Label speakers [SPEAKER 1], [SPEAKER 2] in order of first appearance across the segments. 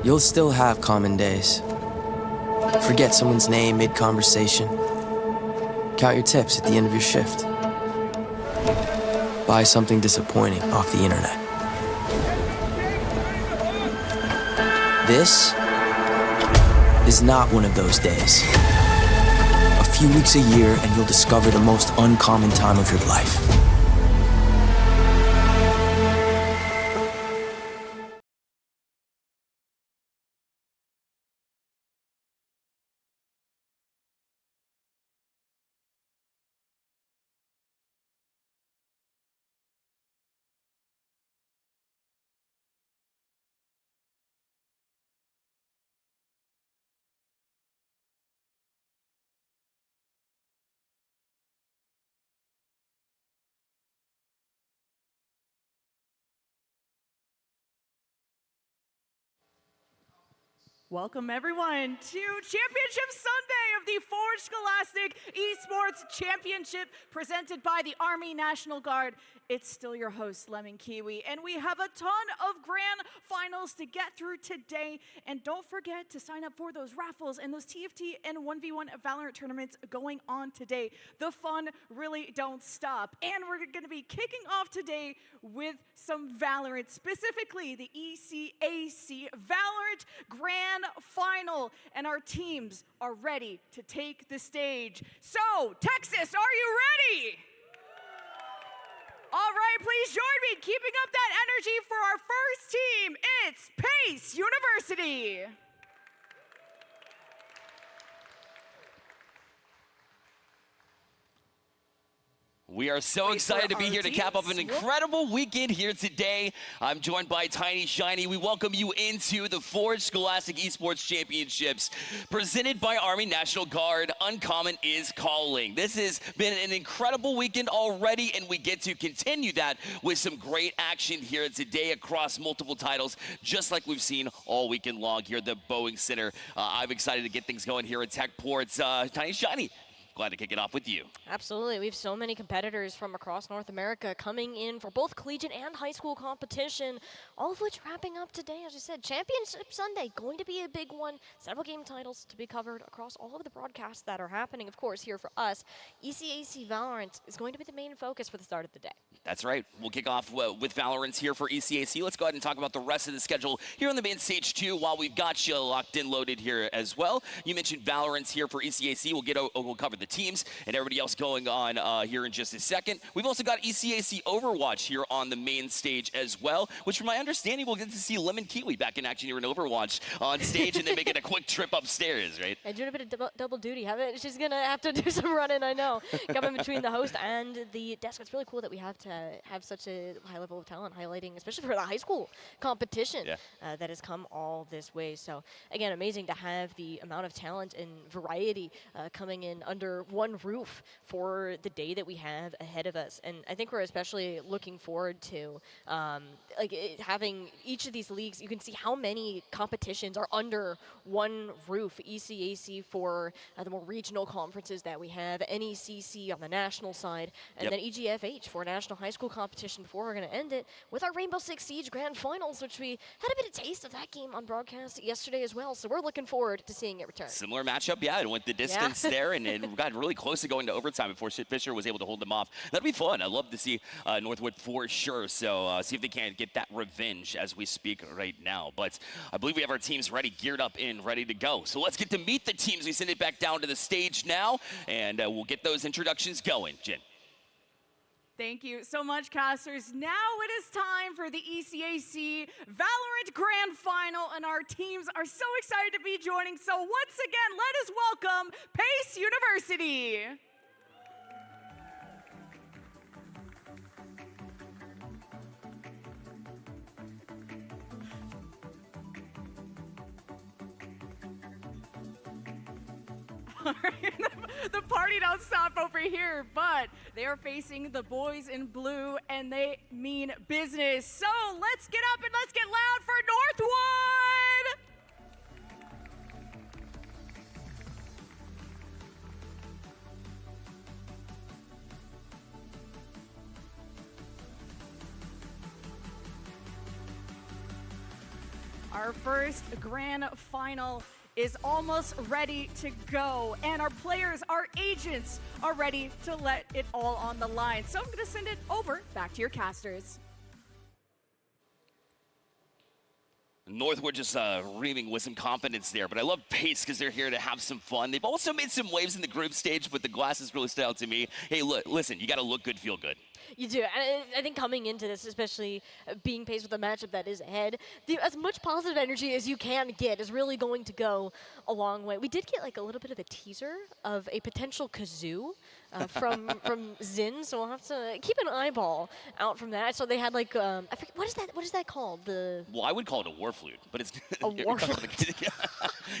[SPEAKER 1] You'll still have common days. Forget someone's name mid-conversation. Count your tips at the end of your shift. Buy something disappointing off the internet. This is not one of those days. A few weeks a year and you'll discover the most uncommon time of your life.
[SPEAKER 2] Welcome everyone to Championship Sunday of the Forge Scholastic Esports Championship presented by the Army National Guard. It's still your host, Lemon Kiwi, and we have a ton of grand finals to get through today. And don't forget to sign up for those raffles and those TFT and 1v1 Valorant tournaments going on today. The fun really don't stop. And we're going to be kicking off today with some Valorant, specifically the ECAC Valorant Grand Final. And our teams are ready to take the stage. So, Texas, are you ready? All right, please join me in keeping up that energy for our first team. It's Pace University.
[SPEAKER 3] We are so excited to be here to cap off an incredible weekend here today. I'm joined by Tiny Shiny. We welcome you into the Forge Scholastic Esports Championships presented by Army National Guard. Uncommon is calling. This has been an incredible weekend already, and we get to continue that with some great action here today across multiple titles, just like we've seen all weekend long here at the Boeing Center. I'm excited to get things going here at Techports. Tiny Shiny, glad to kick it off with you.
[SPEAKER 4] Absolutely. We have so many competitors from across North America coming in for both collegiate and high school competition, all of which wrapping up today. As you said, Championship Sunday, going to be a big one. Several game titles to be covered across all of the broadcasts that are happening. Of course, here for us, ECAC Valorant is going to be the main focus for the start of the day.
[SPEAKER 3] That's right. We'll kick off with Valorant here for ECAC. Let's go ahead and talk about the rest of the schedule here on the main stage too, while we've got you locked and loaded here as well. You mentioned Valorant here for ECAC. We'll cover the teams and everybody else going on here in just a second. We've also got ECAC Overwatch here on the main stage as well, which from my understanding, we'll get to see Lemon Kiwi back in action here in Overwatch on stage and then making a quick trip upstairs, right?
[SPEAKER 4] I doing a bit of double duty. She's going to have to do some running, I know. Coming between the host and the desk. It's really cool that we have to have such a high level of talent highlighting, especially for the high school competition that has come all this way. So again, amazing to have the amount of talent and variety coming in under one roof for the day that we have ahead of us. And I think we're especially looking forward to having each of these leagues. You can see how many competitions are under one roof. ECAC for the more regional conferences that we have, NECC on the national side, and then EGFH for national high school competition before we're going to end it with our Rainbow Six Siege Grand Finals, which we had a bit of taste of that game on broadcast yesterday as well. So we're looking forward to seeing it return.
[SPEAKER 3] Similar matchup, it went the distance there and got really close to going to overtime before Fisher was able to hold them off. That'd be fun. I'd love to see Northwood for sure. So see if they can get that revenge as we speak right now. But I believe we have our teams ready, geared up and ready to go. So let's get to meet the teams. We send it back down to the stage now, and we'll get those introductions going. Jen.
[SPEAKER 2] Thank you so much, casters. Now it is time for the ECAC Valorant Grand Final, and our teams are so excited to be joining. So once again, let us welcome Pace University. All right, the party don't stop over here, but they are facing the boys in blue, and they mean business. So let's get up and let's get loud for Northwood! Our first grand final is almost ready to go, and our players, our agents, are ready to let it all on the line. So I'm going to send it over back to your casters.
[SPEAKER 3] Northwood just reaming with some confidence there, but I love Pace because they're here to have some fun. They've also made some waves in the group stage, but the glasses really stood out to me. Hey, look, listen, you got to look good, feel good.
[SPEAKER 4] You do. And I think coming into this, especially being paced with a matchup that is ahead, as much positive energy as you can get is really going to go a long way. We did get like a little bit of a teaser of a potential kazoo from Zin, so we'll have to keep an eyeball out from that. So they had like, I forget, what is that called?
[SPEAKER 3] Well, I would call it a war flute, but it's
[SPEAKER 4] a war flute.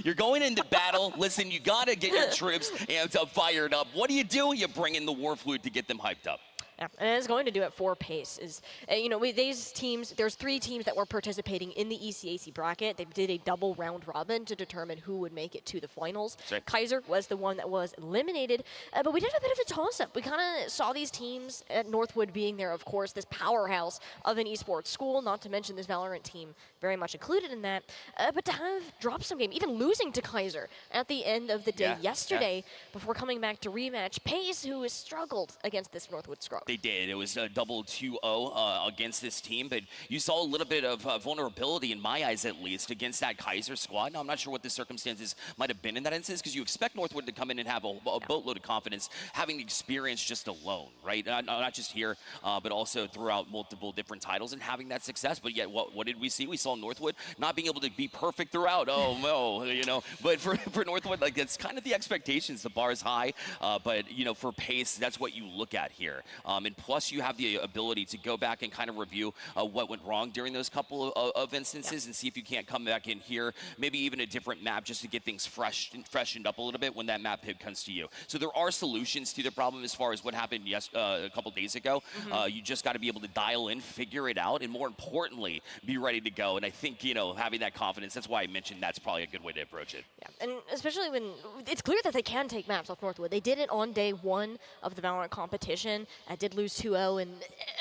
[SPEAKER 3] You're going into battle. Listen, you got to get your troops amped up, fired up. What do? You bring in the war flute to get them hyped up.
[SPEAKER 4] Yeah, and it's going to do it for Pace. These teams, there's 3 teams that were participating in the ECAC bracket. They did a double round robin to determine who would make it to the finals.
[SPEAKER 3] Sure.
[SPEAKER 4] Kaiser was the one that was eliminated, but we did a bit of a toss-up. We kind of saw these teams, at Northwood being there, of course, this powerhouse of an esports school, not to mention this Valorant team very much included in that, but to have dropped some game, even losing to Kaiser at the end of the day yesterday before coming back to rematch. Pace, who has struggled against this Northwood scrub.
[SPEAKER 3] They did. It was a double 2-0 against this team, but you saw a little bit of vulnerability, in my eyes at least, against that Kaiser squad. Now, I'm not sure what the circumstances might have been in that instance, because you expect Northwood to come in and have a boatload of confidence, having experience just alone, right? Not just here, but also throughout multiple different titles and having that success. But yet, what did we see? We saw Northwood not being able to be perfect throughout. Oh, no, But for Northwood, like, that's kind of the expectations. The bar is high, but, for Pace, that's what you look at here. And plus, you have the ability to go back and kind of review what went wrong during those couple of instances and see if you can't come back in here, maybe even a different map just to get things freshened up a little bit when that map pick comes to you. So there are solutions to the problem as far as what happened a couple days ago. You just got to be able to dial in, figure it out, and more importantly, be ready to go. And I think, having that confidence, that's why I mentioned that's probably a good way to approach it.
[SPEAKER 4] Yeah, and especially when it's clear that they can take maps off Northwood. They did it on day 1 of the Valorant competition. Did lose 2-0 in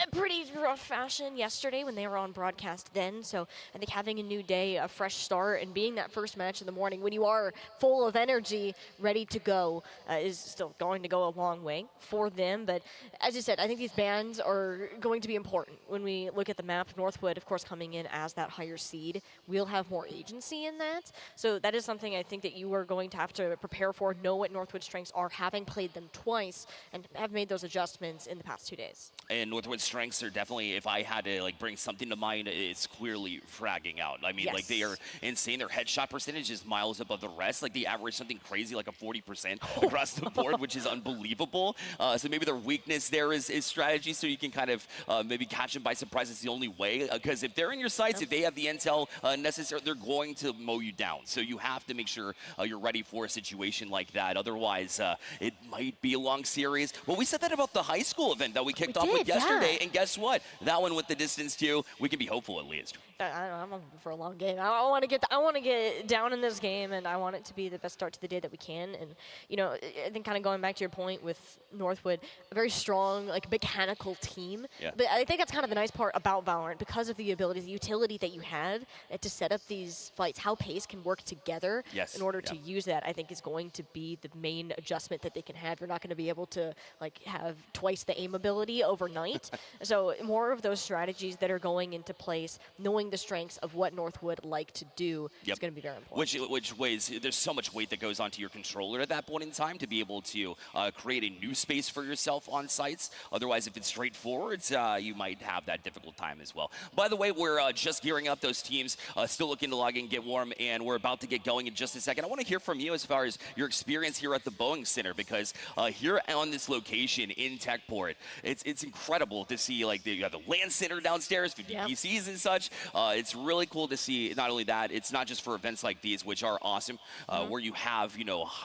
[SPEAKER 4] a pretty rough fashion yesterday when they were on broadcast then. So I think having a new day, a fresh start, and being that first match in the morning when you are full of energy, ready to go, is still going to go a long way for them. But as you said, I think these bans are going to be important when we look at the map. Northwood, of course, coming in as that higher seed, we'll have more agency in that. So that is something I think that you are going to have to prepare for, know what Northwood's strengths are, having played them twice, and have made those adjustments in the past 2 days.
[SPEAKER 3] And Northwood's strengths are definitely, if I had to bring something to mind, it's clearly fragging out. I mean, they are insane. Their headshot percentage is miles above the rest. Like, they average something crazy like a 40% across the board, which is unbelievable. So maybe their weakness there is strategy, so you can kind of maybe catch them by surprise. It's the only way, because if they're in your sights, if they have the intel necessary, they're going to mow you down. So you have to make sure you're ready for a situation like that. Otherwise, it might be a long series. Well, we said that about the high school event that we kicked off with yesterday, and guess what? That one with the distance too, we can be hopeful at least.
[SPEAKER 4] I'm hoping for a long game. I want to get down in this game, and I want it to be the best start to the day that we can. And I think kind of going back to your point with Northwood, a very strong, mechanical team.
[SPEAKER 3] Yeah.
[SPEAKER 4] But I think that's kind of the nice part about Valorant, because of the ability, the utility that you have to set up these fights. How Pace can work together in order to use that, I think, is going to be the main adjustment that they can have. You're not going to be able to have twice the aim ability overnight. So more of those strategies that are going into place, knowing the strengths of what Northwood like to do is going to be very important.
[SPEAKER 3] Which ways, there's so much weight that goes onto your controller at that point in time to be able to create a new space for yourself on sites. Otherwise, if it's straightforward, you might have that difficult time as well. By the way, we're just gearing up. Those teams still looking to log in, get warm, and we're about to get going in just a second. I want to hear from you as far as your experience here at the Boeing Center, because here on this location in Techport, it's incredible to see, you have the LAN center downstairs, 50 PCs and such. It's really cool to see. Not only that, it's not just for events like these, which are awesome, where you have,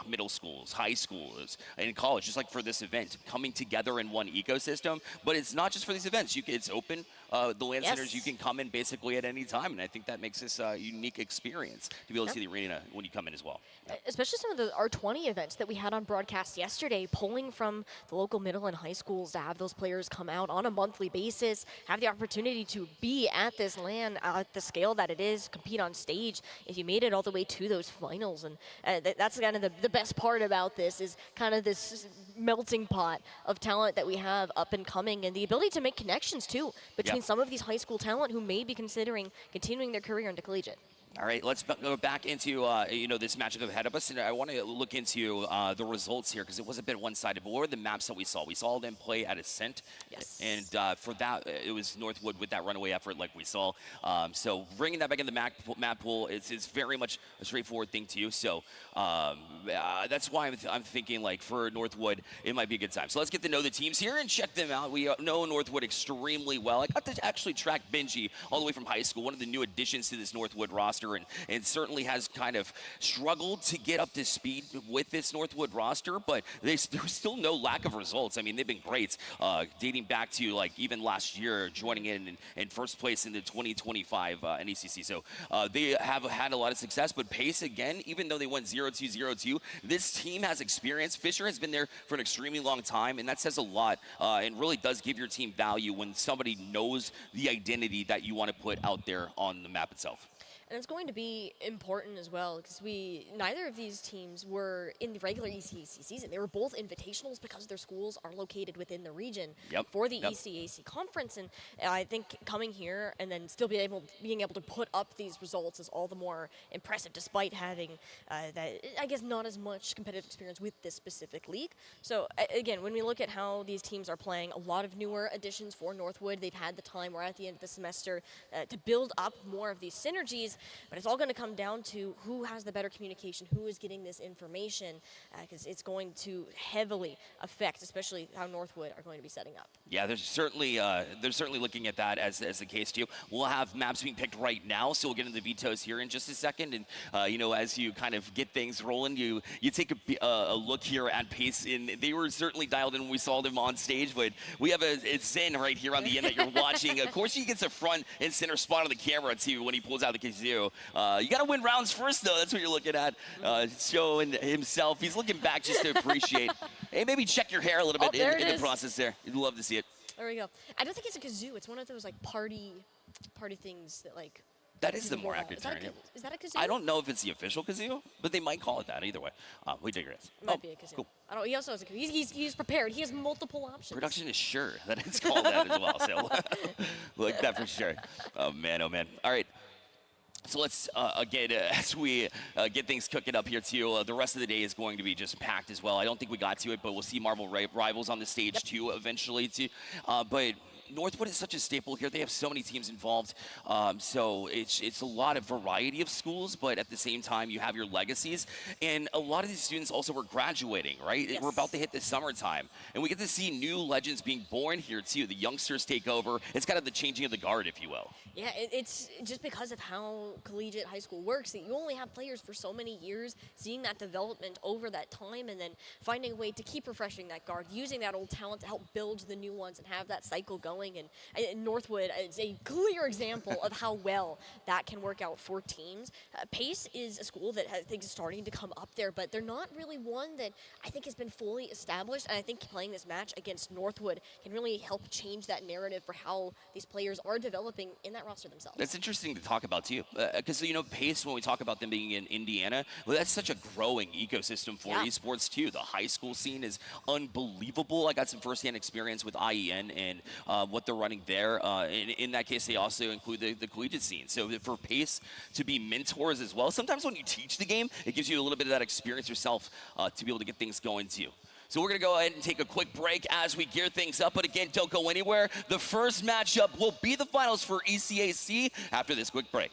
[SPEAKER 3] middle schools, high schools, and college, just like for this event, coming together in one ecosystem. But it's not just for these events. It's open the Land Centers, you
[SPEAKER 4] Yes.
[SPEAKER 3] can come in basically at any time, and I think that makes this a unique experience to be able to see the arena when you come in as well.
[SPEAKER 4] Especially some of the R20 events that we had on broadcast yesterday, pulling from the local middle and high schools to have those players come out on a monthly basis, have the opportunity to be at this LAN at the scale that it is, compete on stage. If you made it all the way to those finals, and that's kind of the best part about this is kind of this melting pot of talent that we have up and coming, and the ability to make connections too between some of these high school talent who may be considering continuing their career into collegiate.
[SPEAKER 3] All right, let's go back into this matchup ahead of us, and I want to look into the results here because it was a bit one-sided. But what were the maps that we saw? We saw them play at Ascent, and for that, it was Northwood with that runaway effort, like we saw. So bringing that back in the map pool is very much a straightforward thing to you. So that's why I'm thinking like for Northwood, it might be a good time. So let's get to know the teams here and check them out. We know Northwood extremely well. I got to actually track Benji all the way from high school, one of the new additions to this Northwood roster. And certainly has kind of struggled to get up to speed with this Northwood roster, but there's still no lack of results. I mean, they've been great, dating back to like even last year, joining in first place in the 2025 NECC. So they have had a lot of success, but Pace again, even though they went 0-2-0-2, this team has experience. Fisher has been there for an extremely long time, and that says a lot and really does give your team value when somebody knows the identity that you want to put out there on the map itself.
[SPEAKER 4] And it's going to be important as well because neither of these teams were in the regular ECAC season. They were both invitationals because their schools are located within the region for the ECAC conference. And I think coming here and then still being able to put up these results is all the more impressive, despite having that, I guess, not as much competitive experience with this specific league. So again, when we look at how these teams are playing, a lot of newer additions for Northwood. They've had the time, we're at the end of the semester, to build up more of these synergies. But it's all going to come down to who has the better communication, who is getting this information, because it's going to heavily affect, especially how Northwood are going to be setting up.
[SPEAKER 3] Yeah, they're certainly looking at that as the case too. We'll have maps being picked right now, so we'll get into the vetoes here in just a second. And as you kind of get things rolling, you take a look here at Pace, and they were certainly dialed in when we saw them on stage. But we have a Zen right here on the end that you're watching. Of course, he gets a front and center spot on the camera too when he pulls out the kazoo. You got to win rounds first, though. That's what you're looking at. Showing himself. He's looking back just to appreciate. Hey, maybe check your hair a little bit in the process there. You'd love to see it.
[SPEAKER 4] There we go. I don't think it's a kazoo. It's one of those like party things that like.
[SPEAKER 3] That is the more accurate term.
[SPEAKER 4] Is that a kazoo?
[SPEAKER 3] I don't know if it's the official kazoo, but they might call it that either way. We digress.
[SPEAKER 4] It might be a kazoo.
[SPEAKER 3] Cool.
[SPEAKER 4] I don't. He also has a kazoo. He's prepared. He has multiple options.
[SPEAKER 3] Production is sure that it's called that as well. So like that for sure. Oh man. All right. So let's, again, as we get things cooking up here too, the rest of the day is going to be just packed as well. I don't think we got to it, but we'll see Marvel Rivals on the stage too eventually too. But Northwood is such a staple here. They have so many teams involved. So it's a lot of variety of schools, but at the same time, you have your legacies. And a lot of these students also were graduating, right?
[SPEAKER 4] Yes.
[SPEAKER 3] We're about to hit the summertime. And we get to see new legends being born here too. The youngsters take over. It's kind of the changing of the guard, if you will.
[SPEAKER 4] Yeah, it's just because of how collegiate high school works that you only have players for so many years, seeing that development over that time and then finding a way to keep refreshing that guard, using that old talent to help build the new ones and have that cycle going. And Northwood is a clear example of how well that can work out for teams. Pace is a school that I think is starting to come up there, but they're not really one that I think has been fully established. And I think playing this match against Northwood can really help change that narrative for how these players are developing in that roster themselves.
[SPEAKER 3] That's interesting to talk about too, because Pace, when we talk about them being in Indiana, well, that's such a growing ecosystem for esports too. The high school scene is unbelievable. I got some firsthand experience with IEN and what they're running there. In that case, they also include the collegiate scene. So for Pace to be mentors as well, sometimes when you teach the game, it gives you a little bit of that experience yourself to be able to get things going too. So we're going to go ahead and take a quick break as we gear things up. But again, don't go anywhere. The first matchup will be the finals for ECAC after this quick break.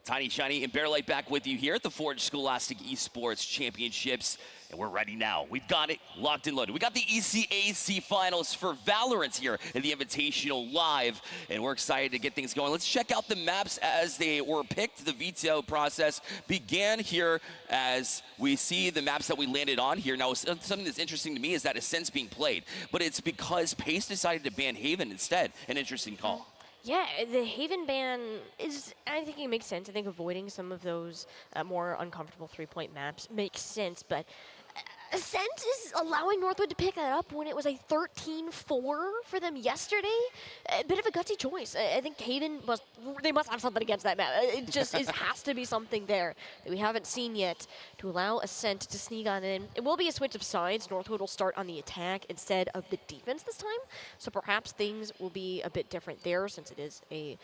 [SPEAKER 3] Tiny, Shiny, and Bearlight back with you here at the Forge Scholastic Esports Championships. And we're ready now. We've got it locked and loaded. We got the ECAC finals for Valorant here in the Invitational live. And we're excited to get things going. Let's check out the maps as they were picked. The veto process began here as we see the maps that we landed on here. Now, something that's interesting to me is that Ascent's being played. But it's because Pace decided to ban Haven instead. An interesting call.
[SPEAKER 4] Yeah, the Haven ban is, I think it makes sense. I think avoiding some of those more uncomfortable three-point maps makes sense, but Ascent is allowing Northwood to pick that up when it was a 13-4 for them yesterday. A bit of a gutsy choice. I think Haven must have something against that map. It just has to be something there that we haven't seen yet to allow Ascent to sneak on in. It will be a switch of sides. Northwood will start on the attack instead of the defense this time, so perhaps things will be a bit different there since it is a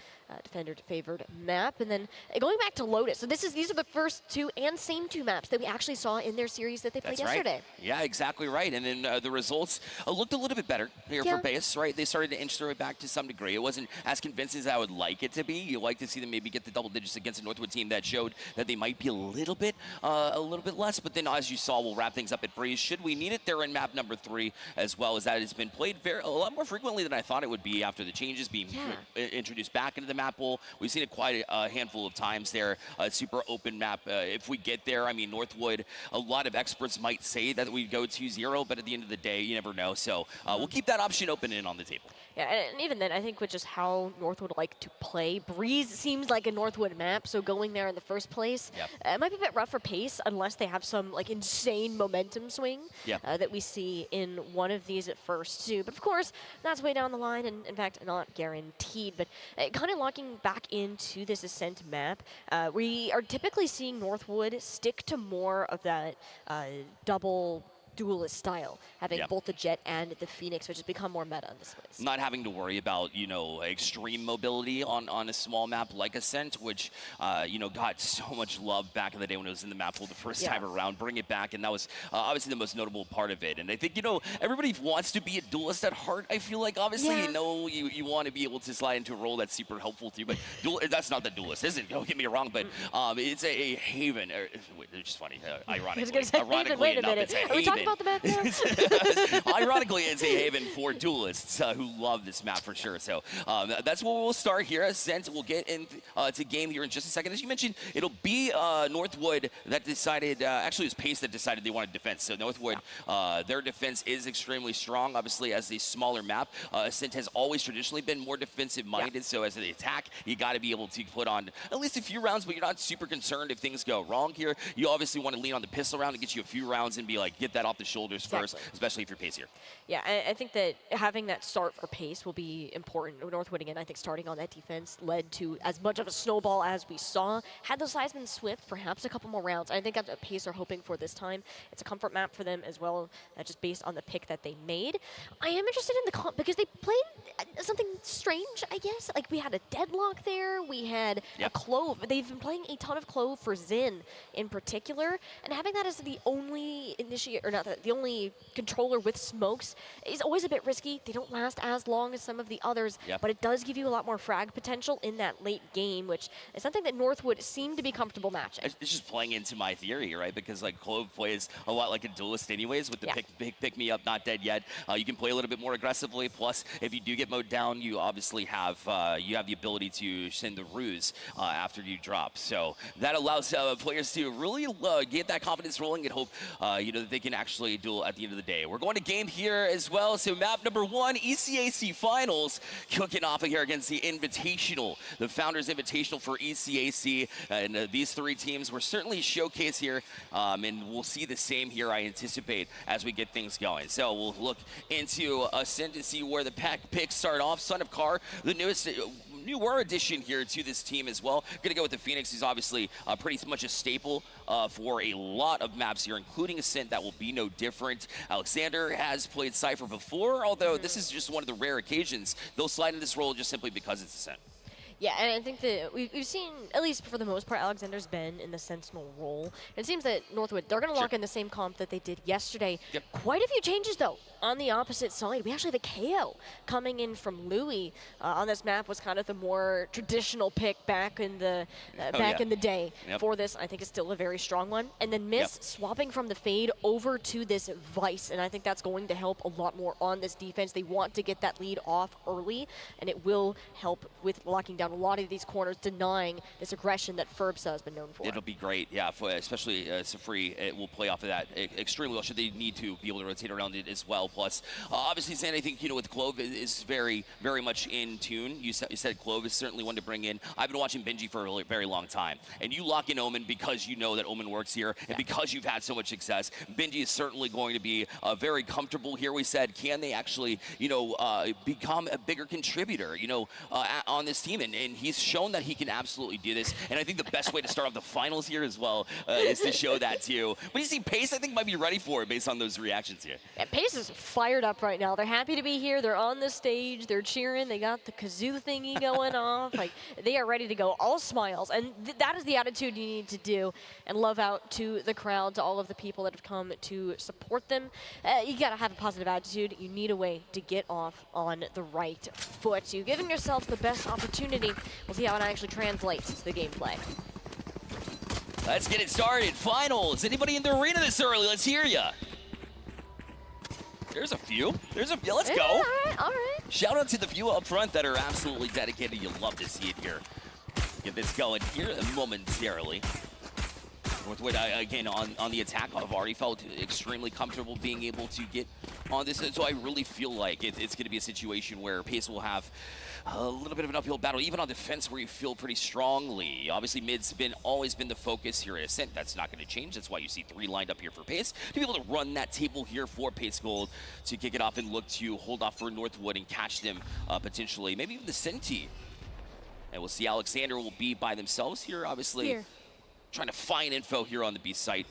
[SPEAKER 4] defender-favored map. And then going back to Lotus, so these are the first two and same two maps that we actually saw in their series that they played yesterday.
[SPEAKER 3] Yeah, exactly right. And then the results looked a little bit better here for Pace, right? They started to inch their way back to some degree. It wasn't as convincing as I would like it to be. You like to see them maybe get the double digits against a Northwood team that showed that they might be a little bit less. But then, as you saw, we'll wrap things up at Breeze. Should we need it, they're in map number 3, as well as that has been played a lot more frequently than I thought it would be after the changes being introduced back into the map pool. We've seen it quite a handful of times there. A super open map. If we get there, I mean, Northwood, a lot of experts might say that we go 2-0, but at the end of the day, you never know. So we'll keep that option open and on the table.
[SPEAKER 4] Yeah, and even then, I think with just how Northwood like to play, Breeze seems like a Northwood map, so going there in the first place, it might be a bit rough for Pace unless they have some like insane momentum swing that we see in one of these at first too. But of course, that's way down the line, and in fact, not guaranteed. But kind of locking back into this Ascent map, we are typically seeing Northwood stick to more of that double duelist style, having both the Jet and the Phoenix, which has become more meta in this place.
[SPEAKER 3] Not having to worry about, you know, extreme mobility on a small map like Ascent, which, you know, got so much love back in the day when it was in the map pool the first time around. Bring it back, and that was obviously the most notable part of it. And I think, you know, everybody wants to be a duelist at heart, I feel like. Obviously, you know, you want to be able to slide into a role that's super helpful to you, but that's not the duelist, is it? Don't get me wrong, but it's a Haven. It's just funny, ironically
[SPEAKER 4] wait a
[SPEAKER 3] enough,
[SPEAKER 4] minute.
[SPEAKER 3] it's a Haven.
[SPEAKER 4] Are we talking about the map now?
[SPEAKER 3] Ironically, it's a Haven for duelists who love this map for sure. So that's where we'll start here. Ascent, we'll get into game here in just a second. As you mentioned, it'll be Northwood that decided, actually it was Pace that decided they wanted defense. So Northwood, their defense is extremely strong. Obviously, as a smaller map, Ascent has always traditionally been more defensive minded. So as an attack, you got to be able to put on at least a few rounds, but you're not super concerned if things go wrong here. You obviously want to lean on the pistol round to get you a few rounds and be like, get that off the shoulders first, especially if you're Pace here.
[SPEAKER 4] Yeah, I think that having that start for Pace will be important. Northwood, again, I think starting on that defense led to as much of a snowball as we saw. Had those Heisman swift, perhaps a couple more rounds. I think that's what Pace are hoping for this time. It's a comfort map for them as well, just based on the pick that they made. I am interested in the comp because they played something strange, I guess. Like, we had a deadlock there. We had a Clove. They've been playing a ton of Clove for Xin in particular, and having that as the only the only controller with smokes is always a bit risky. They don't last as long as some of the others, but it does give you a lot more frag potential in that late game, which is something that Northwood seemed to be comfortable matching.
[SPEAKER 3] It's just playing into my theory, right? Because like Clove plays a lot like a duelist anyways, with the pick me up, not dead yet. You can play a little bit more aggressively. Plus, if you do get mowed down, you obviously have the ability to send the ruse after you drop. So that allows players to really get that confidence rolling and hope you know, that they can actually duel at the end of the day. We're going to game here as well. So map number 1, ECAC Finals, kicking off here against the Invitational, the Founders Invitational for ECAC. And these 3 teams were certainly showcased here, and we'll see the same here, I anticipate, as we get things going. So we'll look into Ascent to see where the picks start off. Son of Car, the newer addition here to this team as well. Gonna go with the Phoenix. He's obviously pretty much a staple for a lot of maps here, including Ascent. That will be no different. Alexander has played Cypher before, although this is just one of the rare occasions they'll slide in this role just simply because it's Ascent.
[SPEAKER 4] Yeah, and I think that we've seen, at least for the most part, Alexander's been in the Sentinel role. And it seems that Northwood, they're going to lock in the same comp that they did yesterday.
[SPEAKER 3] Yep.
[SPEAKER 4] Quite a few changes, though, on the opposite side. We actually have a KO coming in from Louis. On this map was kind of the more traditional pick back in the in the day for this. I think it's still a very strong one. And then Miss swapping from the Fade over to this Vice, and I think that's going to help a lot more on this defense. They want to get that lead off early, and it will help with locking down a lot of these corners, denying this aggression that Ferbsa has been known for.
[SPEAKER 3] It'll be great, yeah, especially Safri. It will play off of that extremely well, should they need to be able to rotate around it as well. Plus, obviously, Sam, I think, with Clove is very, very much in tune. You said Clove is certainly one to bring in. I've been watching Benji for a very long time, and you lock in Omen because you know that Omen works here, and because you've had so much success. Benji is certainly going to be very comfortable here. We said, can they actually, become a bigger contributor, on this team? And he's shown that he can absolutely do this. And I think the best way to start off the finals here as well is to show that too. But you see, Pace, I think, might be ready for it based on those reactions here.
[SPEAKER 4] Yeah, Pace is fired up right now. They're happy to be here. They're on the stage. They're cheering. They got the kazoo thingy going off. Like, they are ready to go. All smiles. And that is the attitude you need to do. And love out to the crowd, to all of the people that have come to support them. You got to have a positive attitude. You need a way to get off on the right foot. You're giving yourself the best opportunity. We'll see how it actually translates to the gameplay.
[SPEAKER 3] Let's get it started. Finals. Anybody in the arena this early? Let's hear ya. There's a few. Yeah, let's go.
[SPEAKER 4] All right.
[SPEAKER 3] Shout out to the few up front that are absolutely dedicated. You'll love to see it here. Get this going here momentarily. Northwood, again, on the attack, I've already felt extremely comfortable being able to get on this. So I really feel like it's going to be a situation where Pace will have a little bit of an uphill battle, even on defense where you feel pretty strongly. Obviously, mid's always been the focus here at Ascent. That's not going to change. That's why you see 3 lined up here for Pace, to be able to run that table here for Pace Gold to kick it off and look to hold off for Northwood and catch them potentially, maybe even the Senti. And we'll see Alexander will be by themselves here, obviously.
[SPEAKER 4] Here.
[SPEAKER 3] Trying to find info here on the B site,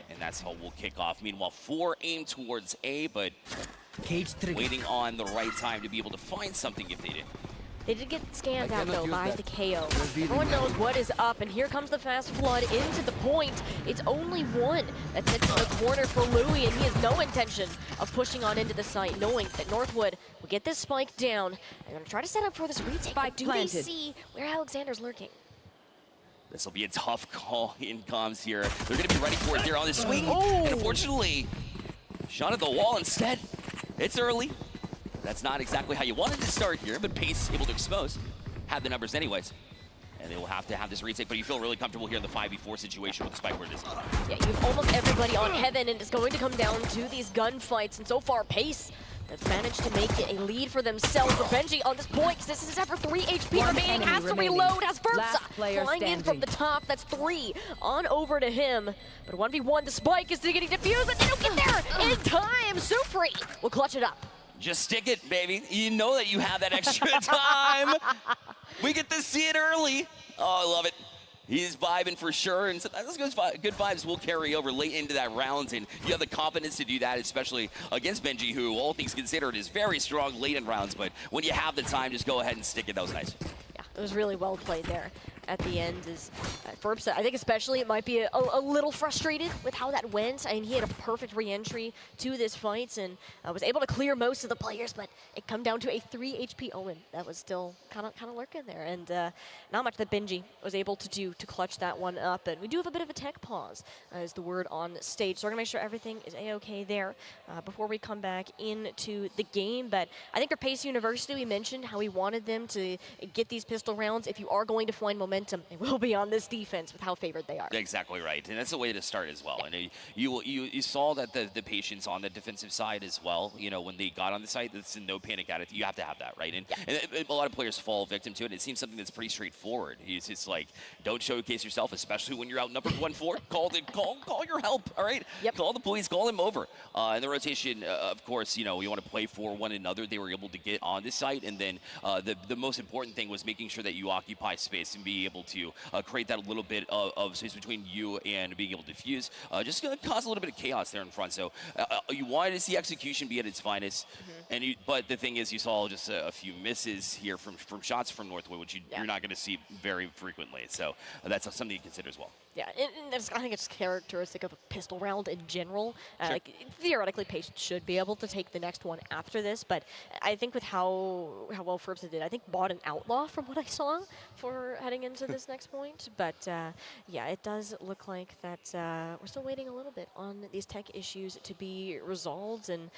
[SPEAKER 3] and that's how we'll kick off. Meanwhile, 4 aim towards A, but waiting on the right time to be able to find something if they did.
[SPEAKER 4] They did get scanned out, though, by the KO. Everyone knows what is up, and here comes the fast flood into the point. It's only one that sits in the corner for Louis, and he has no intention of pushing on into the site, knowing that Northwood will get this spike down. They're going to try to set up for this retake, but do they see where Alexander's lurking?
[SPEAKER 3] This will be a tough call in comms here. They're going to be ready for it here on the swing. And unfortunately, shot at the wall instead. It's early. That's not exactly how you wanted to start here, but Pace able to expose. Had the numbers anyways. And they will have to have this retake, but you feel really comfortable here in the 5v4 situation with the spike where it is.
[SPEAKER 4] Yeah, you have almost everybody on Heaven, and it's going to come down to these gunfights. And so far, Pace have managed to make it a lead for themselves. For Benji on this point, because this is ever 3 HP remaining, has to reload, has Ferbsa flying in from the top. That's 3 on over to him. But 1v1, the spike is getting defused, but they don't get there in time. Sufri will clutch it up.
[SPEAKER 3] Just stick it, baby. You know that you have that extra time. We get to see it early. Oh, I love it. He's vibing for sure, and so those good vibes will carry over late into that round, and you have the confidence to do that, especially against Benji, who, all things considered, is very strong late in rounds, but when you have the time, just go ahead and stick it. That was nice.
[SPEAKER 4] Yeah, it was really well played there. At the end is Ferbsa. I think especially it might be a little frustrated with how that went. I mean, he had a perfect re-entry to this fight and was able to clear most of the players, but it come down to a 3 HP Omen that was still kind of lurking there. And not much that Benji was able to do to clutch that one up. And we do have a bit of a tech pause, is the word on stage. So we're gonna make sure everything is a-okay there before we come back into the game. But I think for Pace University, we mentioned how we wanted them to get these pistol rounds. If you are going to find momentum, it will be on this defense with how favored they are.
[SPEAKER 3] Exactly right, and that's the way to start as well. And you saw that the patience on the defensive side as well. When they got on the site, it's a no panic attitude. You have to have that, right? And a lot of players fall victim to it. It seems something that's pretty straightforward. It's like, don't showcase yourself, especially when you're outnumbered 1-4. Call your help, all right?
[SPEAKER 4] Yep.
[SPEAKER 3] Call the police, call them over. And the rotation, of course, you want to play for one another. They were able to get on this site, and then the most important thing was making sure that you occupy space and be able to create that little bit of space between you and being able to defuse. Just going to cause a little bit of chaos there in front. So you wanted to see execution be at its finest, but the thing is, you saw just a few misses here from shots from Northwood, which you're not going to see very frequently. So that's something to consider as well.
[SPEAKER 4] Yeah, and I think it's characteristic of a pistol round in general. Like, theoretically, Pace should be able to take the next one after this, but I think with how well Furbsa did, I think bought an outlaw from what I saw for heading into this next point. But yeah, it does look like that we're still waiting a little bit on these tech issues to be resolved, and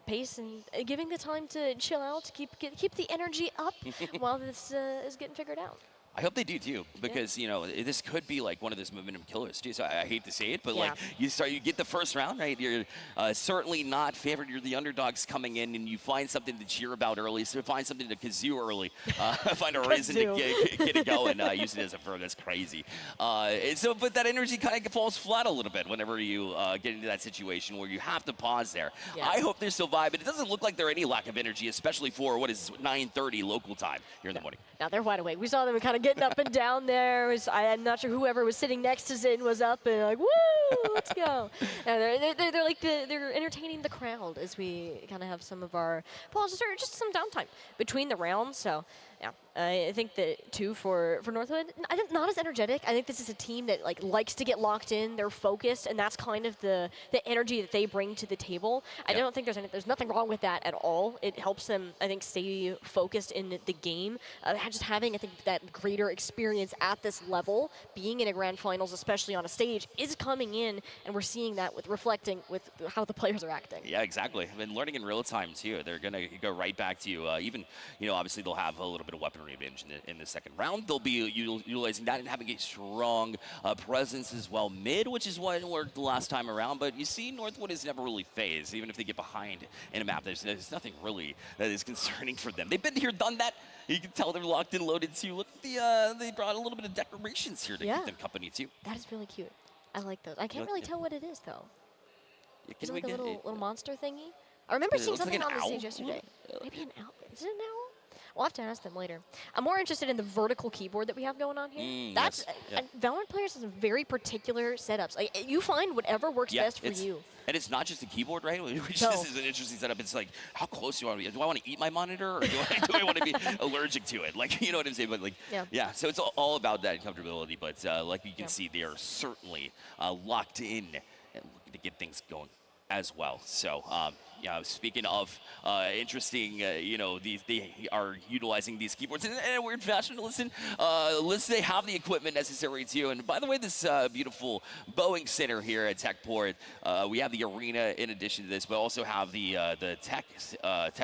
[SPEAKER 4] Pace and giving the time to chill out, keep the energy up while this is getting figured out.
[SPEAKER 3] I hope they do too, because you know this could be like one of those momentum killers too. So I hate to say it, but like you get the first round right. You're certainly not favored. You're the underdogs coming in, and you find something to cheer about early. So find something to kazoo early. Find a reason to get it going. Use it as a verb. That's crazy. But that energy kind of falls flat a little bit whenever you get into that situation where you have to pause there. Yeah. I hope they're still vibing. It doesn't look like there's any lack of energy, especially for what is 9:30 local time here in the morning.
[SPEAKER 4] Now they're wide awake. We saw them kind of getting up and down there. I'm not sure whoever was sitting next to Zin was up and like, woo, let's go. And they're like they're entertaining the crowd as we kind of have some of our pauses or just some downtime between the rounds. So yeah, I think that too for Northwood, I think not as energetic. I think this is a team that likes to get locked in. They're focused, and that's kind of the energy that they bring to the table. I don't think there's nothing wrong with that at all. It helps them, I think, stay focused in the game. Just having, I think, that greater experience at this level, being in a grand finals, especially on a stage, is coming in, and we're seeing that reflecting with how the players are acting.
[SPEAKER 3] Yeah, exactly. I've been learning in real time too. They're gonna go right back to you. Even obviously they'll have a little bit of weaponry advantage in the second round. They'll be utilizing that and having a strong presence as well mid, which is what worked the last time around. But you see, Northwood is never really phased. Even if they get behind in a map, there's nothing really that is concerning for them. They've been here, done that. You can tell they're locked in, loaded too. Look at they brought a little bit of decorations here to keep them company too.
[SPEAKER 4] That is really cute. I like those. I can't really tell what it is though. Is it like a little monster thingy? I remember seeing something
[SPEAKER 3] like
[SPEAKER 4] on the stage yesterday. Maybe an owl. Is it an owl? We'll have to ask them later. I'm more interested in the vertical keyboard that we have going on here. That's Valorant players have some very particular setups. Like, you find whatever works best for you.
[SPEAKER 3] And it's not just a keyboard, right? This is an interesting setup. It's like, how close do I want to be? Do I want to eat my monitor, or do I want to be allergic to it? Like, you know what I'm saying? But like, so it's all about that comfortability. But like you can see, they are certainly locked in and looking to get things going as well. So, speaking of interesting, they are utilizing these keyboards in a weird fashion. Listen, they have the equipment necessary too. And by the way, this beautiful Boeing Center here at Techport, we have the arena in addition to this, but also have the Tech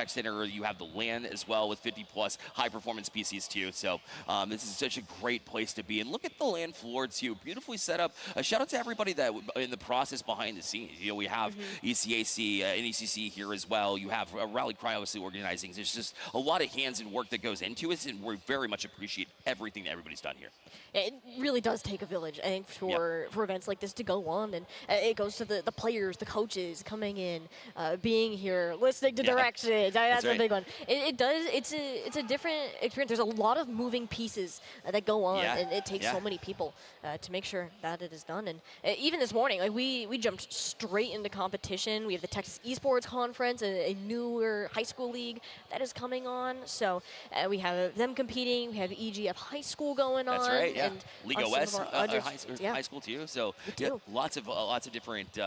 [SPEAKER 3] Center. You have the LAN as well with 50+ high-performance PCs too. So this is such a great place to be. And look at the LAN floor too, beautifully set up. A shout out to everybody that in the process behind the scenes. We have ECAC, NECC here as well. You have Rally Cry obviously organizing. There's just a lot of hands and work that goes into it, and we very much appreciate everything that everybody's done here.
[SPEAKER 4] It really does take a village, I think, for events like this to go on, and it goes to the players, the coaches coming in, being here, listening to directions. That's a big one. It does. It's a different experience. There's a lot of moving pieces that go on, and it takes so many people to make sure that it is done. And even this morning, like we jumped straight into competition. We have the Texas Esports Conference, a newer high school league that is coming on. So we have them competing. We have EGF High School going on.
[SPEAKER 3] That's right. And League OS high school too. So lots of different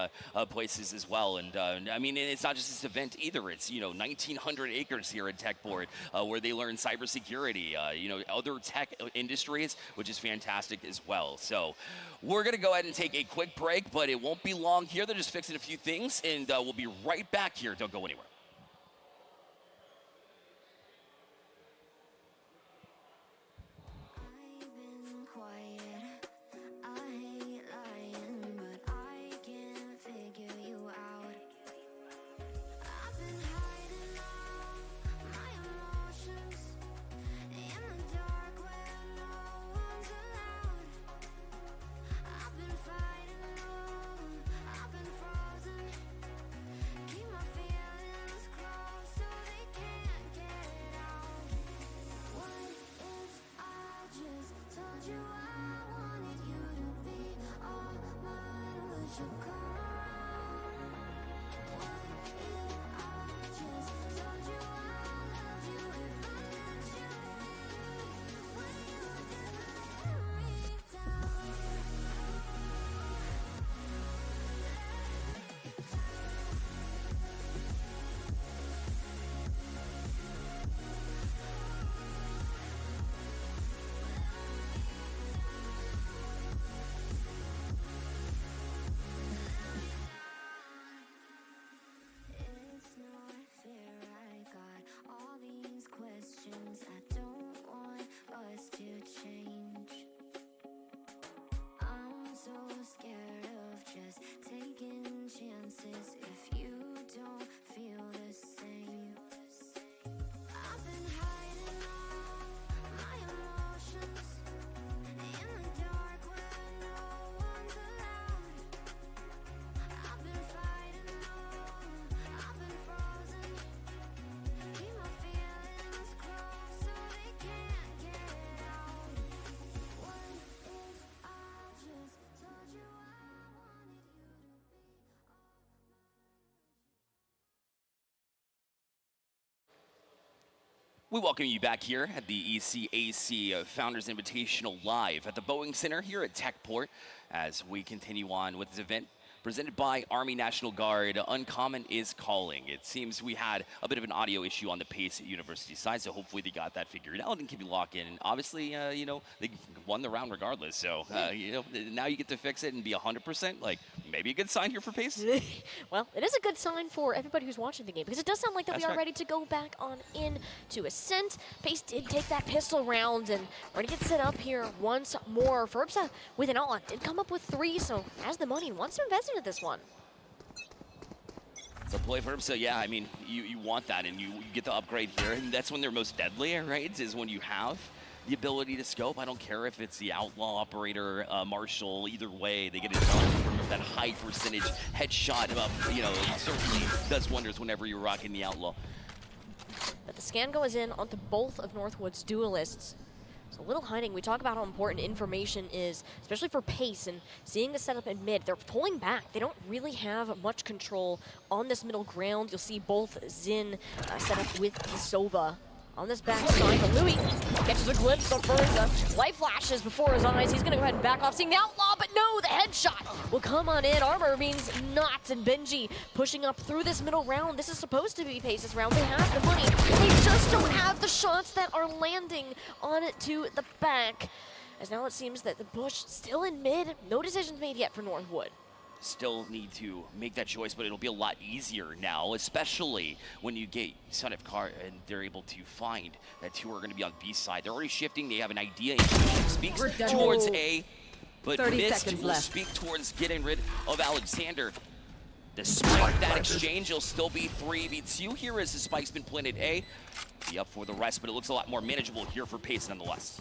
[SPEAKER 3] places as well. And I mean, it's not just this event either. It's 1,900 acres here at Techport where they learn cybersecurity. Other tech industries, which is fantastic as well. So we're gonna go ahead and take a quick break, but it won't be long here. They're just fixing a few things, and we'll be right back here. Don't go anywhere. We welcome you back here at the ECAC Founders Invitational live at the Boeing Center here at Techport as we continue on with this event presented by Army National Guard. Uncommon is calling. It seems we had a bit of an audio issue on the Pace University side, so hopefully they got that figured out and can be locked in. And obviously, you know, they won the round regardless, so, you know, now you get to fix it and be 100%. Like, maybe a good sign here for Pace?
[SPEAKER 4] Well, it is a good sign for everybody who's watching the game because it does sound like that
[SPEAKER 3] That's
[SPEAKER 4] we are
[SPEAKER 3] right.
[SPEAKER 4] ready to go back on in to Ascent. Pace did take that pistol round and we're going to get set up here once more. Ferbsa with an outlaw did come up with 3, so has the money, wants to invest into this one.
[SPEAKER 3] So play for him. So yeah, I mean, you want that, and you get the upgrade here, and that's when they're most deadly, right? Is when you have the ability to scope. I don't care if it's the outlaw operator, marshal. Either way, they get it done. Remember that high percentage headshot. You know, it certainly does wonders whenever you're rocking the outlaw.
[SPEAKER 4] But the scan goes in onto both of Northwood's duelists. So a little hiding. We talk about how important information is, especially for Pace, and seeing the setup in mid. They're pulling back. They don't really have much control on this middle ground. You'll see both Zin set up with the Sova on this backside. But Louis catches a glimpse of Berza. Light flashes before his eyes. He's going to go ahead and back off, seeing the outlaw, but no, the headshot will come on in. Armor means not, and Benji pushing up through this middle round. This is supposed to be Pace's round. They have the money. They just don't have the shots that are landing on it to the back. As now it seems that the push still in mid. No decisions made yet for Northwood.
[SPEAKER 3] Still need to make that choice, but it'll be a lot easier now, especially when you get Son of Car and they're able to find that 2 are going to be on B side. They're already shifting. They have an idea. Intuition speaks towards A, but missed will speak towards getting rid of Alexander. Despite that exchange, it'll still be 3v2 here as the spike's been planted A. Be up for the rest, but it looks a lot more manageable here for Pace nonetheless.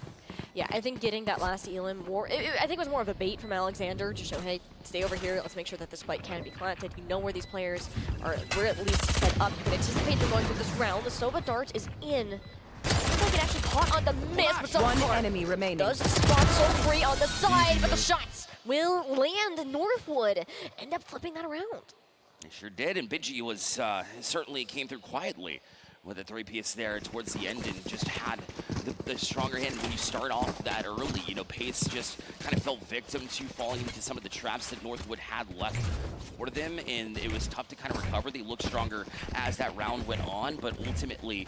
[SPEAKER 4] Yeah, I think getting that last elim I think it was more of a bait from Alexander to show, hey, stay over here, let's make sure that the spike can be planted. You know where these players are, we're at least set up. You can anticipate them going through this round. The Sova dart is in. I think it actually caught on the miss, but so
[SPEAKER 5] one enemy remaining.
[SPEAKER 4] Does spot so free on the side, but the shots will land. Northwood end up flipping that around.
[SPEAKER 3] They sure did, and Bidgie was certainly came through quietly with a 3-piece there towards the end and just had the stronger hand. When you start off that early, you know, Pace just kind of fell victim to falling into some of the traps that Northwood had left for them, and it was tough to kind of recover. They looked stronger as that round went on, but ultimately,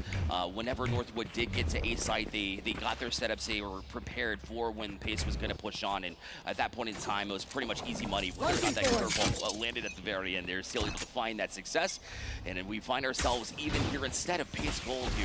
[SPEAKER 3] whenever Northwood did get to A side, they got their setups. They were prepared for when Pace was going to push on, and at that point in time, it was pretty much easy money. Whether or not that curveball landed at the very end, they're still able to find that success, and then we find ourselves even here instead of Pace Gold, who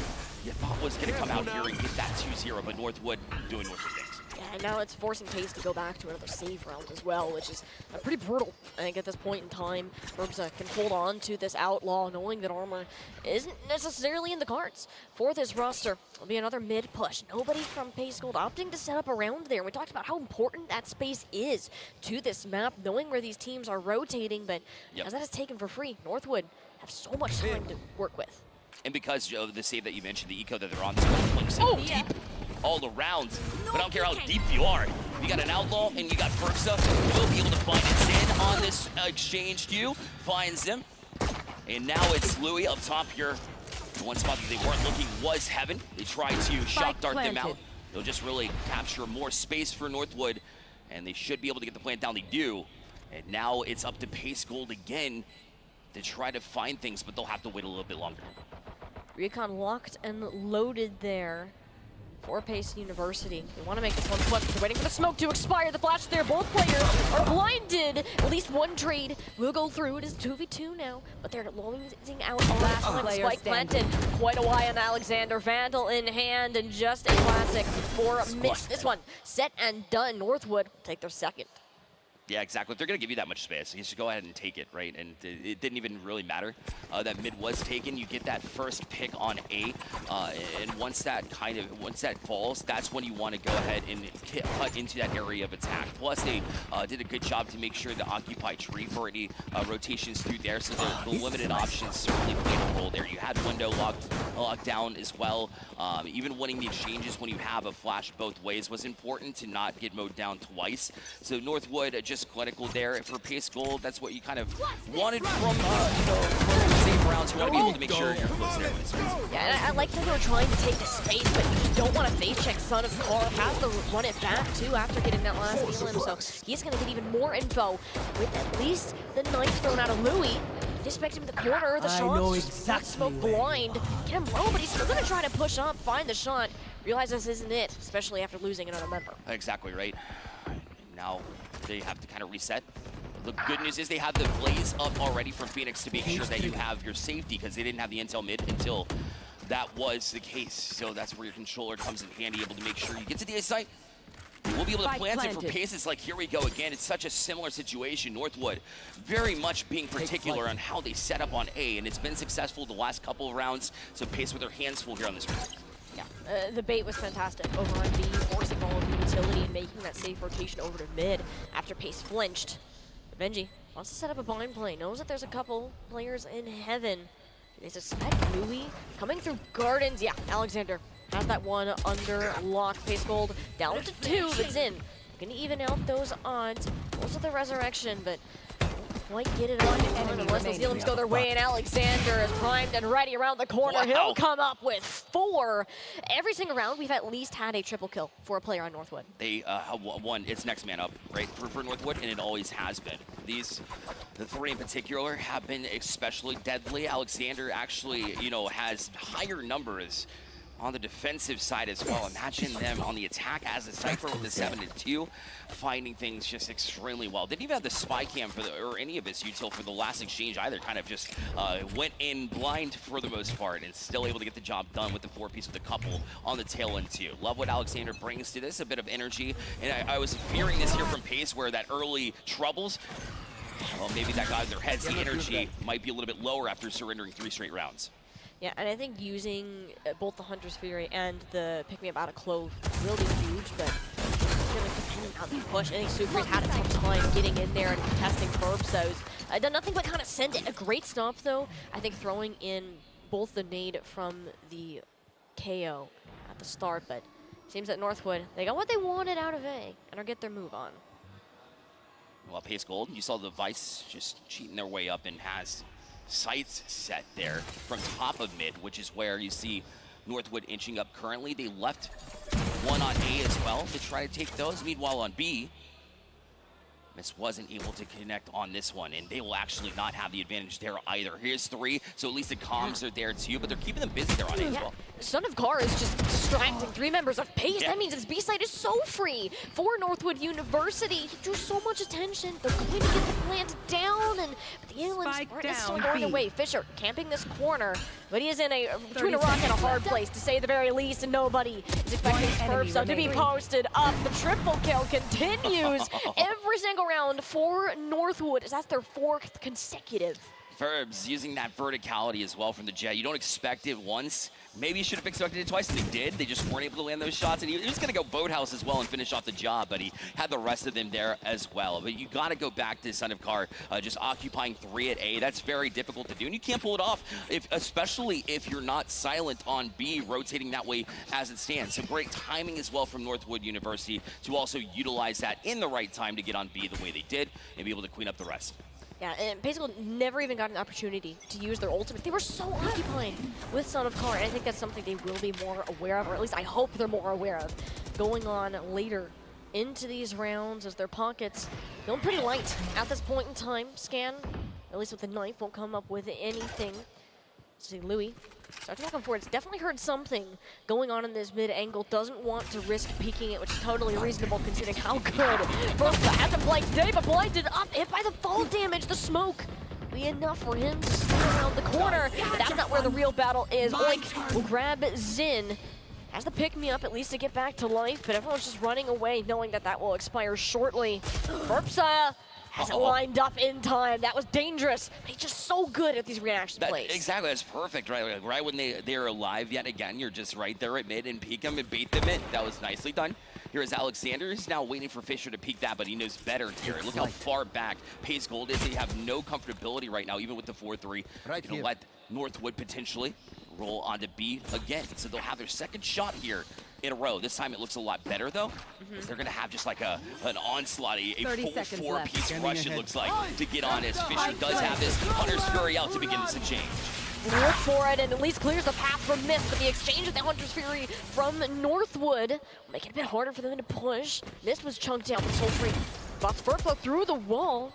[SPEAKER 3] you thought was going to come out here and get that 2-0, but Northwood doing Northwood things.
[SPEAKER 4] Yeah, and now it's forcing Pace to go back to another save round as well, which is pretty brutal, I think, at this point in time. Ferbsa can hold on to this outlaw, knowing that armor isn't necessarily in the cards for this roster. It'll be another mid push. Nobody from Pace Gold opting to set up around there. We talked about how important that space is to this map, knowing where these teams are rotating, but as that is taken for free, Northwood have so much time to work with.
[SPEAKER 3] And because of the save that you mentioned, the eco that they're on, they're playing so deep. all around. But I don't care how deep you are. If you got an Outlaw and you got Furpsa, you'll be able to find it in on this exchange queue. Finds him. And now it's Louis up top here. The one spot that they weren't looking was Heaven. They tried to shock dart them out. They'll just really capture more space for Northwood, and they should be able to get the plant down. They do. And now it's up to Pace Gold again to try to find things, but they'll have to wait a little bit longer.
[SPEAKER 4] Recon locked and loaded there for Pace University. They want to make this one quick. They're waiting for the smoke to expire. The flash there. Both players are blinded. At least one trade will go through. It is 2v2 now, but they're losing out on last time. Spike planted. Quite a while on Alexander. Vandal in hand, and just a classic for Miss. This one set and done. Northwood take their second.
[SPEAKER 3] Yeah, exactly. If they're going to give you that much space, you should go ahead and take it, right? And it didn't even really matter that mid was taken. You get that first pick on A, and once that falls, that's when you want to go ahead and cut into that area of attack. Plus, they did a good job to make sure to occupy tree for any rotations through there, so the limited options certainly played a role there. You had window locked down as well. Even winning the exchanges when you have a flash both ways was important to not get mowed down twice. So Northwood just clinical there for Pace Gold. That's what you kind of wanted from from safe rounds. You want to be able to make sure you're close there when it starts.
[SPEAKER 4] Yeah, and I like that they were trying to take the space, but you don't want to face check Son of Car. Has to run it back too after getting that last elim, so he's going to get even more info with at least the knife thrown out of Louis. Disrespect him in the corner. The shot, smoke blind. Get him low, but he's still going to try to push up, find the shot. Realize this isn't it, especially after losing another member.
[SPEAKER 3] Exactly right. Now they have to kind of reset. The good news is they have the blaze up already from Phoenix to make sure that you have your safety, because they didn't have the intel mid until that was the case. So that's where your controller comes in handy, able to make sure you get to the A site. We'll be able to plant it for Pace. It's like, here we go again. It's such a similar situation. Northwood very much being particular on how they set up on A, and it's been successful the last couple of rounds. So Pace with their hands full here on this round.
[SPEAKER 4] Yeah, the bait was fantastic over on B, forcing all of the utility and making that safe rotation over to mid after Pace flinched. Benji wants to set up a blind play, knows that there's a couple players in heaven. They suspect Louis coming through gardens. Yeah, Alexander has that one under lock. Pace Gold down to 2, it's in. Gonna even out those odds. Also the resurrection, but quite get it on unless those Elims go their way, and Alexander is primed and ready around the corner. Wow. He'll come up with 4. Every single round, we've at least had a triple kill for a player on Northwood.
[SPEAKER 3] They have won. It's next man up, right, for Northwood, and it always has been. The 3 in particular have been especially deadly. Alexander actually, has higher numbers on the defensive side as well. Imagine them on the attack as a Cypher with the 7-2, finding things just extremely well. Didn't even have the spy cam or any of his util for the last exchange either. Kind of just went in blind for the most part, and still able to get the job done with the 4-piece with a couple on the tail end too. Love what Alexander brings to this, a bit of energy. And I was fearing this here from Pace, where that early troubles, well, maybe that got in their heads. The energy might be a little bit lower after surrendering 3 straight rounds.
[SPEAKER 4] Yeah, and I think using both the Hunter's Fury and the pick-me-up out of Clove will be huge, but it's going to depend on the push. I think Supre's had a tough time getting in there and contesting Furpsos. Done nothing but kind of send it. A great stop, though. I think throwing in both the nade from the KO at the start, but it seems that Northwood, they got what they wanted out of A and are get their move on.
[SPEAKER 3] Well, Pace Gold, you saw the Vice just cheating their way up and has sights set there from top of mid, which is where you see Northwood inching up currently. They left one on A as well to try to take those. Meanwhile, on B, Miss wasn't able to connect on this one, and they will actually not have the advantage there either. Here's 3, so at least the comms are there too, but they're keeping them busy there on A as well.
[SPEAKER 4] Son of Car is just distracting 3 members of Pace. That means his B side is so free for Northwood University. He drew so much attention. They're going to get the plant down, and the Aliens are still going away. Fisher camping this corner, but he is in between a rock and a hard place, to say the very least, and nobody is expecting Furpsa to be posted up. The triple kill continues every single round for Northwood, as that's their 4th consecutive.
[SPEAKER 3] Ferbs using that verticality as well from the Jet. You don't expect it once. Maybe you should have expected it twice, and they did. They just weren't able to land those shots, and he was going to go boathouse as well and finish off the job, but he had the rest of them there as well. But you got to go back to Son of Car just occupying 3 at A. That's very difficult to do, and you can't pull it off, especially if you're not silent on B, rotating that way as it stands. So great timing as well from Northwood University to also utilize that in the right time to get on B the way they did and be able to clean up the rest.
[SPEAKER 4] Yeah, and basically never even got an opportunity to use their ultimate. They were so occupied with Son of Car, and I think that's something they will be more aware of, or at least I hope they're more aware of, going on later into these rounds as their pockets feeling pretty light at this point in time. Scan, at least with the knife, won't come up with anything. See Louis starts looking for it. It's definitely heard something going on in this mid angle. Doesn't want to risk peeking it, which is totally reasonable considering how good Bertha hasn't blanked today, but blinded up, hit by the fall damage. The smoke be enough for him to stay around the corner, but that's not where the real battle is. Oink will grab Zin. Has the pick-me-up at least to get back to life, but everyone's just running away knowing that that will expire shortly. Burpsa has it lined up in time. That was dangerous. He's just so good at these reaction plays.
[SPEAKER 3] Exactly, that's perfect, right? Right when they're alive yet again, you're just right there at mid and peek them and bait them in. That was nicely done. Here is Alexander. He's now waiting for Fisher to peek that, but he knows better here. Look how far back Pace Gold is. They have no comfortability right now, even with the 4-3.
[SPEAKER 5] Right here.
[SPEAKER 3] Let Northwood potentially roll onto B again. So they'll have their second shot here in a row. This time it looks a lot better though, because they're gonna have just like an onslaught, a full 4-piece rush it looks like to get on as Fisher does have this Hunter's Fury out to begin this exchange.
[SPEAKER 4] Look for it and at least clears the path from Mist, but the exchange with the Hunter's Fury from Northwood will make it a bit harder for them to push. Mist was chunked out with Sultry. Bucks Furflow through the wall.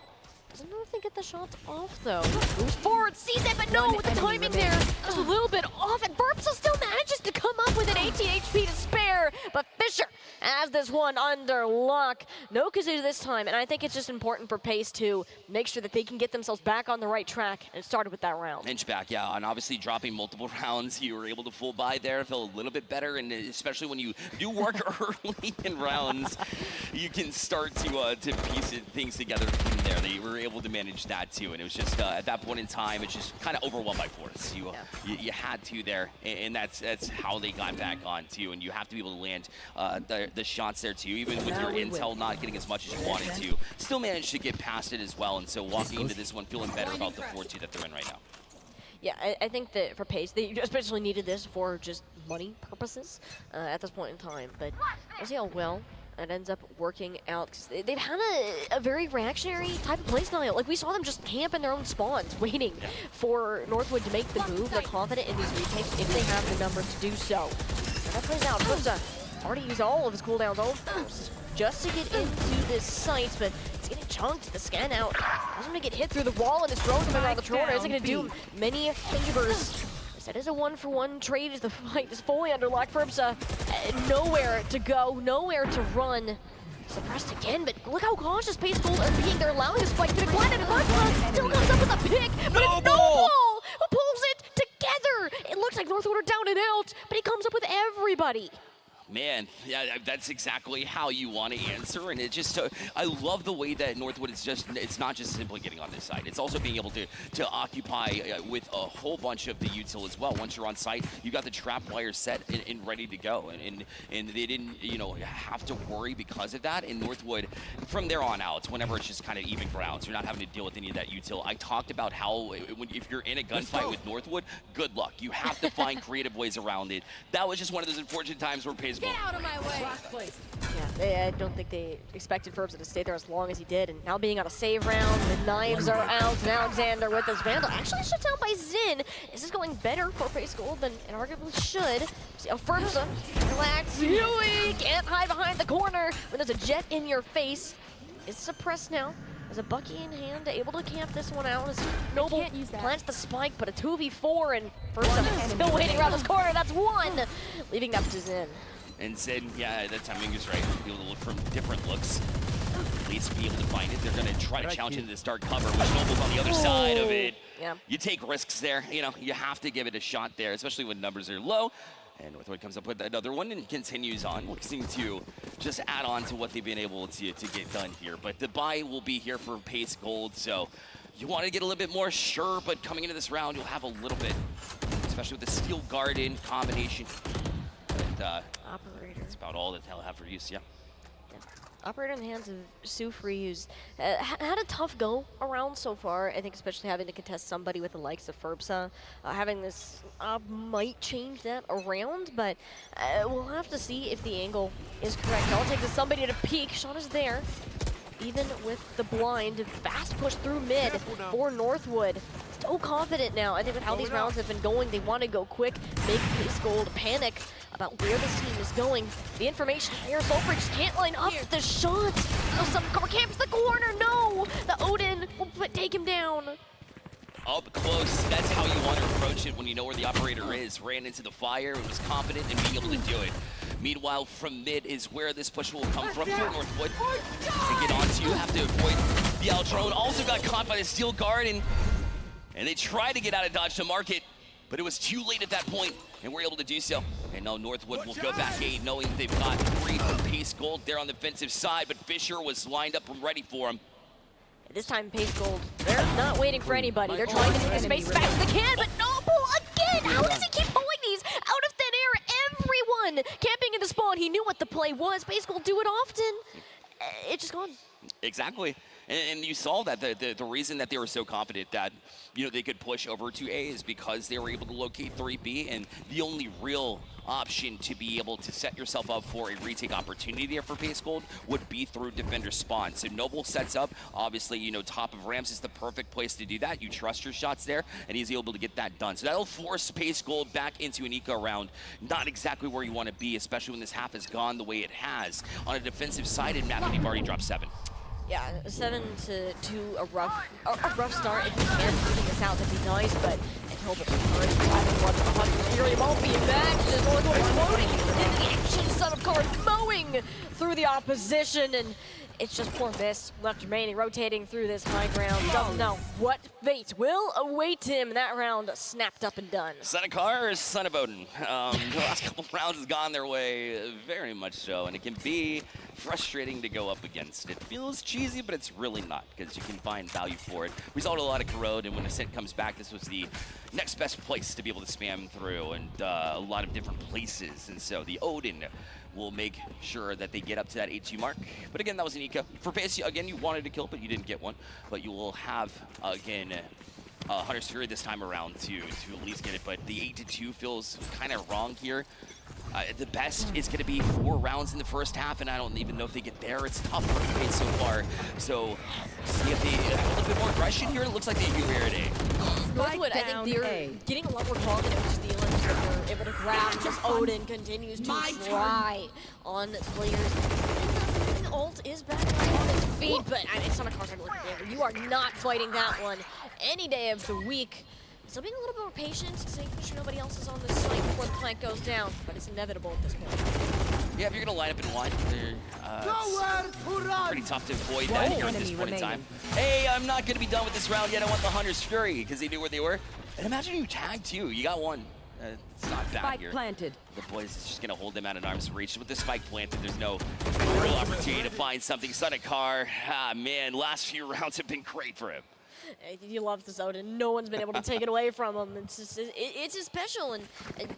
[SPEAKER 4] Doesn't know if they get the shots off though. Moves forward, sees it, but no, with the timing there, just a little bit off, and Burpsa still manages to come up with an 18 HP to spare, but Fisher has this one under lock. No Kazoo this time, and I think it's just important for Pace to make sure that they can get themselves back on the right track, and it started with that round.
[SPEAKER 3] Inch back, yeah, and obviously dropping multiple rounds, you were able to full buy there, felt a little bit better, and especially when you do work early in rounds, you can start to piece things together from there. They were able to manage that too, and it was just at that point in time, it's just kind of overwhelmed by force. You had to there, and that's how they got back on too. And you have to be able to land the shots there too, even with your intel not getting as much as you wanted to. Still managed to get past it as well, and so walking into this one feeling better about the 4-2 that they're in right now.
[SPEAKER 4] Yeah, I think that for Pace, they especially needed this for just money purposes at this point in time. But we'll see how well it ends up working out, because they've had a very reactionary type of playstyle. Like, we saw them just camp in their own spawns, waiting for Northwood to make the move. They're confident in these retakes if they have the numbers to do so. And that plays out. Burpsa already used all of his cooldowns almost just to get into this site, but it's getting chunked. The scan out. Doesn't want to get hit through the wall, and his drone coming around the corner isn't going to do many favors. That is a 1-for-1 trade as the fight is fully under lock. Burpsa, nowhere to go, nowhere to run. Suppressed again, but look how cautious Pace Gold are being. They're allowing the spike to decline, and Burpsa still comes up with a pick, but it's Noble who pulls it together. It looks like Northwood are down and out, but he comes up with everybody.
[SPEAKER 3] Man, yeah, that's exactly how you want to answer, and it just, I love the way that Northwood is just, it's not just simply getting on this side, it's also being able to occupy with a whole bunch of the util as well. Once you're on site, you got the trap wire set and ready to go, and they didn't, have to worry because of that. And Northwood, from there on out, whenever it's just kind of even grounds, you're not having to deal with any of that util. I talked about how, if you're in a gunfight with Northwood, good luck. You have to find creative ways around it. That was just one of those unfortunate times where Pace
[SPEAKER 6] Get out of my way!
[SPEAKER 4] Yeah, I don't think they expected Burpsa to stay there as long as he did, and now being on a save round, the knives are out, and Alexander with his Vandal actually shuts out by Zin. Is this going better for Pace Gold than it arguably should? See how Burpsa, relax, Huey can't hide behind the corner when there's a jet in your face. It's suppressed now. There's a Bucky in hand, able to camp this one out as Noble plants the spike, but a 2v4, and Burpsa still waiting around this corner. That's one, leaving that to Zin.
[SPEAKER 3] And Zin, yeah, that timing is right. Be able to look from different looks. At least be able to find it. They're going to try to challenge into this dark cover, which Noble's on the other side of it.
[SPEAKER 4] Yeah.
[SPEAKER 3] You take risks there. You have to give it a shot there, especially when numbers are low. And Northwood comes up with another one and continues on, looking to just add on to what they've been able to get done here. But the buy will be here for Pace Gold, so you want to get a little bit more, sure, but coming into this round, you'll have a little bit, especially with the Steel Garden combination. But,
[SPEAKER 4] Operator.
[SPEAKER 3] that's about all that they'll have for use, yeah.
[SPEAKER 4] Operator in the hands of Sufri, who's had a tough go around so far. I think especially having to contest somebody with the likes of Ferbsa. Having this might change that around, but we'll have to see if the angle is correct. I'll take the somebody to peek. Shot is there. Even with the blind, fast push through mid for Northwood. So confident now. I think with how these rounds have been going, they want to go quick, make Pace Gold panic about where this team is going. The information here, Sulfur just can't line up the shot. Oh, some car camps the corner, no! The Odin will take him down.
[SPEAKER 3] Up close, that's how you want to approach it when you know where the operator is. Ran into the fire and was confident in being able to do it. Meanwhile, from mid is where this push will come from here, Northwood. To get onto you, have to avoid the L-drone. Also got caught by the Steel Guard, and they tried to get out of dodge to mark it, but it was too late at that point, and we're able to do so. And now Northwood will go back 8, knowing they've got 3 from Pace Gold there on the defensive side, but Fisher was lined up and ready for him.
[SPEAKER 4] This time, Pace Gold, they're not waiting for anybody. They're trying to get the space as fast as they can, but Noble again! How does he keep pulling these out of thin air? Everyone camping in the spawn. He knew what the play was. Pace Gold do it often. It's just gone.
[SPEAKER 3] Exactly. And you saw that the reason that they were so confident that they could push over to A is because they were able to locate 3B, and the only real option to be able to set yourself up for a retake opportunity there for Pace Gold would be through defender spawn. So Noble sets up, obviously, top of ramps is the perfect place to do that. You trust your shots there, and he's able to get that done. So that'll force Pace Gold back into an eco round. Not exactly where you want to be, especially when this half has gone the way it has. On a defensive-sided map, and you've already dropped 7.
[SPEAKER 4] Yeah, 7 to a rough start. If we can moving this out, that'd be nice, but until the first Fury won't be back. Just Northwood floating in the action. Son of Card mowing through the opposition, and it's just poor Miss left remaining, rotating through this high ground. Doesn't know what fate will await him. That round snapped up and done.
[SPEAKER 3] Son of Car or Son of Odin? The last couple rounds has gone their way, very much so, and it can be frustrating to go up against. It feels cheesy, but it's really not, because you can find value for it. We saw a lot of Corrode, and when Ascent comes back, this was the next best place to be able to spam through, and a lot of different places. And so the Odin will make sure that they get up to that 8-2 mark. But again, that was an eco. For Pace, again, you wanted to kill, but you didn't get one. But you will have, again, Hunter's Fury this time around to at least get it. But the 8-2 feels kind of wrong here. The best is going to be 4 rounds in the first half, and I don't even know if they get there. It's tough for Pace so far. So see if they have a little bit more aggression here. It looks like they do here today.
[SPEAKER 4] Northwood, I think they're getting a lot more confident with stealing, so they're able to grab. Just Odin continues to try on players. The ult is back on its feet, but I mean, Son of Car's not looking at you are not fighting that one any day of the week. So being a little bit more patient, making sure nobody else is on the site before the plant goes down, but it's inevitable at this point.
[SPEAKER 3] Yeah, if you're going to line up in one, it's pretty tough to avoid that here at this point in time. Hey, I'm not going to be done with this round yet. I want the Hunter's Fury, because they knew where they were. And imagine you tagged too. You got one. It's not bad
[SPEAKER 5] Spike
[SPEAKER 3] here.
[SPEAKER 5] planted.
[SPEAKER 3] The boys is just going to hold them out at arm's reach. With the spike planted, there's no real opportunity to find something. Son of Car, man, last few rounds have been great for him.
[SPEAKER 4] He loves this Odin. No one's been able to take it away from him. It's just special, and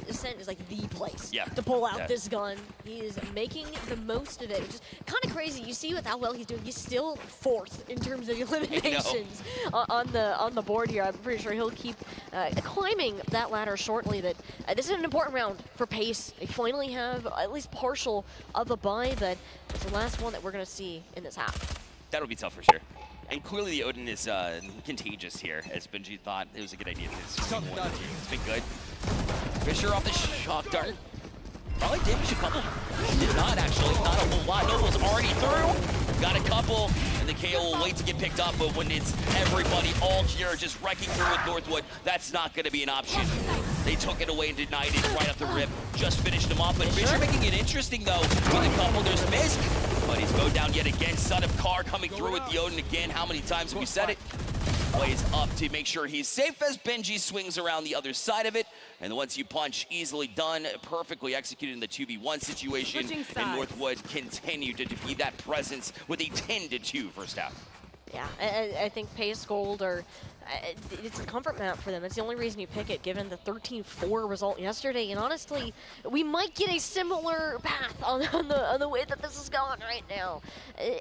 [SPEAKER 4] Ascent is like the place to pull out this gun. He is making the most of it. It's just kind of crazy. You see with how well he's doing. He's still 4th in terms of eliminations on the board here. I'm pretty sure he'll keep climbing that ladder shortly. But this is an important round for Pace. They finally have at least partial of a buy, but it's the last one that we're gonna see in this half.
[SPEAKER 3] That'll be tough for sure. And clearly the Odin is contagious here, as Benji thought it was a good idea. It's been good. Fisher off the shock dart. Probably damaged a couple. Did not, actually. Not a whole lot. Noble's already through. Got a couple. And the KO will wait to get picked up, but when it's everybody all here just wrecking through with Northwood, that's not going to be an option. They took it away and denied it right off the rip. Just finished him off. But Fisher making it interesting, though. With a couple, there's Mist. But he's mowed down yet again. Son of Car coming through with the Odin again. How many times have we said it? Plays up to make sure he's safe as Benji swings around the other side of it. And once you punch, easily done, perfectly executed in the 2v1 situation. And Northwood continue to be that presence with a 10-2 first half.
[SPEAKER 4] Yeah, I think Pace Gold it's a comfort map for them. It's the only reason you pick it, given the 13-4 result yesterday. And honestly, we might get a similar path on the way that this is going right now.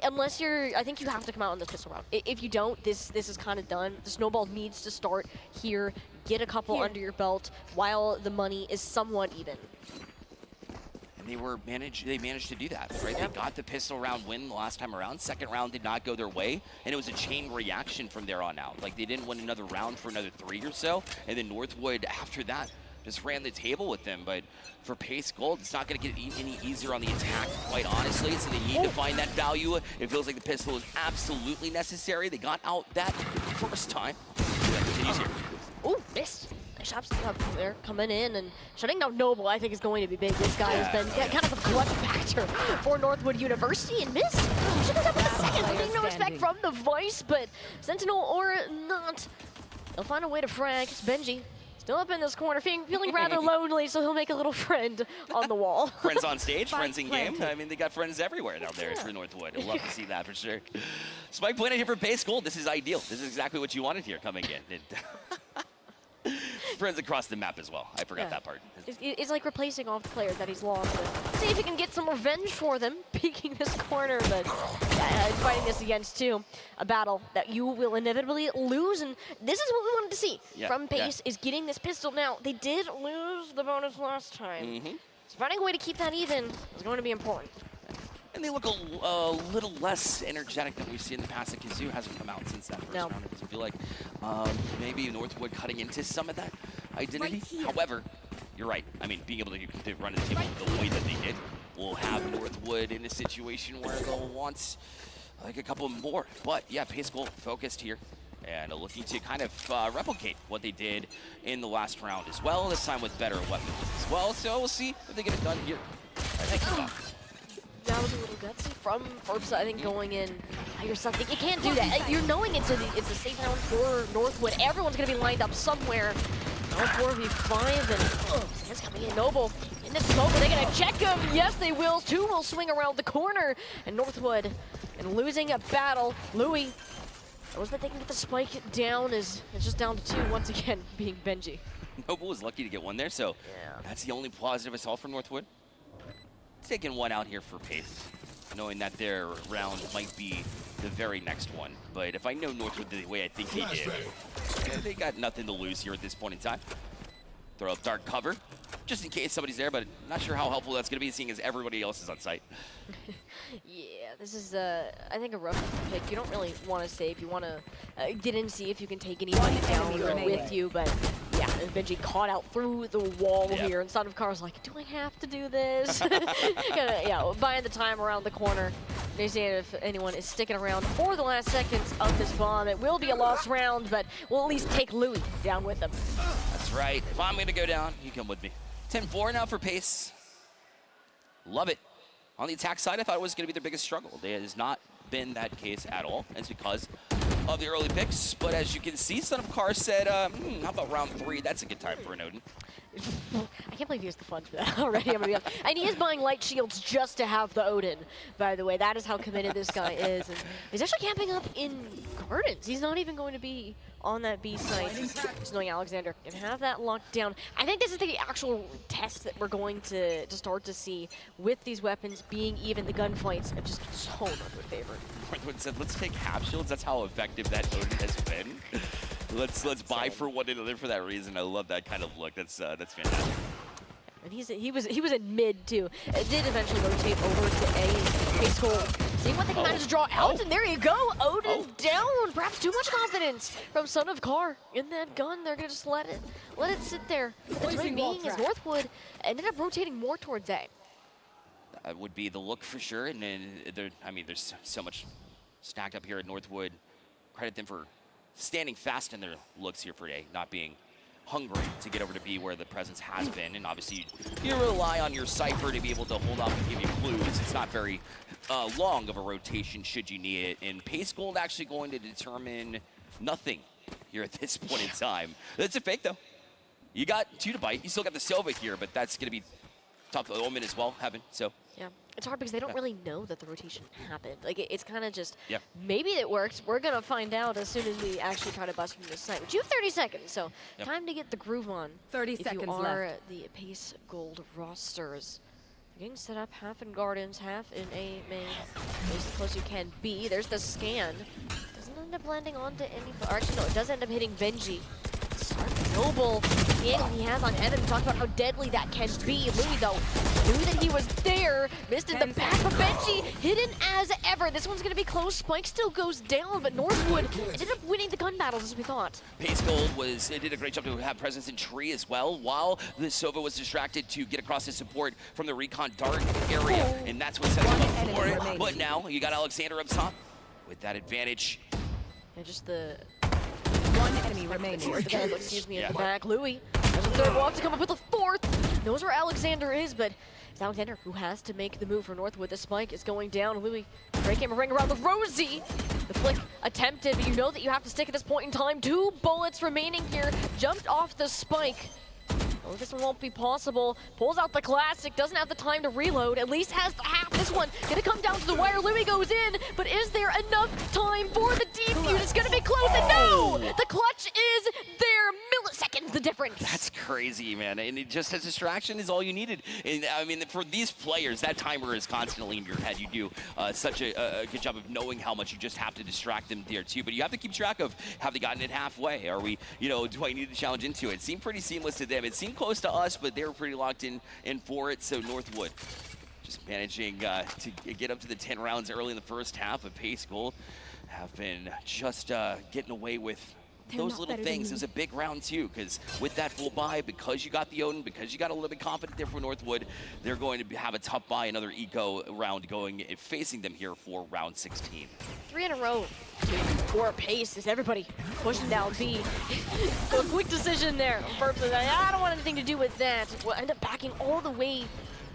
[SPEAKER 4] Unless I think you have to come out on this pistol round. If you don't, this is kind of done. The snowball needs to start here, get a couple under your belt while the money is somewhat even.
[SPEAKER 3] And they managed to do that, right?
[SPEAKER 4] Yep.
[SPEAKER 3] They got the pistol round win the last time around. Second round did not go their way, and it was a chain reaction from there on out. Like, they didn't win another round for another 3 or so, and then Northwood, after that, just ran the table with them. But for Pace Gold, it's not going to get any easier on the attack, quite honestly. So they need to find that value. It feels like the pistol is absolutely necessary. They got out that first time. That continues here.
[SPEAKER 4] Oh, missed. Nice shots up there, coming in and shutting down Noble. I think is going to be big. This guy has been kind of a clutch factor for Northwood University and missed. Should have done the second. Getting no respect from the Vice, but Sentinel or not, they'll find a way to frag. It's Benji. Still up in this corner, feeling rather lonely, so he'll make a little friend on the wall.
[SPEAKER 3] Friends on stage, friends in game. I mean, they got friends everywhere down there for Northwood. I'd love to see that for sure. Spike planted here for Pace Gold. This is ideal. This is exactly what you wanted here coming in. Friends across the map as well. I forgot that part.
[SPEAKER 4] It's like replacing off the players that he's lost. See if he can get some revenge for them, peeking this corner, but fighting this against too. A battle that you will inevitably lose, and this is what we wanted to see from Pace, is getting this pistol. Now, they did lose the bonus last time, so finding a way to keep that even is going to be important.
[SPEAKER 3] And they look a little less energetic than we've seen in the past. Kazoo hasn't come out since that first round. It doesn't feel like maybe Northwood cutting into some of that identity. However, you're right. I mean, being able to run the table the way that they did will have Northwood in a situation where they'll want like a couple more. But yeah, Pace Gold focused here and looking to kind of replicate what they did in the last round as well, this time with better weapons as well. So we'll see if they get it done here.
[SPEAKER 4] That was a little gutsy from Forbes, I think, going in by yourself. You can't do that. You're knowing it's a safe round for Northwood. Everyone's going to be lined up somewhere. Now 4v5, and Sands coming in. Noble in the smoke. Are they going to check him? Yes, they will. Two will swing around the corner. And Northwood, and losing a battle. Louis, knows that they can get the spike down. It's just down to 2 once again, being Benji.
[SPEAKER 3] Noble was lucky to get one there, so that's the only positive I saw from Northwood. Taking one out here for Pace, knowing that their round might be the very next one. But if I know Northwood the way I think they did, they got nothing to lose here at this point in time. Throw up dark cover, just in case somebody's there, but not sure how helpful that's going to be, seeing as everybody else is on site.
[SPEAKER 4] Yeah, this is, I think, a rough pick. You don't really want to save. You want to get in, see if you can take anybody down with you, but yeah, and Benji caught out through the wall here, and Son of Car's like, do I have to do this? Buying the time around the corner. They say if anyone is sticking around for the last seconds of this bomb, it will be a lost round, but we'll at least take Louis down with them.
[SPEAKER 3] That's right. If I'm going to go down, you come with me. 10-4 now for Pace. Love it. On the attack side, I thought it was going to be their biggest struggle. It has not been that case at all. It's because of the early picks. But as you can see, Son of Car said, how about round 3? That's a good time for an Odin.
[SPEAKER 4] I can't believe he used the funds for that already. I'm gonna be honest. And he is buying light shields just to have the Odin, by the way. That is how committed this guy is. And he's actually camping up in Gardens. He's not even going to be on that B site. Just knowing Alexander can have that locked down. I think this is the actual test that we're going to start to see with these weapons being even. The gunfights have just been so Northwood favored.
[SPEAKER 3] Northwood said, let's take half shields. That's how effective that Odin has been. Let's buy for one another for that reason. I love that kind of look. That's fantastic.
[SPEAKER 4] And he was in mid too. It did eventually rotate over to A. Pace Gold, seeing what they can manage to draw out, and there you go, Odin down. Perhaps too much confidence from Son of Car in that gun. They're gonna just let it sit there. The time being as Northwood ended up rotating more towards A.
[SPEAKER 3] That would be the look for sure. And then there's so much stacked up here at Northwood. Credit them for standing fast in their looks here for A, not being hungry to get over to B where the presence has been. And obviously you rely on your Cypher to be able to hold up and give you clues. It's not very long of a rotation should you need it. And Pace Gold actually going to determine nothing here at this point in time. That's a fake though. You got 2 to bite. You still got the Silva here, but that's going to be tough. Omen as well, Heaven. So
[SPEAKER 4] Yeah, it's hard because they don't really know that the rotation happened. Like, it's kind of just,
[SPEAKER 3] Yeah.
[SPEAKER 4] maybe it works. We're going to find out as soon as we actually try to bust from this site. But you have 30 seconds, so time to get the groove on.
[SPEAKER 2] 30 seconds
[SPEAKER 4] if you are
[SPEAKER 2] left.
[SPEAKER 4] the Pace Gold rosters. Getting set up half in Gardens, half in A main. As close as you can be. There's the scan. Doesn't end up landing onto any, or actually no, it does end up hitting Benji. Noble, the angle he has on Evan, talk about how deadly that can be. Louis, though, knew that he was there, missed in the back of Benji, hidden as ever. This one's gonna be close. Spike still goes down, but Northwood ended up winning the gun battles as we thought.
[SPEAKER 3] Pace Gold did a great job to have presence in tree as well, while the Sova was distracted to get across his support from the recon dart area, and that's what set him up for it. But now you got Alexander up top with that advantage.
[SPEAKER 4] And just the
[SPEAKER 2] One enemy remaining.
[SPEAKER 4] excuse me, at the back. Louis, there's a third walk to come up with a fourth. Knows where Alexander is, but it's Alexander who has to make the move for Northwood. The spike is going down. Louis, great camera ring around the Rosie. The flick attempted, but you know that you have to stick at this point in time. 2 bullets remaining here. Jumped off the spike. Oh, this one won't be possible. Pulls out the classic, doesn't have the time to reload, at least has the half. This one gonna come down to the wire. Louis goes in, but is there enough time for the defuse? It's gonna be close, and no! The clutch is there. Milliseconds, the difference.
[SPEAKER 3] That's crazy, man. And it just, as distraction is all you needed. And I mean, for these players, that timer is constantly in your head. You do such a good job of knowing how much you just have to distract them there too. But you have to keep track of, have they gotten it halfway? Are we, do I need to challenge into it? It seemed pretty seamless to them. It seemed close to us, but they were pretty locked in for it. So Northwood just managing to get up to the 10 rounds early in the first half. But Pace Gold have been just getting away with those little things. It was a big round too, because with that full buy, because you got the Odin, because you got a little bit confident there for Northwood, they're going to have a tough buy, another eco round going and facing them here for round 16.
[SPEAKER 4] 3 in a row. 4 Pace is everybody pushing down B. So a quick decision there. First, I don't want anything to do with that. We'll end up backing all the way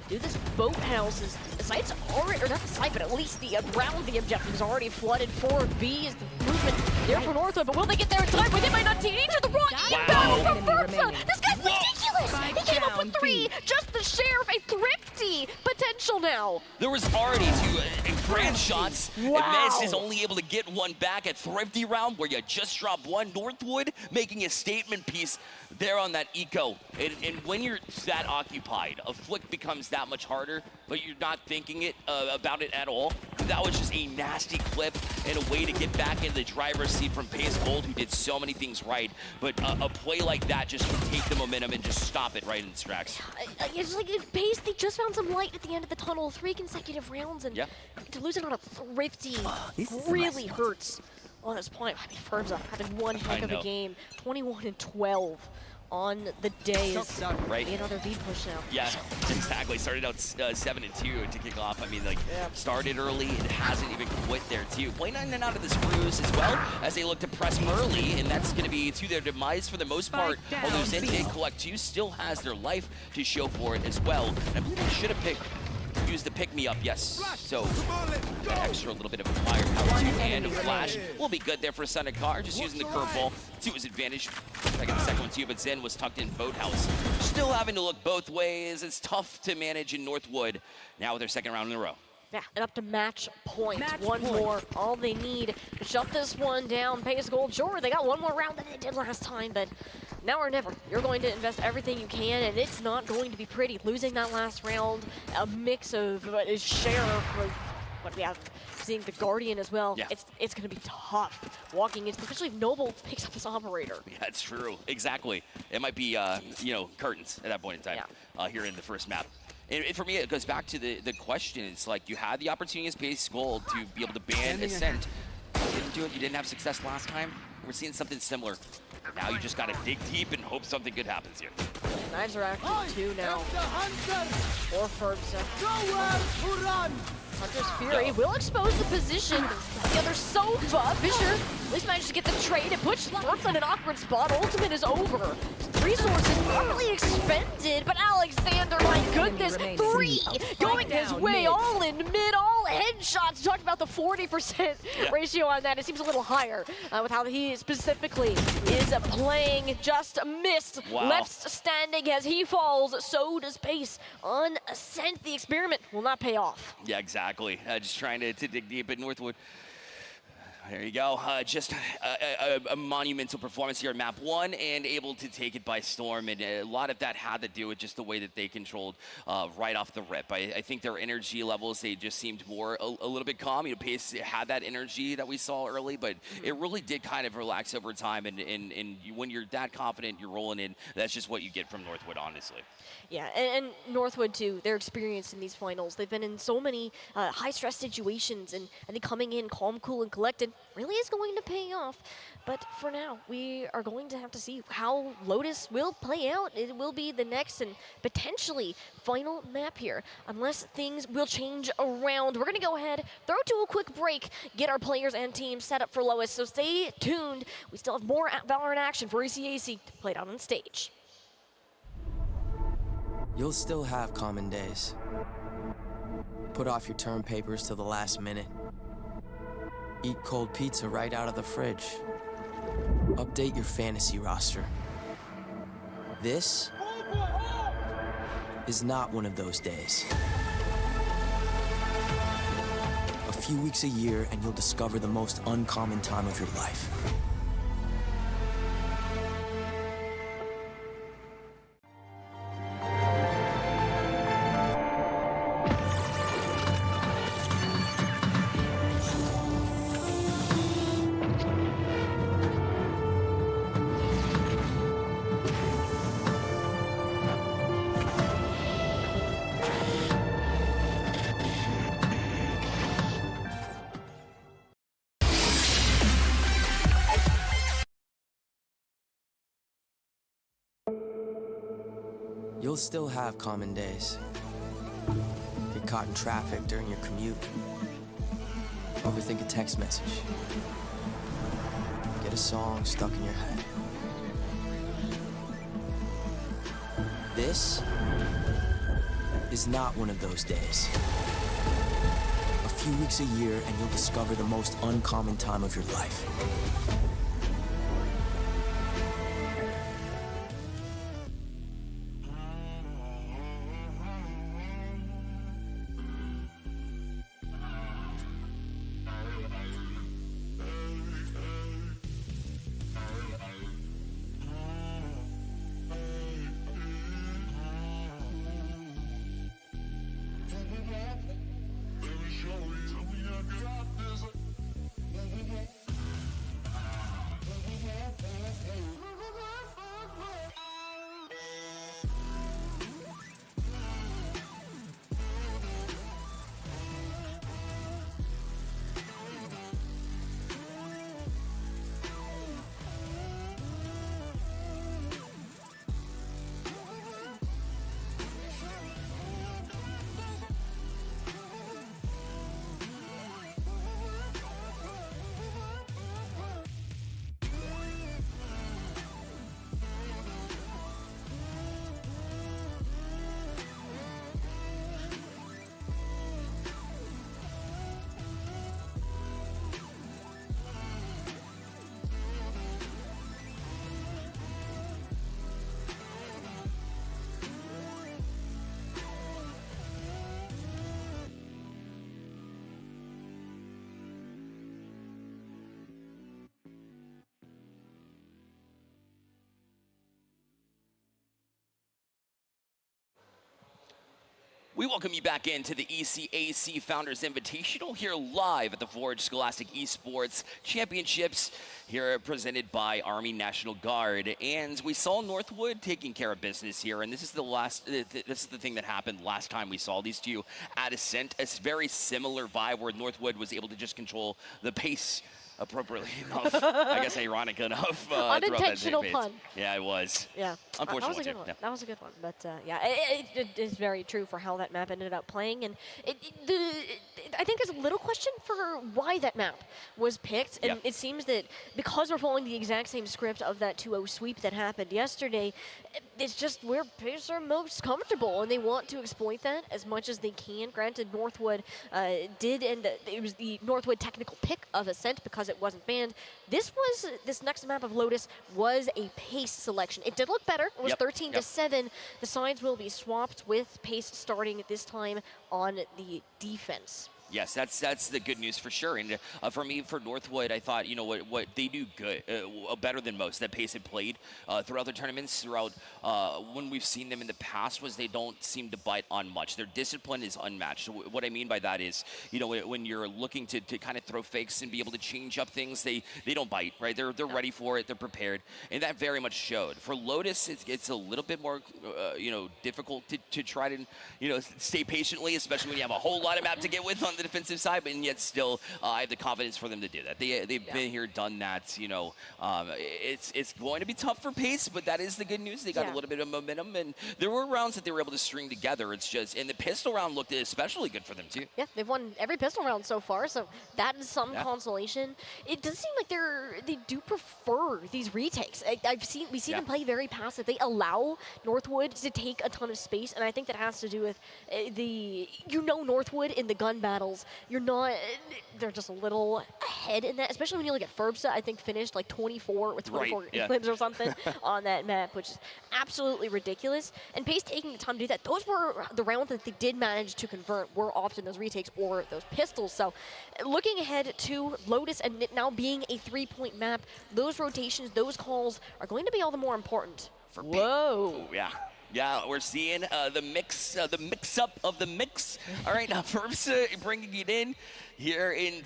[SPEAKER 4] to this boathouse. The site's already, or not the site, but at least the around the objective is already flooded. 4B is the movement there for Northwood, but will they get there in time? But they might not teach each of the wrong battle from Versa. This guy's ridiculous. He came up with 3. Just the sheriff, a thrifty potential now.
[SPEAKER 3] There was already 2 grand shots.
[SPEAKER 4] Wow.
[SPEAKER 3] And Mez is only able to get 1 back at Thrifty round, where you just dropped 1. Northwood making a statement piece there on that eco. And when you're that occupied, a flick becomes that much harder, but you're not thinking about it at all. That was just a nasty clip and a way to get back into the driver's seat from Pace Gold, who did so many things right. But a play like that just can take the momentum and just stop it right in its tracks.
[SPEAKER 4] It's like Pace, they just found some light at the end of the tunnel. 3 consecutive rounds, and to lose it on a thrifty really hurts on this point. I mean, Firm's having one heck of a game. 21-12 on the day.
[SPEAKER 3] Right.
[SPEAKER 4] Another V push now.
[SPEAKER 3] Yeah, exactly. Started out 7-2 to kick off. I mean, like, started early. It hasn't even quit there, too. Playing in and out of the screws as well, as they look to press them early, and that's going to be to their demise for the most part. Although Zentai Collect 2 still has their life to show for it as well. And I believe they should have used the pick-me-up, yes. So, that extra little bit of firepower too, and a flash will be good there for Sonic Car, just using the curveball to his advantage. I got the second one too, but Zen was tucked in Boathouse. Still having to look both ways. It's tough to manage in Northwood now with their second round in a row.
[SPEAKER 4] Yeah, and up to match point. One more, all they need to shut this one down. Pace Gold, sure, they got 1 more round than they did last time, but now or never. You're going to invest everything you can, and it's not going to be pretty. Losing that last round, a mix of Sheriff, what we have, seeing the Guardian as well.
[SPEAKER 3] Yeah.
[SPEAKER 4] It's going to be tough walking in, especially if Noble picks up this operator.
[SPEAKER 3] Yeah, that's true. Exactly. It might be, curtains at that point in time here in the first map. And for me, it goes back to the question. It's like you had the opportunity as Pace Gold to be able to ban Ascent. You didn't do it. You didn't have success last time. We're seeing something similar. Now you just got to dig deep and hope something good happens here.
[SPEAKER 4] Knives are active too now. Or Fergsa. Hunter's Fury will expose the position. The other Sova. Fisher at least managed to get the trade and puts Smurf in an awkward spot. Ultimate is over. Resources properly expended, but Alexander, my goodness, 3 going his way, all in mid, all headshots. You talked about the 40% ratio on that. It seems a little higher with how he specifically is playing. Just missed.
[SPEAKER 3] Wow.
[SPEAKER 4] Left standing as he falls. So does Pace on Ascent. The experiment will not pay off.
[SPEAKER 3] Yeah, exactly. Just trying to dig deep at Northwood. There you go. Just a monumental performance here at map 1 and able to take it by storm. And a lot of that had to do with just the way that they controlled right off the rip. I think their energy levels, they just seemed more a little bit calm. You know, Pace had that energy that we saw early, but it really did kind of relax over time. And when you're that confident, you're rolling in. That's just what you get from Northwood, honestly.
[SPEAKER 4] Yeah, and Northwood too, their experience in these finals. They've been in so many high-stress situations, and I think coming in calm, cool, and collected really is going to pay off. But for now, we are going to have to see how Lotus will play out. It will be the next and potentially final map here, unless things will change around. We're going to go ahead, throw to a quick break, get our players and teams set up for Lois, so stay tuned. We still have more Valorant action for ECAC to play out on stage.
[SPEAKER 1] You'll still have common days. Put off your term papers till the last minute. Eat cold pizza right out of the fridge. Update your fantasy roster. This is not one of those days. A few weeks a year and you'll discover the most uncommon time of your life. You'll still have common days. Get caught in traffic during your commute. Overthink a text message. Get a song stuck in your head. This is not one of those days. A few weeks a year and you'll discover the most uncommon time of your life.
[SPEAKER 3] We welcome you back into the ECAC Founders Invitational here live at the Forge Scholastic Esports Championships here presented by Army National Guard. And we saw Northwood taking care of business here, and this is the thing that happened last time we saw these two at Ascent. A very similar vibe where Northwood was able to just control the pace appropriately enough. I guess ironic enough.
[SPEAKER 4] Unintentional pun.
[SPEAKER 3] Yeah, it was.
[SPEAKER 4] Yeah.
[SPEAKER 3] Unfortunately,
[SPEAKER 4] that was a good one.
[SPEAKER 3] Yeah.
[SPEAKER 4] That was a good one. But yeah, it is very true for how that map ended up playing. And I think there's a little question for why that map was picked. And it seems that because we're following the exact same script of that 2-0 sweep that happened yesterday, it's just where Pace are most comfortable, and they want to exploit that as much as they can. Granted, Northwood did, and it was the Northwood technical pick of Ascent because it wasn't banned. This next map of Lotus was a Pace selection. It did look better. It was 13-7. The sides will be swapped with Pace starting this time on the defense.
[SPEAKER 3] Yes, that's the good news for sure. And for me, for Northwood, I thought, you know, what they do good, better than most that Pace had played throughout the tournaments, throughout when we've seen them in the past, was they don't seem to bite on much. Their discipline is unmatched. So what I mean by that is, you know, when you're looking to kind of throw fakes and be able to change up things, they don't bite, right? They're ready for it. They're prepared, and that very much showed. For Lotus, it's a little bit more, you know, difficult to try to, you know, stay patiently, especially when you have a whole lot of map to get with on the defensive side, but yet still, I have the confidence for them to do that. They've been here, done that. You know, it's going to be tough for Pace, but that is the good news. They got a little bit of momentum, and there were rounds that they were able to string together. It's just, and the pistol round looked especially good for them too. Yeah,
[SPEAKER 4] they've won every pistol round so far, so that is some consolation. It does seem like they do prefer these retakes. We see them play very passive. They allow Northwood to take a ton of space, and I think that has to do with Northwood in the gun battles. They're just a little ahead in that, especially when you look at Ferbsa. I think finished like 24 with 24 clips or something on that map, which is absolutely ridiculous. And Pace taking the time to do that. Those were the rounds that they did manage to convert were often those retakes or those pistols. So looking ahead to Lotus and it now being a 3-point map, those rotations, those calls are going to be all the more important for Pace.
[SPEAKER 3] Whoa. Yeah. Yeah, we're seeing the mix-up of the mix. All right, now Ferbsa bringing it in here, and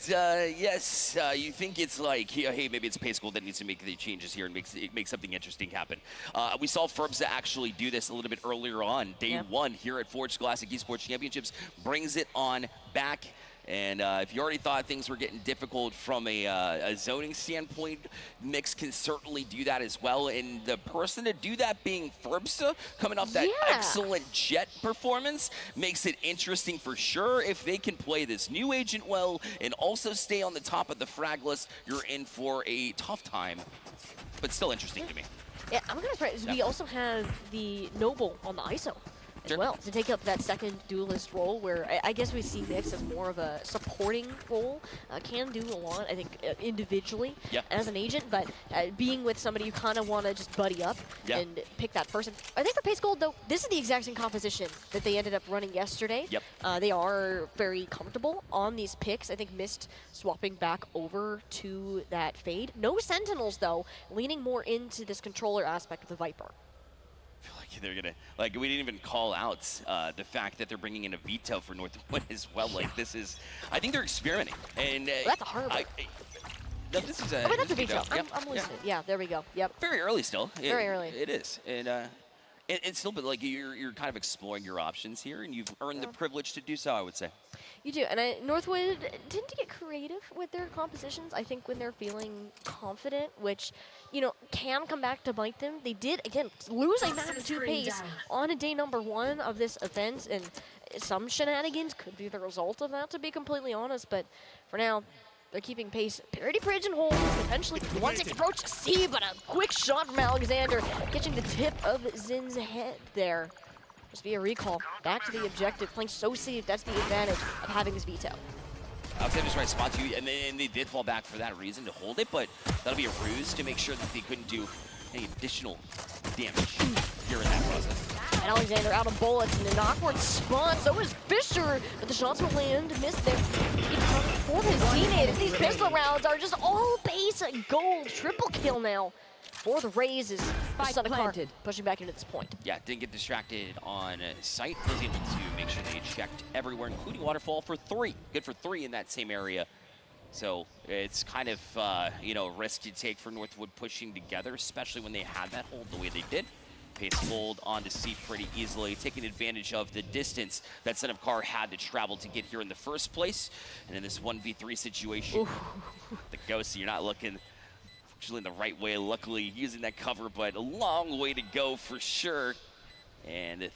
[SPEAKER 3] yes, you think it's like, hey, maybe it's Pace Gold that needs to make the changes here and make something interesting happen. We saw Ferbsa actually do this a little bit earlier on, day one here at Forge Scholastic Esports Championships, brings it on back. And if you already thought things were getting difficult from a zoning standpoint, Mix can certainly do that as well. And the person to do that being Ferbsa, coming off that excellent Jet performance, makes it interesting for sure. If they can play this new agent well and also stay on the top of the frag list, you're in for a tough time, but still interesting to me.
[SPEAKER 4] Yeah, I'm kind of surprised. We also have the Noble on the ISO as well, to take up that second duelist role, where I guess we see Mix as more of a supporting role. Can do a lot, I think, individually as an agent, but being with somebody you kind of want to just buddy up and pick that person. I think for Pace Gold, though, this is the exact same composition that they ended up running yesterday. They are very comfortable on these picks. I think Mist swapping back over to that Fade. No Sentinels, though, leaning more into this controller aspect of the Viper.
[SPEAKER 3] I feel like they're gonna, like, we didn't even call out the fact that they're bringing in a veto for Northwood as well. Like, this is, I think they're experimenting. And
[SPEAKER 4] that's a hard one.
[SPEAKER 3] No, this is a,
[SPEAKER 4] that's a veto. I'm listening. Yeah, there we go. Yep.
[SPEAKER 3] Very early still.
[SPEAKER 4] Very early.
[SPEAKER 3] It is. And still, but like you're kind of exploring your options here, and you've earned the privilege to do so, I would say.
[SPEAKER 4] You do, and Northwood tend to get creative with their compositions. I think when they're feeling confident, which, you know, can come back to bite them. They did, again, lose a map to Pace on a day number 1 of this event, and some shenanigans could be the result of that, to be completely honest. But for now, they're keeping Pace pretty pigeonholed. Potentially 160 approach C, but a quick shot from Alexander, catching the tip of Zin's head there. Just be a recall. Back to the objective, playing so safe. That's the advantage of having this veto.
[SPEAKER 3] Alexander's right spot too, and they did fall back for that reason to hold it, but that'll be a ruse to make sure that they couldn't do any additional damage here in that process.
[SPEAKER 4] And Alexander out of bullets in an awkward spot. So is Fisher, but the shots will land. Missed there. For his teammates, these pistol rounds are just all Pace gold. Triple kill now for the Rays is planted, pushing back into this point.
[SPEAKER 3] Yeah, didn't get distracted on site. Was able to make sure they checked everywhere, including Waterfall for 3. Good for 3 in that same area. So it's kind of, you know, a risk to take for Northwood pushing together, especially when they had that hold the way they did. Pace hold on to C pretty easily, taking advantage of the distance that Son of Car had to travel to get here in the first place. And in this 1v3 situation, the Ghost, you're not looking in the right way, luckily using that cover, but a long way to go for sure. And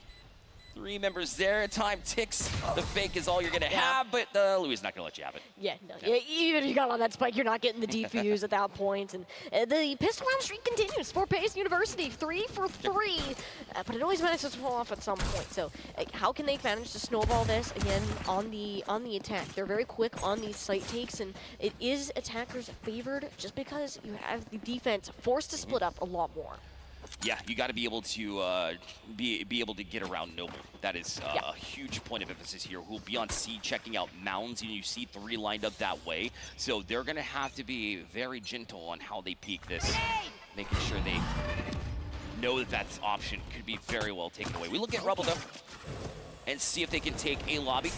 [SPEAKER 3] 3 members there. Time ticks. The fake is all you're going to have, but Louis is not going to let you have it.
[SPEAKER 4] Yeah, no. Yeah. Even if you got on that spike, you're not getting the defuse at that point. And the pistol round streak continues for Pace University, 3 for 3. But it always manages to fall off at some point. So how can they manage to snowball this again on the attack? They're very quick on these site takes, and it is attackers favored just because you have the defense forced to split up a lot more.
[SPEAKER 3] Yeah, you got to be able to be able to get around Noble. That is a huge point of emphasis here. Who'll be on C checking out mounds, and you see 3 lined up that way. So they're going to have to be very gentle on how they peek this, making sure they know that option could be very well taken away. We look at Rebel, though, and see if they can take a lobby.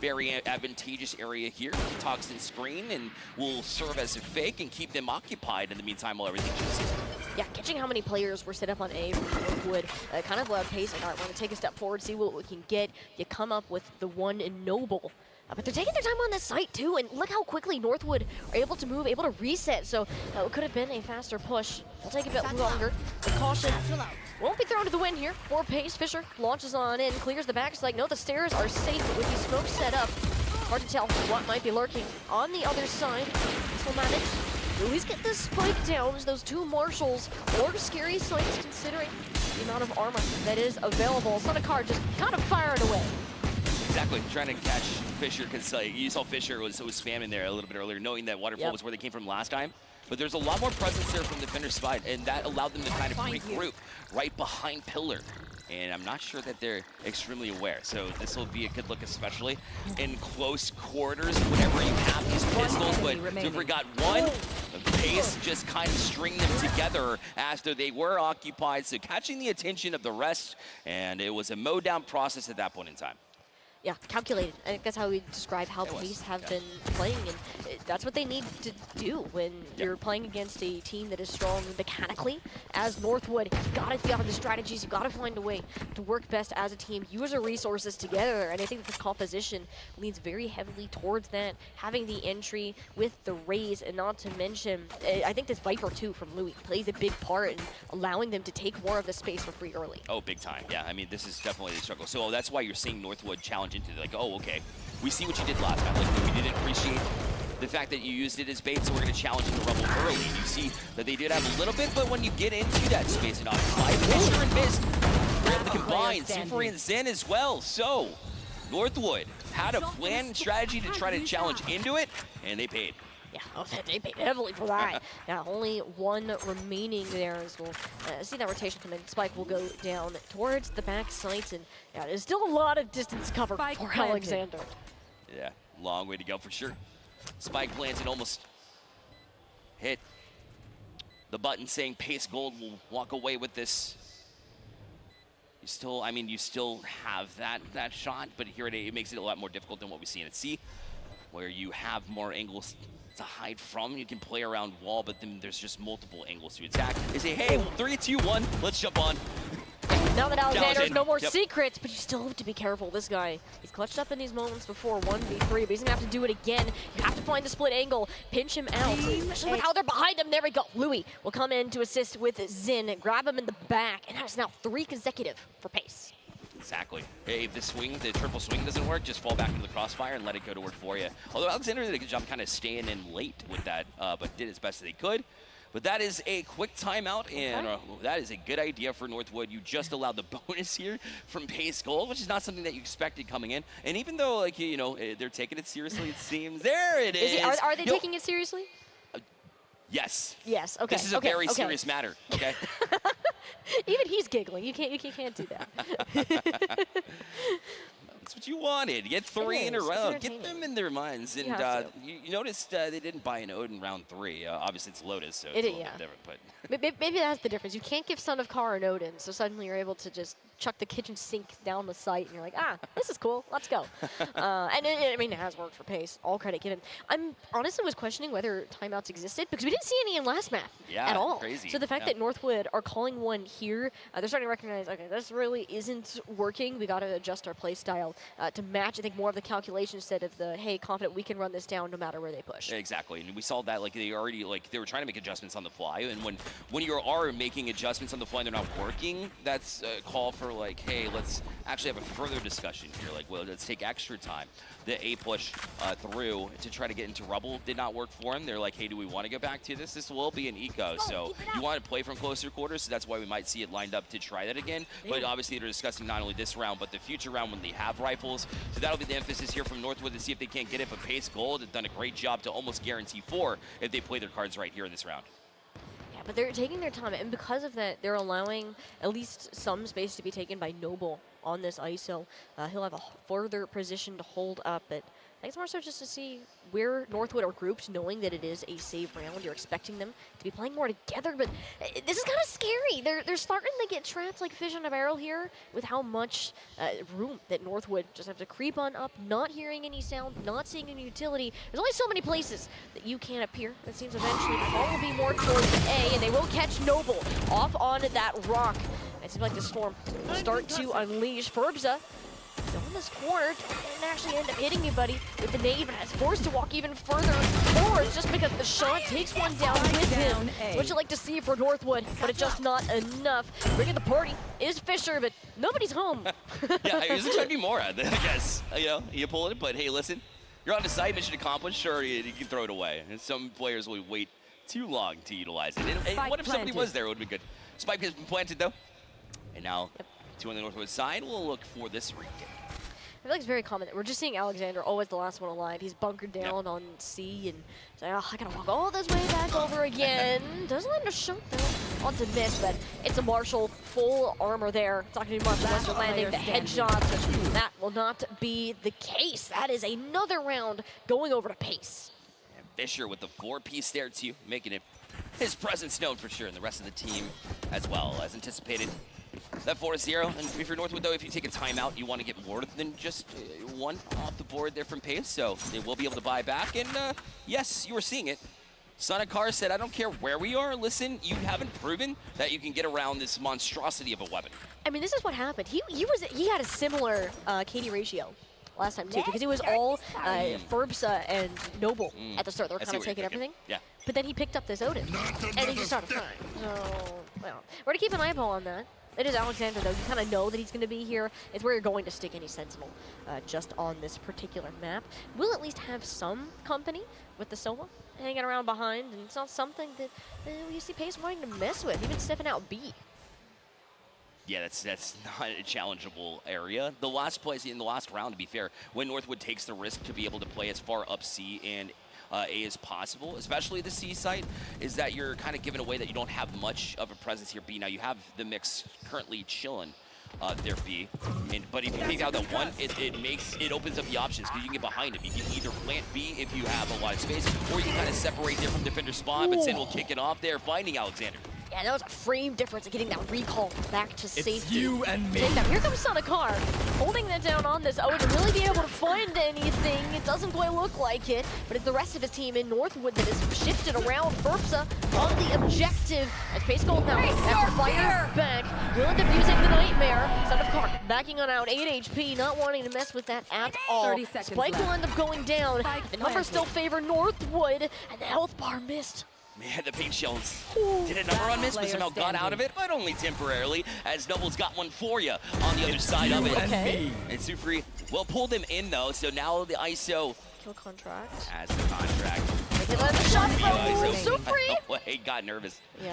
[SPEAKER 3] Very advantageous area here. Toxin screen, and will serve as a fake and keep them occupied in the meantime while everything shifts.
[SPEAKER 4] Yeah, catching how many players were set up on A from Northwood kind of allowed Pace, like, all right, we're going to take a step forward, see what we can get. You come up with the one in Noble. But they're taking their time on this site, too, and look how quickly Northwood are able to move, able to reset. So it could have been a faster push. It'll take a bit longer. The caution won't be thrown to the wind here for Pace. Fisher launches on in, clears the back. It's like, no, the stairs are safe, but with these smokes set up, hard to tell what might be lurking on the other side. This will manage. Louis get this spike down. Those 2 marshals or scary sights considering the amount of armor that is available. It's not a card, just kind of fire it away.
[SPEAKER 3] Exactly, trying to catch Fisher, because you saw Fisher was spamming there a little bit earlier, knowing that Waterfall was where they came from last time. But there's a lot more presence there from defender's side, and that allowed them to kind of regroup right behind Pillar. And I'm not sure that they're extremely aware. So this will be a good look, especially in close quarters, whenever you have these pistols. But Super got one. Pace just kind of string them together after they were occupied. So catching the attention of the rest, and it was a mow down process at that point in time.
[SPEAKER 4] Yeah, calculated. I think that's how we describe how Pace have been playing, and that's what they need to do when you're playing against a team that is strong mechanically. As Northwood, you gotta figure out the strategies, you gotta find a way to work best as a team, use your resources together, and I think that this composition leans very heavily towards that, having the entry with the raise, and not to mention, I think this Viper too from Louis plays a big part in allowing them to take more of the space for free early.
[SPEAKER 3] Oh, big time. Yeah, I mean, this is definitely the struggle. So that's why you're seeing Northwood challenge into like, oh, okay, we see what you did last time. Like, we didn't appreciate the fact that you used it as bait, so we're going to challenge the Rebel early. And you see that they did have a little bit, but when you get into that space and occupy, Fisher and Mist were able to combine, Symphony and Zen as well. So Northwood had a planned strategy to try to challenge into it, and they paid.
[SPEAKER 4] Yeah, oh, they paid heavily for that. Yeah, only 1 remaining there as we'll see that rotation come in. Spike will go down towards the back sites, and yeah, there's still a lot of distance covered for Alexander.
[SPEAKER 3] Yeah, long way to go for sure. Spike lands and almost hit the button saying Pace Gold will walk away with this. You still, I mean, you still have that shot, but here it makes it a lot more difficult than what we see in at C, where you have more angles to hide from. You can play around wall, but then there's just multiple angles to attack. They say, hey, 3, 2, 1, let's jump on.
[SPEAKER 4] Now that Alexander's no more secrets, but you still have to be careful. This guy, he's clutched up in these moments before, 1v3, but he's gonna have to do it again. You have to find the split angle, pinch him out, especially with how they're behind him. There we go. Louis will come in to assist with Zin, grab him in the back, and that's now 3 consecutive for Pace.
[SPEAKER 3] Exactly. Hey, if the triple swing doesn't work, just fall back into the crossfire and let it go to work for you. Although Alexander did a good job kind of staying in late with that, but did as best as they could. But that is a quick timeout, and that is a good idea for Northwood. You just allowed the bonus here from Pace Gold, which is not something that you expected coming in. And even though, like, you know, they're taking it seriously, it seems. There it is.
[SPEAKER 4] Are they taking it seriously?
[SPEAKER 3] Yes.
[SPEAKER 4] Yes. Okay.
[SPEAKER 3] This is a very serious matter. Okay.
[SPEAKER 4] Even he's giggling. You can't do that.
[SPEAKER 3] That's what you wanted. Get 3 in a row. Get them in their minds. And you noticed they didn't buy an Ode in round 3. Obviously, it's Lotus, so it's a little bit different. But
[SPEAKER 4] maybe that's the difference. You can't give Son of Kara an Odin, so suddenly you're able to just chuck the kitchen sink down the site, and you're like, this is cool. Let's go. And I mean, it has worked for Pace. All credit given. I'm honestly was questioning whether timeouts existed because we didn't see any in last map at all.
[SPEAKER 3] Crazy.
[SPEAKER 4] So the fact that Northwood are calling one here, they're starting to recognize, okay, this really isn't working. We got to adjust our play style to match, I think, more of the calculation instead of the, hey, confident we can run this down no matter where they push.
[SPEAKER 3] Exactly. And we saw that, like, they were trying to make adjustments on the fly. And when you are making adjustments on the fly and they're not working, that's a call from for like, hey, let's actually have a further discussion here. Like, well, let's take extra time. The A push through to try to get into rubble did not work for him. They're like, hey, do we want to go back to this? This will be an eco, so you want to play from closer quarters, so that's why we might see it lined up to try that again. But obviously they're discussing not only this round, but the future round when they have rifles. So that'll be the emphasis here from Northwood to see if they can't get it. But Pace Gold has done a great job to almost guarantee 4 if they play their cards right here in this round.
[SPEAKER 4] But they're taking their time, and because of that, they're allowing at least some space to be taken by Noble on this ISO. He'll have a further position to hold up, but I think it's more so just to see where Northwood are grouped, knowing that it is a save round. You're expecting them to be playing more together, but this is kind of scary. They're starting to get trapped like fish on a barrel here with how much room that Northwood just have to creep on up, not hearing any sound, not seeing any utility. There's only so many places that you can appear. It seems eventually the ball will be more towards A, and they will catch Noble off on that rock. It seems like the storm will start to unleash. Furbza still in this corner, didn't actually end up hitting anybody with the nade, but is forced to walk even further forward just because the shot takes one down with him. What you like to see for Northwood, but it's just not enough. Bringing the party is Fisher, but nobody's home.
[SPEAKER 3] Yeah, I was expecting more out of it, I guess. You know, you pull it, but hey, listen, you're on the site, mission accomplished, sure, you can throw it away. And some players will wait too long to utilize it. And what if somebody was there? It would be good. Spike has been planted, though. And now, 2 on the Northwood side, we'll look for this retake.
[SPEAKER 4] I feel like it's very common that we're just seeing Alexander always the last one alive. He's bunkered down on C, and so, oh, I gotta walk all this way back over again. Doesn't land a shot though onto miss, but it's a Marshall full armor there. It's not gonna be much unless you're landing the headshots. That will not be the case. That is another round going over to Pace.
[SPEAKER 3] And Fisher with the 4-piece there too, making it his presence known for sure, and the rest of the team as well as anticipated. That 4-0, and if you're Northwood though, if you take a timeout, you want to get more than just 1 off the board there from Pace, so they will be able to buy back, and yes, you were seeing it. Soniccar said, I don't care where we are, listen, you haven't proven that you can get around this monstrosity of a weapon.
[SPEAKER 4] I mean, this is what happened. He had a similar KD ratio last time too, because it was all Furbza and Noble at the start. They were kind of taking everything.
[SPEAKER 3] Yeah.
[SPEAKER 4] But then he picked up this Odin, and he just started flying. So, well, we're going to keep an eyeball on that. It is Alexander, though. You kind of know that he's going to be here. It's where you're going to stick any Sentinel just on this particular map. We'll at least have some company with the Sova hanging around behind, and it's not something that you see Pace wanting to mess with, even stepping out B.
[SPEAKER 3] Yeah, that's not a challengeable area. The last place in the last round, to be fair, when Northwood takes the risk to be able to play as far up C and A as possible, especially the C site, is that you're kind of giving away that you don't have much of a presence here B. Now you have the mix currently chilling there B, but if you take out that one, it opens up the options because you can get behind him. You can either plant B if you have a lot of space, or you can kind of separate there from defender spawn, but Sin will kick it off there, finding Alexander.
[SPEAKER 4] Yeah, that was a frame difference of getting that recall back to safety.
[SPEAKER 5] It's you and me.
[SPEAKER 4] Here comes Soniccar, holding that down on this. Oh, to really be able to find anything, it doesn't quite look like it, but it's the rest of his team in Northwood that has shifted around. Furbza on the objective. As Pace Gold now, after fire back, will end up using the Nightmare. Soniccar backing on out, 8 HP, not wanting to mess with that at all.
[SPEAKER 6] 30 seconds
[SPEAKER 4] Spike
[SPEAKER 6] left.
[SPEAKER 4] will end up going down. The numbers still favor Northwood, and the health bar missed.
[SPEAKER 3] Man, the paint shells did a number on miss, but somehow got out of it, but only temporarily, as Noble's got one for you on the other side of it.
[SPEAKER 4] Okay.
[SPEAKER 3] And Sufri will pull them in, though, so now the ISO
[SPEAKER 4] Kill contract.
[SPEAKER 3] has the contract.
[SPEAKER 4] They let the shot from
[SPEAKER 3] ISO.
[SPEAKER 4] Sufri.
[SPEAKER 3] He got nervous.
[SPEAKER 4] Yeah,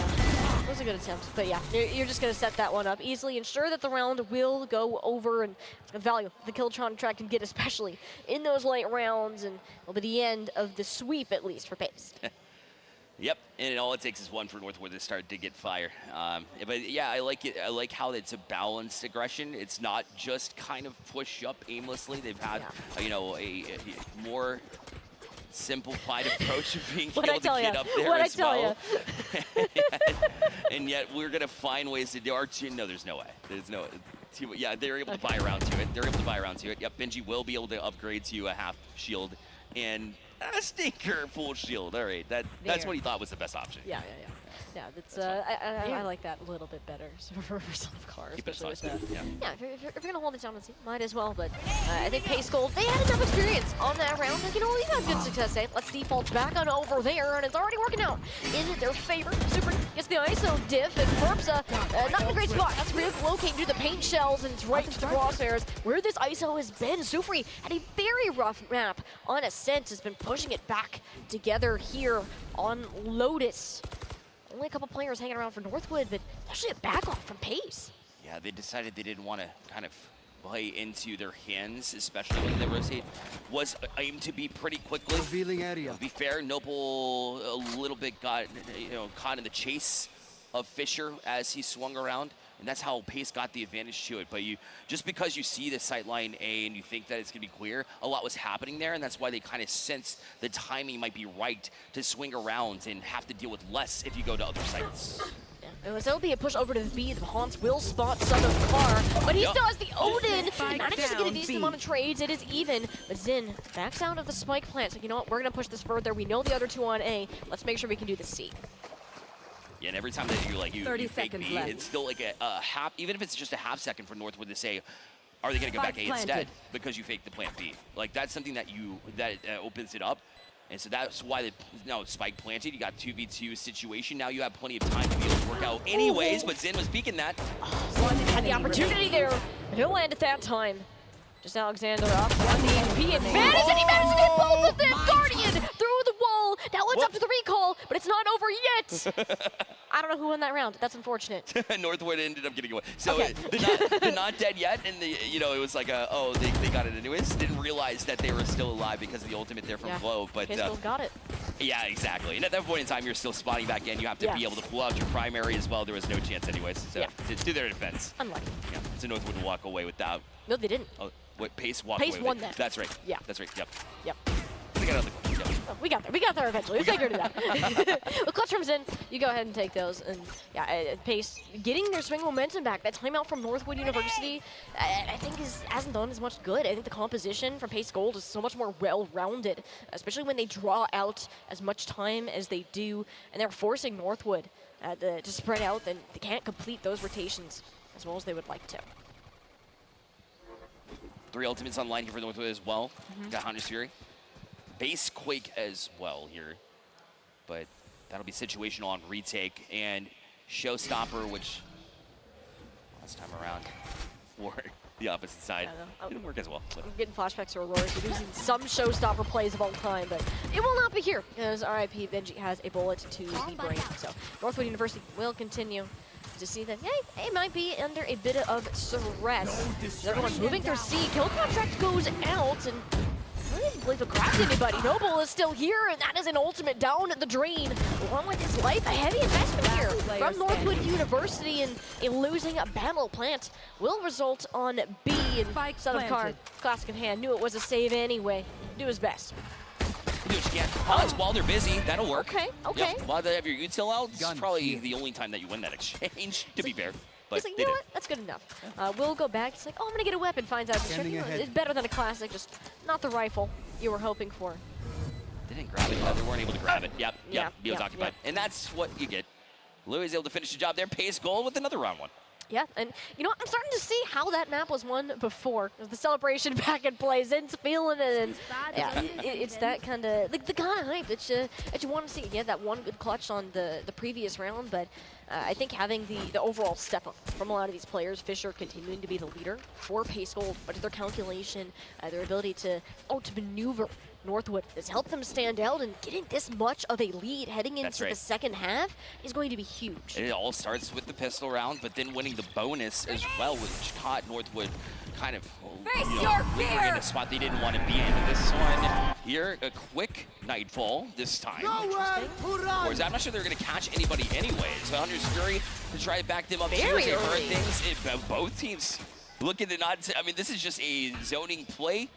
[SPEAKER 4] it was a good attempt. But yeah, you're just going to set that one up easily, ensure that the round will go over, and it's going to value the kill contract can get, especially in those late rounds, and it'll be the end of the sweep, at least, for Pace.
[SPEAKER 3] Yep, and all it takes is one for Northwood to start to get fire. But yeah, I like it. I like how it's a balanced aggression. It's not just kind of push up aimlessly. They've had, you know, a more simplified approach of being able to get up there as well. And yet we're gonna find ways to do our team. No, there's no way. There's no. Yeah, they're able to buy around to it. They're able to buy around to it. Yep, Benji will be able to upgrade to a half shield and a stinker full shield. All right, that's what he thought was the best option.
[SPEAKER 4] Yeah. Yeah, that's I like that a little bit better for Son of Car.
[SPEAKER 3] Keep it
[SPEAKER 4] Especially
[SPEAKER 3] fun.
[SPEAKER 4] with
[SPEAKER 3] Yeah.
[SPEAKER 4] if you're gonna hold it down, might as well. But I think Pace Gold, they had enough experience on that round. Like, you know, we've had good success. Let's default back on over there, and it's already working out in their favor. Super gets the ISO diff, and Perps not in a great spot. That's real locating through the paint shells, and it's right into the crosshairs where this ISO has been. Sufri had a very rough map on Ascent, has been pushing it back together here on Lotus. Only a couple players hanging around for Northwood, but actually a back off from Pace.
[SPEAKER 3] Yeah, they decided they didn't want to kind of play into their hands, especially when the rotate was aimed to be pretty quickly.
[SPEAKER 5] Revealing area.
[SPEAKER 3] To be fair, Noble a little bit got caught in the chase of Fisher as he swung around, and that's how Pace got the advantage to it. But just because you see the sightline A and you think that it's gonna be clear, a lot was happening there, and that's why they kind of sensed the timing might be right to swing around and have to deal with less if you go to other sites.
[SPEAKER 4] So it'll be a push over to the B. The Haunts will spot Son of Car, but he still has the Odin. Manages to get a decent amount of trades. It is even, but Zin backs out of the spike plant. So you know what? We're gonna push this further. We know the other two on A. Let's make sure we can do the C.
[SPEAKER 3] Yeah, and every time that you
[SPEAKER 6] 30
[SPEAKER 3] fake
[SPEAKER 6] seconds
[SPEAKER 3] B,
[SPEAKER 6] left.
[SPEAKER 3] it's still like a half, even if it's just a half second for Northwood to say, are they gonna go back A instead because you faked the plant B? Like, that's something that opens it up. And so that's why spike planted. You got 2v2 situation. Now you have plenty of time to be able to work out anyways, but Zin was peeking that.
[SPEAKER 4] Had the opportunity there, but he'll land at that time. Just Alexander up on the HP and managed to get both of them. Guardian through the wall. Now it's up to the recall, but it's not over yet. I don't know who won that round. That's unfortunate.
[SPEAKER 3] Northwood ended up getting away. So
[SPEAKER 4] Okay.
[SPEAKER 3] they're not dead yet, and it was like they got it anyways. Didn't realize that they were still alive because of the ultimate there from Clove. But
[SPEAKER 4] got it.
[SPEAKER 3] yeah, exactly. And at that point in time, you're still spawning back in. You have to be able to pull out your primary as well. There was no chance anyways. So it's to their defense.
[SPEAKER 4] Unlucky.
[SPEAKER 3] Yeah. So Northwood will walk away with that.
[SPEAKER 4] No, they didn't.
[SPEAKER 3] Oh, what Pace walked away
[SPEAKER 4] Pace
[SPEAKER 3] with
[SPEAKER 4] won
[SPEAKER 3] it.
[SPEAKER 4] that.
[SPEAKER 3] That's right.
[SPEAKER 4] Yeah.
[SPEAKER 3] That's right. Yep.
[SPEAKER 4] Yep.
[SPEAKER 3] They got another. Yep.
[SPEAKER 4] Oh, we got there. We got there eventually. We figured it out. Well, clutch comes in. You go ahead and take those. And yeah, Pace getting their swing momentum back. That timeout from Northwood University, I think hasn't done as much good. I think the composition from Pace Gold is so much more well-rounded, especially when they draw out as much time as they do, and they're forcing Northwood to spread out. Then they can't complete those rotations as well as they would like to.
[SPEAKER 3] 3 ultimates online here for Northwood as well. Got Hunter's Fury. Base Quake as well here. But that'll be situational on retake. And Showstopper, which last time around for the opposite side didn't work as well. But.
[SPEAKER 4] I'm getting flashbacks to Aurora. We've seen some Showstopper plays of all time, but it will not be here because RIP Benji has a bullet to the brain. So Northwood University will continue to see that, hey, it might be under a bit of stress. Everyone's moving through C. Kill contract goes out, and I don't even believe it grabbed anybody. Noble is still here, and that is an ultimate down the drain. Along with his life, a heavy investment here from Northwood University, and a losing a battle plant will result on B. And Son of Car, Classic in hand, knew it was a save anyway. Do his best.
[SPEAKER 3] Do what you can. While they're busy, that'll work.
[SPEAKER 4] Okay.
[SPEAKER 3] Yep. While they have your util out, it's probably the only time that you win that exchange, to be fair. But
[SPEAKER 4] he's like, you know what? That's good enough. We'll go back. He's like, oh, I'm gonna get a weapon. Finds out it's better than a classic, just not the rifle you were hoping for.
[SPEAKER 3] They didn't grab it. They weren't able to grab it. Yep. He was occupied. And that's what you get. Louis is able to finish the job there. Pace goal with another round 1.
[SPEAKER 4] Yeah, and you know what? I'm starting to see how that map was won before. There's the celebration back in play. Zin's feeling it, and yeah, it's that kind of the kind of hype that you want to see. Yeah, that one good clutch on the previous round, but I think having the overall step up from a lot of these players, Fisher continuing to be the leader for Pace Gold, but their calculation, their ability to outmaneuver Northwood has helped them stand out, and getting this much of a lead heading into the second half is going to be huge.
[SPEAKER 3] And it all starts with the pistol round, but then winning the bonus as well, which caught Northwood kind of lingering in a spot they didn't want to be in. This one here, a quick nightfall this time. Whereas I'm not sure they're going to catch anybody anyway. So Hunter's Fury to try to back them up too as they heard things. Both teams looking to not. I mean, this is just a zoning play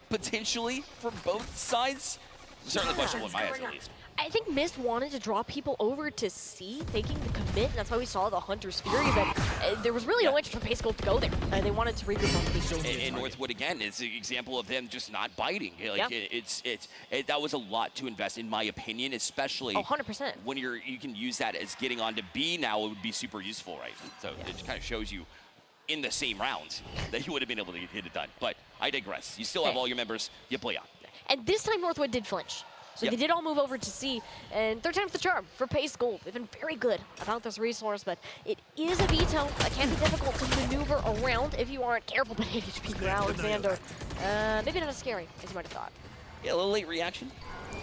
[SPEAKER 3] potentially for both sides. Certainly questionable in my eyes, at least.
[SPEAKER 4] I think Mist wanted to draw people over to C, thinking the commit, and that's why we saw the Hunter's Fury, but there was really no interest for Pace Gold to go there. They wanted to regroup on Pace Gold.
[SPEAKER 3] And Northwood, again, is an example of them just not biting. Like, that was a lot to invest, in my opinion, especially
[SPEAKER 4] 100%.
[SPEAKER 3] when you can use that as getting on to B now. It would be super useful, right? So it kind of shows you in the same rounds that you would have been able to get it done. But I digress. You still have all your members. You play on.
[SPEAKER 4] And this time Northwood did flinch. So they did all move over to C, and third time's the charm for Pace Gold. They've been very good about this resource, but it is a veto. It can be difficult to maneuver around if you aren't careful, but HP for Alexander. Maybe not as scary as you might have thought.
[SPEAKER 3] Yeah, a little late reaction.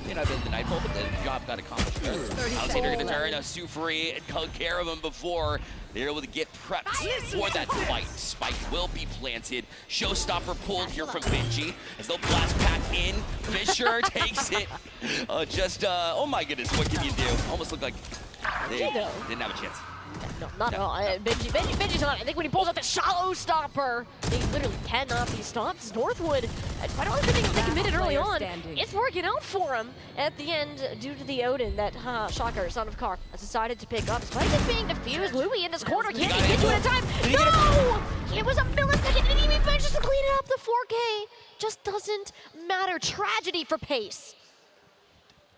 [SPEAKER 3] You know, the Nightfall, but the job got accomplished there. Alexander going to turn Sufri and cut care of him before they're able to get prepped for that fight. Spike will be planted. Showstopper pulled here from Benji as they'll blast pack in. Fisher takes it. Oh my goodness, what can you do? Almost looked like they didn't have a chance.
[SPEAKER 4] No, not at all. Benji's on it. I think when he pulls out the shallow stopper, he literally cannot be stopped. Northwood, I don't think they committed early on. It's working out for him at the end due to the Odin that, shocker, son of Car, has decided to pick up. Spike is being defused. Louis in this corner. Can he get to it in time? No! It was a millisecond, and he manages to clean it up. The 4K just doesn't matter. Tragedy for Pace.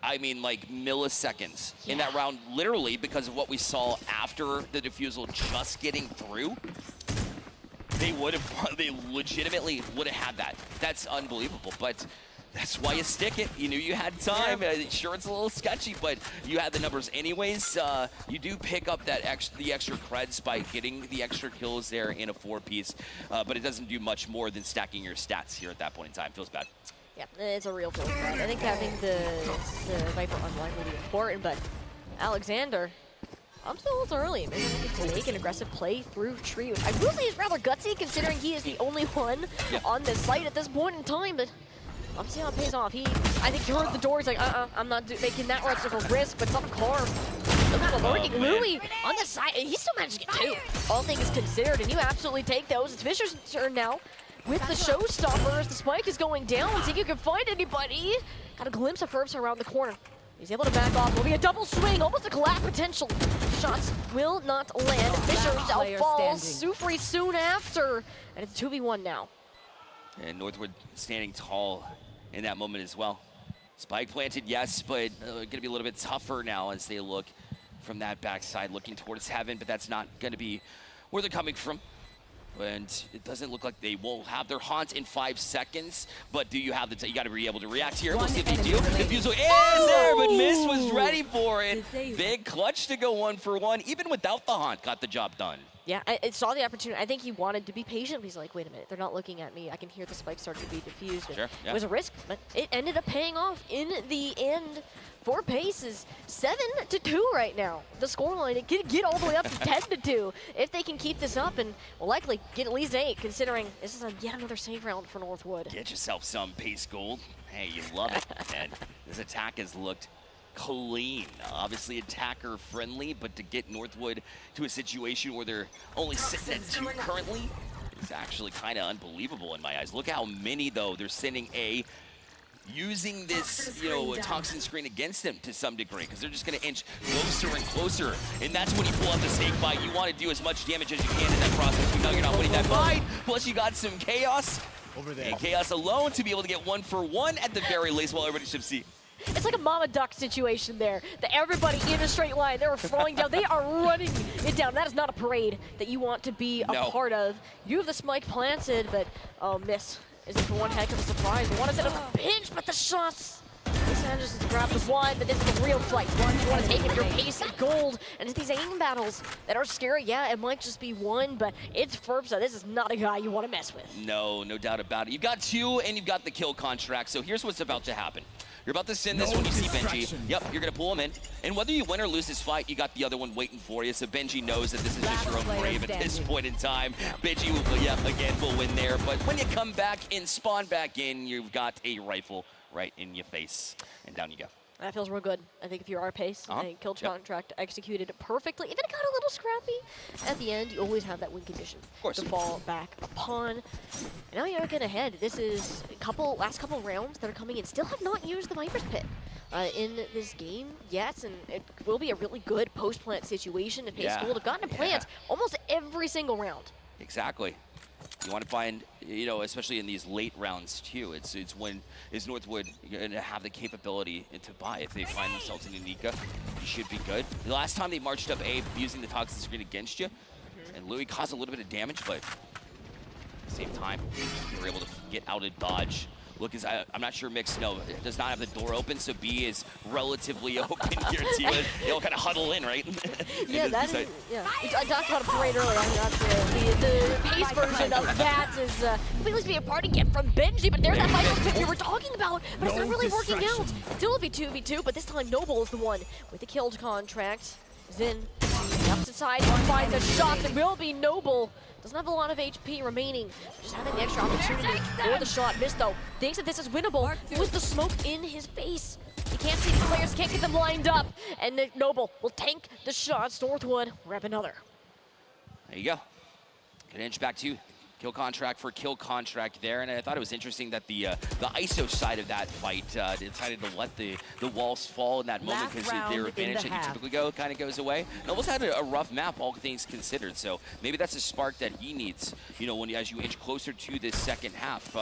[SPEAKER 3] I mean, like milliseconds in that round, literally, because of what we saw after the defusal just getting through. They legitimately would have had that. That's unbelievable, but that's why you stick it. You knew you had time. Sure, it's a little sketchy, but you had the numbers anyways. You do pick up that the extra creds by getting the extra kills there in a 4-piece, but it doesn't do much more than stacking your stats here at that point in time. Feels bad.
[SPEAKER 4] Yeah, it's a real feel bad. I think having the Viper online will be important, but Alexander, I'm still a little early. Maybe we can take an aggressive play through Tree, which I will say is rather gutsy considering he is the only one on this site at this point in time, but I'm seeing how it pays off. I think he heard the door, he's like, I'm not making that much of a risk, but some car. Look at lurking Louis on the side. He still managed to get 2. All things considered, and you absolutely take those. It's Fisher's turn now. With the showstopper, as the spike is going down, see if you can find anybody. Got a glimpse of Furbs around the corner. He's able to back off. Will be a double swing, almost a collapse potential. Shots will not land. Fisher now falls. Sufri soon after, and it's 2v1 now.
[SPEAKER 3] And Northwood standing tall in that moment as well. Spike planted, yes, but going to be a little bit tougher now as they look from that backside, looking towards heaven, but that's not going to be where they're coming from. And it doesn't look like they will have their haunt in 5 seconds, but do you have the you got to be able to react here. We'll see if they do. Defusal is there, but Mist was ready for it. Big clutch to go 1-for-1, even without the haunt, got the job done.
[SPEAKER 4] Yeah, I saw the opportunity. I think he wanted to be patient. He's like, wait a minute, they're not looking at me. I can hear the spike start to be diffused.
[SPEAKER 3] Sure,
[SPEAKER 4] It was a risk, but it ended up paying off in the end. For Pace is 7-2 right now. The scoreline, it can get all the way up to 10-2 if they can keep this up, and will likely get at least 8, considering this is yet another save round for Northwood.
[SPEAKER 3] Get yourself some Pace Gold. Hey, you love it. And this attack has looked clean. Obviously attacker friendly, but to get Northwood to a situation where they're only sitting at 2 currently is actually kind of unbelievable in my eyes. Look how many, though, they're sending A, using this, toxin screen against them to some degree, because they're just going to inch closer and closer. And that's when you pull out the snake bite. You want to do as much damage as you can in that process. You know you're not winning that fight. Plus you got some chaos. Over there. And chaos alone to be able to get 1-for-1 at the very least, while everybody should see.
[SPEAKER 4] It's like a mama duck situation there. That everybody in a straight line, they were falling down. They are running it down. That is not a parade that you want to be a part of. You have the spike planted, but miss. Is it for one heck of a surprise? They want to set up a pinch, but the shots. This manages to grab the one, but this is a real fight. You want to take it, your Pace and Gold. And it's these aim battles that are scary. Yeah, it might just be one, but it's Furbsa. This is not a guy you want to mess with.
[SPEAKER 3] No doubt about it. You've got 2, and you've got the kill contract. So here's what's about to happen. You're about to send this when you see Benji. Yep, you're going to pull him in. And whether you win or lose this fight, you got the other one waiting for you. So Benji knows that this is just your own grave at this point in time. Benji, again, will win there. But when you come back and spawn back in, you've got a rifle right in your face. And down you go.
[SPEAKER 4] That feels real good. I think if you're our pace, I think kill contract executed perfectly. Even it got a little scrappy at the end. You always have that win condition to fall back upon. And now you're looking ahead. This is last couple rounds that are coming in. Still have not used the Viper's Pit in this game yet, and it will be a really good post-plant situation. And Pace Gold have gotten to plant almost every single round.
[SPEAKER 3] Exactly. You want to find, you know, especially in these late rounds too, it's when is Northwood going to have the capability to buy. If they find themselves in Unica, you should be good. The last time they marched up A using the toxic screen against you, and Louis caused a little bit of damage, but at the same time, they were able to get out of dodge. Look, I'm not sure Mix, no, it does not have the door open, so B is relatively open here. They'll kind of huddle in, right?
[SPEAKER 4] Yeah, that is, I talked about a parade earlier. I'm not sure. The pace version of that is, please be a party gift from Benji, but there's that final pick we were talking about, but it's not really working out. Still a v2v2, but this time Noble is the one with the killed contract. Zin, the opposite side, finds a shot. It will be Noble. Doesn't have a lot of HP remaining. Just having the extra opportunity for the shot. Missed though. Thinks that this is winnable with the smoke in his face. He can't see these players, can't get them lined up. And Noble will tank the shots. Northwood grab another.
[SPEAKER 3] There you go. Good inch back to kill contract for kill contract there, and I thought it was interesting that the ISO side of that fight decided to let the walls fall in that moment because their advantage that you typically go kind of goes away. Almost had a rough map, all things considered. So maybe that's a spark that he needs, you know, as you inch closer to this second half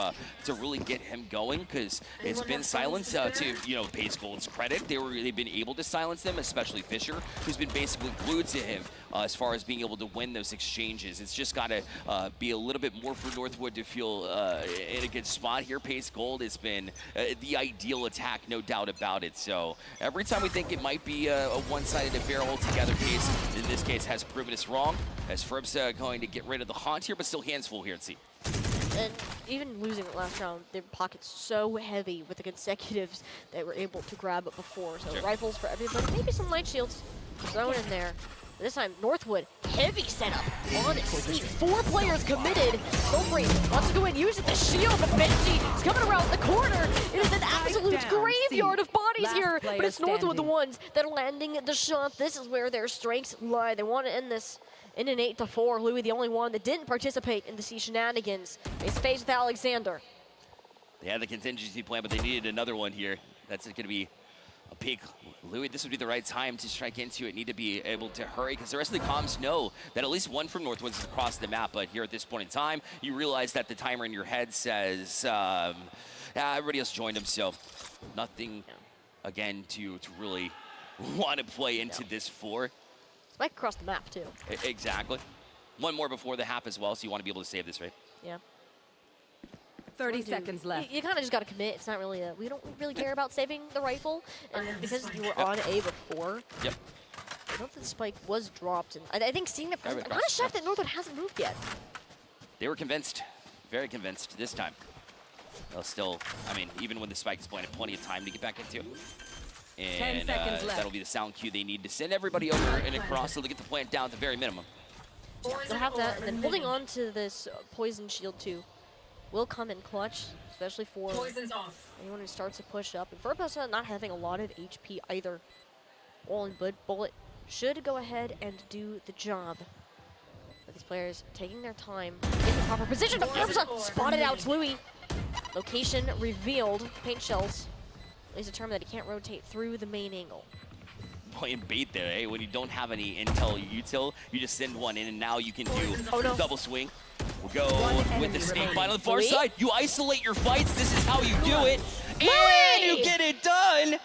[SPEAKER 3] to really get him going, because it's been silenced to, you know, Pace Gold's credit. They've been able to silence them, especially Fisher, who's been basically glued to him as far as being able to win those exchanges. It's just got to be a little bit more for Northwood to feel in a good spot here. Pace Gold has been the ideal attack, no doubt about it. So every time we think it might be a one-sided affair altogether, Pace, in this case, has proven us wrong, as Ferb's going to get rid of the haunt here, but still hands full here at C.
[SPEAKER 4] And even losing it last round, their pockets so heavy with the consecutives that were able to grab it before. So rifles for everybody, maybe some light shields thrown in there. This time, Northwood, heavy setup on C. 4 players committed. Soulfree wants to go and use it. The shield, but Benji is coming around the corner. It is an absolute graveyard of bodies here, but it's Northwood the ones that are landing the shot. This is where their strengths lie. They want to end this in an 8-4. Louis, the only one that didn't participate in the C shenanigans. He's faced with Alexander.
[SPEAKER 3] They had the contingency plan, but they needed another one here. That's going to be a peak. Louis, this would be the right time to strike into it. Need to be able to hurry, because the rest of the comms know that at least one from Northwood is across the map. But here at this point in time, you realize that the timer in your head says everybody else joined him, so nothing again to really want to play into this 4.
[SPEAKER 4] Spike across the map too.
[SPEAKER 3] Exactly. One more before the half as well, so you want to be able to save this, right?
[SPEAKER 4] Yeah.
[SPEAKER 5] 30 seconds left.
[SPEAKER 4] You kind of just got to commit. It's not really we don't really care about saving the rifle, and because you were on A before.
[SPEAKER 3] Yep.
[SPEAKER 4] I don't think the spike was dropped, and I think seeing the I'm kind of shocked that Northwood hasn't moved yet.
[SPEAKER 3] They were convinced, very convinced this time. They'll still, I mean, even when the spike is planted, plenty of time to get back into. And
[SPEAKER 5] 10 seconds left.
[SPEAKER 3] That'll be the sound cue they need to send everybody over and across so they get the plant down at the very minimum.
[SPEAKER 4] They'll have that, and then holding on to this poison shield too will come in clutch, especially for anyone who starts to push up. And Verposa not having a lot of HP either. All in good. Bullet should go ahead and do the job. But these players taking their time in the proper position. But Verposa spotted out Louis. Location revealed. Paint shells. He's determined that he can't rotate through the main angle.
[SPEAKER 3] Playing bait there, eh? When you don't have any intel util, you just send one in, and now you can do double swing. We'll go with the snake bite on the far side. You isolate your fights. This is how you do it. And you get it done.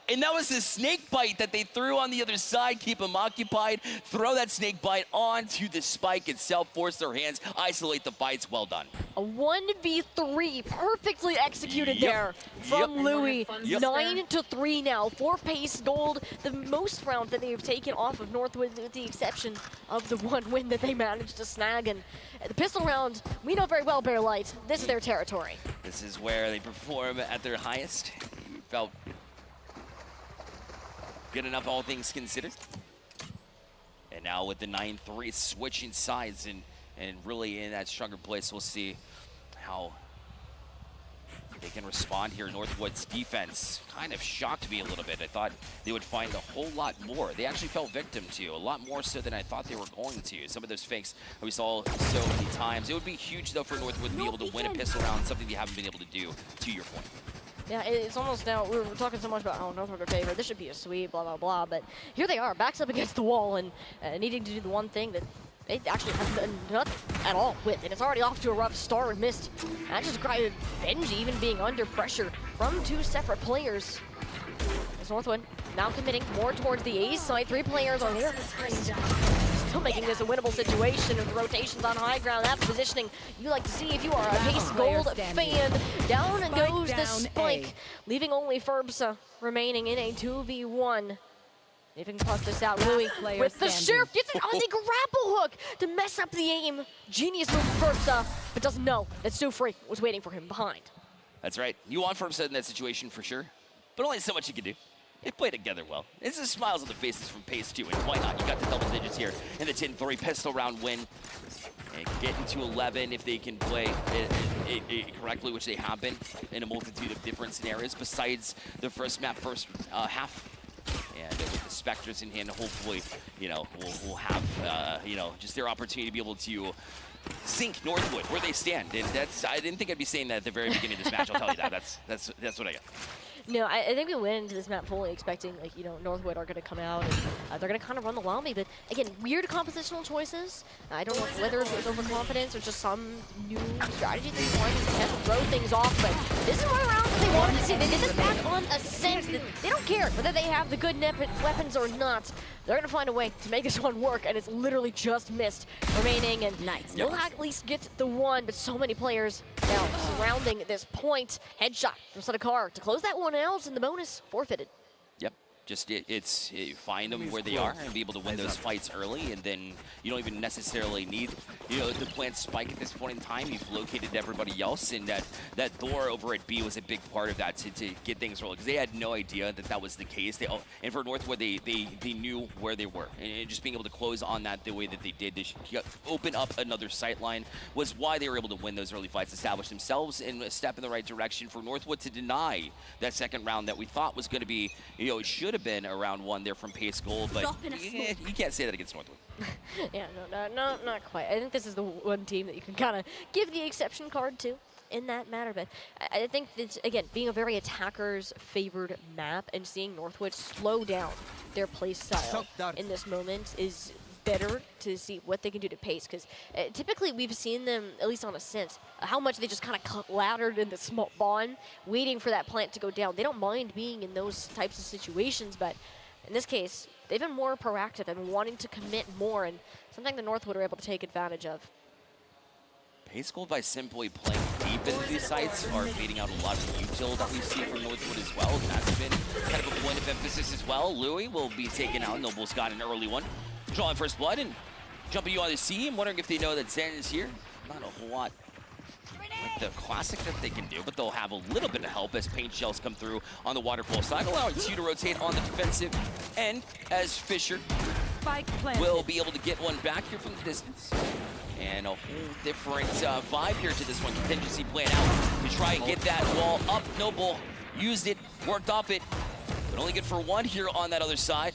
[SPEAKER 3] And that was the snake bite that they threw on the other side. Keep them occupied. Throw that snake bite onto the spike itself. Force their hands. Isolate the fights. Well done.
[SPEAKER 4] A 1v3 perfectly executed there from Louis. 9-3 now for Pace Gold. The most round that they've taken off of Northwood, with the exception of the one win that they managed to snag. And the pistol round, we know very well, Bear Light, this is their territory.
[SPEAKER 3] This is where they perform at their highest. You felt good enough, all things considered. And now with the 9-3, switching sides and really in that stronger place, we'll see how they can respond here. Northwood's defense kind of shocked me a little bit. I thought they would find a whole lot more. They actually fell victim to, a lot more so than I thought they were going to. Some of those fakes we saw so many times. It would be huge, though, for Northwood to be able to win a pistol round, something they haven't been able to do, to your point.
[SPEAKER 4] Yeah, it's almost now, we were talking so much about, oh, Northwood are favored, this should be a sweep, blah, blah, blah, but here they are, backs up against the wall and needing to do the one thing that they actually have done nothing at all with, and it's already off to a rough start. Missed. That just grinded Benji even being under pressure from 2 separate players. As Northwood now committing more towards the ace side. 3 players on there. Still making this a winnable situation with rotations on high ground. That's positioning you like to see if you are a Pace Gold fan. Down goes the spike, leaving only Ferbsa remaining in a 2v1. If you can plus this out, Louis with the shift gets it on the grapple hook to mess up the aim. Genius move from Ferbsa, but doesn't know that Sufri was waiting for him behind.
[SPEAKER 3] That's right. You want Ferbsa in that situation for sure, but only so much you can do. They play together well. It's just smiles on the faces from Pace too, and why not? You got the double digits here in the 10-3 pistol round win. And get into 11 if they can play it correctly, which they have been in a multitude of different scenarios besides the first map, half. And with the Spectres in hand, hopefully, you know, we'll have, you know, just their opportunity to be able to sink Northwood where they stand. And I didn't think I'd be saying that at the very beginning of this match. I'll tell you that. That's what I got.
[SPEAKER 4] No, I think we went into this map fully expecting, like, you know, Northwood are going to come out and they're going to kind of run the lobby. But again, weird compositional choices. I don't know whether it was overconfidence or just some new strategy they wanted to test, throw things off. But this is one round that they wanted to see. They did this back on a sense that they don't care whether they have the good weapons or not. They're going to find a way to make this one work, and it's literally just missed remaining. And we'll at least get the one, but so many players now surrounding this point. Headshot from Sadakar to close that one out, and the bonus forfeited.
[SPEAKER 3] Yep. Just find them where they are and be able to win those fights early, and then you don't even necessarily need, you know, the plant spike at this point in time. You've located everybody else, and that door over at B was a big part of that to get things rolling, because they had no idea that was the case. And for Northwood, they knew where they were, and just being able to close on that the way that they did to open up another sight line was why they were able to win those early fights, establish themselves in a step in the right direction. For Northwood to deny that second round that we thought was going to be, you know, it should have been a round 1 there from Pace Gold, but you can't say that against Northwood.
[SPEAKER 4] Yeah, no, not quite. I think this is the one team that you can kind of give the exception card to in that matter. But I think it's, again, being a very attackers favored map and seeing Northwood slow down their play style in this moment is better to see what they can do to Pace, because typically we've seen them, at least on a sense, how much they just kind of laddered in the small spawn, waiting for that plant to go down. They don't mind being in those types of situations, but in this case, they've been more proactive and wanting to commit more, and something the Northwood are able to take advantage of.
[SPEAKER 3] Pace Gold, by simply playing deep into these sites, are fading out a lot of the util that we see from Northwood as well, and that's been kind of a point of emphasis as well. Louis will be taken out. Noble's got an early one. Drawing first blood and jumping you on the sea. I'm wondering if they know that Zen is here. Not a whole lot like the classic that they can do, but they'll have a little bit of help as paint shells come through on the waterfall side, allowing 2 to rotate on the defensive end as Fisher will be able to get one back here from the distance. And a whole different vibe here to this one. Contingency plan out to try and get that wall up. Noble used it, worked off it, but only good for 1 here on that other side.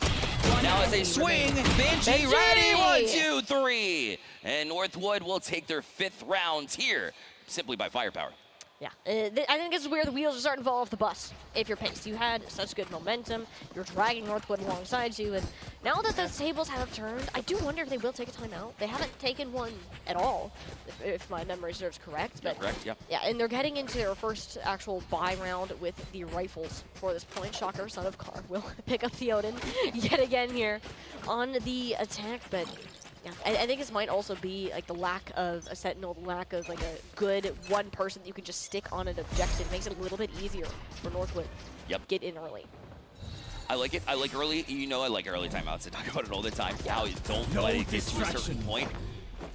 [SPEAKER 3] Now as they swing, Benji ready, 1, 2, 3. And Northwood will take their 5th round here, simply by firepower.
[SPEAKER 4] Yeah, I think this is where the wheels are starting to fall off the bus. If you're Pace, you had such good momentum, you're dragging Northwood alongside you, and now that the tables have turned, I do wonder if they will take a timeout. They haven't taken one at all, if my memory serves correct. But
[SPEAKER 3] correct, yeah.
[SPEAKER 4] Yeah, and they're getting into their first actual buy round with the rifles for this point. Shocker, son of Car will pick up the Odin yet again here on the attack, but yeah, I think this might also be like the lack of a Sentinel, the lack of like a good one person that you can just stick on an objective. It makes it a little bit easier for Northwood.
[SPEAKER 3] Yep.
[SPEAKER 4] Get in early.
[SPEAKER 3] I like it. I like early, you know, I like early timeouts. I talk about it all the time. How you don't let it get to a certain point.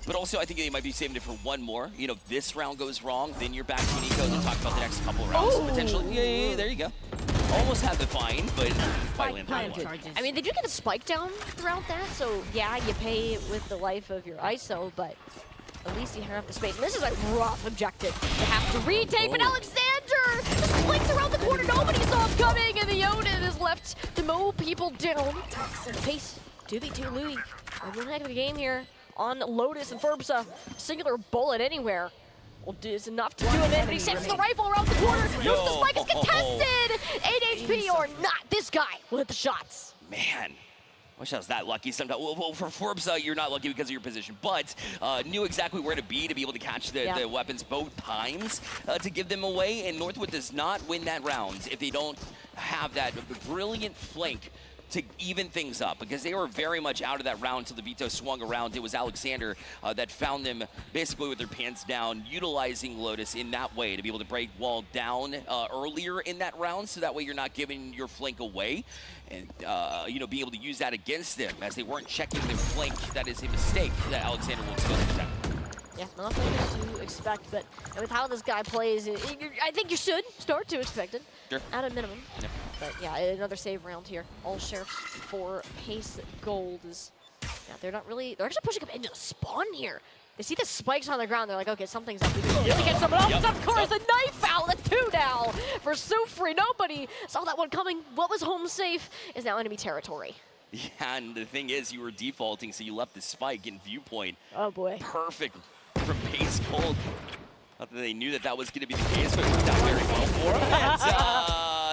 [SPEAKER 3] But also, I think they might be saving it for one more. You know, if this round goes wrong, then you're back to Nico to talk about the next couple rounds. Potentially, yeah, there you go. Almost had the fine, but finally
[SPEAKER 4] I mean, they do get a spike down throughout that, so yeah, you pay with the life of your ISO, but at least you have the space. And this is a rough objective to have to retake, but Alexander corner. Just flanks around the corner. Nobody saw him coming, and the Odin is left to mow people down. Pace 2v2 Louis. One heck of a game here on Lotus and Furbsa. Singular bullet anywhere. Well, it's enough to do it, but he shifts the rifle around the corner. The spike is contested. 8 HP or not. This guy will hit the shots.
[SPEAKER 3] Man. Wish I was that lucky sometimes. Well, for Forbes, you're not lucky because of your position, but knew exactly where to be able to catch the weapons both times to give them away, and Northwood does not win that round if they don't have that brilliant flank to even things up, because they were very much out of that round until the veto swung around. It was Alexander that found them basically with their pants down, utilizing Lotus in that way to be able to break wall down earlier in that round, so that way you're not giving your flank away, and you know, being able to use that against them as they weren't checking their flank. That is a mistake that Alexander will still protect.
[SPEAKER 4] Yeah, nothing to expect, but with how this guy plays, I think you should start to expect it, at a minimum. Yeah. But yeah, another save round here. All sheriffs for Pace Gold is, yeah, they're actually pushing up into the spawn here. They see the spikes on the ground, they're like, okay, something's up. We can really get someone else. Of course, a knife out. That's 2 now for Soufri. Nobody saw that one coming. What was home safe is now enemy territory.
[SPEAKER 3] Yeah, and the thing is, you were defaulting, so you left the spike in viewpoint.
[SPEAKER 4] Oh boy.
[SPEAKER 3] Perfect from Pace Gold. Not that they knew that that was going to be the case, but it worked out very well for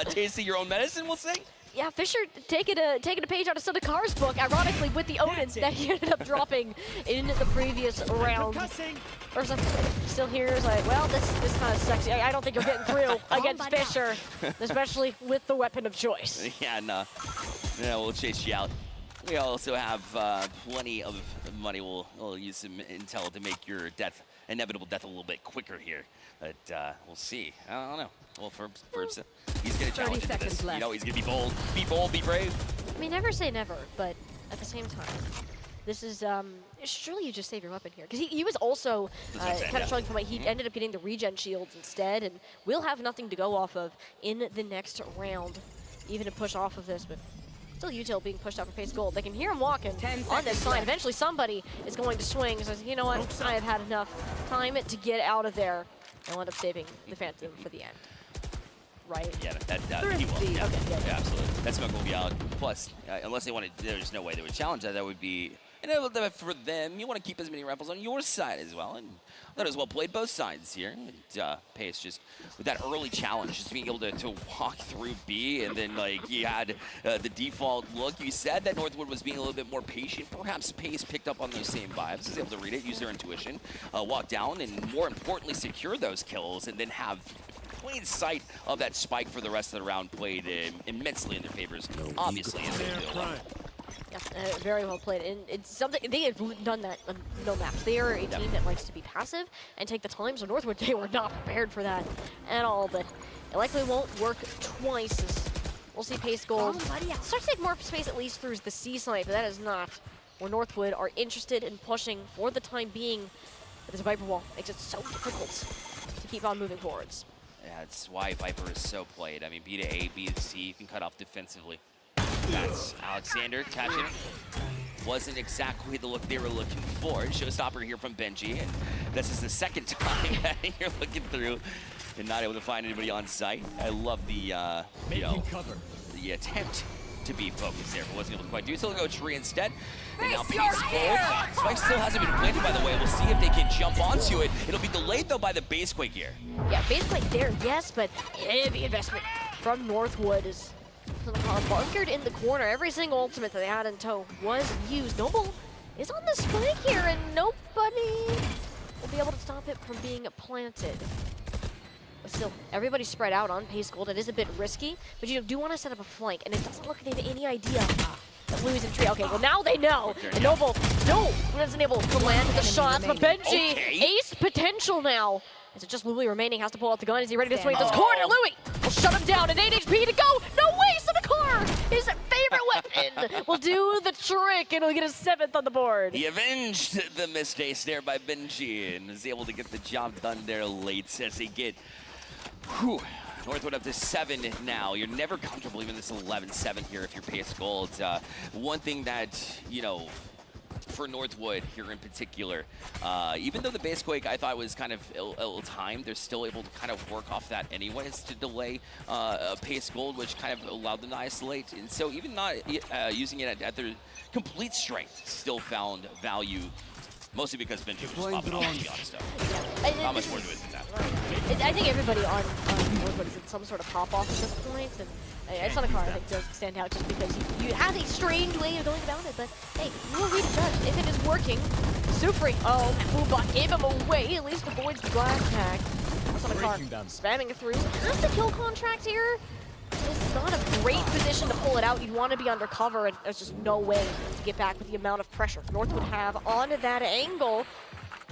[SPEAKER 3] them. Tasting your own medicine, we'll say.
[SPEAKER 4] Yeah, Fisher taking a page out of Sudakar's book, ironically with the Odins that he ended up dropping in the previous round. Ursa still here is like, well, this kind of sucks. I don't think you're getting through against Fisher, especially with the weapon of choice.
[SPEAKER 3] Yeah, no. Yeah, we'll chase you out. We also have plenty of money. We'll use some intel to make your inevitable death a little bit quicker here. But we'll see. I don't know. Well, for he's going to challenge into this. You know, he's going to be bold, be brave.
[SPEAKER 4] I mean, never say never, but at the same time, this is, surely you just save your weapon here. Because he was also kind of showing from he ended up getting the regen shields instead, and we'll have nothing to go off of in the next round, even to push off of this. But still util being pushed out for Pace Gold. They can hear him walking on this side. Eventually somebody is going to swing and says, you know what, I have had enough time to get out of there. I'll end up saving the Phantom for the end. Right?
[SPEAKER 3] Yeah, he will. Yeah. Okay, yeah, absolutely. That smoke will be out. Plus, unless they wanted, there's no way they would challenge that. That would be, and for them, you want to keep as many rifles on your side as well. And that is well played both sides here. And, Pace just with that early challenge, just being able to walk through B, and then like he had the default look. You said that Northwood was being a little bit more patient. Perhaps Pace picked up on those same vibes, was able to read it, use their intuition, walk down, and more importantly, secure those kills, and then have plain sight of that spike for the rest of the round played immensely in their favors, obviously.
[SPEAKER 4] Yeah, very well played. And it's something, they have done that on no maps. They are a team that likes to be passive and take the time, so Northwood, they were not prepared for that at all, but it likely won't work twice. As we'll see Pace Gold start to take more space at least through the C side, but that is not where Northwood are interested in pushing for the time being. But this Viper wall makes it so difficult to keep on moving forwards.
[SPEAKER 3] Yeah, that's why Viper is so played. I mean, B to A, B to C, you can cut off defensively. That's Alexander catching. Wasn't exactly the look they were looking for. Showstopper here from Benji, and this is the second time that you're looking through and not able to find anybody on site. I love the, you know, the attempt to be focused there, but wasn't able to quite do so. They'll go tree instead. And now Pace Gold. Spike still hasn't been planted, by the way. We'll see if they can jump onto it. It'll be delayed, though, by the base quake here.
[SPEAKER 4] Yeah, base quake there, yes, but heavy investment from Northwood is bunkered in the corner. Every single ultimate that they had in tow was used. Noble is on the spike here, and nobody will be able to stop it from being planted. But still, everybody's spread out on Pace Gold. It is a bit risky, but you do want to set up a flank, and it doesn't look like they have any idea that Louis in tree. Okay, well now they know. And Noble, wasn't able to land the shots, but Benji, ace potential now. Is it just Louis remaining? Has to pull out the gun. Is he ready to swing this corner? Louis will shut him down. And 8 HP to go. No way, Sudakar, his favorite weapon, will do the trick, and he'll get his 7th on the board.
[SPEAKER 3] He avenged the mistakes there by Benji and was able to get the job done there late as they get, Northwood up to 7 now. You're never comfortable even this 11-7 here if you're Pace Gold. One thing that, you know, for Northwood here in particular. Even though the base quake I thought was kind of ill-timed, they're still able to kind of work off that anyways to delay pace gold, which kind of allowed them to isolate. And so even not using it at their complete strength, still found value. Mostly because Benji was just popping off, to be honest, though. Not much more to it than that.
[SPEAKER 4] I think everybody on Northwood is in some sort of pop-off at this point, and it's not a car I think does stand out just because you have a strange way of going about it, but hey, you will read the judge. If it is working, Sufri, oh, Boobot gave him away, at least avoids the blast tag. That's on a car, spamming through. Has the kill contract here? This is not a great position to pull it out. You'd want to be undercover, and there's just no way to get back with the amount of pressure Northwood have on that angle.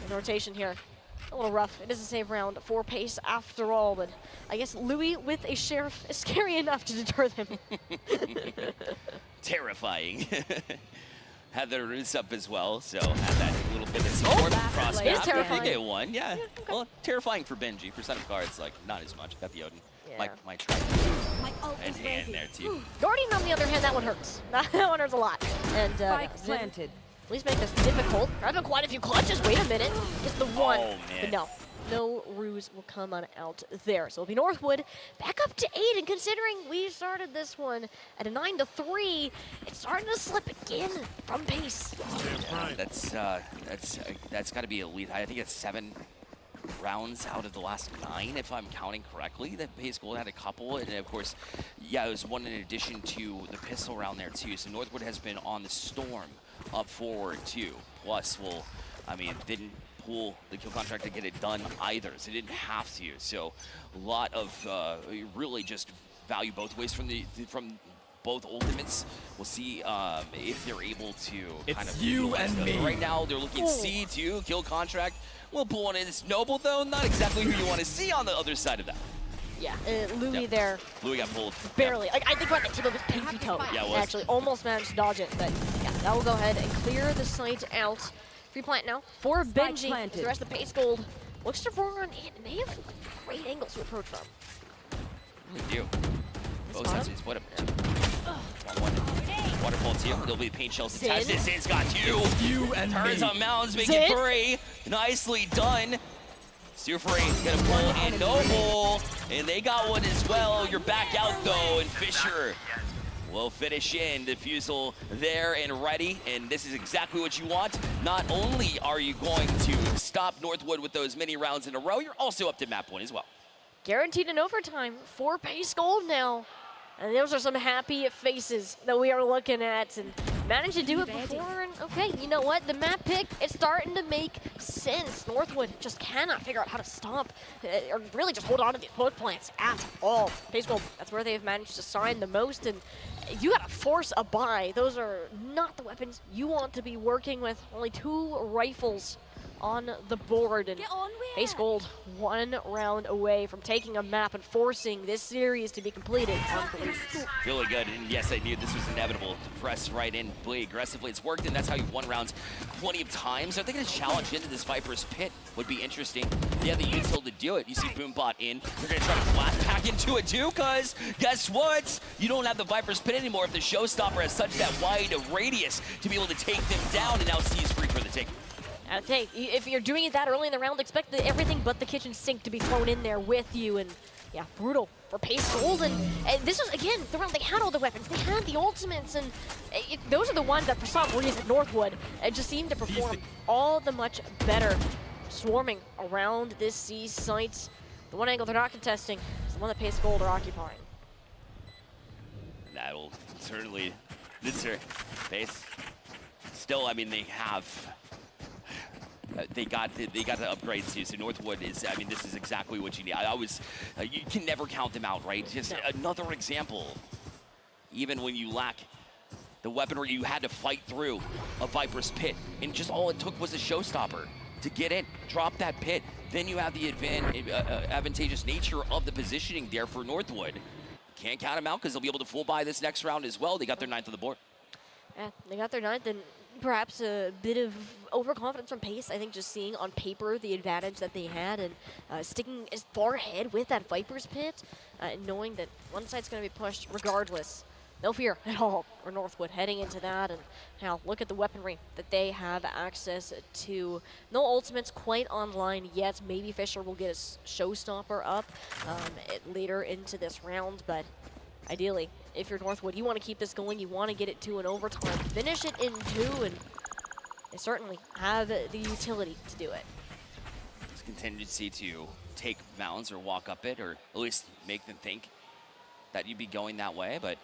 [SPEAKER 4] The rotation here, a little rough. It is a save round for pace after all, but I guess Louis with a sheriff is scary enough to deter them.
[SPEAKER 3] Terrifying. Had their roots up as well, so had that little bit of support cross
[SPEAKER 4] It's terrifying.
[SPEAKER 3] They get one, yeah. Well, terrifying for Benji. For some cards, like, not as much. Got the Odin.
[SPEAKER 4] Yeah.
[SPEAKER 3] My try and hand there too.
[SPEAKER 4] Guardian, on the other hand, that one hurts. That one hurts a lot. And
[SPEAKER 5] Spike planted.
[SPEAKER 4] At least make this difficult. Grabbing quite a few clutches. Wait a minute. Just the one.
[SPEAKER 3] Oh, man.
[SPEAKER 4] But no ruse will come on out there. So it'll be Northwood back up to 8. And considering we started this one at a 9-3, it's starting to slip again from pace.
[SPEAKER 3] Yeah, that's got to be elite. I think it's 7 rounds out of the last 9, if I'm counting correctly. That Pace Gold had a couple, and of course, yeah, it was one in addition to the pistol round there too. So Northwood has been on the Storm up forward too. Plus, well, I mean, didn't pull the kill contract to get it done either, so they didn't have to. So a lot of really just value both ways from both ultimates. We'll see if they're able to kind of
[SPEAKER 6] you and me.
[SPEAKER 3] Right now, they're looking C2 kill contract. We'll pull one in. It's Noble, though. Not exactly who you want to see on the other side of that.
[SPEAKER 4] Yeah, Louis there.
[SPEAKER 3] Louis got pulled.
[SPEAKER 4] Barely. Like, I think about the tip of his pinky toe.
[SPEAKER 3] Yeah, it was.
[SPEAKER 4] Actually, almost managed to dodge it. But yeah, that will go ahead and clear the site out. Free plant now for Benji. The rest of the Pace Gold looks to roll on in. And they have great angles to approach from.
[SPEAKER 3] Really do. Both sides. What a... Waterfall 2. There'll be the paint shells to test it. Zin's got 2.
[SPEAKER 6] You and
[SPEAKER 3] Turns
[SPEAKER 6] me.
[SPEAKER 3] on mounds, make it 3. Nicely done. Sufri gonna pull in Noble, and they got one as well. You're back out though, and Fisher will finish in. Defusal there and ready, and this is exactly what you want. Not only are you going to stop Northwood with those many rounds in a row, you're also up to map point as well.
[SPEAKER 4] Guaranteed in overtime for Pace Gold now. And those are some happy faces that we are looking at, and managed to do it before. And okay, you know what? The map pick is starting to make sense. Northwood just cannot figure out how to stop or really just hold on to these poke plants at all. Pace Gold, that's where they've managed to sign the most, and you gotta force a buy. Those are not the weapons you want to be working with. Only 2 rifles on the board, and Pace Gold 1 round away from taking a map and forcing this series to be completed on police.
[SPEAKER 3] Really good, and yes, I knew this was inevitable to press right in, play aggressively. It's worked, and that's how you've won rounds plenty of times. I think a challenge into this Viper's Pit would be interesting. They have the util to do it. You see Boombot in. They're going to try to blast back into it too, because guess what? You don't have the Viper's Pit anymore if the Showstopper has such that wide radius to be able to take them down, and now C's free for the take.
[SPEAKER 4] Okay, if you're doing it that early in the round, expect everything but the kitchen sink to be thrown in there with you, and yeah, brutal for Pace Gold. And this was, again, the round they had all the weapons, they had the ultimates, and those are the ones that for some reason Northwood just seemed to perform all the much better. Swarming around this C site. The one angle they're not contesting is the one that Pace Gold are occupying.
[SPEAKER 3] That'll certainly deter Pace. Still, I mean, they have... They got the upgrade too. So Northwood is, I mean, this is exactly what you need. You can never count them out, right? Just another example. Even when you lack the weaponry, you had to fight through a Viper's Pit, and just all it took was a Showstopper to get in, drop that pit. Then you have the advantageous nature of the positioning there for Northwood. Can't count them out because they'll be able to full buy this next round as well. They got their 9th on the board.
[SPEAKER 4] Yeah, they got their 9th, and perhaps a bit of overconfidence from Pace. I think just seeing on paper the advantage that they had, and sticking as far ahead with that Viper's Pit, knowing that one side's going to be pushed regardless. no fear at all for Northwood heading into that. And now look at the weaponry that they have access to. No ultimates quite online yet. Maybe Fisher will get a showstopper up later into this round, but ideally, if you're Northwood, you want to keep this going. You want to get it to an overtime, finish it in 2, and they certainly have the utility to do it.
[SPEAKER 3] There's contingency to take mountains or walk up it, or at least make them think that you'd be going that way, but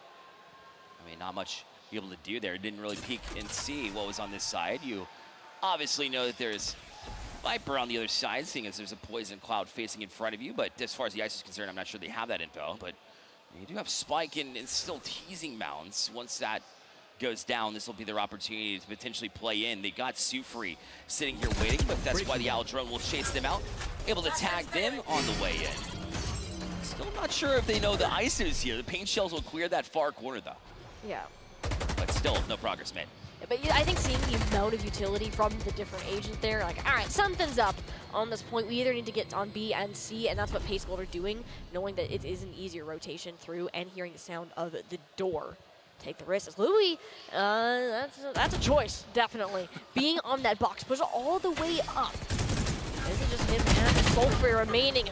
[SPEAKER 3] I mean, not much you're able to do there. Didn't really peek and see what was on this side. You obviously know that there's Viper on the other side, seeing as there's a poison cloud facing in front of you, but as far as the ice is concerned, I'm not sure they have that info, but you do have Spike and still teasing mountains. Once that goes down, this will be their opportunity to potentially play in. They got Sufri sitting here waiting, but that's why the Owl Drone will chase them out, able to tag them on the way in. Still not sure if they know the ice is here. The paint shells will clear that far corner, though.
[SPEAKER 4] Yeah.
[SPEAKER 3] But still, no progress made.
[SPEAKER 4] But yeah, I think seeing the amount of utility from the different agents there, like, all right, something's up on this point. We either need to get on B and C, and that's what Pace Gold are doing, knowing that it is an easier rotation through and hearing the sound of the door. Take the risk. As Louis, that's a choice, definitely. Being on that box, push it all the way up. This is just him and the sulfur remaining.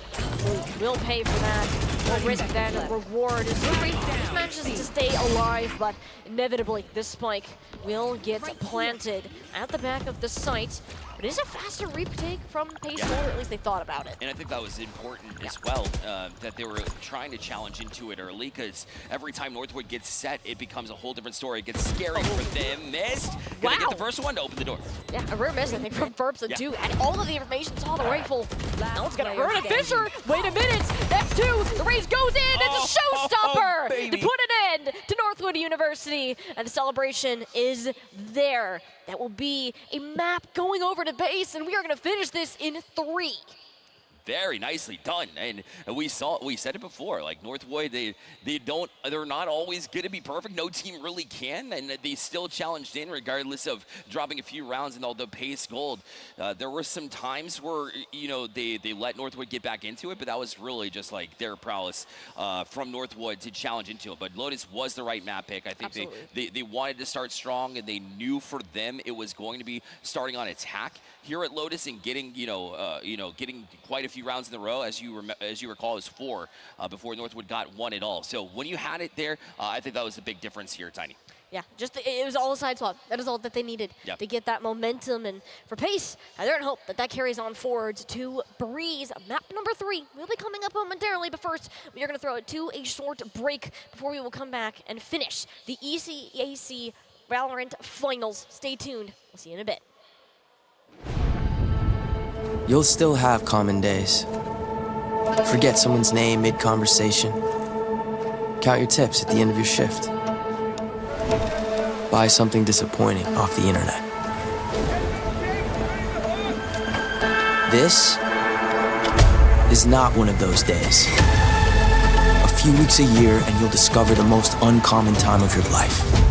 [SPEAKER 4] Will pay for that. Will risk that and reward. Louis just manages to stay alive, but inevitably this spike will get planted at the back of the site. But it is a faster retake from Pace Gold, or at least they thought about it.
[SPEAKER 3] And I think that was important as well, that they were trying to challenge into it early, because every time Northwood gets set, it becomes a whole different story. It gets scary for them. Missed. Gonna get the first one to open the door.
[SPEAKER 4] Yeah, a rare miss, I think, from Verbson too. And all of the information saw the rifle. Now it's gonna hurt a Fisher. Wait a minute. That's 2. The race goes in. It's a showstopper to put an end to Northwood University. And the celebration is there. That will be a map going over to base, and we are going to finish this in 3.
[SPEAKER 3] Very nicely done, and we said it before. Like Northwood, they're not always going to be perfect. No team really can, and they still challenged in regardless of dropping a few rounds and all the Pace Gold. There were some times where they let Northwood get back into it, but that was really just like their prowess from Northwood to challenge into it. But Lotus was the right map pick. I think they wanted to start strong, and they knew for them it was going to be starting on attack here at Lotus and getting getting quite a few rounds in a row. As you recall, it was 4 before Northwood got 1 at all. So when you had it there, I think that was the big difference here, Tiny.
[SPEAKER 4] Yeah, it was all a side swap. That is all that they needed to get that momentum. And for Pace, they're in hope that carries on forwards to Breeze. Map number 3 will be coming up momentarily, but first we are going to throw it to a short break before we will come back and finish the ECAC Valorant Finals. Stay tuned. We'll see you in a bit.
[SPEAKER 1] You'll still have common days. Forget someone's name mid-conversation. Count your tips at the end of your shift. Buy something disappointing off the internet. This is not one of those days. A few weeks a year and you'll discover the most uncommon time of your life.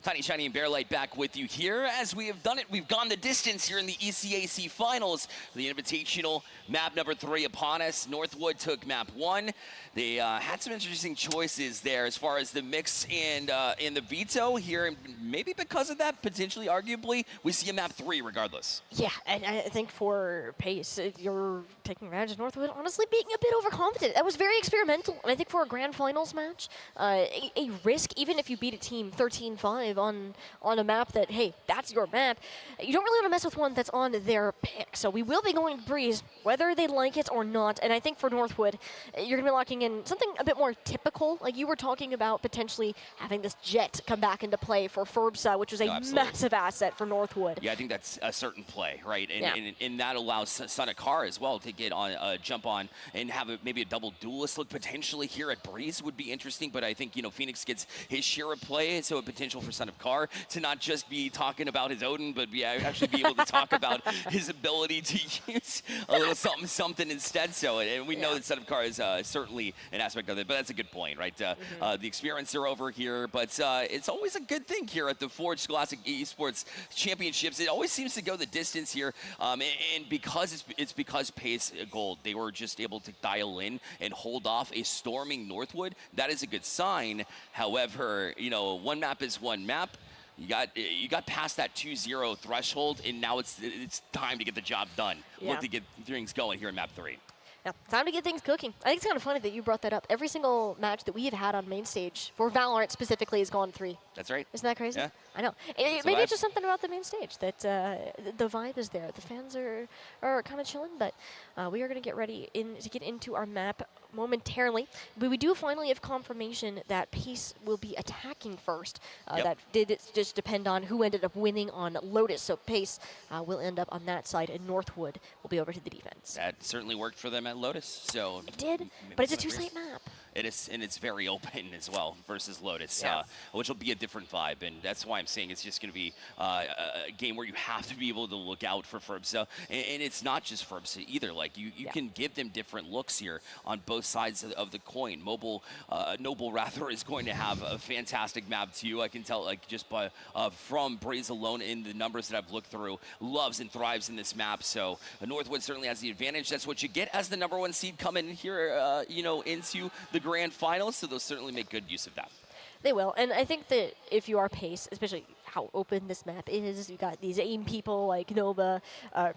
[SPEAKER 3] Tiny, Shiny, and Bearlight back with you here. As we have done it, we've gone the distance here in the ECAC Finals. The Invitational, map number 3 upon us. Northwood took map 1. They had some interesting choices there as far as the mix and the veto here. And maybe because of that, potentially, arguably, we see a map 3 regardless.
[SPEAKER 4] Yeah, and I think for pace, you're taking advantage of Northwood, honestly being a bit overconfident. That was very experimental. And I think for a grand finals match, a risk, even if you beat a team 13-5 on a map that, hey, that's your map, you don't really want to mess with one that's on their pick. So we will be going to Breeze, whether they like it or not. And I think for Northwood, you're going to be locking in something a bit more typical. Like you were talking about potentially having this jet come back into play for Ferbsa, which was a massive asset for Northwood.
[SPEAKER 3] Yeah, I think that's a certain play, right? And that allows Son of Car as well to get on, jump on and have maybe a double duelist look potentially here at Breeze would be interesting. But I think, you know, Phoenix gets his share of play, so a potential for Son of Car to not just be talking about his Odin, but actually be able to talk about his ability to use a little something instead. So, and we know that Son of Car is certainly an aspect of it, but that's a good point, right? The experiments are over here, but it's always a good thing here at the Forge Scholastic Esports Championships. It always seems to go the distance here, and because it's because Pace Gold, they were just able to dial in and hold off a storming Northwood. That is a good sign. However, you know, one map is one map. You got past that 2-0 threshold, and now it's time to get the job done.
[SPEAKER 4] Yeah.
[SPEAKER 3] Look to get things going here in map 3.
[SPEAKER 4] Yeah, time to get things cooking. I think it's kind of funny that you brought that up. Every single match that we have had on main stage, for Valorant specifically, has gone 3.
[SPEAKER 3] That's right.
[SPEAKER 4] Isn't that crazy?
[SPEAKER 3] Yeah.
[SPEAKER 4] I know. Maybe it's just something about the main stage that the vibe is there. The fans are kind of chilling, but we are going to get ready to get into our map momentarily. But we do finally have confirmation that Peace will be attacking first. That did just depend on who ended up winning on Lotus. So Pace will end up on that side, and Northwood will be over to the defense.
[SPEAKER 3] That certainly worked for them at Lotus. So
[SPEAKER 4] it did, but it's a 2-site map.
[SPEAKER 3] It is, and it's very open as well versus Lotus,
[SPEAKER 4] Yeah.
[SPEAKER 3] Which will be a different vibe, and that's why I'm saying it's just going to be a game where you have to be able to look out for Ferbsa, and it's not just Ferbsa either. Like you can give them different looks here on both sides of the coin. Noble rather is going to have a fantastic map too. I can tell, like just by from Breeze alone in the numbers that I've looked through, loves and thrives in this map. So Northwood certainly has the advantage. That's what you get as the #1 seed coming here, you know, into the grand finals, so they'll certainly make good use of that.
[SPEAKER 4] They will, and I think that if you are Pace, especially how open this map is, you got these AIM people like Nova. I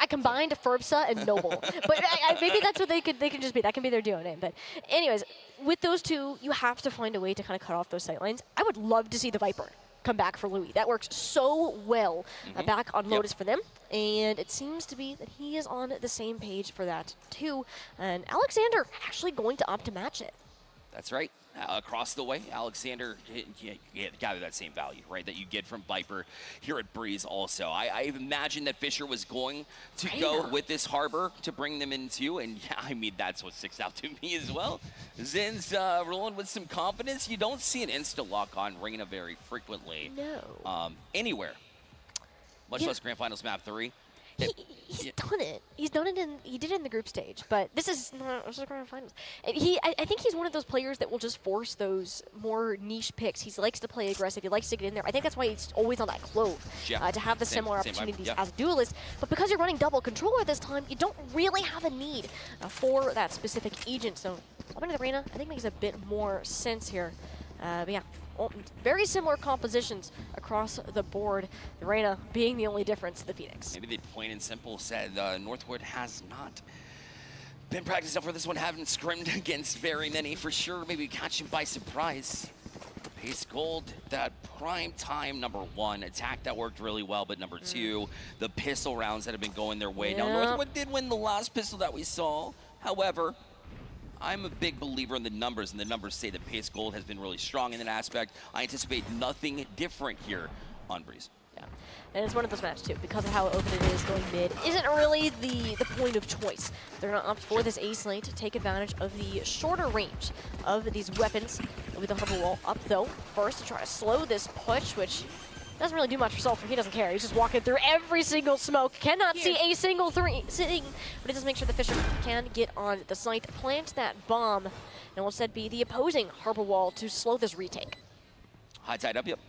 [SPEAKER 4] combined Ferbsa and Noble, but maybe that's what they can just be. That can be their duo name. But anyways, with those two, you have to find a way to kind of cut off those sight lines. I would love to see the Viper come back for Louis. That works so well back on Lotus for them. And it seems to be that he is on the same page for that too. And Alexander actually going to opt to match it.
[SPEAKER 3] That's right. Across the way, Alexander gather that same value, right, that you get from Viper here at Breeze also. I imagine that Fisher was going to go with this Harbor to bring them into, and yeah, I mean, that's what sticks out to me as well. Zin's rolling with some confidence. You don't see an insta-lock on Reyna very frequently.
[SPEAKER 4] No.
[SPEAKER 3] Anywhere. Much less Grand Finals Map 3.
[SPEAKER 4] He's done it. He did it in the group stage, but this is Grand Finals. And I think he's one of those players that will just force those more niche picks. He likes to play aggressive. He likes to get in there. I think that's why he's always on that clove, to have the similar opportunities as a duelist. But because you're running double controller this time, you don't really have a need for that specific agent. So opening the Reyna, I think makes a bit more sense here. But yeah. Very similar compositions across the board. The Reyna being the only difference, the Phoenix.
[SPEAKER 3] Maybe they plain and simple said Northwood has not been practicing for this one, haven't scrimmed against very many for sure. Maybe catch him by surprise. Pace Gold, that prime time #1 attack that worked really well, but #2, the pistol rounds that have been going their way. Now Northwood did win the last pistol that we saw. However, I'm a big believer in the numbers, and the numbers say that Pace Gold has been really strong in that aspect. I anticipate nothing different here on Breeze.
[SPEAKER 4] Yeah, and it's one of those maps too, because of how open it is going mid, isn't really the point of choice. They're not up for this ace lane to take advantage of the shorter range of these weapons with the Harbor Wall up though. First to try to slow this push, which doesn't really do much for Sulfur. He doesn't care. He's just walking through every single smoke. Cannot see a single three sitting, but it does make sure the Fisher can get on the site, plant that bomb, and will instead be the opposing Harbor Wall to slow this retake.
[SPEAKER 3] High tide up, yep.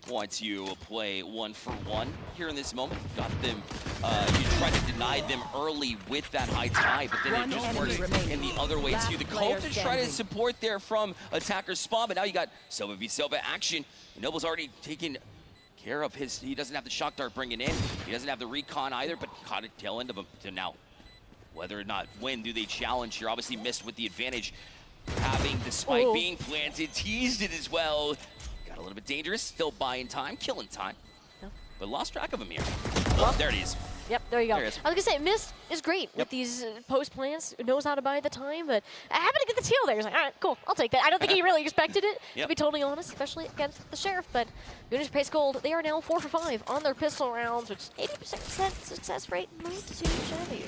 [SPEAKER 3] want to play 1-for-1 here in this moment. Got them, you tried to deny them early with that high tie, but then it just works in the other way too. The Cove is trying to support there from attacker's spawn, but now you got Silva v Silva action. Noble's already taken care of his, he doesn't have the shock dart bringing in. He doesn't have the recon either, but caught a tail end of him. So now, whether or not when do they challenge here, obviously missed with the advantage. Having the spike being planted, teased it as well. Got a little bit dangerous, still buying time, killing time. Yep. But lost track of him here. Oh, there it is.
[SPEAKER 4] Yep, there you go.
[SPEAKER 3] There it is.
[SPEAKER 4] I was gonna say, Mist is great with these post plants, knows how to buy the time, but I happened to get the teal there. He's like, all right, cool, I'll take that. I don't think he really expected it, to be totally honest, especially against the Sheriff, but Goonish Pace Gold, they are now 4 for 5 on their pistol rounds, which is 80% success rate, not too shabby.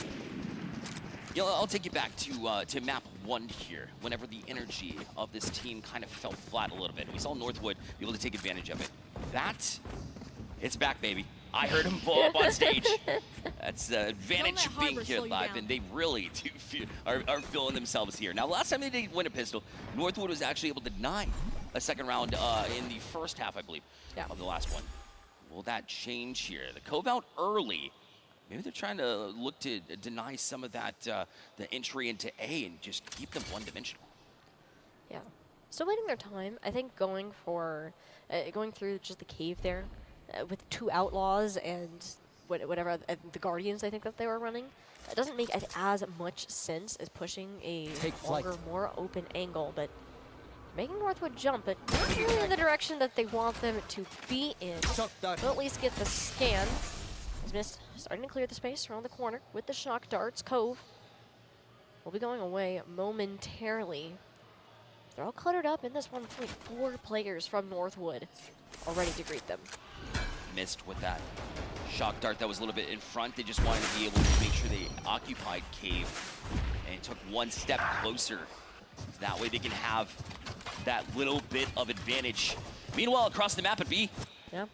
[SPEAKER 3] You know, I'll take you back to map 1 here, whenever the energy of this team kind of fell flat a little bit. We saw Northwood be able to take advantage of it. It's back, baby. I heard him blow up on stage. That's the advantage of being here live, and they really do are feeling themselves here. Now, last time they did win a pistol, Northwood was actually able to deny a second round in the first half, I believe, of the last one. Will that change here? The Cove out early. Maybe they're trying to look to deny some of that, the entry into A and just keep them one-dimensional.
[SPEAKER 4] Yeah. Still waiting their time. I think going for, going through just the cave there with 2 outlaws and whatever, the Guardians I think that they were running, it doesn't make as much sense as pushing a longer, more open angle, but making Northwood jump, but not really in the direction that they want them to be in. They'll at least get the scan. Mist starting to clear the space around the corner with the shock darts. Cove will be going away momentarily. They're all cluttered up in this 1.4 players from Northwood are ready to greet them.
[SPEAKER 3] Missed with that shock dart that was a little bit in front. They just wanted to be able to make sure they occupied cave and took one step closer. So that way they can have that little bit of advantage. Meanwhile, across the map at B,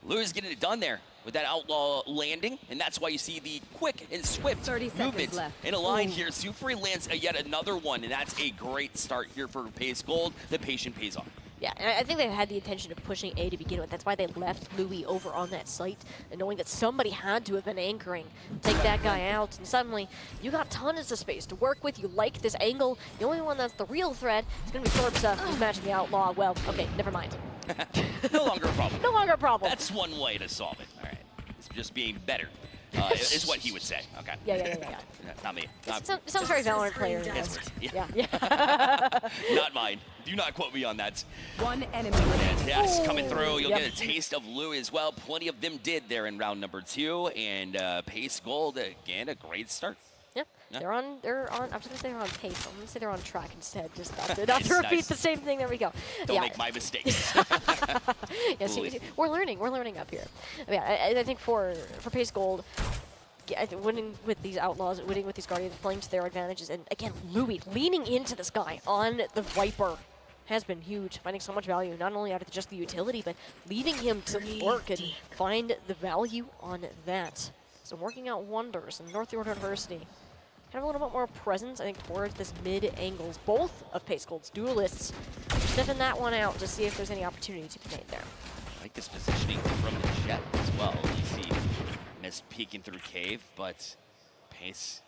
[SPEAKER 3] Lewis getting it done there with that outlaw landing, and that's why you see the quick and swift movement in a line here. Sufri lands yet another one, and that's a great start here for Pace Gold. The patient pays off.
[SPEAKER 4] Yeah, and I think they had the intention of pushing A to begin with. That's why they left Louis over on that site, and knowing that somebody had to have been anchoring, take that guy out, and suddenly you got tons of space to work with. You like this angle. The only one that's the real threat is going to be Forbes who's matching the outlaw. Well, okay, never mind.
[SPEAKER 3] No longer a problem.
[SPEAKER 4] No longer a problem.
[SPEAKER 3] That's one way to solve it. All right, it's just being better. Is what he would say. Okay.
[SPEAKER 4] Yeah.
[SPEAKER 3] Not me.
[SPEAKER 4] It sounds very Valorant player.
[SPEAKER 3] Yeah. Not mine. Do not quote me on that.
[SPEAKER 5] One enemy remaining.
[SPEAKER 3] Yes, coming through. You'll get a taste of Louis as well. Plenty of them did there in round number 2. And Pace Gold, again, a great start.
[SPEAKER 4] Yep. They're on, I was gonna say they're on pace. I'm gonna say they're on track instead, just not to repeat the same thing. There we go.
[SPEAKER 3] Don't make my mistakes.
[SPEAKER 4] See, we're learning up here. Yeah, I think for Pace Gold, I think winning with these Outlaws, winning with these Guardians, playing to their advantages, and again, Louis leaning into this guy on the Viper has been huge, finding so much value, not only out of just the utility, but leaving him to work and find the value on that. So working out wonders in Northwood University. Kind of a little bit more presence, I think, towards this mid-angles. Both of Pace Gold's duelists sniffing that one out to see if there's any opportunity to be made there.
[SPEAKER 3] I like this positioning from the jet as well. You see Mist peeking through cave, but Pace,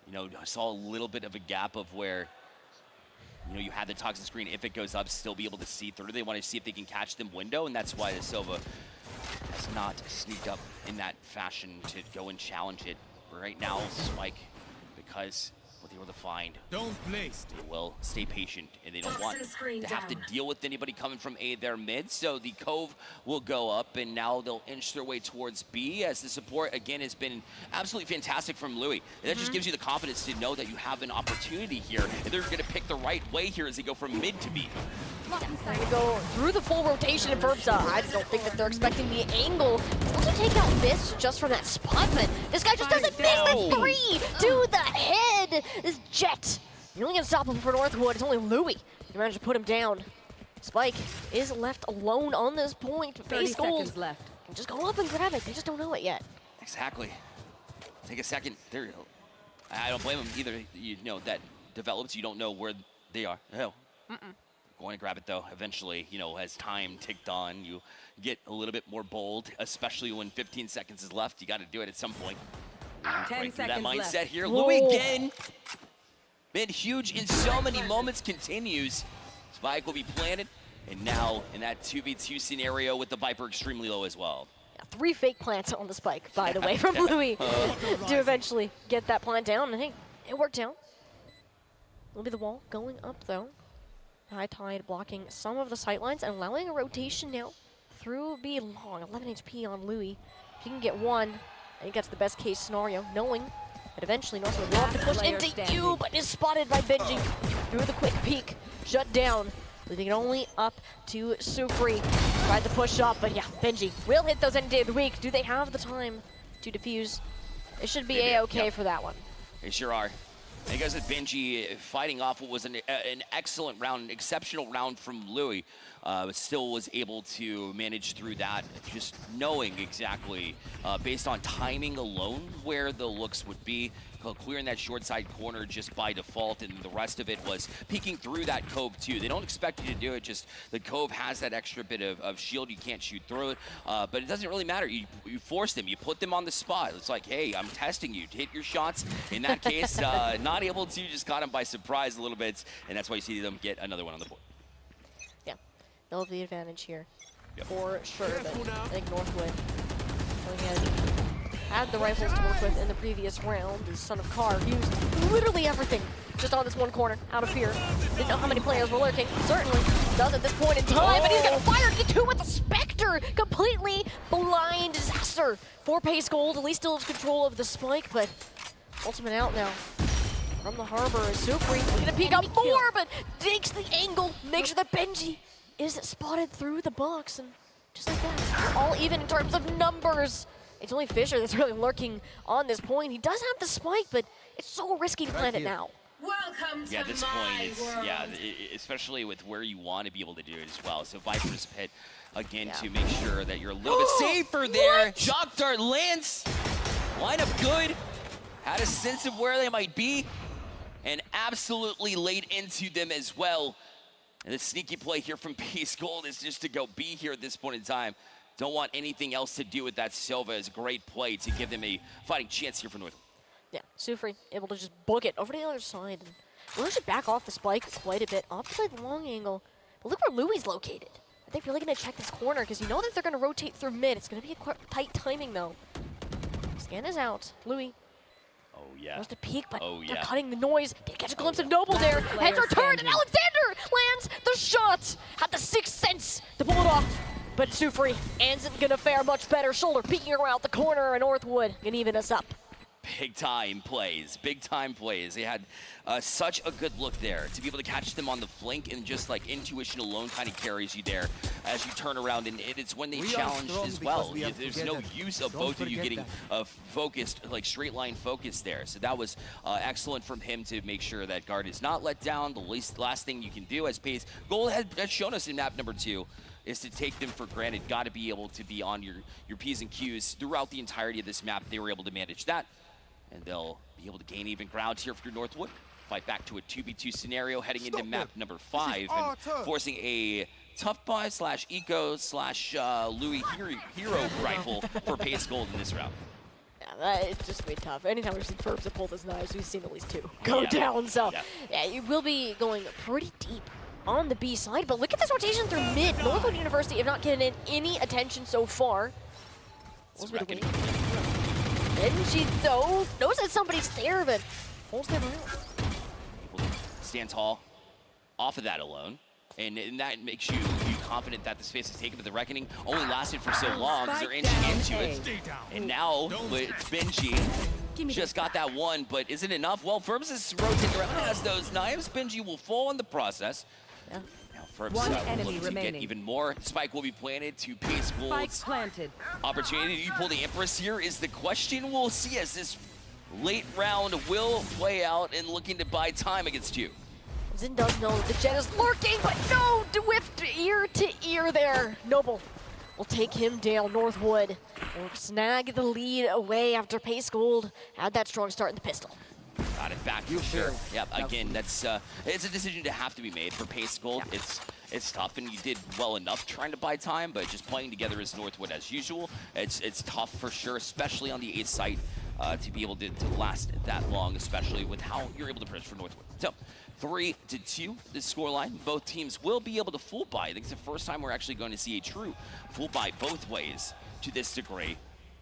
[SPEAKER 3] you know, I saw a little bit of a gap of where, you know, you had the toxin screen, if it goes up, still be able to see through. They want to see if they can catch them window, and that's why the Silva has not sneaked up in that fashion to go and challenge it. But right now, Spike, because what they were to find, they will stay patient, and they don't want to have to deal with anybody coming from A there mid. So the Cove will go up, and now they'll inch their way towards B, as the support again has been absolutely fantastic from Louis. And that just gives you the confidence to know that you have an opportunity here, and they're going to pick the right way here as they go from mid to B.
[SPEAKER 4] Trying to go through the full rotation in Verbsa. I don't think that they're expecting the angle. Also take out Mist just from that spot, but this guy just doesn't miss the 3 to the head. This Jet, the only unstoppable for Northwood is only Louis. He managed to put him down. Spike is left alone on this point.
[SPEAKER 5] 30 seconds left.
[SPEAKER 4] Can just go up and grab it. They just don't know it yet.
[SPEAKER 3] Exactly. Take a second. There. I don't blame him either. You know that develops. You don't know where they are. Hell. going to grab it though. Eventually, you know, as time ticked on, you get a little bit more bold, especially when 15 seconds is left. You got to do it at some point.
[SPEAKER 5] 10
[SPEAKER 3] That
[SPEAKER 5] seconds
[SPEAKER 3] mindset
[SPEAKER 5] left.
[SPEAKER 3] here.
[SPEAKER 4] Whoa.
[SPEAKER 3] Louis again. Been huge in so many moments. Continues. Spike will be planted. And now in that 2v2 scenario with the Viper extremely low as well.
[SPEAKER 4] 3 fake plants on the spike, by the way, from Louis to eventually get that plant down. And hey, it worked out. Will be the wall going up though. High Tide blocking some of the sightlines and allowing a rotation now through B long. 11 HP on Louis. If he can get one, I think that's the best case scenario, knowing that eventually Northwood will have to push into you, but is spotted by Benji through the quick peek. Shut down. Leaving it only up to Sufri. Tried to push up, but yeah, Benji will hit those any day of the week. Do they have the time to defuse? It should be A-okay for that one.
[SPEAKER 3] They sure are. And you guys with Benji fighting off what was an excellent round, an exceptional round from Louis, but still was able to manage through that, just knowing exactly, based on timing alone, where the looks would be. Clearing that short side corner just by default, and the rest of it was peeking through that cove too. They don't expect you to do it, just the cove has that extra bit of shield. You can't shoot through it, but it doesn't really matter. You force them, you put them on the spot. It's like, hey, I'm testing you to hit your shots. In that case, not able to, just caught them by surprise a little bit, and that's why you see them get another one on the board.
[SPEAKER 4] Yeah, they'll have the advantage here for sure, but I think Northwood going ahead. Had the rifles to work with in the previous round. The Son of Carr used literally everything just on this one corner, out of fear. Didn't know how many players were lurking. Certainly does at this point in time, but he's gonna fire to get two with the Spectre. Completely blind disaster for Pace Gold. At least still has control of the spike, but ultimate out now. From the harbor is Supri. He's gonna peek up more, but takes the angle. Make sure that Benji is spotted through the box, and just like that, all even in terms of numbers. It's only Fisher that's really lurking on this point. He does have the spike, but it's so risky to plant it now.
[SPEAKER 6] Welcome to
[SPEAKER 3] At this
[SPEAKER 6] my
[SPEAKER 3] point, it's,
[SPEAKER 6] world.
[SPEAKER 3] especially with where you want to be able to do it as well. So Viper's Pit, again, to make sure that you're a little bit safer there. Shock Dart lands, line up good, had a sense of where they might be, and absolutely laid into them as well. And the sneaky play here from Pace Gold is just to go B here at this point in time. Don't want anything else to do with that Silva. It's a great play to give them a fighting chance here for North.
[SPEAKER 4] Yeah, Sufri able to just book it over to the other side. And we'll actually back off the spike quite a bit. Off to play the long angle. But look where Louis located. I think really going to check this corner because you know that they're going to rotate through mid. It's going to be a tight timing though. Scan is out. Louis.
[SPEAKER 3] Oh, yeah.
[SPEAKER 4] Wants to peek, but
[SPEAKER 3] Oh,
[SPEAKER 4] they're
[SPEAKER 3] yeah.
[SPEAKER 4] cutting the noise. Did catch a glimpse of Noble there. Heads are turned, and Alexander lands the shot. Had the sixth sense to pull it off. But Sufri isn't gonna fare much better. Shoulder peeking around the corner, and Northwood can even us up.
[SPEAKER 3] Big time plays, big time plays. They had such a good look there to be able to catch them on the flank, and just like intuition alone kind of carries you there as you turn around, and it's when they challenge as well. There's no use of both of you getting focused, like straight line focus there. So that was excellent from him to make sure that guard is not let down. The last thing you can do as Pace Gold has shown us in map number 2 is to take them for granted. Got to be able to be on your P's and Q's throughout the entirety of this map. They were able to manage that, and they'll be able to gain even ground here for Northwood. Fight back to a 2v2 scenario heading into map number 5 and forcing a tough buy / eco / Louis hero rifle for Pace Gold in this round.
[SPEAKER 4] Yeah, it's just way tough. Anytime we've seen Furbs that pull those knives, we've seen at least 2 go down. So yeah, you will be going pretty deep on the B side, but look at this rotation through mid. Northwood University have not getting any attention so far. Benji though knows that somebody's there, but holds their ground.
[SPEAKER 3] Stand tall off of that alone, and that makes you confident that the space is taken, but the Reckoning only lasted for so long because they're inching into it. And now with Benji just got that one, but is it enough? Well, Furbs is rotating around, has those knives. Benji will fall in the process.
[SPEAKER 4] Yeah.
[SPEAKER 3] Now Furbs will look to get even more. Spike will be planted to Pace Gold's opportunity. Do you pull the Empress here is the question. We'll see as this late round will play out and looking to buy time against you.
[SPEAKER 4] Zin does know that the Jet is lurking, but no, whiffed ear to ear there. Noble will take him down. Northwood will snag the lead away after Pace Gold had that strong start in the pistol.
[SPEAKER 3] Got it back for sure. Yep, again, that's it's a decision to have to be made for Pace Gold. It's it's tough, and you did well enough trying to buy time, but just playing together as Northwood as usual, it's tough for sure, especially on the A site, to be able to last that long, especially with how you're able to press for Northwood. So 3-2, the scoreline. Both teams will be able to full buy. I think it's the first time we're actually going to see a true full buy both ways to this degree.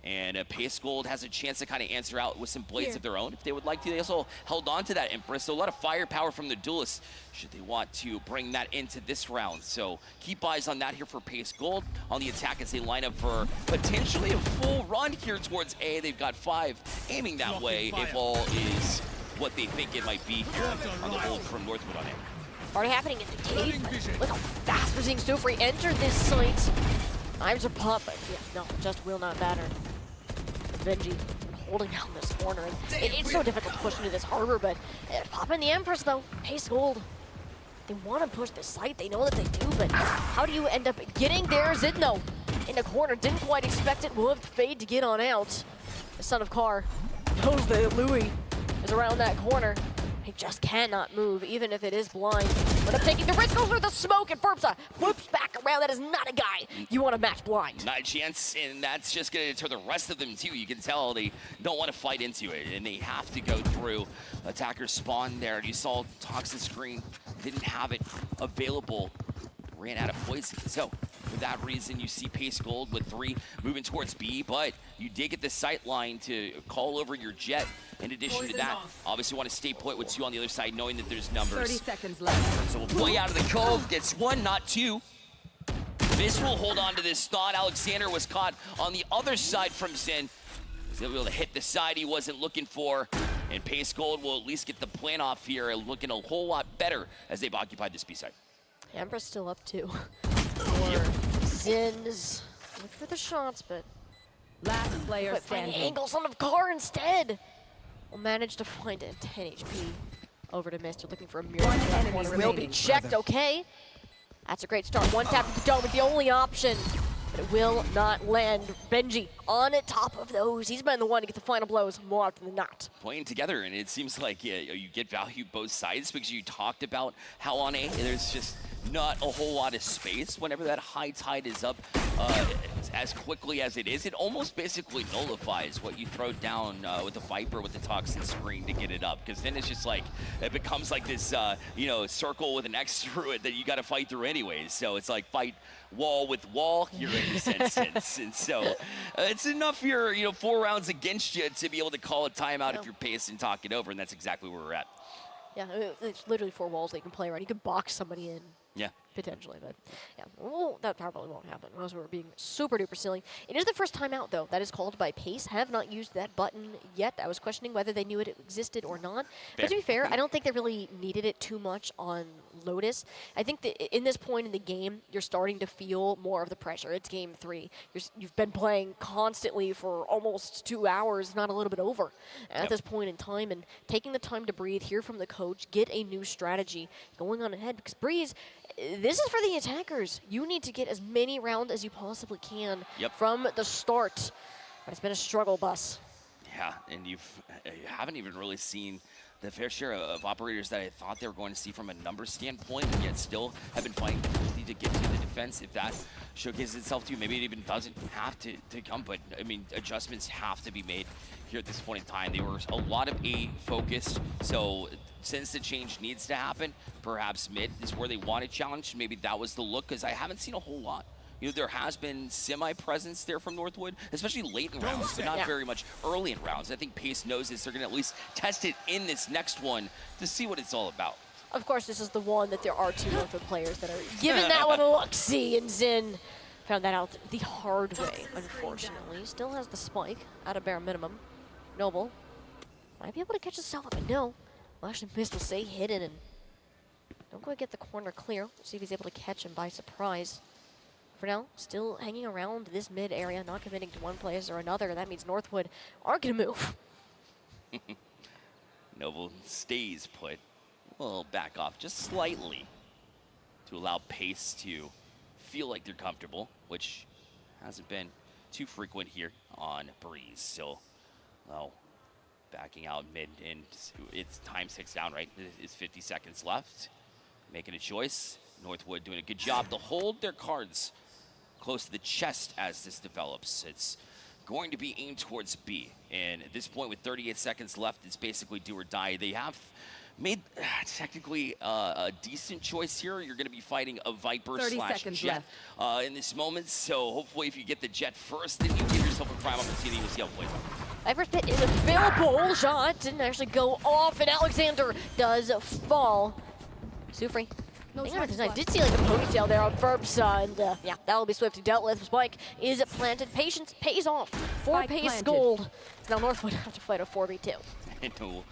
[SPEAKER 3] And Pace Gold has a chance to kind of answer out with some blades of their own if they would like to. They also held on to that Empress, so a lot of firepower from the duelists should they want to bring that into this round. So keep eyes on that here for Pace Gold on the attack as they line up for potentially a full run here towards A. They've got 5 aiming that way if all is what they think it might be here on the hold from Northwood on A.
[SPEAKER 4] Already happening in the cave. Look how fast we're seeing Sufri enter this site. Knives are popped, but yeah, no, just will not matter. Benji holding down this corner. And it's so difficult to push into this harbor, but popping the Empress though. Pace Gold. They want to push this site. They know that they do, but how do you end up getting there? Zidno in the corner. Didn't quite expect it. Will have to fade to get on out. The son of Carr knows that Louis is around that corner. He just cannot move, even if it is blind. But I'm taking the risk, goes through the smoke, and Burpsa whoops back around. That is not a guy you want to match blind.
[SPEAKER 3] Not a chance, and that's just going to deter the rest of them, too. You can tell they don't want to fight into it, and they have to go through. Attackers spawn there. You saw Toxin Screen didn't have it available. Ran out of poison. So, for that reason, you see Pace Gold with 3 moving towards B, but you did get the sight line to call over your jet. In addition to that, obviously want to stay put with 2 on the other side, knowing that there's numbers.
[SPEAKER 5] 30 seconds left.
[SPEAKER 3] So we'll play out of the cove, gets 1, not 2. This will hold on to this thought. Alexander was caught on the other side from Zen. Was able to hit the side he wasn't looking for. And Pace Gold will at least get the plan off here, looking a whole lot better as they've occupied this B side.
[SPEAKER 4] Empress still up 2. Zin's look for the shots, but
[SPEAKER 5] Last player
[SPEAKER 4] find
[SPEAKER 5] standing.
[SPEAKER 4] angle, son of Carr instead. Will manage to find a 10 HP over to Mr. Looking for a mirror.
[SPEAKER 5] One enemy
[SPEAKER 4] Will be
[SPEAKER 5] remaining.
[SPEAKER 4] checked, okay. That's a great start. 1 tap to the dome with the only option. But it will not land. Benji on top of those. He's been the one to get the final blows more often than not.
[SPEAKER 3] Playing together, and it seems like you get value both sides because you talked about how on A there's just not a whole lot of space whenever that high tide is up as quickly as it is. It almost basically nullifies what you throw down with the Viper with the Toxin Screen to get it up, because then it's just like it becomes like this circle with an X through it that you got to fight through anyways. So it's like fight wall with wall here in this instance. And so it's enough here, 4 rounds against you to be able to call a timeout if you're pacing and talk it over, and that's exactly where we're at.
[SPEAKER 4] Yeah, it's literally 4 walls that you can play around. You can box somebody in.
[SPEAKER 3] Yeah.
[SPEAKER 4] Potentially, but yeah, well, that probably won't happen unless we're being super duper silly. It is the first timeout, though, that is called by Pace. Have not used that button yet. I was questioning whether they knew it existed or not. But to be fair, I don't think they really needed it too much on Lotus. I think that in this point in the game, you're starting to feel more of the pressure. It's game 3. You've been playing constantly for almost 2 hours, not a little bit over at this point in time, and taking the time to breathe, hear from the coach, get a new strategy going on ahead, because Breeze, this is for the attackers. You need to get as many rounds as you possibly can from the start. But it's been a struggle bus.
[SPEAKER 3] Yeah, and you haven't even really seen the fair share of operators that I thought they were going to see from a number standpoint, and yet still have been finding difficulty to get to the defense. If that showcases itself to you, maybe it even doesn't have to come, but I mean, adjustments have to be made here at this point in time. They were a lot of A focused, so since the change needs to happen, perhaps mid is where they want to challenge. Maybe that was the look, because I haven't seen a whole lot. There has been semi-presence there from Northwood, especially late in rounds, but not very much early in rounds. I think Pace knows this. They're going to at least test it in this next one to see what it's all about.
[SPEAKER 4] Of course, this is the one that there are 2 Northwood players that are giving that one a look-see, and Zin found that out the hard way, unfortunately. Still has the spike at a bare minimum. Noble might be able to catch himself up, but no. Well, actually, Mist will stay hidden and don't quite get the corner clear. We'll see if he's able to catch him by surprise. For now, still hanging around this mid area, not committing to one place or another. That means Northwood aren't going to move.
[SPEAKER 3] Noble stays put. We'll back off just slightly to allow Pace to feel like they're comfortable, which hasn't been too frequent here on Breeze. So, backing out mid, and it's time ticks down, right? It's 50 seconds left. Making a choice. Northwood doing a good job to hold their cards close to the chest as this develops. It's going to be aimed towards B. And at this point, with 38 seconds left, it's basically do or die. They have made technically a decent choice here. You're going to be fighting a Viper slash Jet in this moment. So hopefully if you get the Jet first, then you give yourself a prime opportunity. We'll see how it plays out.
[SPEAKER 4] Viper's Pit is available. Shot didn't actually go off, and Alexander does fall. Sufri. I did see like a ponytail there on Ferb's and yeah, that'll be swiftly dealt with. Spike is planted. Patience pays off for Pace Gold. Now Northwood have to fight a 4v2.
[SPEAKER 3] I know.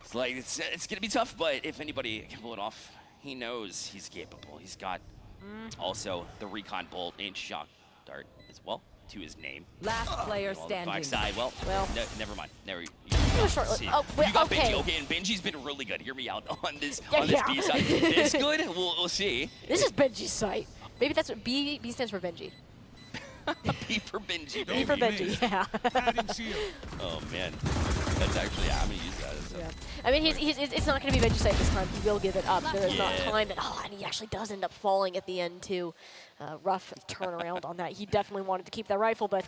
[SPEAKER 3] It's like, it's gonna be tough, but if anybody can pull it off, he knows he's capable. He's got also the recon bolt and shock dart as well to his name.
[SPEAKER 5] Last player standing.
[SPEAKER 3] Backside, well, no, never mind.
[SPEAKER 4] Short,
[SPEAKER 3] you
[SPEAKER 4] wait,
[SPEAKER 3] got
[SPEAKER 4] okay.
[SPEAKER 3] Benji, okay, and Benji's been really good. Hear me out on this B side. It's good. We'll see.
[SPEAKER 4] This is Benji's site. Maybe that's what B stands for Benji.
[SPEAKER 3] B for Benji.
[SPEAKER 4] B for Benji. Yeah.
[SPEAKER 3] Oh man, that's actually I'm gonna use that.
[SPEAKER 4] Yeah. I mean, it's not going to be Benji's site this time. He will give it up. There's not time, and he actually does end up falling at the end too. Rough turnaround on that. He definitely wanted to keep that rifle, but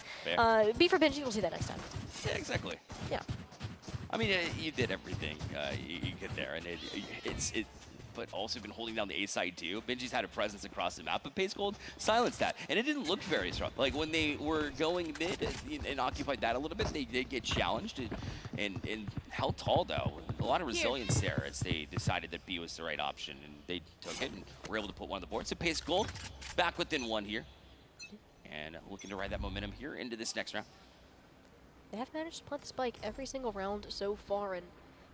[SPEAKER 4] B for Benji. We'll see that next time.
[SPEAKER 3] Yeah, exactly.
[SPEAKER 4] Yeah.
[SPEAKER 3] I mean, you did everything you could there, and but also been holding down the A side too. Benji's had a presence across the map, but Pace Gold silenced that, and it didn't look very strong. Like when they were going mid and occupied that a little bit, they did get challenged and held tall though. A lot of resilience there as they decided that B was the right option, and they took it and were able to put one on the board. So Pace Gold back within one here, and looking to ride that momentum here into this next round.
[SPEAKER 4] They have managed to plant the spike every single round so far, and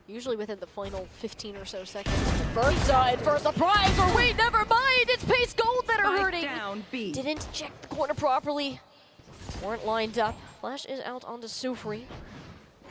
[SPEAKER 4] usually within the final 15 or so seconds. First side for a surprise, or wait, never mind, it's Pace Gold that are hurting.
[SPEAKER 5] Down, B.
[SPEAKER 4] Didn't check the corner properly. Weren't lined up. Flash is out onto Sufri.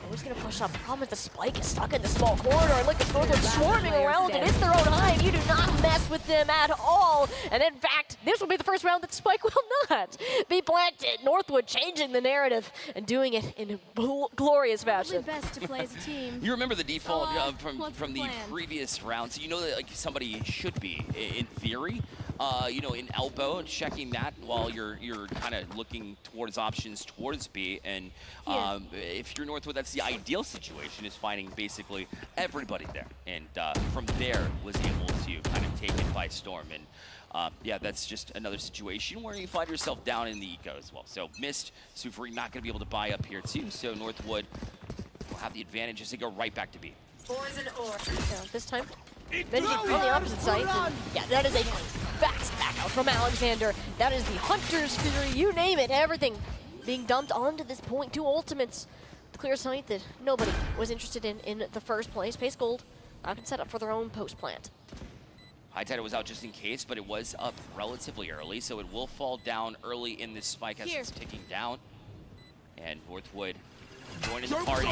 [SPEAKER 4] Who's gonna push up? Problem is the spike is stuck in the small corridor, and look at Northwood swarming around, and it's their own hive. You do not mess with them at all. And in fact, this will be the first round that Spike will not be planted. Northwood changing the narrative and doing it in a glorious fashion.
[SPEAKER 6] Best to play as a team.
[SPEAKER 3] You remember the default from the previous round, so you know that like somebody should be in theory. You know, in elbow, checking that while you're kind of looking towards options towards B. And if you're Northwood, that's the ideal situation, is finding basically everybody there. And from there, was able to kind of take it by storm. And yeah, that's just another situation where you find yourself down in the eco as well. So missed, Sufri not going to be able to buy up here too. So Northwood will have the advantage as they go right back to B.
[SPEAKER 4] Yeah, this time, Benji on the opposite side. Yeah, that is a fast back out from Alexander. That is the Hunter's Fury, you name it, everything being dumped onto this point. Two ultimates. The clear sight that nobody was interested in the first place. Pace Gold can set up for their own post plant.
[SPEAKER 3] High Tide was out just in case, but it was up relatively early, so it will fall down early in this spike as it's ticking down. And Northwood joining the party.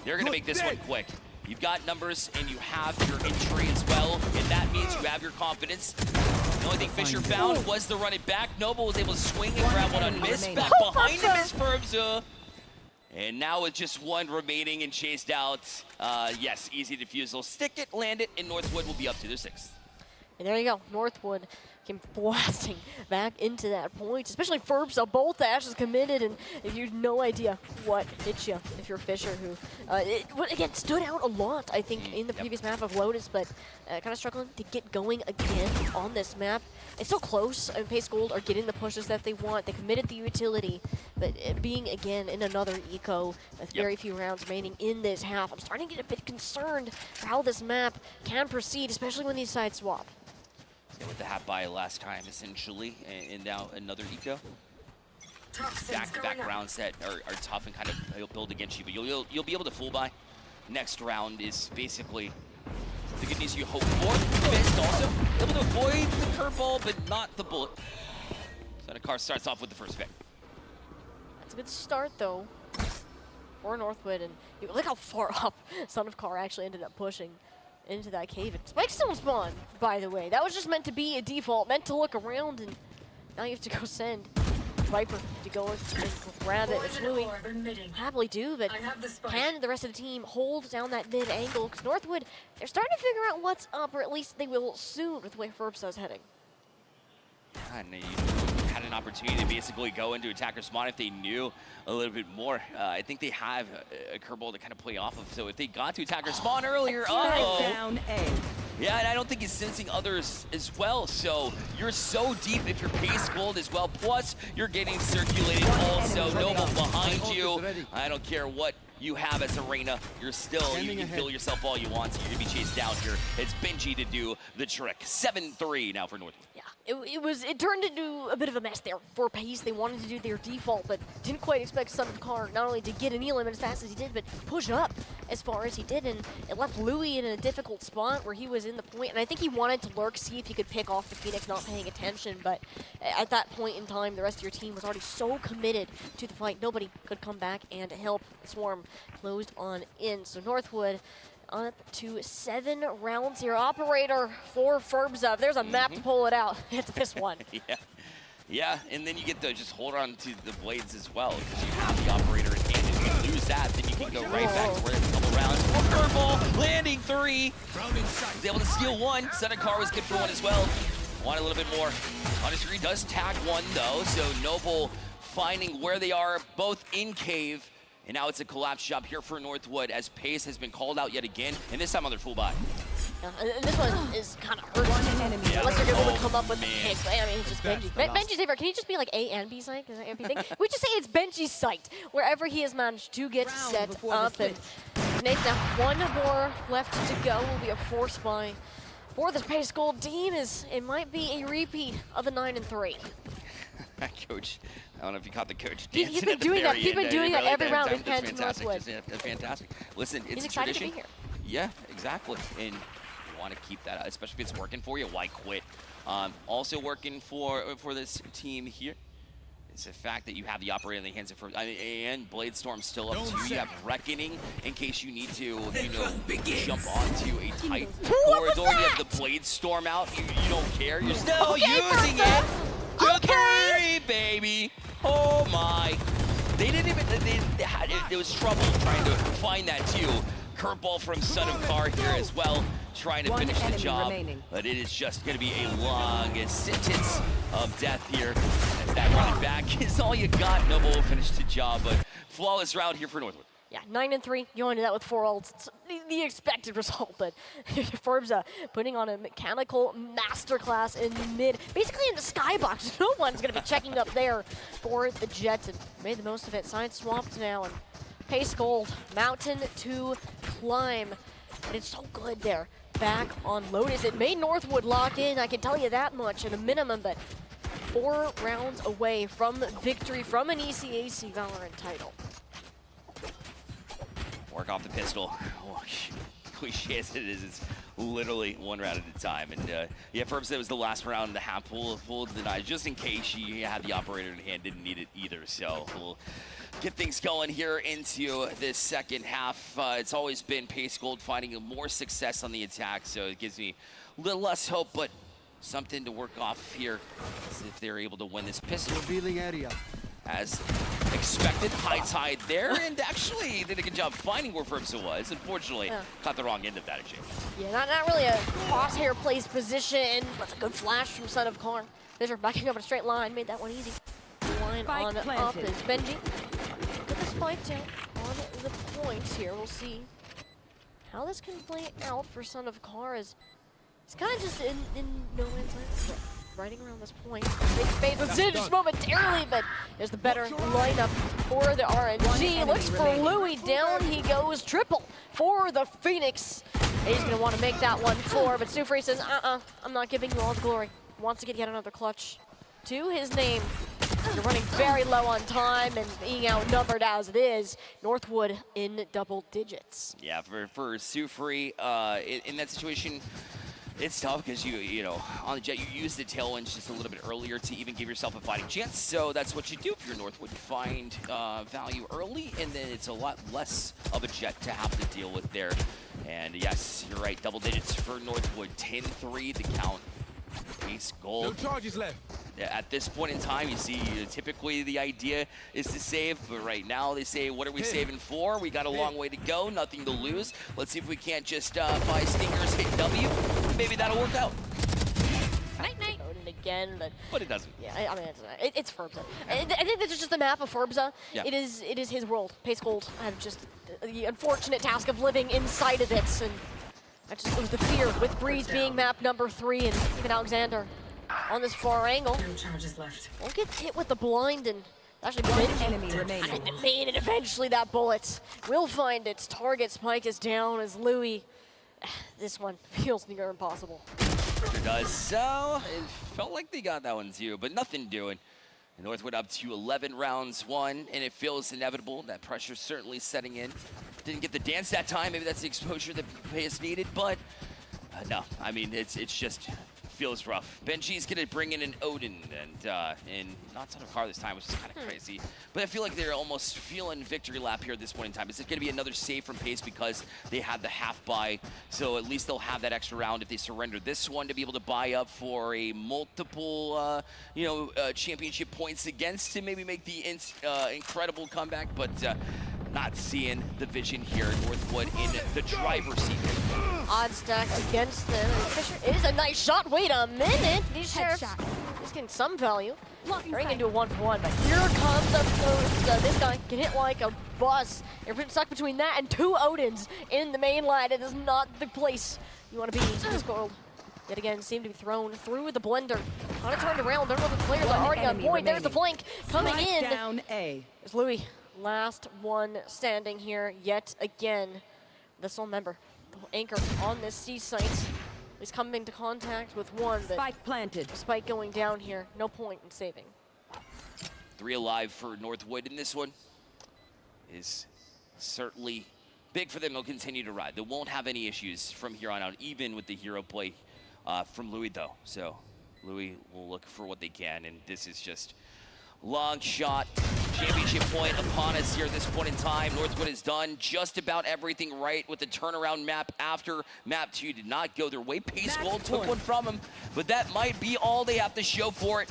[SPEAKER 3] They're going to make this one quick. You've got numbers, and you have your entry as well, and that means you have your confidence. The only thing Fisher found was the run it back. Noble was able to swing and grab one on miss. Back behind him is Ferbza. And now with just one remaining and chased out, yes, easy defusal. Stick it, land it, and Northwood will be up to their sixth.
[SPEAKER 4] And there you go, Northwood came blasting back into that point, especially Ferb's a bolt dash is committed, and you have no idea what hit you if you're Fisher, who again stood out a lot, I think, in the previous map of Lotus, but kind of struggling to get going again on this map. It's so close. I mean, Pace Gold are getting the pushes that they want. They committed the utility, but being again in another eco with very few rounds remaining in this half, I'm starting to get a bit concerned for how this map can proceed, especially when these sides swap.
[SPEAKER 3] Yeah, with the hat buy last time, essentially, and now another eco. Back-to-back rounds that are tough and kind of build against you, but you'll be able to full buy. Next round is basically the good news you hope for. Missed also, able to avoid the curveball, but not the bullet. So the car starts off with the first pick.
[SPEAKER 4] That's a good start, though, for Northwood, and look how far up Son of Car actually ended up pushing into that cave. Spike still spawn, by the way. That was just meant to be a default, meant to look around, and now you have to go send Viper to go and grab it, which Louis happily do, but can the rest of the team hold down that mid angle? Because Northwood, they're starting to figure out what's up, or at least they will soon with the way Ferbsa's heading.
[SPEAKER 3] And you had an opportunity to basically go into attacker spawn if they knew a little bit more. I think they have a curveball to kind of play off of. So if they got to attacker spawn earlier,
[SPEAKER 5] Down A.
[SPEAKER 3] yeah, and I don't think he's sensing others as well. So you're so deep if you're pace gold as well. Plus you're getting circulated also. Noble behind you. I don't care what you have as Arena, you're still, you can kill yourself all you want, so you're gonna be chased down here. It's Benji to do the trick. 7-3 now for Northwood.
[SPEAKER 4] Yeah, it turned into a bit of a mess there for Pace. They wanted to do their default, but didn't quite expect Son of Car not only to get an elim as fast as he did, but push up as far as he did, and it left Louis in a difficult spot where he was in the point, and I think he wanted to lurk, see if he could pick off the Phoenix not paying attention, but at that point in time, the rest of your team was already so committed to the fight, nobody could come back and help. The Swarm closed on in, so Northwood up to 7 rounds here. Operator for Ferbsa. If there's a map to pull it out, it's this one.
[SPEAKER 3] Yeah, and then you get to just hold on to the blades as well, because you have the operator in hand. If you lose that, then you can go right back to where there's a couple rounds. Curveball, landing 3. Was able to steal 1. Senecar was good for 1 as well. Want a little bit more. Honestly, does tag 1 though, so Noble finding where they are, both in cave. And now it's a collapse job here for Northwood as Pace has been called out yet again, and this time on their full buy.
[SPEAKER 4] Yeah, and this one is kind of hurting.
[SPEAKER 3] Yeah.
[SPEAKER 4] Unless they're able to come up with the pick. I mean, it's just Benji. Benji's favorite. Can he just be like A and B site? Is that a thing? We just say it's Benji's site, wherever he has managed to get set up. And Nate, now 1 more left to go. Will be a force buy for this Pace Gold team. It might be a repeat of the 9-3.
[SPEAKER 3] Coach, I don't know if you caught the coach dancing.
[SPEAKER 4] He's been doing that. He's been doing that every round we've had to
[SPEAKER 3] fantastic.
[SPEAKER 4] Northwood.
[SPEAKER 3] That's fantastic. Listen, it's
[SPEAKER 4] He's
[SPEAKER 3] a
[SPEAKER 4] excited
[SPEAKER 3] tradition.
[SPEAKER 4] to be here.
[SPEAKER 3] Yeah, exactly. And you want to keep that up, especially if it's working for you. Why quit? Also working for this team here is the fact that you have the operator in the hands of first, and Bladestorm still up to you. You have Reckoning in case you need to, jump onto a tight corridor. You have the Bladestorm out. You don't care. You're still using it. To 3, baby. Oh my. They didn't even, there was trouble trying to find that too. Curveball from Son of Car here as well, trying to finish the job. But it is just going to be a long sentence of death here. As that running back is all you got. Noble will finish the job, but flawless round here for Northwood.
[SPEAKER 4] Yeah, 9-3, you into that with 4 ults. It's the expected result, but Ferbsa putting on a mechanical masterclass in mid, basically in the skybox. No one's going to be checking up there for the Jets, and made the most of it. Side swapped now, and Pace Gold, mountain to climb. And it's so good there, back on Lotus. It made Northwood lock in, I can tell you that much at a minimum, but 4 rounds away from victory from an ECAC Valorant title.
[SPEAKER 3] Work off the pistol. Oh, cliche as it is, it's literally 1 round at a time. And yeah, Ferbsa was the last round and a half full denied, just in case she had the operator in hand, didn't need it either. So we'll get things going here into this second half. It's always been Pace Gold finding more success on the attack, so it gives me a little less hope, but something to work off here if they're able to win this pistol.
[SPEAKER 6] Revealing area.
[SPEAKER 3] As expected, high tide there, and actually did a good job finding where Ferbsa was. Unfortunately, caught the wrong end of that exchange.
[SPEAKER 4] Yeah, not really a crosshair placed position, but a good flash from Son of Karn. They're backing up in a straight line, made that one easy. Line
[SPEAKER 5] Spike
[SPEAKER 4] on
[SPEAKER 5] planted.
[SPEAKER 4] up is Benji. Put the spike down on the points here. We'll see how this can play out for Son of Karn. It's kind of just in no man's land. Riding around this point. Big fade was in just momentarily, but there's the better lineup for the RNG. Looks for Louis, down he goes. Triple for the Phoenix. He's gonna want to make that one 4, but Sufri says, I'm not giving you all the glory. Wants to get yet another clutch to his name. They're running very low on time and being outnumbered as it is. Northwood in double digits.
[SPEAKER 3] Yeah, for Sufri, in that situation, it's tough because you know, on the Jet, you use the tailwinds just a little bit earlier to even give yourself a fighting chance. So that's what you do if you're Northwood. You find value early, and then it's a lot less of a Jet to have to deal with there. And yes, you're right, double digits for Northwood. 10-3 the count. Pace Gold.
[SPEAKER 6] No charges left.
[SPEAKER 3] at this point in time, you see typically the idea is to save, but right now they say, what are we saving for? We got a long way to go, nothing to lose. Let's see if we can't just buy Stingers, hit W. Maybe that'll work out.
[SPEAKER 4] Night. Again,
[SPEAKER 3] but it doesn't.
[SPEAKER 4] Yeah, I mean, it's Furbza. I think this is just the map of Furbza.
[SPEAKER 3] Yeah.
[SPEAKER 4] It is his world. Pace Gold had just the unfortunate task of living inside of it, and that just was the fear with Breeze being map number 3, and even Alexander on this far angle.
[SPEAKER 5] No charges left.
[SPEAKER 4] Won't get hit with the blind, and actually
[SPEAKER 5] One
[SPEAKER 4] Benji
[SPEAKER 5] enemy remaining.
[SPEAKER 4] made it eventually. That bullet will find its target. Spike is down as Louis. This one feels near impossible.
[SPEAKER 3] Sure does. So it felt like they got that one too, but nothing doing. Northwood up to 11 rounds won, and it feels inevitable. That pressure's certainly setting in. Didn't get the dance that time. Maybe that's the exposure that Pace needed, but no. I mean, it's just feels rough. Benji's gonna bring in an Odin and not ton of car this time, which is kind of crazy. But I feel like they're almost feeling victory lap here at this point in time. Is it gonna be another save from Pace because they had the half buy? So at least they'll have that extra round if they surrender this one to be able to buy up for a multiple, championship points against to maybe make the incredible comeback. But not seeing the vision here. Northwood in the driver's seat.
[SPEAKER 4] Odd stack against them. Fisher is a nice shot. Wait a minute. These sheriffs is getting some value. Turning into a 1-for-1, but here comes this guy. Can hit like a bus. You're stuck between that and 2 Odins in the main line. It is not the place you want to be in this world. Yet again, seem to be thrown through the blender. Kind of turned around. There were the players are already on point. There's the flank coming in.
[SPEAKER 5] Down A.
[SPEAKER 4] There's Louis. Last one standing here yet again. This will member, the anchor on this C site. He's coming into contact with one, but
[SPEAKER 5] Spike planted.
[SPEAKER 4] Spike going down here, no point in saving.
[SPEAKER 3] 3 alive for Northwood in this one is certainly big for them. They'll continue to ride. They won't have any issues from here on out, even with the hero play from Louis though. So Louis will look for what they can, and this is just long shot. Championship point upon us here at this point in time. Northwood has done just about everything right with the turnaround map after map 2 did not go their way. Pace Gold took one from them, but that might be all they have to show for it.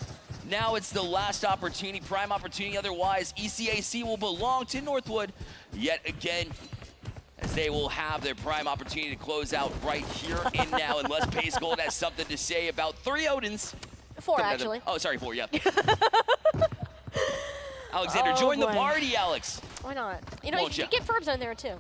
[SPEAKER 3] Now it's the last opportunity, prime opportunity. Otherwise, ECAC will belong to Northwood yet again, as they will have their prime opportunity to close out right here and now, unless Pace Gold has something to say about 3 Odins.
[SPEAKER 4] 4, actually.
[SPEAKER 3] Oh, sorry, 4, yeah. Alexander, join the party, Alex.
[SPEAKER 4] Why not? You know,
[SPEAKER 3] Won't
[SPEAKER 4] you
[SPEAKER 3] ya?
[SPEAKER 4] get Furbza in there, too.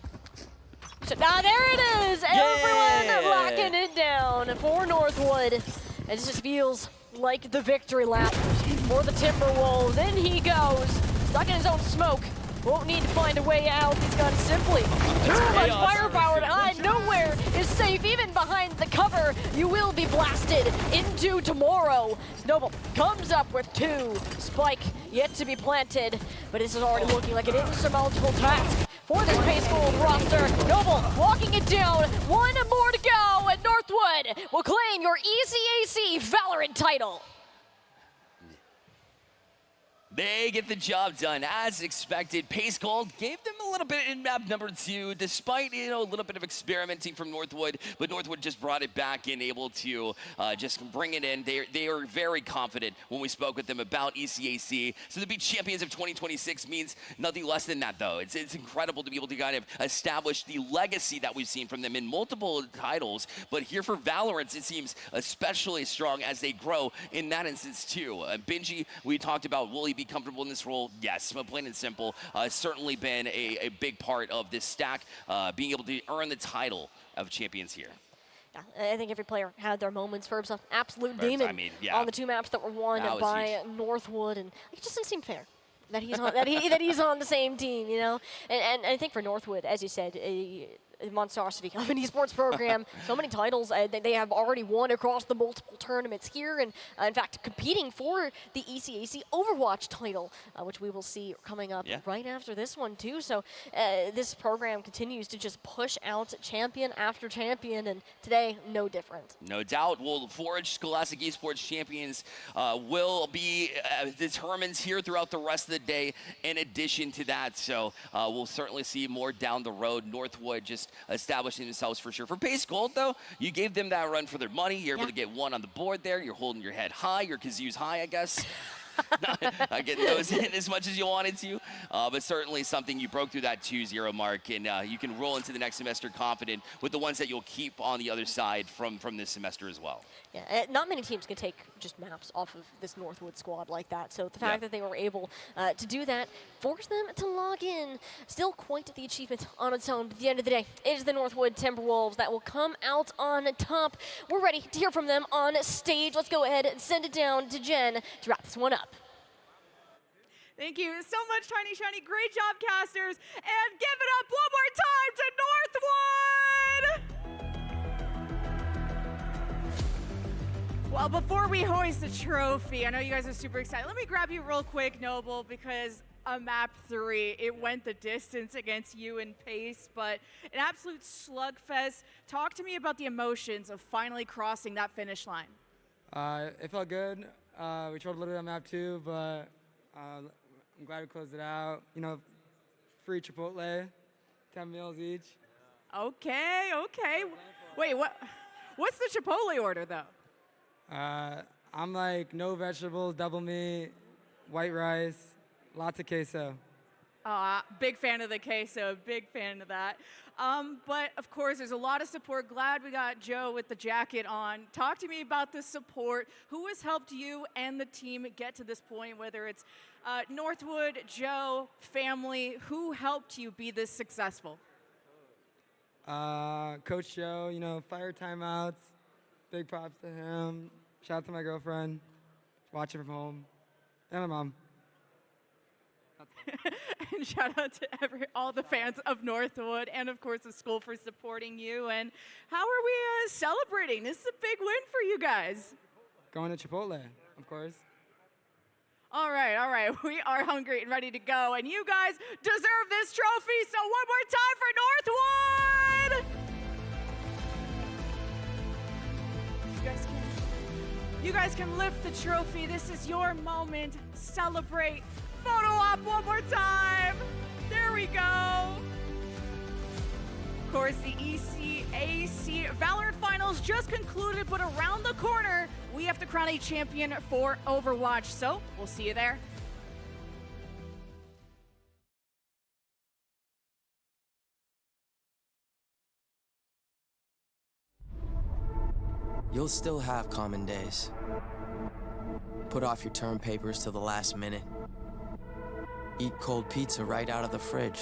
[SPEAKER 4] So, there it is! Everyone locking it down for Northwood. It just feels like the victory lap for the Timberwolves. In he goes, stuck in his own smoke. Won't need to find a way out. He's gone simply too much firepower to hide. Nowhere is safe, even behind the cover. You will be blasted into tomorrow. Noble comes up with 2. Spike yet to be planted, but this is already looking like an insurmountable task for this Pace Gold roster. Noble walking it down. 1 more to go, and Northwood will claim your ECAC Valorant title.
[SPEAKER 3] They get the job done as expected. Pace Gold gave them a little bit in map number 2, despite a little bit of experimenting from Northwood, but Northwood just brought it back and able to just bring it in. They are very confident when we spoke with them about ECAC. So to be champions of 2026 means nothing less than that, though. It's incredible to be able to kind of establish the legacy that we've seen from them in multiple titles, but here for Valorant, it seems especially strong as they grow in that instance too. Benji, we talked about, will he be comfortable in this role? Yes, plain and simple. Certainly been a big part of this stack, being able to earn the title of champions here.
[SPEAKER 4] Yeah, I think every player had their moments. Furbza, absolute demon on the 2 maps that were won by Northwood, and it just doesn't seem fair that he's on that he's on the same team, you know. And I think for Northwood, as you said, a monstrosity of an esports program, so many titles they have already won across the multiple tournaments here, and in fact competing for the ECAC Overwatch title, which we will see coming up right after this one too. So this program continues to just push out champion after champion, and today no different.
[SPEAKER 3] No doubt. Well, Forge Scholastic Esports champions will be determined here throughout the rest of the day in addition to that, so we'll certainly see more down the road. Northwood just establishing themselves for sure. For base gold, though, you gave them that run for their money. You're able to get one on the board there. You're holding your head high. Your kazoo's high, I guess. Not getting those in as much as you wanted to, but certainly something you broke through that 2-0 mark, and you can roll into the next semester confident with the ones that you'll keep on the other side from this semester as well.
[SPEAKER 4] Yeah, not many teams can take just maps off of this Northwood squad like that, so the fact that they were able to do that, force them to log in, still quite the achievement on its own. But at the end of the day, it is the Northwood Timberwolves that will come out on top. We're ready to hear from them on stage. Let's go ahead and send it down to Jen to wrap this one up.
[SPEAKER 2] Thank you so much, Tiny Shiny. Great job, casters. And give it up one more time to Northwood! Well, before we hoist the trophy, I know you guys are super excited. Let me grab you real quick, Noble, because a map 3, it went the distance against you in pace, but an absolute slugfest. Talk to me about the emotions of finally crossing that finish line.
[SPEAKER 6] It felt good. We tried a little bit on map 2, but I'm glad we closed it out. You know, free Chipotle, 10 meals each.
[SPEAKER 2] Okay, okay. Wait, what's the Chipotle order, though?
[SPEAKER 6] I'm like no vegetables, double meat, white rice, lots of queso.
[SPEAKER 2] Big fan of the queso, big fan of that. But of course, there's a lot of support. Glad we got Joe with the jacket on. Talk to me about the support. Who has helped you and the team get to this point, whether it's Northwood, Joe, family, who helped you be this successful?
[SPEAKER 6] Coach Joe, you know, fire timeouts, big props to him. Shout out to my girlfriend, watching from home, and my mom.
[SPEAKER 2] And shout out to all the fans of Northwood and, of course, the school for supporting you. And how are we celebrating? This is a big win for you guys.
[SPEAKER 6] Going to Chipotle, of course.
[SPEAKER 2] All right. We are hungry and ready to go. And you guys deserve this trophy. So one more time for Northwood! You guys can lift the trophy. This is your moment. Celebrate. Photo op one more time. There we go. Of course, the ECAC Valorant Finals just concluded, but around the corner, we have to crown a champion for Overwatch. So we'll see you there.
[SPEAKER 1] You'll still have common days. Put off your term papers till the last minute. Eat cold pizza right out of the fridge.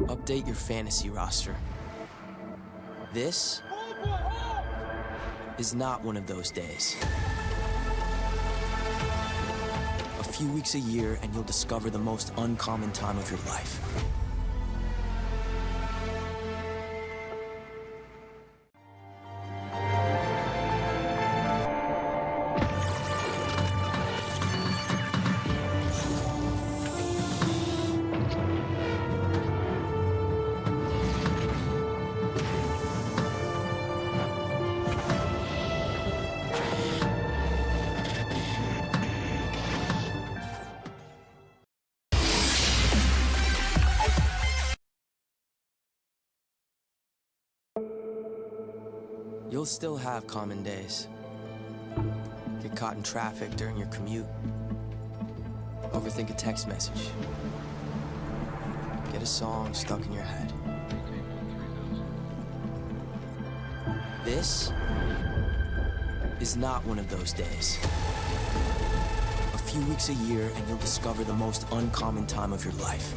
[SPEAKER 1] Update your fantasy roster. This is not one of those days. A few weeks a year and you'll discover the most uncommon time of your life. You'll still have common days. Get caught in traffic during your commute. Overthink a text message. Get a song stuck in your head. This is not one of those days. A few weeks a year and you'll discover the most uncommon time of your life.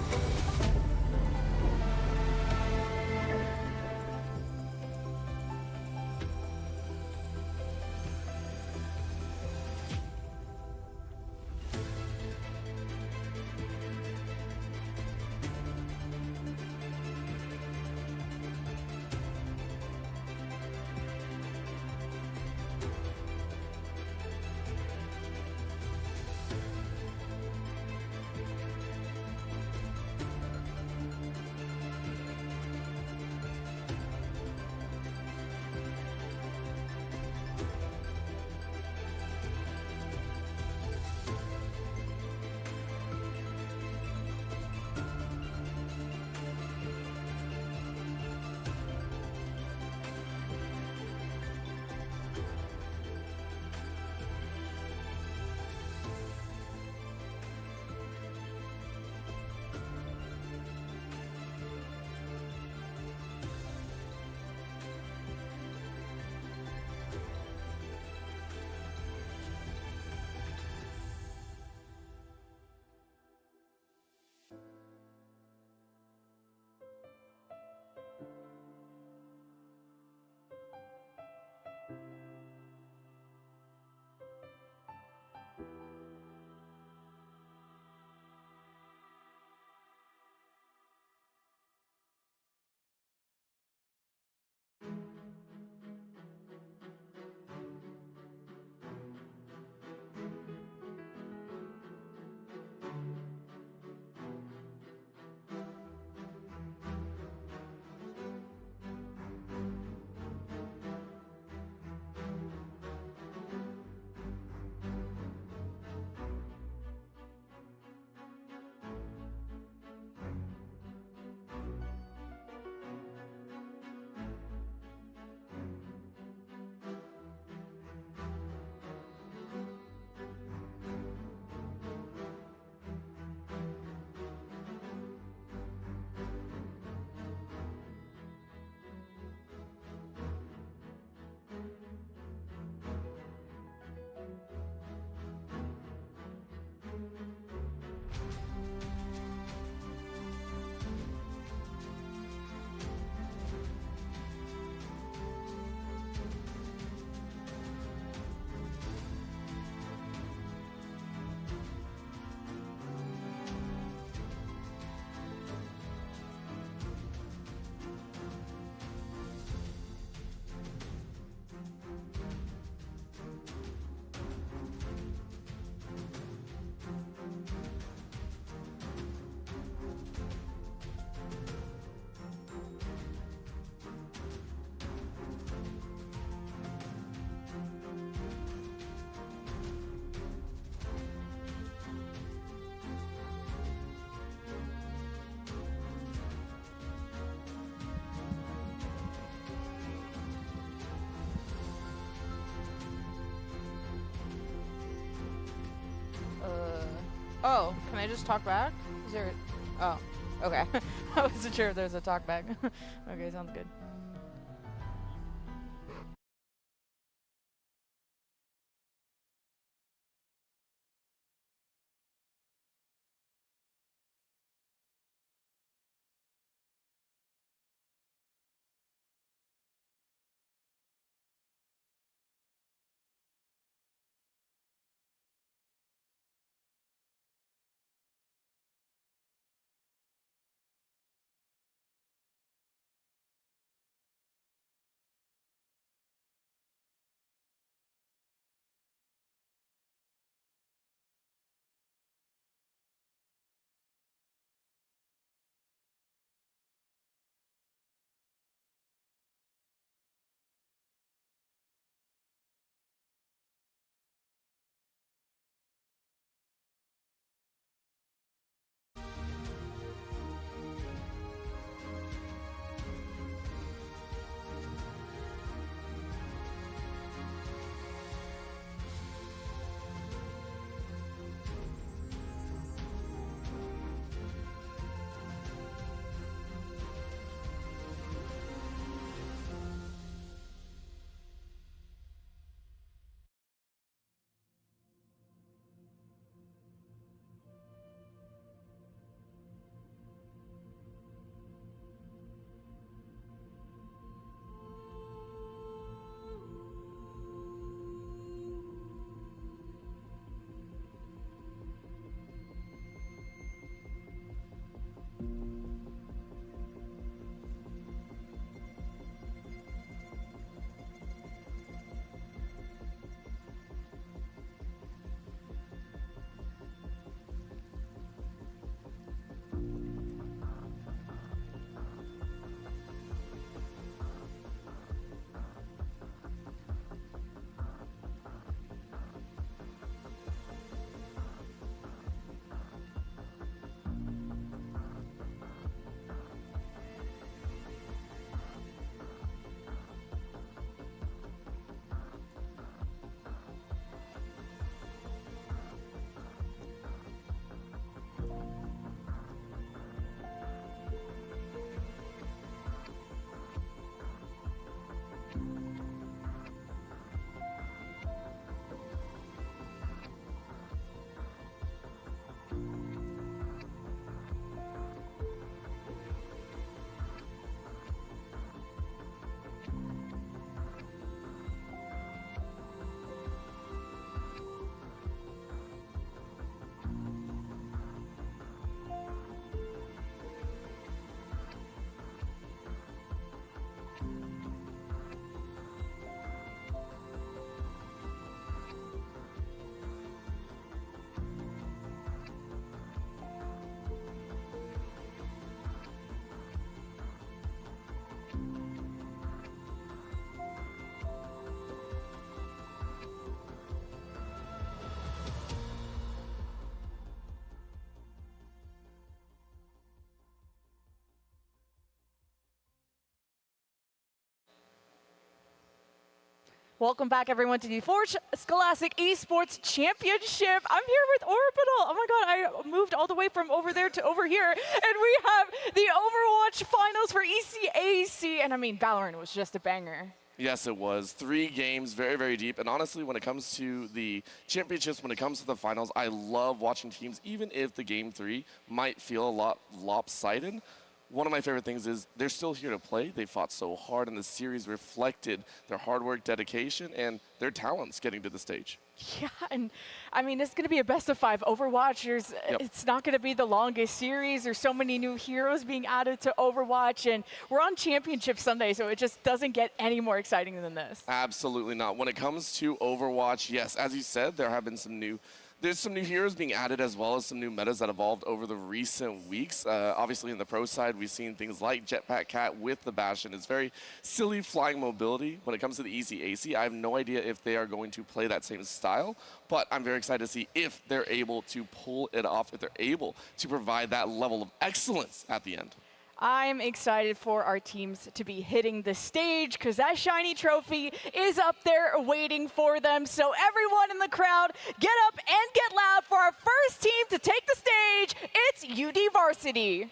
[SPEAKER 7] Oh, can I just talk back? Is there? Oh, okay. I wasn't sure if there's a talk back. Okay, sounds good.
[SPEAKER 2] Welcome back, everyone, to the Forge Scholastic Esports Championship. I'm here with Orbital. Oh my god, I moved all the way from over there to over here. And we have the Overwatch Finals for ECAC. And I mean, Valorant was just a banger.
[SPEAKER 8] Yes, it was. 3 games, very, very deep. And honestly, when it comes to the championships, when it comes to the finals, I love watching teams, even if the game 3 might feel a lot lopsided. One of my favorite things is they're still here to play. They fought so hard, and the series reflected their hard work, dedication, and their talents getting to the stage.
[SPEAKER 2] Yeah, and I mean, it's going to be a best of 5 Overwatchers.
[SPEAKER 8] Yep.
[SPEAKER 2] It's not going to be the longest series. There's so many new heroes being added to Overwatch, and we're on Championship Sunday, so it just doesn't get any more exciting than this.
[SPEAKER 8] Absolutely not. When it comes to Overwatch, yes, as you said, there have been some new heroes being added, as well as some new metas that evolved over the recent weeks. Obviously, in the pro side, we've seen things like Jetpack Cat with the Bastion. It's very silly flying mobility. When it comes to the ECAC, I have no idea if they are going to play that same style, but I'm very excited to see if they're able to pull it off, if they're able to provide that level of excellence at the end.
[SPEAKER 2] I'm excited for our teams to be hitting the stage because that shiny trophy is up there waiting for them. So everyone in the crowd, get up and get loud for our first team to take the stage. It's UD Varsity.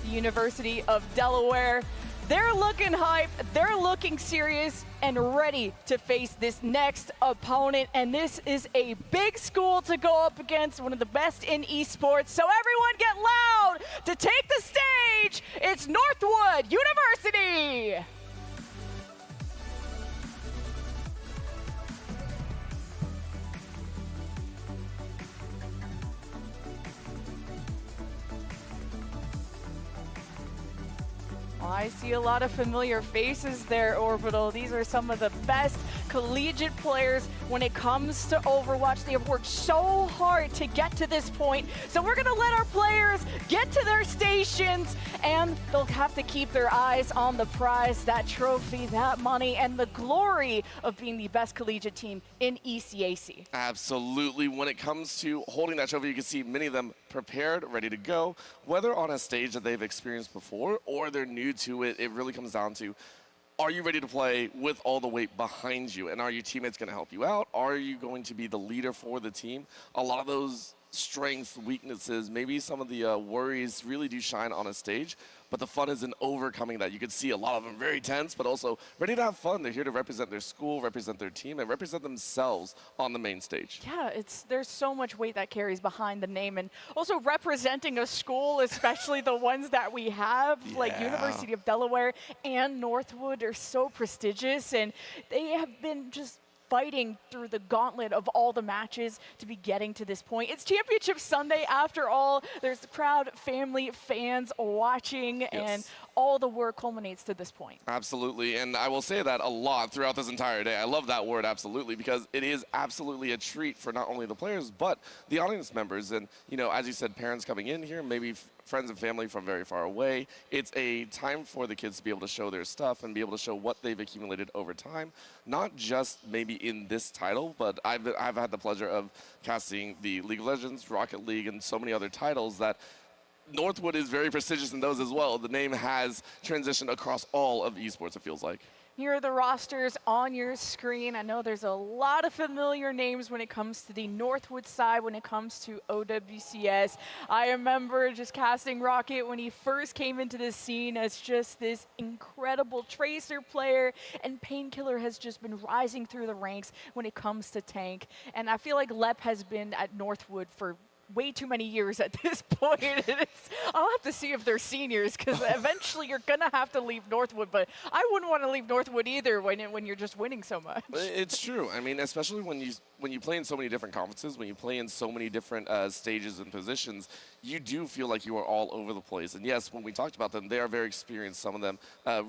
[SPEAKER 2] University of Delaware. They're looking hype, they're looking serious and ready to face this next opponent. And this is a big school to go up against, one of the best in esports. So everyone get loud to take the stage. It's Northwood University. I see a lot of familiar faces there, Orbital. These are some of the best collegiate players when it comes to Overwatch. They have worked so hard to get to this point. So we're going to let our players get to their stations, and they'll have to keep their eyes on the prize, that trophy, that money, and the glory of being the best collegiate team in ECAC.
[SPEAKER 8] Absolutely. When it comes to holding that trophy, you can see many of them prepared, ready to go, whether on a stage that they've experienced before or they're new to it. It really comes down to, are you ready to play with all the weight behind you? And are your teammates going to help you out? Are you going to be the leader for the team? A lot of those strengths, weaknesses, maybe some of the worries really do shine on a stage, but the fun is in overcoming that. You can see a lot of them very tense, but also ready to have fun. They're here to represent their school, represent their team, and represent themselves on the main stage.
[SPEAKER 2] Yeah, there's so much weight that carries behind the name, and also representing a school, especially the ones that we have, like University of Delaware and Northwood, are so prestigious, and they have been just fighting through the gauntlet of all the matches to be getting to this point. It's Championship Sunday after all. There's the crowd, family, fans watching, and all the work culminates to this point.
[SPEAKER 8] Absolutely, and I will say that a lot throughout this entire day. I love that word, absolutely, because it is absolutely a treat for not only the players, but the audience members. And, you know, as you said, parents coming in here, maybe friends and family from very far away. It's a time for the kids to be able to show their stuff and be able to show what they've accumulated over time, not just maybe in this title, but I've had the pleasure of casting the League of Legends, Rocket League, and so many other titles that Northwood is very prestigious in those as well. The name has transitioned across all of esports, it feels like.
[SPEAKER 2] Here are the rosters on your screen. I know there's a lot of familiar names when it comes to the Northwood side, when it comes to OWCS. I remember just casting Rocket when he first came into the scene as just this incredible Tracer player, and Painkiller has just been rising through the ranks when it comes to tank. And I feel like Lep has been at Northwood for way too many years at this point. I'll have to see if they're seniors, because eventually you're gonna have to leave Northwood, but I wouldn't want to leave Northwood either when you're just winning so much.
[SPEAKER 8] It's true. I mean, especially when you play in so many different conferences, when you play in so many different stages and positions, you do feel like you are all over the place. And yes, when we talked about them, they are very experienced, some of them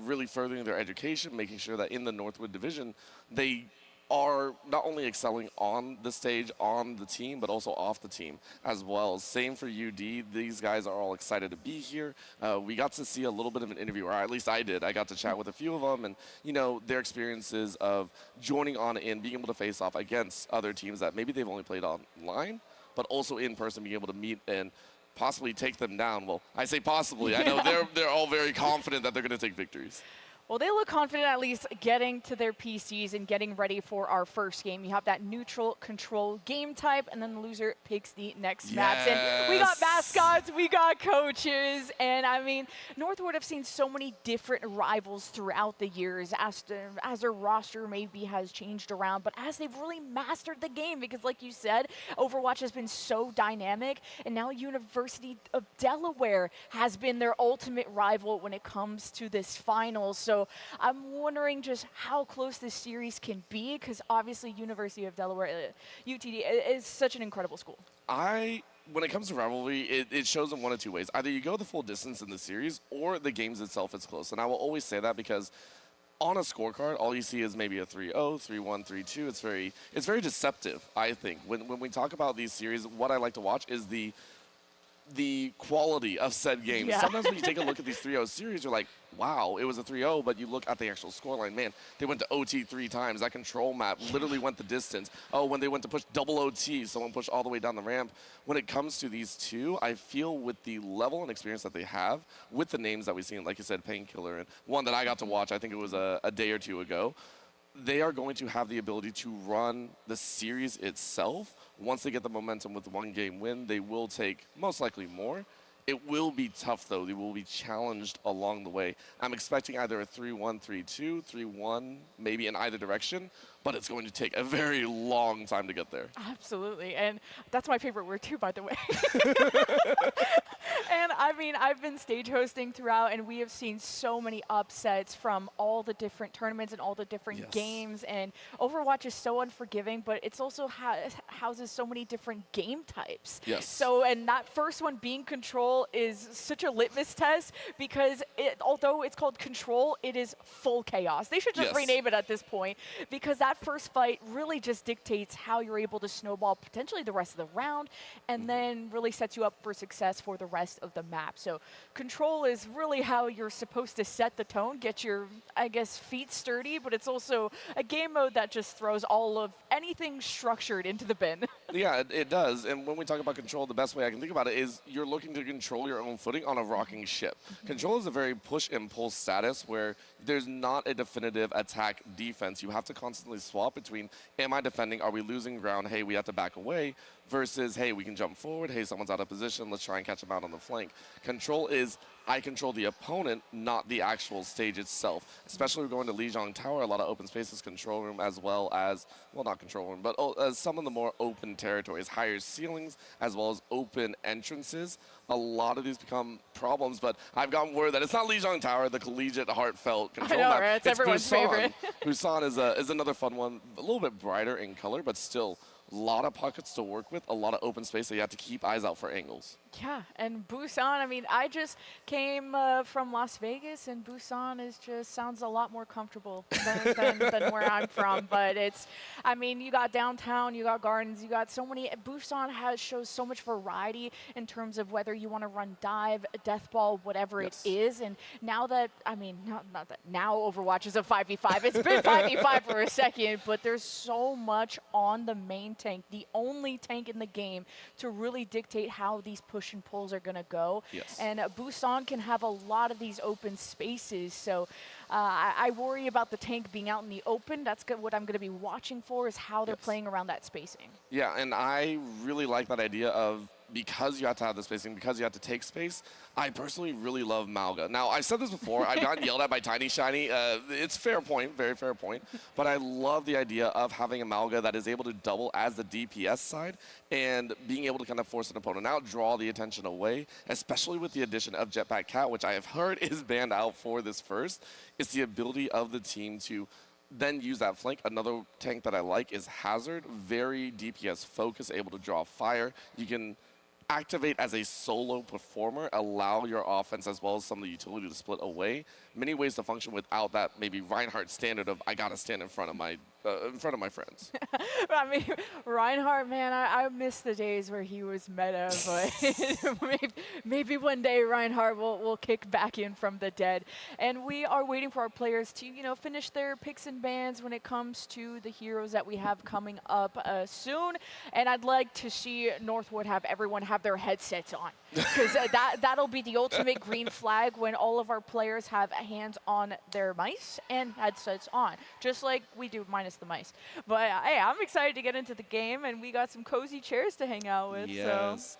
[SPEAKER 8] really furthering their education, making sure that in the Northwood division, they are not only excelling on the stage, on the team, but also off the team as well. Same for UD. These guys are all excited to be here. We got to see a little bit of an interview, or at least I did. I got to chat with a few of them, and, you know, their experiences of joining on in, being able to face off against other teams that maybe they've only played online, but also in person, being able to meet and possibly take them down. Well, I say possibly. I know they're all very confident that they're going to take victories.
[SPEAKER 2] Well, they look confident at least getting to their PCs and getting ready for our first game. You have that neutral control game type, and then the loser picks the next maps. And we got mascots, we got coaches, and I mean, Northwood have seen so many different rivals throughout the years as their roster maybe has changed around, but as they've really mastered the game, because like you said, Overwatch has been so dynamic, and now University of Delaware has been their ultimate rival when it comes to this final. So I'm wondering just how close this series can be, because obviously University of Delaware, UTD, is such an incredible school.
[SPEAKER 8] When it comes to rivalry, it shows in one of two ways. Either you go the full distance in the series, or the games itself is close. And I will always say that because on a scorecard, all you see is maybe a 3-0, 3-1, 3-2. It's very deceptive, I think. When we talk about these series, what I like to watch is the the quality of said games.
[SPEAKER 2] Yeah.
[SPEAKER 8] Sometimes when you take a look at these 3-0 series, you're like, wow, it was a 3-0, but you look at the actual scoreline, man, they went to OT 3 times. That control map literally went the distance. Oh, when they went to push double OT, someone pushed all the way down the ramp. When it comes to these two, I feel with the level and experience that they have, with the names that we've seen, like you said, Painkiller, and one that I got to watch, I think it was a day or two ago, they are going to have the ability to run the series itself. Once they get the momentum with one game win, they will take most likely more. It will be tough, though. They will be challenged along the way. I'm expecting either a 3-1, 3-2, 3-1, maybe in either direction, but it's going to take a very long time to get there.
[SPEAKER 2] Absolutely, and that's my favorite word too, by the way. And I mean, I've been stage hosting throughout, and we have seen so many upsets from all the different tournaments and all the different games. And Overwatch is so unforgiving, but it's also houses so many different game types.
[SPEAKER 8] Yes.
[SPEAKER 2] So, and that first one being Control is such a litmus test because although it's called Control, it is full chaos. They should just rename it at this point because that first fight really just dictates how you're able to snowball potentially the rest of the round and then really sets you up for success for the rest of the map. So Control is really how you're supposed to set the tone, get your, I guess, feet sturdy, but it's also a game mode that just throws all of anything structured into the bin.
[SPEAKER 8] Yeah, it does. And when we talk about Control, the best way I can think about it is you're looking to control your own footing on a rocking ship. Control is a very push and pull status where there's not a definitive attack defense. You have to constantly swap between, am I defending, are we losing ground, hey, we have to back away, versus, hey, we can jump forward, hey, someone's out of position, let's try and catch them out on the flank. Control is, I control the opponent, not the actual stage itself. Especially we're going to Lijiang Tower, a lot of open spaces, control room, as well as, well, not control room, but some of the more open territories, higher ceilings, as well as open entrances. A lot of these become problems, but I've gotten word that it's not Lijiang Tower, the collegiate, heartfelt control map.
[SPEAKER 2] Right? It's everyone's favorite.
[SPEAKER 8] Busan is another fun one, a little bit brighter in color, but still a lot of pockets to work with, a lot of open space that you have to keep eyes out for angles.
[SPEAKER 2] Yeah, and Busan, I mean, I just came from Las Vegas, and Busan sounds a lot more comfortable than where I'm from. But it's, I mean, you got downtown, you got gardens, you got so many. Busan shows so much variety in terms of whether you want to run dive, death ball, whatever it is. And now that, I mean, not that now Overwatch is a 5v5. It's been 5v5 for a second, but there's so much on the main tank, the only tank in the game to really dictate how these push and pulls are going to go.
[SPEAKER 8] Yes.
[SPEAKER 2] And Busan can have a lot of these open spaces. So I worry about the tank being out in the open. That's what I'm going to be watching for is how they're playing around that spacing.
[SPEAKER 8] Yeah, and I really like that idea of because you have to have the spacing, because you have to take space, I personally really love Malga. Now, I've said this before. I've gotten yelled at by Tiny Shiny. It's fair point, very fair point. But I love the idea of having a Malga that is able to double as the DPS side and being able to kind of force an opponent out, draw the attention away, especially with the addition of Jetpack Cat, which I have heard is banned out for this first. It's the ability of the team to then use that flank. Another tank that I like is Hazard, very DPS focused, able to draw fire. You can activate as a solo performer, allow your offense as well as some of the utility to split away. Many ways to function without that maybe Reinhardt standard of I gotta stand in front of my friends.
[SPEAKER 2] I mean, Reinhardt, man, I miss the days where he was meta, but maybe one day Reinhardt will kick back in from the dead. And we are waiting for our players to, you know, finish their picks and bans when it comes to the heroes that we have coming up soon. And I'd like to see Northwood have everyone have their headsets on, because that'll be the ultimate green flag when all of our players have hands on their mice and headsets on, just like we do minus the mice. But hey, I'm excited to get into the game, and we got some cozy chairs to hang out with.
[SPEAKER 8] Yes. So.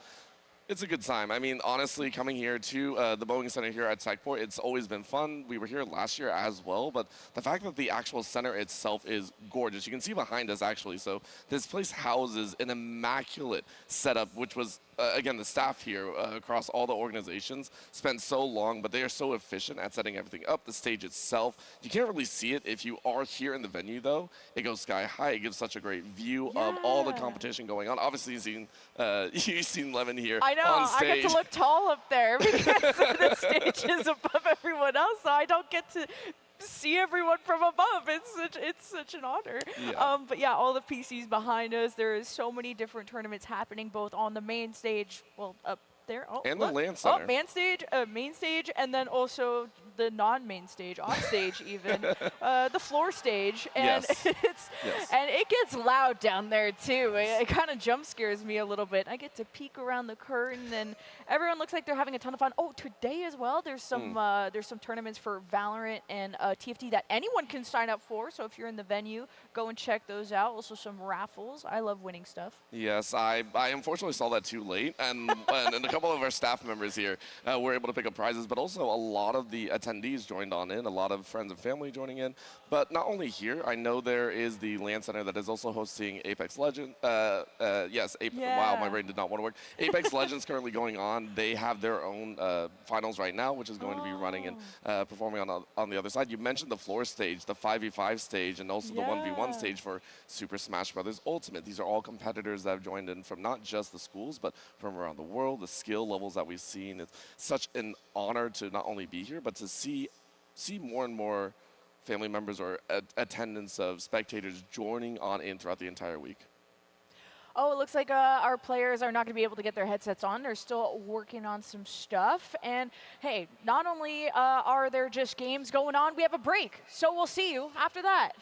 [SPEAKER 8] It's a good time. I mean, honestly, coming here to the Boeing Center here at Techport, it's always been fun. We were here last year as well, but the fact that the actual center itself is gorgeous. You can see behind us, actually. So this place houses an immaculate setup, which was, again, the staff here across all the organizations spent so long, but they are so efficient at setting everything up. The stage itself, you can't really see it if you are here in the venue, though. It goes sky high. It gives such a great view of all the competition going on. Obviously, you've seen Lemon here.
[SPEAKER 2] I know, I get to look tall up there because the stage is above everyone else, so I don't get to see everyone from above. It's such an honor. Yeah. But yeah, all the PCs behind us. There is so many different tournaments happening, both on the main stage, well, up
[SPEAKER 7] there. Oh,
[SPEAKER 8] And the
[SPEAKER 7] look.
[SPEAKER 8] LAN
[SPEAKER 7] Oh,
[SPEAKER 8] Center.
[SPEAKER 7] main stage, and then also the non-main stage, off stage even, the floor stage, and
[SPEAKER 8] Yes.
[SPEAKER 7] and it gets loud down there too. It kind of jump scares me a little bit. I get to peek around the curtain, and everyone looks like they're having a ton of fun. Oh, today as well, there's some tournaments for Valorant and TFT that anyone can sign up for. So if you're in the venue, go and check those out. Also some raffles. I love winning stuff.
[SPEAKER 8] Yes, I unfortunately saw that too late, and and a couple of our staff members here were able to pick up prizes, but also a lot of the attendees joined on in, a lot of friends and family joining in. But not only here, I know there is the LAN Center that is also hosting Apex Legends. Wow, my brain did not want to work. Apex Legends currently going on. They have their own finals right now, which is going to be running and performing on the other side. You mentioned the floor stage, the 5v5 stage, and also the 1v1 stage for Super Smash Bros. Ultimate. These are all competitors that have joined in from not just the schools, but from around the world. The skill levels that we've seen. It's such an honor to not only be here, but to see more and more family members or attendance of spectators joining on in throughout the entire week.
[SPEAKER 7] Oh, it looks like our players are not going to be able to get their headsets on. They're still working on some stuff. And hey, not only are there just games going on, we have a break. So we'll see you after that.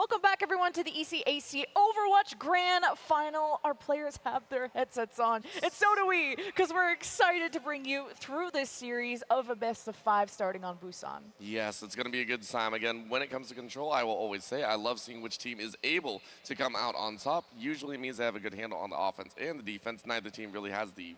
[SPEAKER 7] Welcome back, everyone, to the ECAC Overwatch Grand Final. Our players have their headsets on, and so do we, because we're excited to bring you through this series of a best-of-5 starting on Busan.
[SPEAKER 8] Yes, it's going to be a good time. Again, when it comes to control, I will always say I love seeing which team is able to come out on top. Usually means they have a good handle on the offense and the defense. Neither team really has the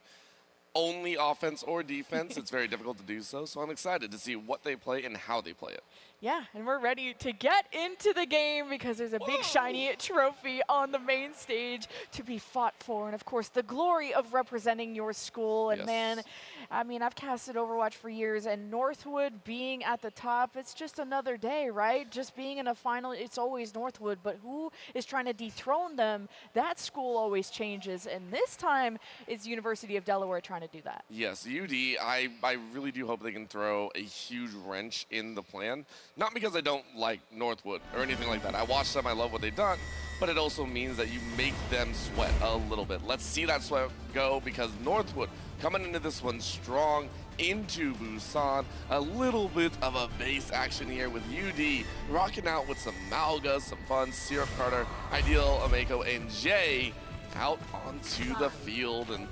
[SPEAKER 8] only offense or defense. It's very difficult to do so, so I'm excited to see what they play and how they play it.
[SPEAKER 7] Yeah, and we're ready to get into the game because there's a big shiny trophy on the main stage to be fought for. And of course, the glory of representing your school. And man, I mean, I've casted Overwatch for years, and Northwood being at the top, it's just another day, right? Just being in a final, it's always Northwood, but who is trying to dethrone them? That school always changes, and this time it's University of Delaware trying to do that.
[SPEAKER 8] Yes, UD, I really do hope they can throw a huge wrench in the plan. Not because I don't like Northwood or anything like that. I watch them, I love what they've done, but it also means that you make them sweat a little bit. Let's see that sweat go, because Northwood coming into this one strong into Busan. A little bit of a base action here with UD rocking out with some Malga, some fun, Syrup Carter, Ideal, Ameko, and Jay out onto the field and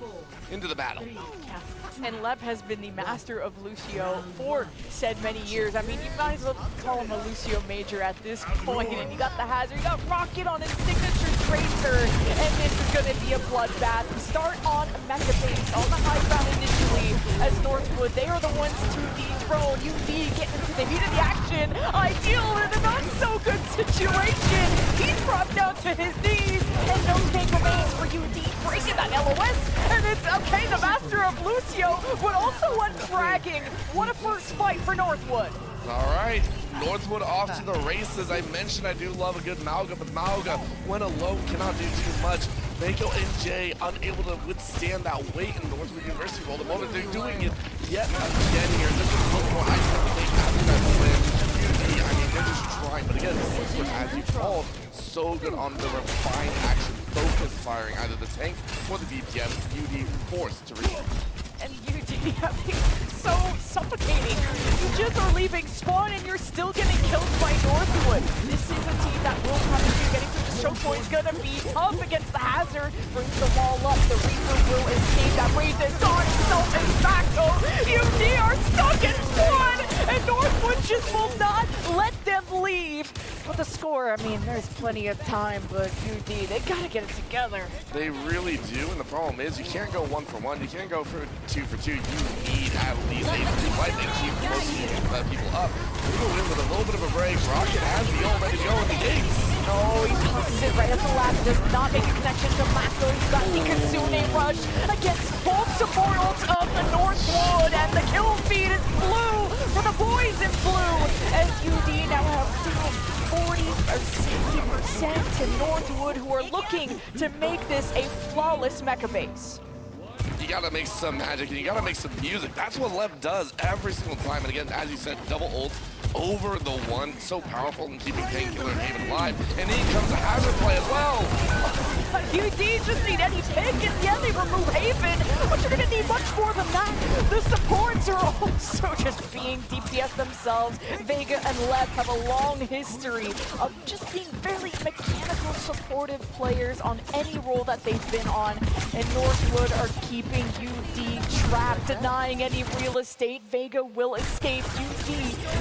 [SPEAKER 8] into the battle.
[SPEAKER 7] And Lep has been the master of Lucio for said many years. I mean, you might as well call him a Lucio major at this point. And you got the Hazard, you got Rocket on his signature Tracer, and this is going to be a bloodbath. We start on Mecha Base on the high ground initially as Northwood. They are the ones to dethrone. UD getting into the heat of the action. Ideal in a not so good situation. He's dropped down to his knees, and no tank remains for UD, breaking that LOS. And it's okay, the master of Lucio, but also one fragging. What a first fight for Northwood.
[SPEAKER 8] All right, Northwood off to the races. I mentioned I do love a good Malga, but Malga, when alone, cannot do too much. Mako and Jay unable to withstand that weight in Northwood University for the moment. They're doing it yet again here. This is a little more ice that they have that win. I mean, they're just trying, but again, Northwood, as you called, so good on the refined action, focus firing, either the tank or the DPS. UD forced to retreat.
[SPEAKER 7] And UD having so suffocating. You just are leaving spawn and you're still getting killed by Northwood. This is a team that will come to you. Getting through the choke point is gonna be tough against the Hazard. Brings the wall up. The Reaper will escape. That Wraith is on himself and Sacco. UD are stuck in one, and Northwood just will not let them leave. But the score, I mean, there's plenty of time, but UD, they gotta get it together.
[SPEAKER 8] They really do, and the problem is you can't go 1 for 1. You can't go for 2 for 2. You need at least 8 for 5 and keep most people up. We go in with a little bit of a break. Rocket has the ult ready to go in the gates.
[SPEAKER 7] Oh, he tosses it right at the last. Does not make a connection to Mako. He's got the Kitsune rush against both support of the Northwood, and the kill feed is blue for the boys in blue, as UD now have 40 or 60% to Northwood, who are looking to make this a flawless mecha base.
[SPEAKER 8] You gotta make some magic and you gotta make some music. That's what Lev does every single time. And again, as you said, double ult over the one. So powerful in keeping Painkiller and Haven alive. And in comes a Hazard play as well.
[SPEAKER 7] UD just need any pick, and yeah, they remove Haven, but you're gonna need much more than that. The supports are also just being DPS themselves. Vega and Lev have a long history of just being fairly mechanical, supportive players on any role that they've been on, and Northwood are keeping UD trapped, denying any real estate. Vega will escape. UD,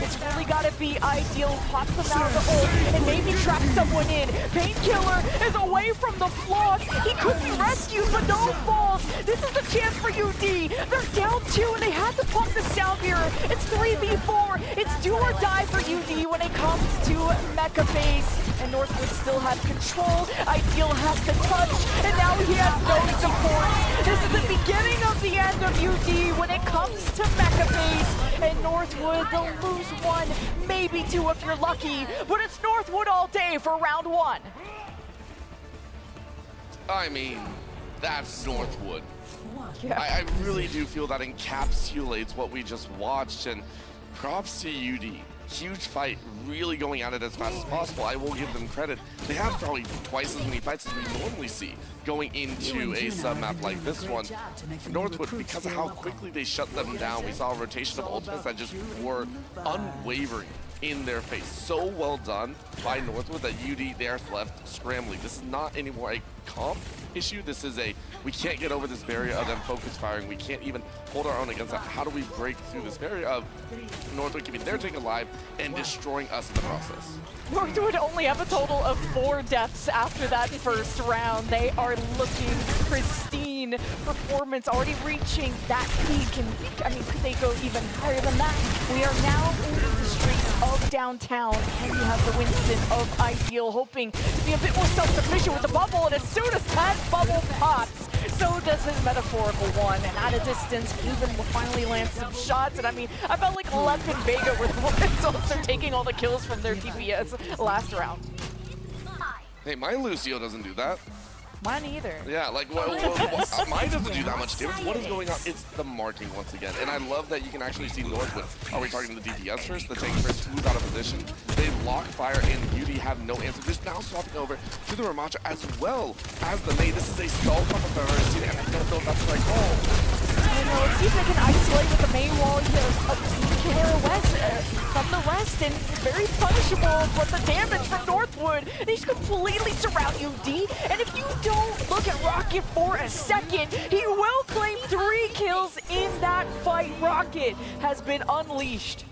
[SPEAKER 7] it's really gotta be Ideal, pop them out of the ult, and maybe trap someone in. Painkiller is away from the flock. He could be rescued, but no falls. This is the chance for UD. They're down 2, and they have to pump the sound mirror. It's 3v4. It's do or die for UD when it comes to mecha base. And Northwood still has control. Ideal has to touch, and now he has no support. This is the beginning of the end of UD when it comes to mecha base. And Northwood, they'll lose 1, maybe 2 if you're lucky. But it's Northwood all day for round 1.
[SPEAKER 8] I mean, that's Northwood.
[SPEAKER 7] Yeah.
[SPEAKER 8] I really do feel that encapsulates what we just watched, and props to UD. Huge fight, really going at it as fast as possible. I will give them credit. They have probably twice as many fights as we normally see going into a sub-map like this one. For Northwood, because of how quickly they shut them down, we saw a rotation of ultimates that just were unwavering. in their face. So well done by Northwood that UD, they are left scrambling. This is not anymore a comp issue. This is a, we can't get over this barrier of them focus firing. We can't even hold our own against that. How do we break through this barrier of Northwood keeping their take alive and destroying us in the process?
[SPEAKER 7] Northwood only have a total of 4 deaths after that first round. They are looking pristine. Performance already reaching that peak, and I mean, could they go even higher than that? We are now in the streets of downtown, and we have the Winston of Ideal hoping to be a bit more self-sufficient with the bubble, and as soon as that bubble pops, so does his metaphorical one, and at a distance, Cuban will finally land some shots, and I mean, I felt like Lep and Vega were the ones also taking all the kills from their DPS last round.
[SPEAKER 8] Hey, my Lucio doesn't do that.
[SPEAKER 7] Mine either.
[SPEAKER 8] Yeah, like, mine doesn't do that much damage. What is going on? It's the marking once again. And I love that you can actually see Northwood. Are we targeting the DPS first, the tank first, who's out of position? They lock fire, and Beauty have no answer. Just now swapping over to the Ramacha as well as the Mei. This is a stall comp if I've ever seen it, and I don't know if that's the right call.
[SPEAKER 7] I know, it seems like an isolate with the main wall here, killer west, from the west, and very punishable, but the damage from Northwood, they just completely surround UD, and if you don't look at Rocket for a second, he will claim 3 kills in that fight. Rocket has been unleashed.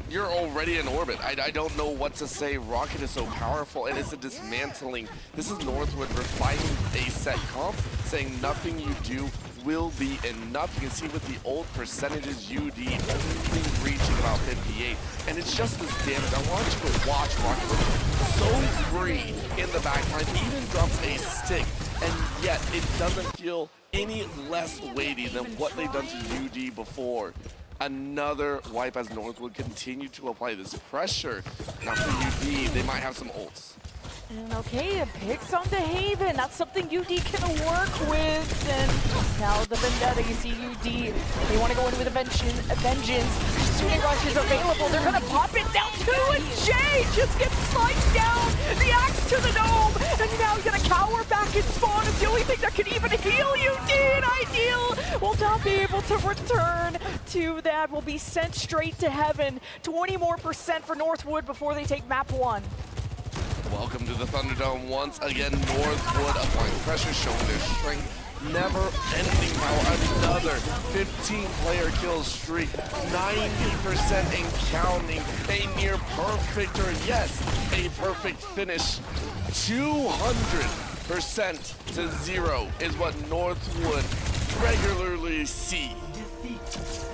[SPEAKER 8] You're already in orbit. I don't know what to say. Rocket is so powerful, and it's a dismantling. This is Northwood refining a set comp, saying nothing you do will be enough. You can see with the old percentages, UD only reaching about 58. And it's just this damage. I want you to watch Rocket so free in the backline. Even drops a stick, and yet it doesn't feel any less weighty than what they've done to UD before. Another wipe as Northwood continue to apply this pressure. Now for UD, they might have some ults.
[SPEAKER 7] And okay, picks on the Haven. That's something UD can work with. And now the Vendetta, you see UD. They want to go in with a vengeance. Shooting rush is available. They're going to pop it down too. And Jay just gets sliced down. The axe to the dome. And now he's going to cower back and spawn. It's the only thing that can even heal UD. And Ideal will not be able to return to that. Will be sent straight to heaven. 20% more for Northwood before they take map 1.
[SPEAKER 8] Welcome to the Thunderdome. Once again, Northwood applying pressure, showing their strength. Never ending power. Another 15-player kill streak. 90% and counting. A near perfect, or yes, a perfect finish. 200% to 0 is what Northwood regularly see.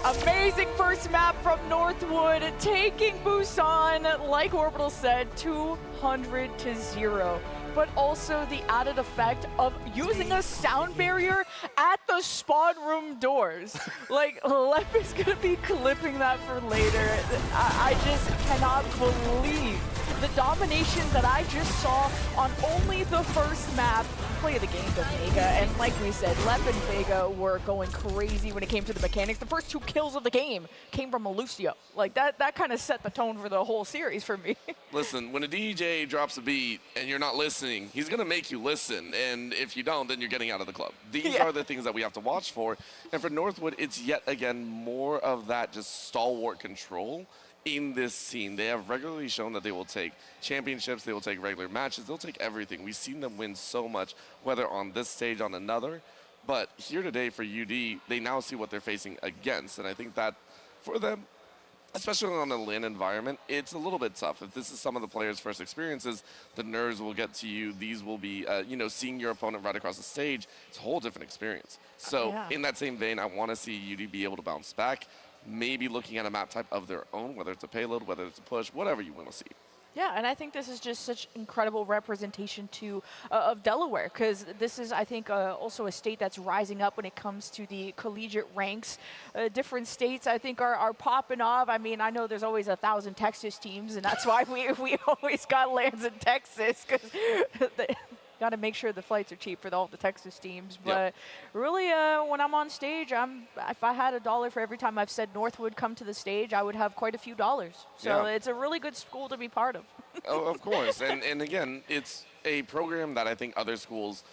[SPEAKER 7] Amazing first map from Northwood, taking Busan, like Orbital said, 200 to 0. But also the added effect of using a sound barrier at the spawn room doors. Like, Lep is gonna be clipping that for later. I just cannot believe the domination that I just saw on only the first map. Play of the game to Vega, and like we said, Lep and Vega were going crazy when it came to the mechanics. The first 2 kills of the game came from Lucio. Like, that kind of set the tone for the whole series for me.
[SPEAKER 8] Listen, when a DJ drops a beat and you're not listening, he's going to make you listen, and if you don't, then you're getting out of the club. These are the things that we have to watch for, and for Northwood, it's yet again more of that just stalwart control in this scene. They have regularly shown that they will take championships, they will take regular matches, they'll take everything. We've seen them win so much, whether on this stage, on another. But here today for UD, they now see what they're facing against. And I think that for them, especially on a LAN environment, it's a little bit tough. If this is some of the players' first experiences, the nerves will get to you. These will be, seeing your opponent right across the stage, it's a whole different experience. So in that same vein, I want to see UD be able to bounce back. Maybe looking at a map type of their own, whether it's a payload, whether it's a push, whatever you want to see.
[SPEAKER 7] Yeah, and I think this is just such incredible representation too of Delaware, because this is, I think, also a state that's rising up when it comes to the collegiate ranks. Different states, I think, are popping off. I mean, I know there's always 1,000 Texas teams, and that's why we always got lands in Texas, because got to make sure the flights are cheap for all the Texas teams. But really, when I'm on stage, if I had $1 for every time I've said Northwood come to the stage, I would have quite a few dollars. So it's a really good school to be part of.
[SPEAKER 8] Oh, of course. And again, it's a program that I think other schools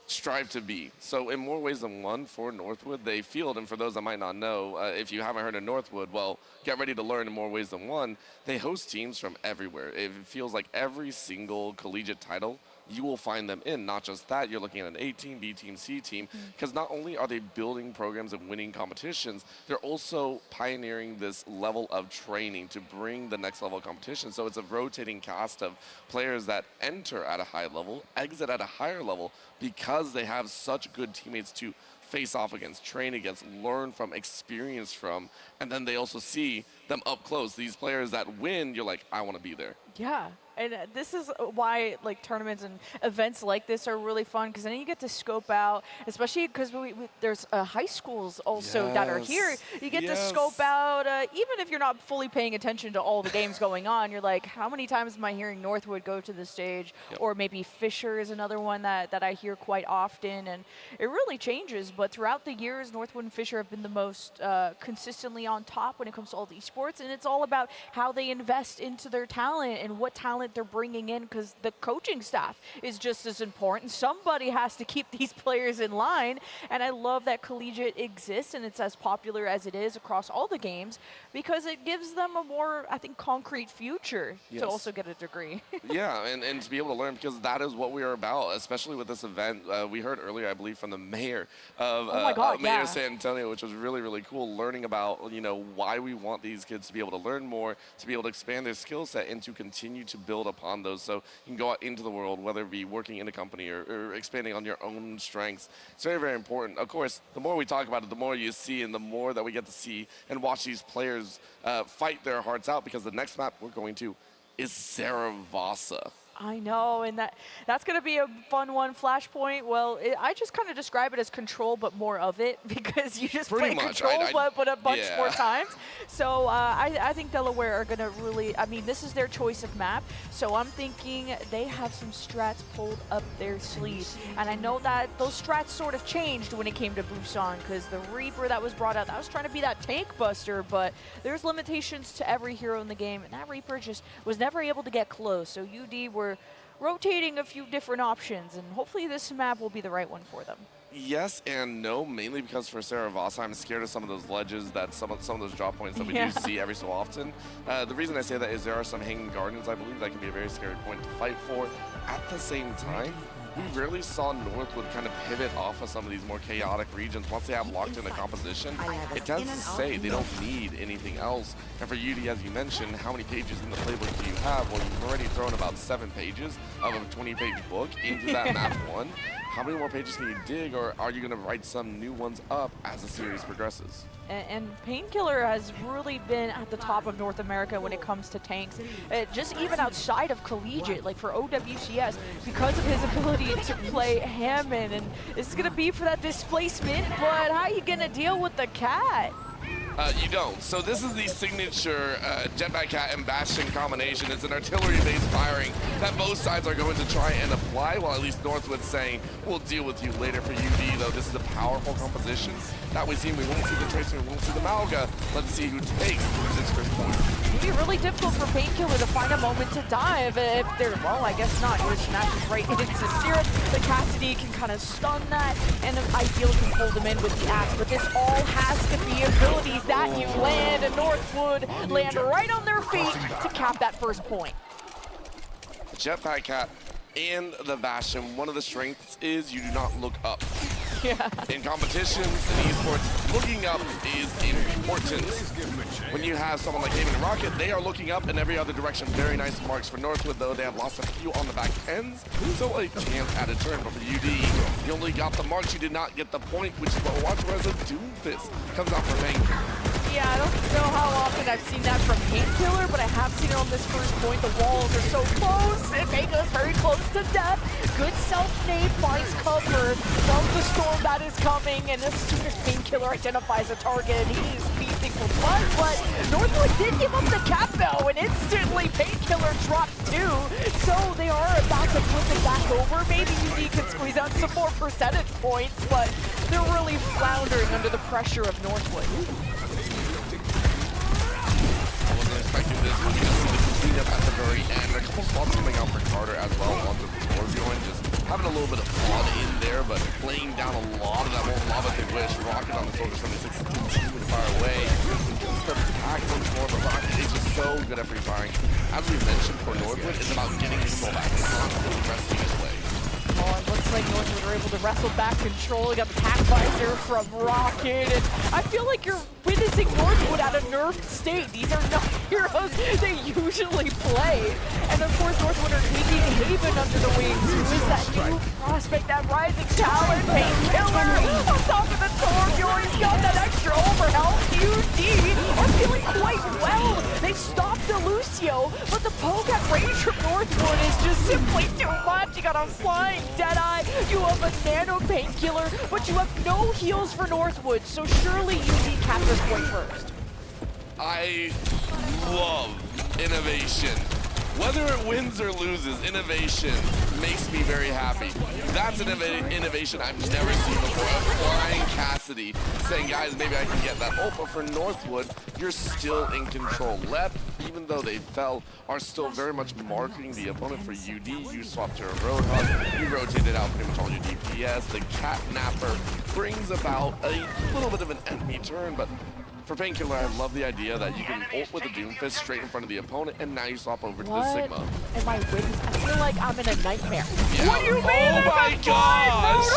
[SPEAKER 8] strive to be. So in more ways than one for Northwood, they field, and for those that might not know, if you haven't heard of Northwood, well, get ready to learn in more ways than one. They host teams from everywhere. It feels like every single collegiate title you will find them in. Not just that, you're looking at an A team, B team, C team, because not only are they building programs and winning competitions, they're also pioneering this level of training to bring the next level of competition. So it's a rotating cast of players that enter at a high level, exit at a higher level, because they have such good teammates to face off against, train against, learn from, experience from, and then they also see them up close. These players that win, you're like, I want to be there.
[SPEAKER 7] Yeah, and this is why like tournaments and events like this are really fun, because then you get to scope out, especially because there's high schools also that are here. You get to scope out, even if you're not fully paying attention to all the games going on, you're like, how many times am I hearing Northwood go to the stage? Or maybe Fisher is another one that I hear quite often, and it really changes. But throughout the years, Northwood and Fisher have been the most consistently on top when it comes to all the esports, and it's all about how they invest into their talent and what talent they're bringing in, because the coaching staff is just as important. Somebody has to keep these players in line, and I love that collegiate exists and it's as popular as it is across all the games, because it gives them a more, I think, concrete future to also get a degree.
[SPEAKER 8] Yeah, and to be able to learn, because that is what we are about, especially with this event. We heard earlier, I believe, from the mayor of Mayor San Antonio, which was really, really cool, learning about, you know, why we want these kids to be able to learn more, to be able to expand their skill set, and to continue to build upon those, so you can go out into the world, whether it be working in a company or expanding on your own strengths. It's very, very important. Of course, the more we talk about it, the more you see, and the more that we get to see and watch these players fight their hearts out, because the next map we're going to is Saravasa.
[SPEAKER 7] I know, and that's going to be a fun one. Flashpoint, well, I just kind of describe it as Control, but more of it, because you just play Control, but a bunch more times. So I think Delaware are going to really, I mean, this is their choice of map, so I'm thinking they have some strats pulled up their sleeves. And I know that those strats sort of changed when it came to Busan, because the Reaper that was brought out, that was trying to be that tank buster, but there's limitations to every hero in the game, and that Reaper just was never able to get close. So UD were rotating a few different options, and hopefully this map will be the right one for them.
[SPEAKER 8] Yes and no, mainly because for Saravasa, I'm scared of some of those ledges, that some of those drop points that we do see every so often. The reason I say that is there are some hanging gardens, I believe, that can be a very scary point to fight for. At the same time, we rarely saw Northwood kind of pivot off of some of these more chaotic regions once they have locked in the composition. It tends to say they don't need anything else. And for UD, as you mentioned, how many pages in the playbook do you have? Well, you've already thrown about 7 pages of a 20-page book into that map 1. How many more pages can you dig, or are you going to write some new ones up as the series progresses?
[SPEAKER 7] And Painkiller has really been at the top of North America when it comes to tanks, just even outside of collegiate, like for OWCS, because of his ability to play Hammond. And it's going to be for that displacement, but how are you going to deal with the cat?
[SPEAKER 8] You don't. So this is the signature Jetpack Cat and Bastion combination. It's an artillery-based firing that both sides are going to try and apply, while at least Northwood's saying, we'll deal with you later. For UD, though, this is a powerful composition that we see. We won't see the Tracer, we won't see the Malga. Let's see who takes this first point.
[SPEAKER 7] It'd be really difficult for Painkiller to find a moment to dive if they're, well, I guess not. He smashes right into Syrup. The Cassidy can kind of stun that, and ideally can hold him in with the axe. But this all has to be abilities that you land, and Northwood land right on their feet to cap that first point.
[SPEAKER 8] Jetpack Cat and the Bastion, one of the strengths is you do not look up. In competitions, in esports, looking up is important. When you have someone like Haven and Rocket, they are looking up in every other direction. Very nice marks for Northwood, though. They have lost a few on the back ends, so a chance at a turn. But for UD, you only got the marks, you did not get the point, which is what we're watching, whereas a Doomfist comes out for Painkiller.
[SPEAKER 7] Yeah, I don't know how often I've seen that from Painkiller, but I have seen it on this first point. The walls are so close, and Painkiller's very close to death. Good self-nade finds cover from the storm that is coming, and as soon as Painkiller identifies a target, he is feasting for blood, but Northwood did give up the cap though, and instantly Painkiller dropped 2, so they are about to flip it back over. Maybe UD could squeeze out some more percentage points, but they're really floundering under the pressure of Northwood.
[SPEAKER 8] Expecting this, we're going to see the cleanup at the very end. A couple spots coming out for Carter as well onto the Scorpion, just having a little bit of fun in there, but laying down a lot of that won't love it they wish. Rocket on the shoulder, 76 continuing far away. Instead of tackling for the Rocket is just so good at free firing. As we mentioned for Northwood, it's about getting control back and constantly wrestling his way.
[SPEAKER 7] Oh, it looks like Northwood are able to wrestle back control. You got the tack visor from Rocket, and I feel like you're witnessing Northwood at a nerfed state. These are not heroes they usually play. And of course, Northwood are taking Haven under the wings, who is that new prospect, that rising talent, Painkiller on top of the Torque. He's got that extra overhealth. UD are feeling quite well. They stopped the Lucio, but the poke at range from Northwood is just simply too much. You got a flying Deadeye, you have a nano Painkiller, but you have no heals for Northwood, so surely UD cap this point first.
[SPEAKER 8] I love innovation. Whether it wins or loses, innovation makes me very happy. That's an innovation I've never seen before. A flying Cassidy saying, guys, maybe I can get that. Oh, but for Northwood, you're still in control. Left, even though they fell, are still very much marking the opponent. For UD, you swapped to a Roadhog. You rotated out pretty much all your DPS. The Cat Napper brings about a little bit of an enemy turn, but for Painkiller, I love the idea that you can ult with a Doomfist straight in front of the opponent, and now you swap over to the Sigma.
[SPEAKER 7] Am I witness? I feel like I'm in a nightmare.
[SPEAKER 8] Yeah.
[SPEAKER 7] What do you mean?
[SPEAKER 8] Oh my gosh!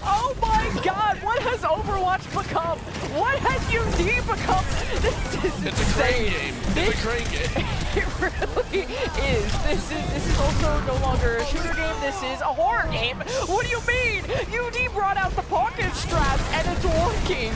[SPEAKER 7] Oh my god! What has Overwatch become? What has UD become? This is
[SPEAKER 8] It's a crane game. It's a crane game.
[SPEAKER 7] It really is. This is also no longer a shooter game. This is a horror game. What do you mean? UD brought out the pocket straps, and it's working.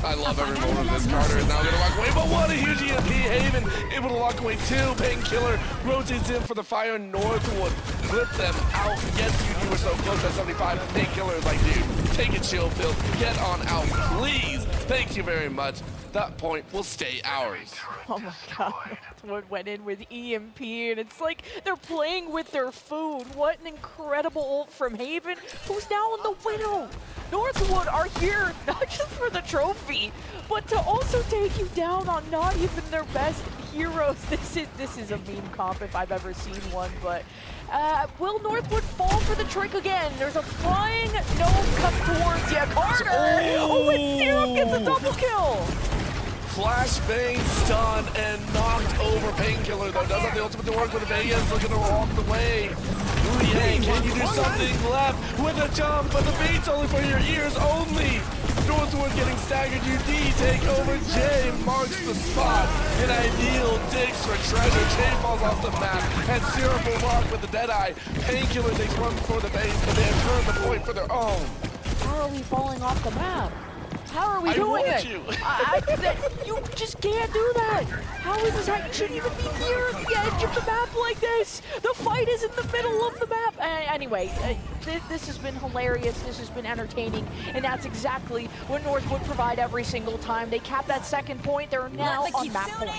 [SPEAKER 8] I love every moment of this. Carter is now going to walk away, but what a huge EMP. Haven able to walk away too. Painkiller rotates in for the fire. Northwood clip them out. Yes, you were so close at 75. Painkiller is like, dude, take a chill pill. Get on out, please. Thank you very much. That point will stay ours.
[SPEAKER 7] Oh my god, Northwood went in with EMP, and it's like they're playing with their food. What an incredible ult from Haven, who's now on the Widow. Northwood are here not just for the trophy, but to also take you down on not even their best heroes. This is a meme comp if I've ever seen one, but will Northwood fall for the trick again? There's a flying gnome coming towards you. Carter! Oh, and Serum gets a double kill!
[SPEAKER 8] Flashbang stun and knocked over Painkiller, though. Does have the ultimate to work with Vegas looking to walk the way. Liang, can you do something left with a jump? But the bait's only for your ears only. Northwood getting staggered. UD take over. Jay marks the spot. An ideal digs for treasure. Jay falls off the map. And Serum will walk with the Deadeye. Painkiller takes one for the base, but they have turned the point for their own.
[SPEAKER 7] How are we falling off the map? How are we doing it? You just can't do that. How is this? You shouldn't even be near the edge of the map like this. The fight is in the middle of the map. Anyway, this has been hilarious. This has been entertaining, and that's exactly what Northwood provide every single time. They cap that second point. They're now on map point.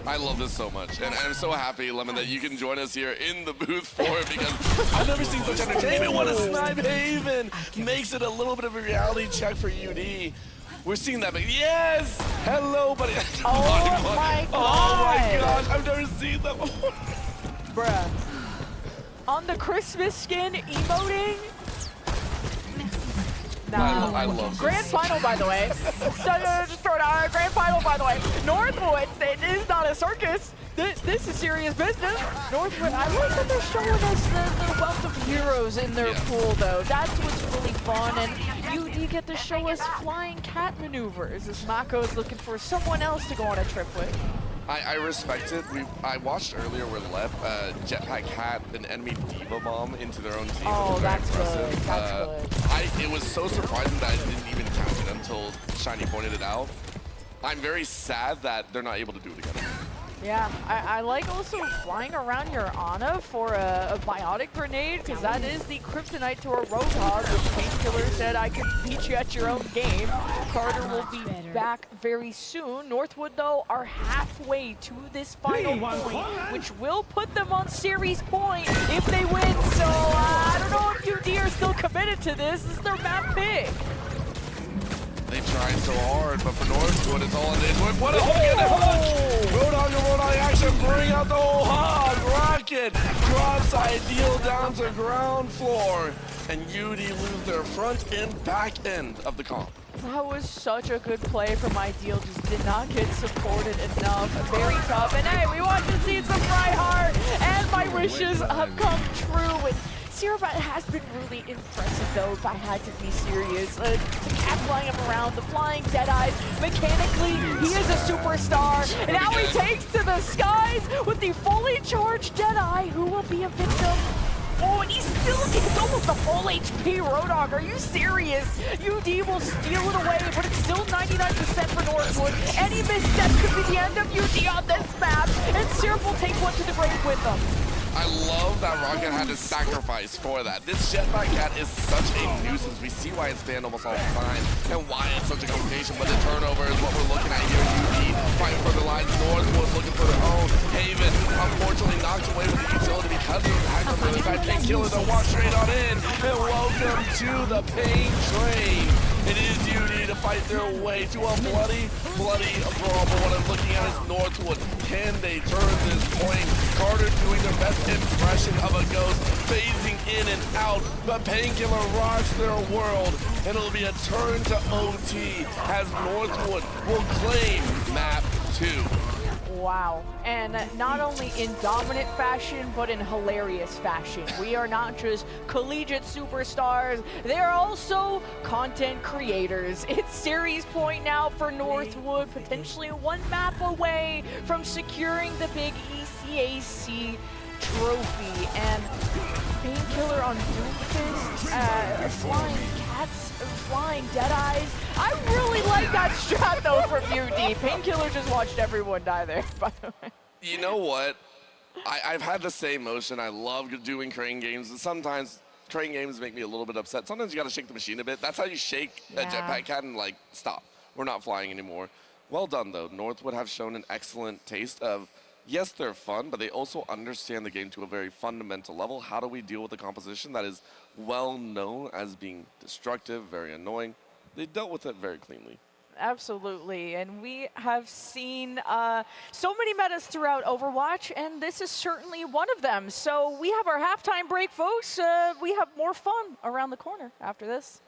[SPEAKER 8] I love this so much, and I'm so happy, Lemon, that you can join us here in the booth for it, because I've never seen such entertainment. What a snipe. Haven makes it a little bit of a reality check for UD. We're seeing that, but yes! Hello, buddy.
[SPEAKER 7] Oh my god!
[SPEAKER 8] Oh my god, I've never seen that before.
[SPEAKER 7] Bruh. On the Christmas skin, emoting.
[SPEAKER 8] I love
[SPEAKER 7] Grand
[SPEAKER 8] this.
[SPEAKER 7] final, by the way. Just throw it out. Grand final, by the way. Northwood, it is not a circus. This is serious business. Northwood, I like that they're showing us the wealth of heroes in their pool, though. That's what's really fun, and you get to show us flying cat maneuvers as Mako is looking for someone else to go on a trip with.
[SPEAKER 8] I respect it. I watched earlier where Lep Jetpack had an enemy Diva Bomb into their own team.
[SPEAKER 7] Oh, that's
[SPEAKER 8] impressive.
[SPEAKER 7] good. That's good.
[SPEAKER 8] It was so surprising that I didn't even catch it until Shiny pointed it out. I'm very sad that they're not able to do it again.
[SPEAKER 7] Yeah, I like also flying around your Ana for a biotic grenade, because that is the kryptonite to a Roadhog, which Painkiller said I could beat you at your own game. Carter will be back very soon. Northwood, though, are halfway to this final point, which will put them on series point if they win. So I don't know if UD are still committed to this. This is their map pick.
[SPEAKER 8] They tried so hard, but for Northwood, it's all in Northwood. What a hook and a hook! Roadhog and Roadhog action, bring out the whole hog! Rocket drops Ideal down to ground floor, and UD lose their front and back end of the comp.
[SPEAKER 7] That was such a good play from Ideal, just did not get supported enough. Very tough, and hey, we want to see some Reinhardt, and my wishes have come true. And Cerebrite has been really impressive though, if I had to be serious. The cat flying him around, the flying Deadeyes, mechanically, he is a superstar. And now he takes to the skies with the fully charged Deadeye, who will be a victim. Oh, and it's almost a full HP Roadhog. Are you serious? UD will steal it away, but it's still 99% for Northwood. Any misstep could be the end of UD on this map, and Syrup will take one to the grave with them.
[SPEAKER 8] I love that Rocket had to sacrifice for that. This Jetpack Cat is such a nuisance. We see why it's banned almost all the time and why it's such a complication, but the turnover is what we're looking at here. UD fighting for the lines. Northwood looking for their own. Haven unfortunately knocked away with the utility because of the hack on the other side. Painkiller, they'll walk straight on in. And welcome to the pain train. It is UD to fight their way to a bloody brawl. But what I'm looking at is Northwood. Can they turn this point? Carter doing their best impression of a ghost, phasing in and out, but Painkiller rocks their world, and it'll be a turn to OT as Northwood will claim map 2.
[SPEAKER 7] Wow, and not only in dominant fashion, but in hilarious fashion. We are not just collegiate superstars, they are also content creators. It's series point now for Northwood, potentially one map away from securing the big ECAC trophy. And Painkiller on Doomfist, flying cats, flying Deadeyes. I really like that strat though from UD. Painkiller just watched everyone die there, by the way.
[SPEAKER 8] You know what? I've had the same motion. I love doing crane games, and sometimes crane games make me a little bit upset. Sometimes you gotta shake the machine a bit. That's how you shake a Jetpack Cat and like, stop. We're not flying anymore. Well done though. Northwood have shown an excellent taste of, yes, they're fun, but they also understand the game to a very fundamental level. How do we deal with a composition that is well known as being destructive, very annoying? They dealt with it very cleanly.
[SPEAKER 7] Absolutely, and we have seen so many metas throughout Overwatch, and this is certainly one of them. So we have our halftime break, folks. We have more fun around the corner after this.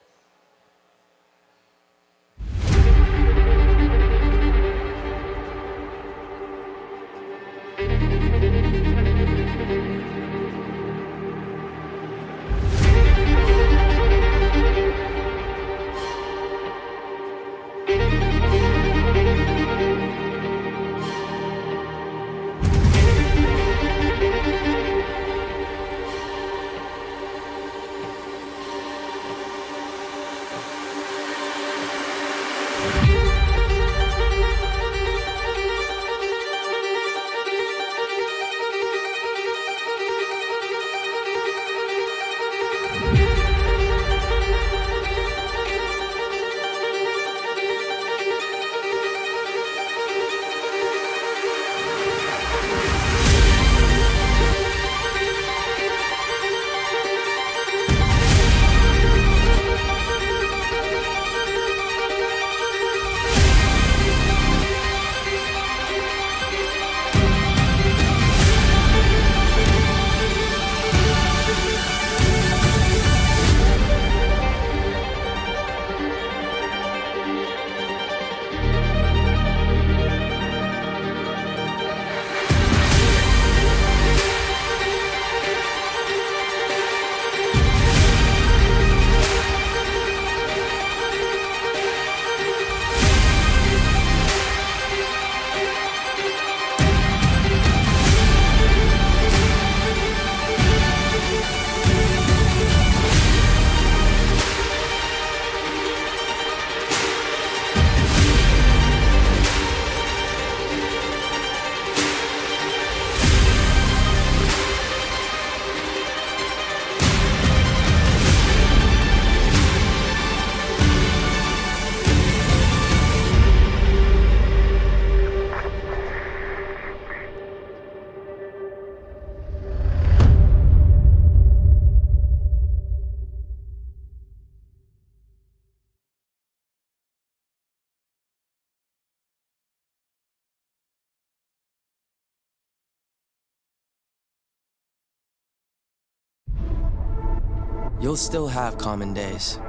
[SPEAKER 1] You'll still have common days.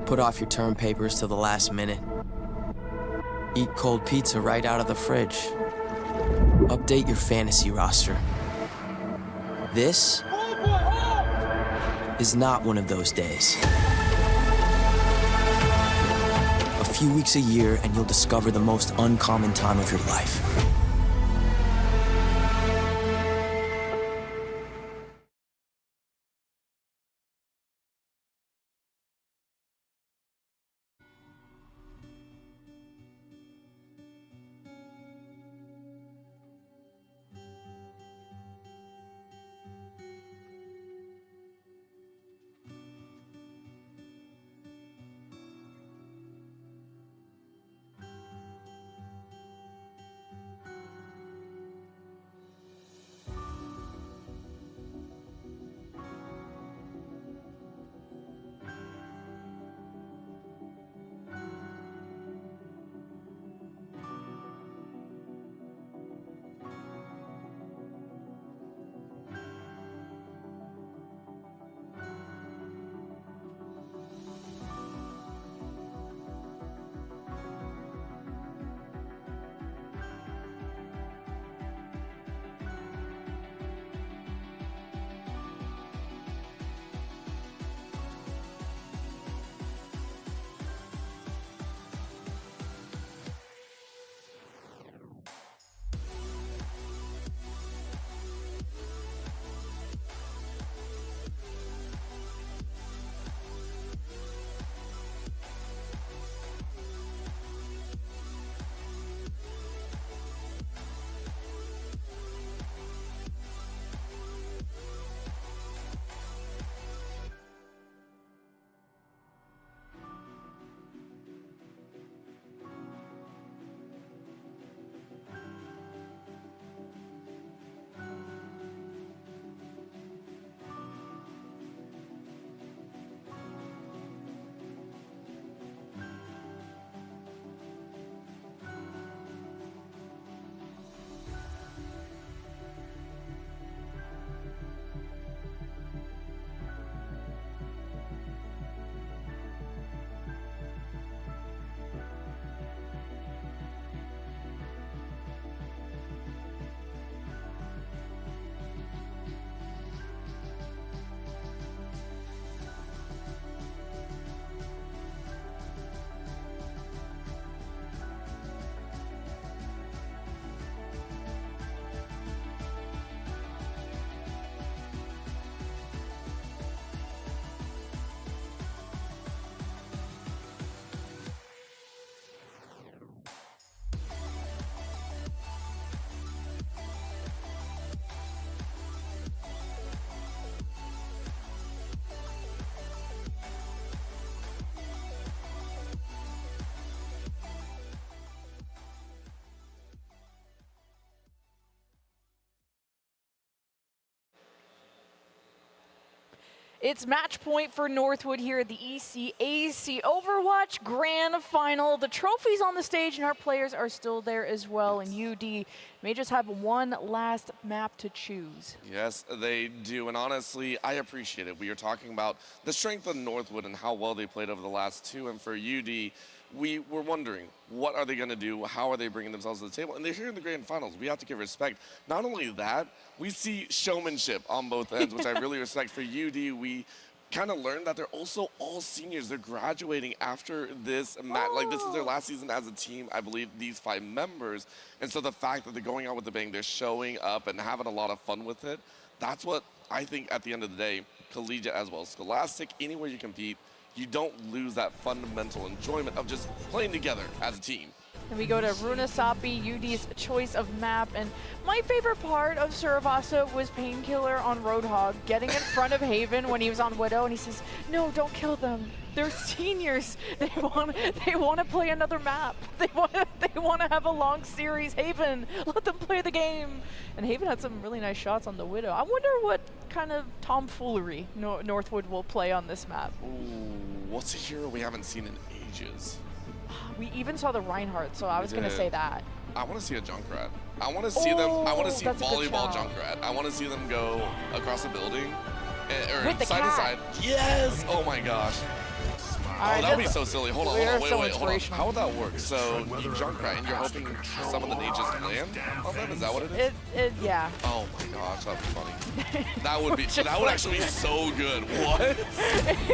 [SPEAKER 1] Put off your term papers till the last minute. Eat cold pizza right out of the fridge. Update your fantasy roster. This is not one of those days. A few weeks a year and you'll discover the most uncommon time of your life.
[SPEAKER 7] It's match point for Northwood here at the ECAC Overwatch Grand Final. The trophy's on the stage and our players are still there as well. And UD may just have one last map to choose.
[SPEAKER 8] Yes, they do. And honestly, I appreciate it. We are talking about the strength of Northwood and how well they played over the last two. And for UD, we were wondering, what are they going to do? How are they bringing themselves to the table? And they're here in the grand finals. We have to give respect. Not only that, we see showmanship on both ends, which I really respect. For UD, we kind of learned that they're also all seniors. They're graduating after this match. Like, this is their last season as a team, I believe, these 5 members. And so the fact that they're going out with the bang, they're showing up and having a lot of fun with it, that's what I think at the end of the day, collegiate as well as Scholastic, anywhere you compete, you don't lose that fundamental enjoyment of just playing together as a team.
[SPEAKER 7] And we go to Runasapi, UD's choice of map. And my favorite part of Surabasa was Painkiller on Roadhog, getting in front of Haven when he was on Widow, and he says, no, don't kill them. They're seniors. They want to play another map. They want to have a long series. Haven, let them play the game. And Haven had some really nice shots on the Widow. I wonder what kind of tomfoolery Northwood will play on this map.
[SPEAKER 8] Ooh, what's a hero we haven't seen in ages?
[SPEAKER 7] We even saw the Reinhardt, so I was going to say that.
[SPEAKER 8] I want to see a Junkrat. I want to see them. I want to see volleyball Junkrat. I want to see them go across the building or
[SPEAKER 7] With the
[SPEAKER 8] side to
[SPEAKER 7] cat.
[SPEAKER 8] side. Yes! Oh my gosh.
[SPEAKER 7] Alright,
[SPEAKER 8] Oh, that would be
[SPEAKER 7] just-
[SPEAKER 8] so silly. Hold on,
[SPEAKER 7] we
[SPEAKER 8] hold
[SPEAKER 7] are
[SPEAKER 8] on,
[SPEAKER 7] so
[SPEAKER 8] wait, hold on.
[SPEAKER 7] inspirational.
[SPEAKER 8] How would that work? So you jump right, and you're hoping some of the nages land on them? Is that what it is?
[SPEAKER 7] Yeah.
[SPEAKER 8] Oh my gosh, that'd be funny. That would be.
[SPEAKER 7] Just
[SPEAKER 8] That would
[SPEAKER 7] like-
[SPEAKER 8] actually be so good. What?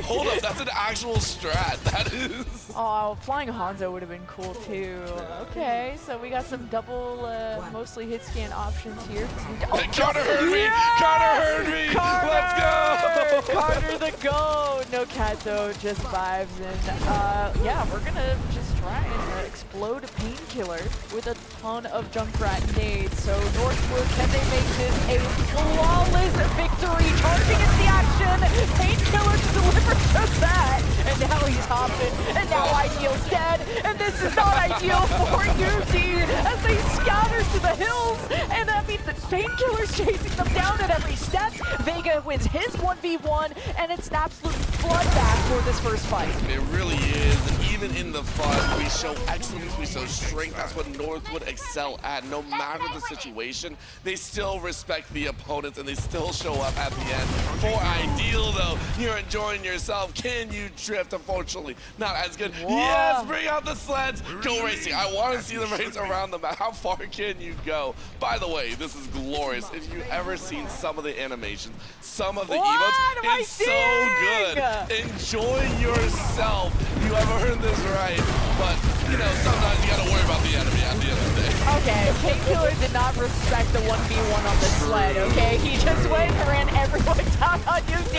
[SPEAKER 8] Hold up, that's an actual strat. That is.
[SPEAKER 7] Oh, flying Hanzo would have been cool too. Okay, so we got some double, mostly hit scan options here. Oh,
[SPEAKER 8] Carter heard me.
[SPEAKER 7] yes!
[SPEAKER 8] Carter heard me.
[SPEAKER 7] Carter!
[SPEAKER 8] Let's go.
[SPEAKER 7] Carter the go. No cat though, just vibes. And yeah, we're gonna just try and explode a painkiller with a ton of Junkrat nades. So Northwood, can they make this a flawless victory? Charging into the action. Painkiller to deliver just that. And now he's hopping. And now Ideal's dead. And this is not ideal for UD as they scatter to the hills. And that means that Painkiller's chasing them down at every step. Vega wins his 1v1, and it's an absolute bloodbath for this first fight.
[SPEAKER 8] It really is, and even in the fun, we show excellence, we show strength. That's what Northwood excel at. No matter the situation, they still respect the opponents, and they still show up at the end. For Ideal, though, you're enjoying yourself. Can you drift? Unfortunately, not as good.
[SPEAKER 7] Whoa.
[SPEAKER 8] Yes, bring out the sleds. Go racing. I want to see them race around the map. How far can you go? By the way, this is glorious. If you've ever seen some of the animations, some of the
[SPEAKER 7] What
[SPEAKER 8] emotes,
[SPEAKER 7] am I
[SPEAKER 8] it's so
[SPEAKER 7] seeing?
[SPEAKER 8] good. Enjoy yourself. You have earned this right, but you know, sometimes you gotta worry about the enemy at the end of the day.
[SPEAKER 7] Okay, Painkiller did not respect the 1v1 on the sled, okay? He just went and ran everyone down on UD,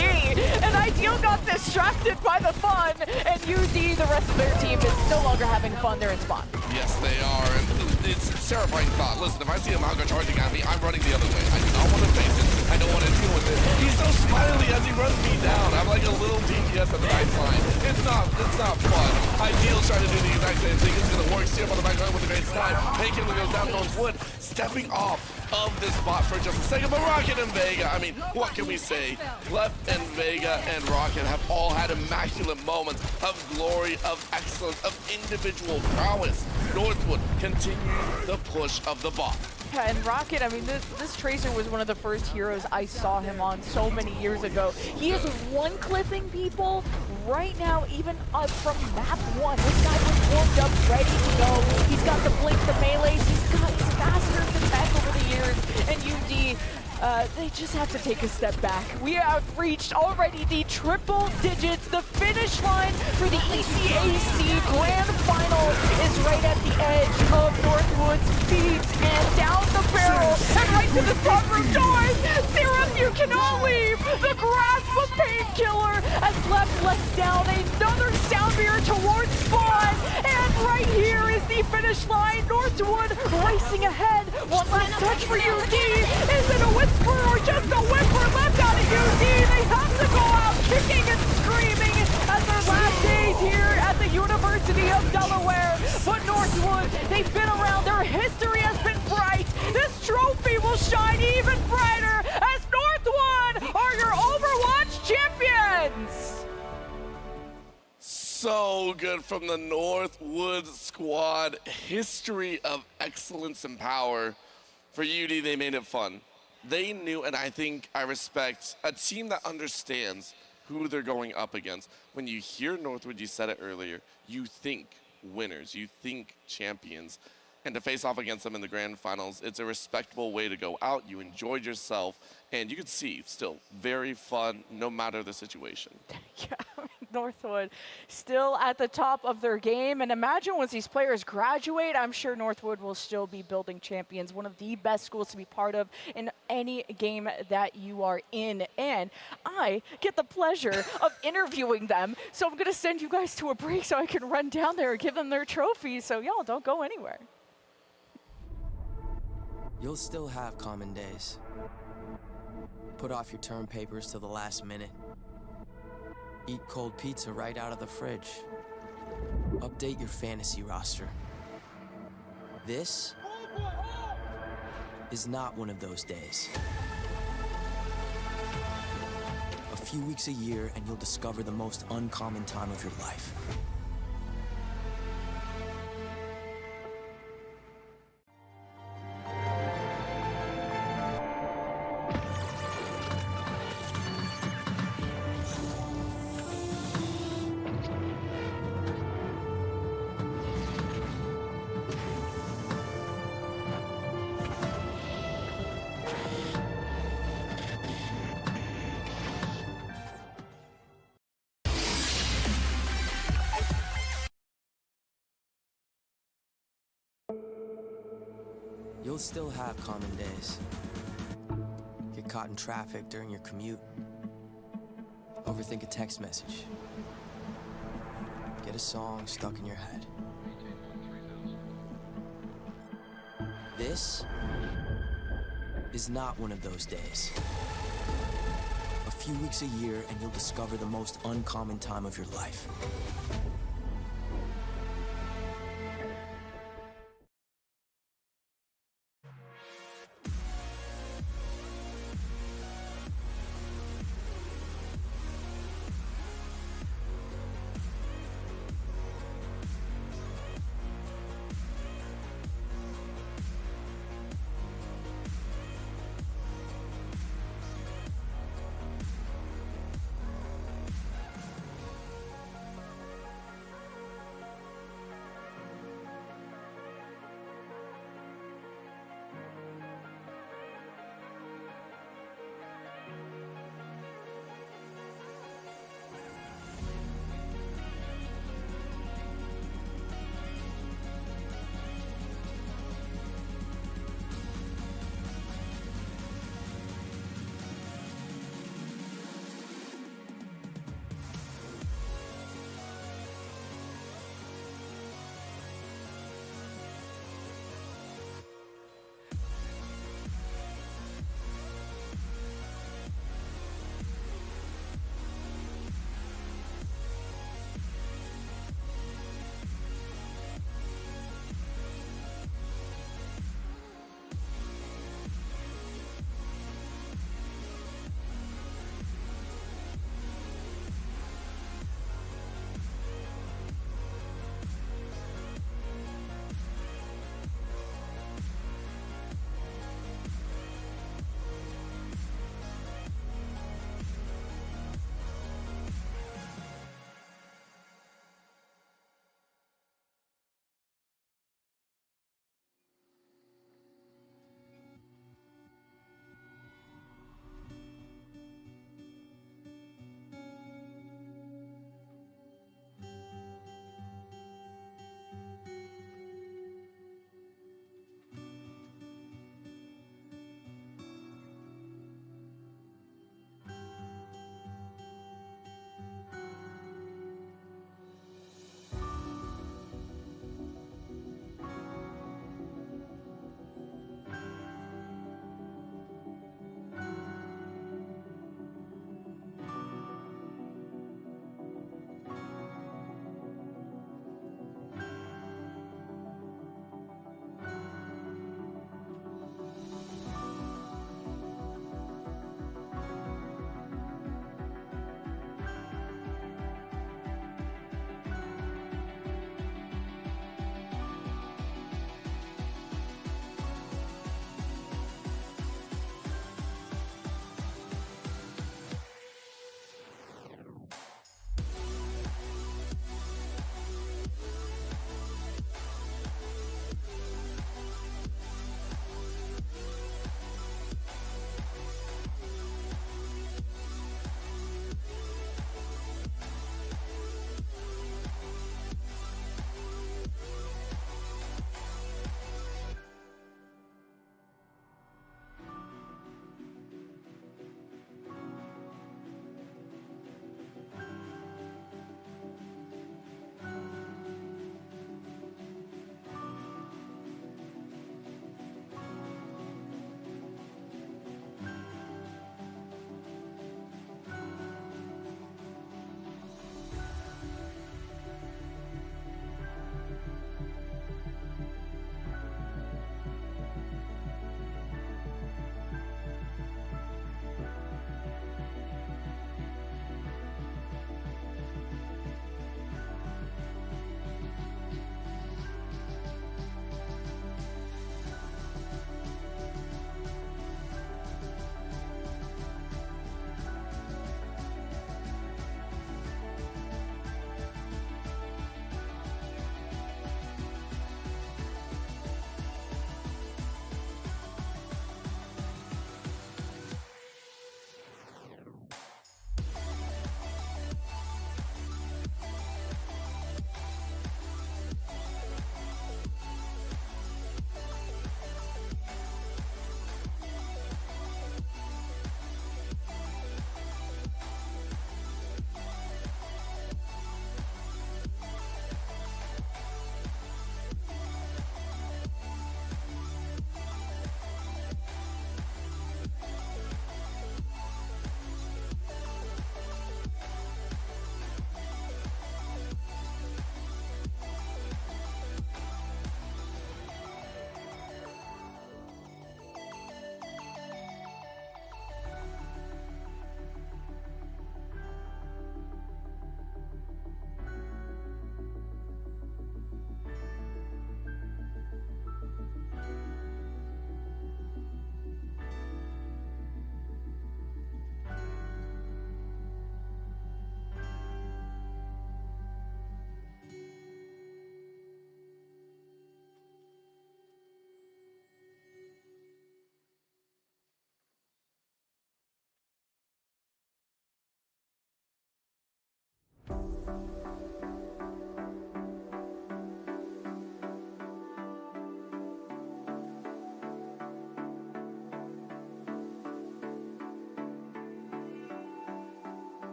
[SPEAKER 7] and Ideal got distracted by the fun, and UD, the rest of their team, is no longer having fun. They're in spawn.
[SPEAKER 8] Yes, they are, and it's a terrifying thought. Listen, if I see a Malga charging at me, I'm running the other way. I do not want to face it. I don't want to deal with it. He's so smiley as he runs me down. I'm like a little DPS at the backline. It's not fun. Ideal's trying to do the exact same thing. It's gonna work. Steer on the backline with a great slide. Painkiller goes down Northwood, stepping off of this spot for just a second. But Rocket and Vega, I mean, what can we say? Left and Vega and Rocket have all had immaculate moments of glory, of excellence, of individual prowess. Northwood continue the push of the bot.
[SPEAKER 7] Yeah, and Rocket, I mean, this Tracer was one of the first heroes I saw him on so many years ago. He is one-clipping people right now, even from map 1. This guy was warmed up, ready to go. He's got the blink, the melees, he's mastered the tech over the years, and UD, they just have to take a step back. We have reached already the triple digits. The finish line for the ECAC Grand Final is right at the edge of Northwood's feet, and down the barrel, and right to the front room doors. Serum, you cannot leave. The grasp of Painkiller has left down another sound mirror towards spawn, and right here is the finish line. Northwood racing ahead. One last touch for UD. Is it a whisper or just a whimper left out of UD? They have to go out kicking and screaming at their last days here at the University of Delaware. But Northwood, they've been around. Their history has been bright. This trophy will shine even brighter as Northwood are your Overwatch champions.
[SPEAKER 8] So good from the Northwood squad. History of excellence and power. For UD, they made it fun. They knew, and I think I respect a team that understands who they're going up against. When you hear Northwood, you said it earlier, you think winners, you think champions. And to face off against them in the grand finals, it's a respectable way to go out. You enjoyed yourself, and you could see still very fun no matter the situation.
[SPEAKER 7] Yeah, Northwood still at the top of their game, and imagine once these players graduate, I'm sure Northwood will still be building champions, one of the best schools to be part of in any game that you are in. And I get the pleasure of interviewing them, so I'm gonna send you guys to a break so I can run down there and give them their trophies, so y'all don't go anywhere.
[SPEAKER 1] You'll still have common days. Put off your term papers till the last minute. Eat cold pizza right out of the fridge. Update your fantasy roster. This is not one of those days. A few weeks a year and you'll discover the most uncommon time of your life. You'll still have common days. Get caught in traffic during your commute. Overthink a text message. Get a song stuck in your head. This is not one of those days. A few weeks a year and you'll discover the most uncommon time of your life.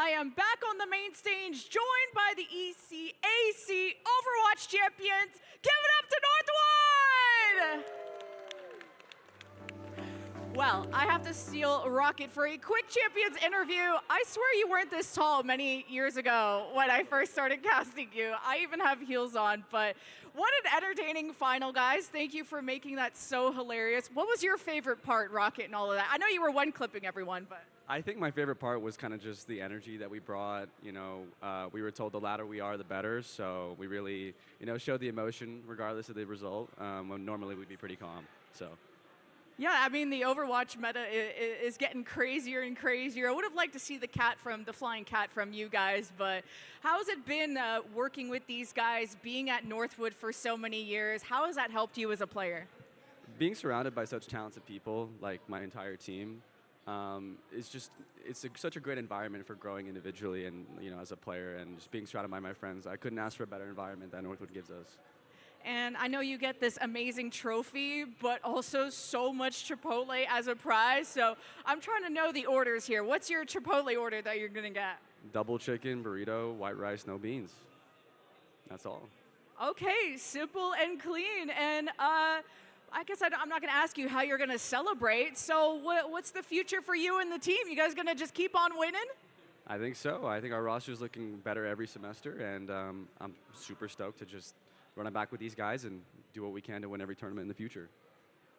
[SPEAKER 2] I am back on the main stage, joined by the ECAC Overwatch champions. Give it up to Northwood! Well, I have to steal Rocket for a quick champions interview. I swear you weren't this tall many years ago when I first started casting you. I even have heels on, but what an entertaining final, guys. Thank you for making that so hilarious. What was your favorite part, Rocket, and all of that? I know you were one-clipping everyone, but...
[SPEAKER 9] I think my favorite part was kind of just the energy that we brought. You know, we were told the louder we are, the better. So we really, you know, showed the emotion regardless of the result. When normally we'd be pretty calm. So.
[SPEAKER 2] Yeah, I mean, the Overwatch meta is getting crazier and crazier. I would have liked to see the flying cat from you guys, but how has it been working with these guys, being at Northwood for so many years? How has that helped you as a player?
[SPEAKER 9] Being surrounded by such talented people, like my entire team, it's such a great environment for growing individually and, you know, as a player, and just being surrounded by my friends. I couldn't ask for a better environment than Northwood gives us.
[SPEAKER 2] And I know you get this amazing trophy, but also so much Chipotle as a prize. So I'm trying to know the orders here. What's your Chipotle order that you're going to get?
[SPEAKER 9] Double chicken, burrito, white rice, no beans. That's all.
[SPEAKER 2] Okay, simple and clean. And I guess I'm not going to ask you how you're going to celebrate. So what's the future for you and the team? You guys going to just keep on winning?
[SPEAKER 9] I think so. I think our roster's looking better every semester, and I'm super stoked to just run it back with these guys and do what we can to win every tournament in the future.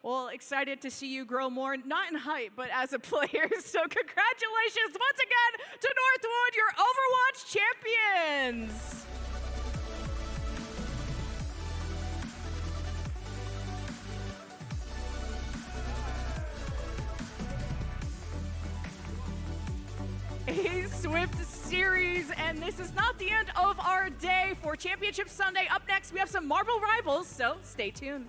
[SPEAKER 2] Well, excited to see you grow more, not in height, but as a player. So congratulations once again to Northwood, your Overwatch champions. A swift series, and this is not the end of our day for Championship Sunday. Up next, we have some Marble Rivals, so stay tuned.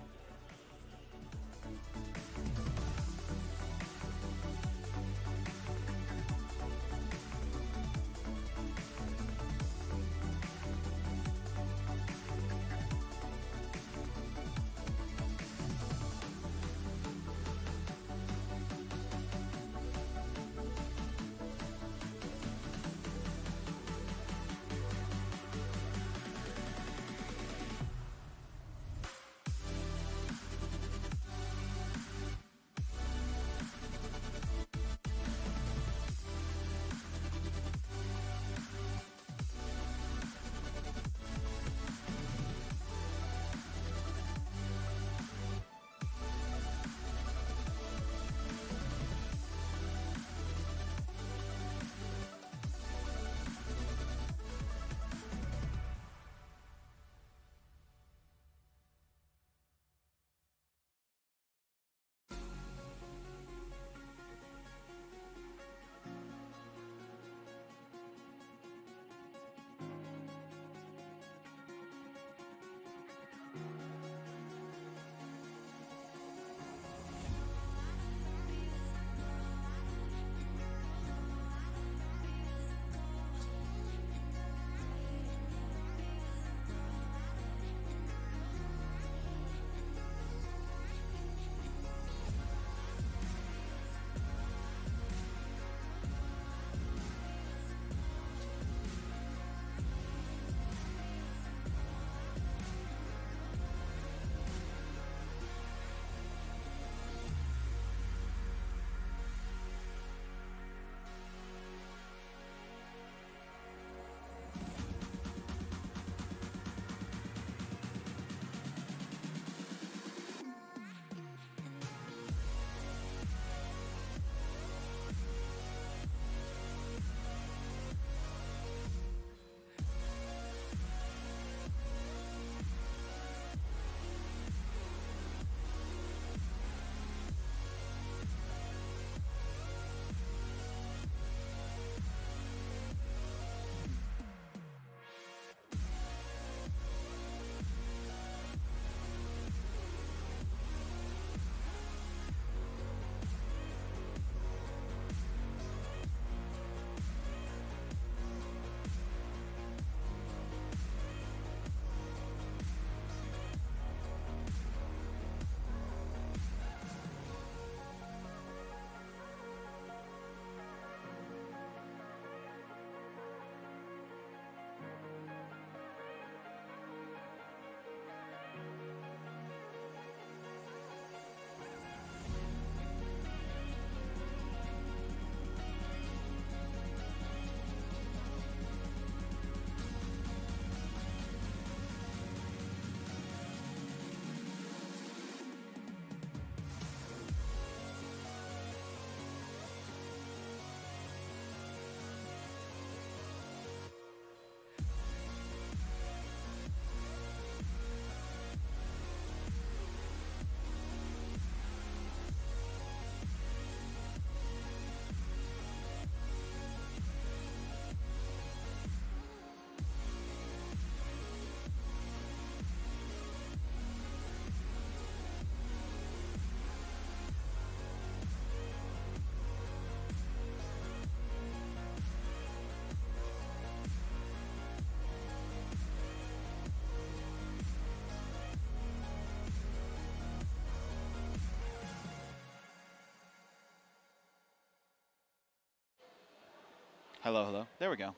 [SPEAKER 10] Hello, hello. There we go.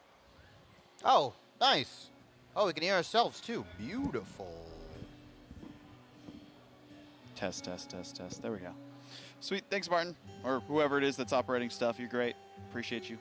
[SPEAKER 11] Oh, nice. Oh, we can hear ourselves too. Beautiful.
[SPEAKER 10] Test, test, test, test. There we go. Sweet. Thanks, Martin. Or whoever it is that's operating stuff. You're great. Appreciate you.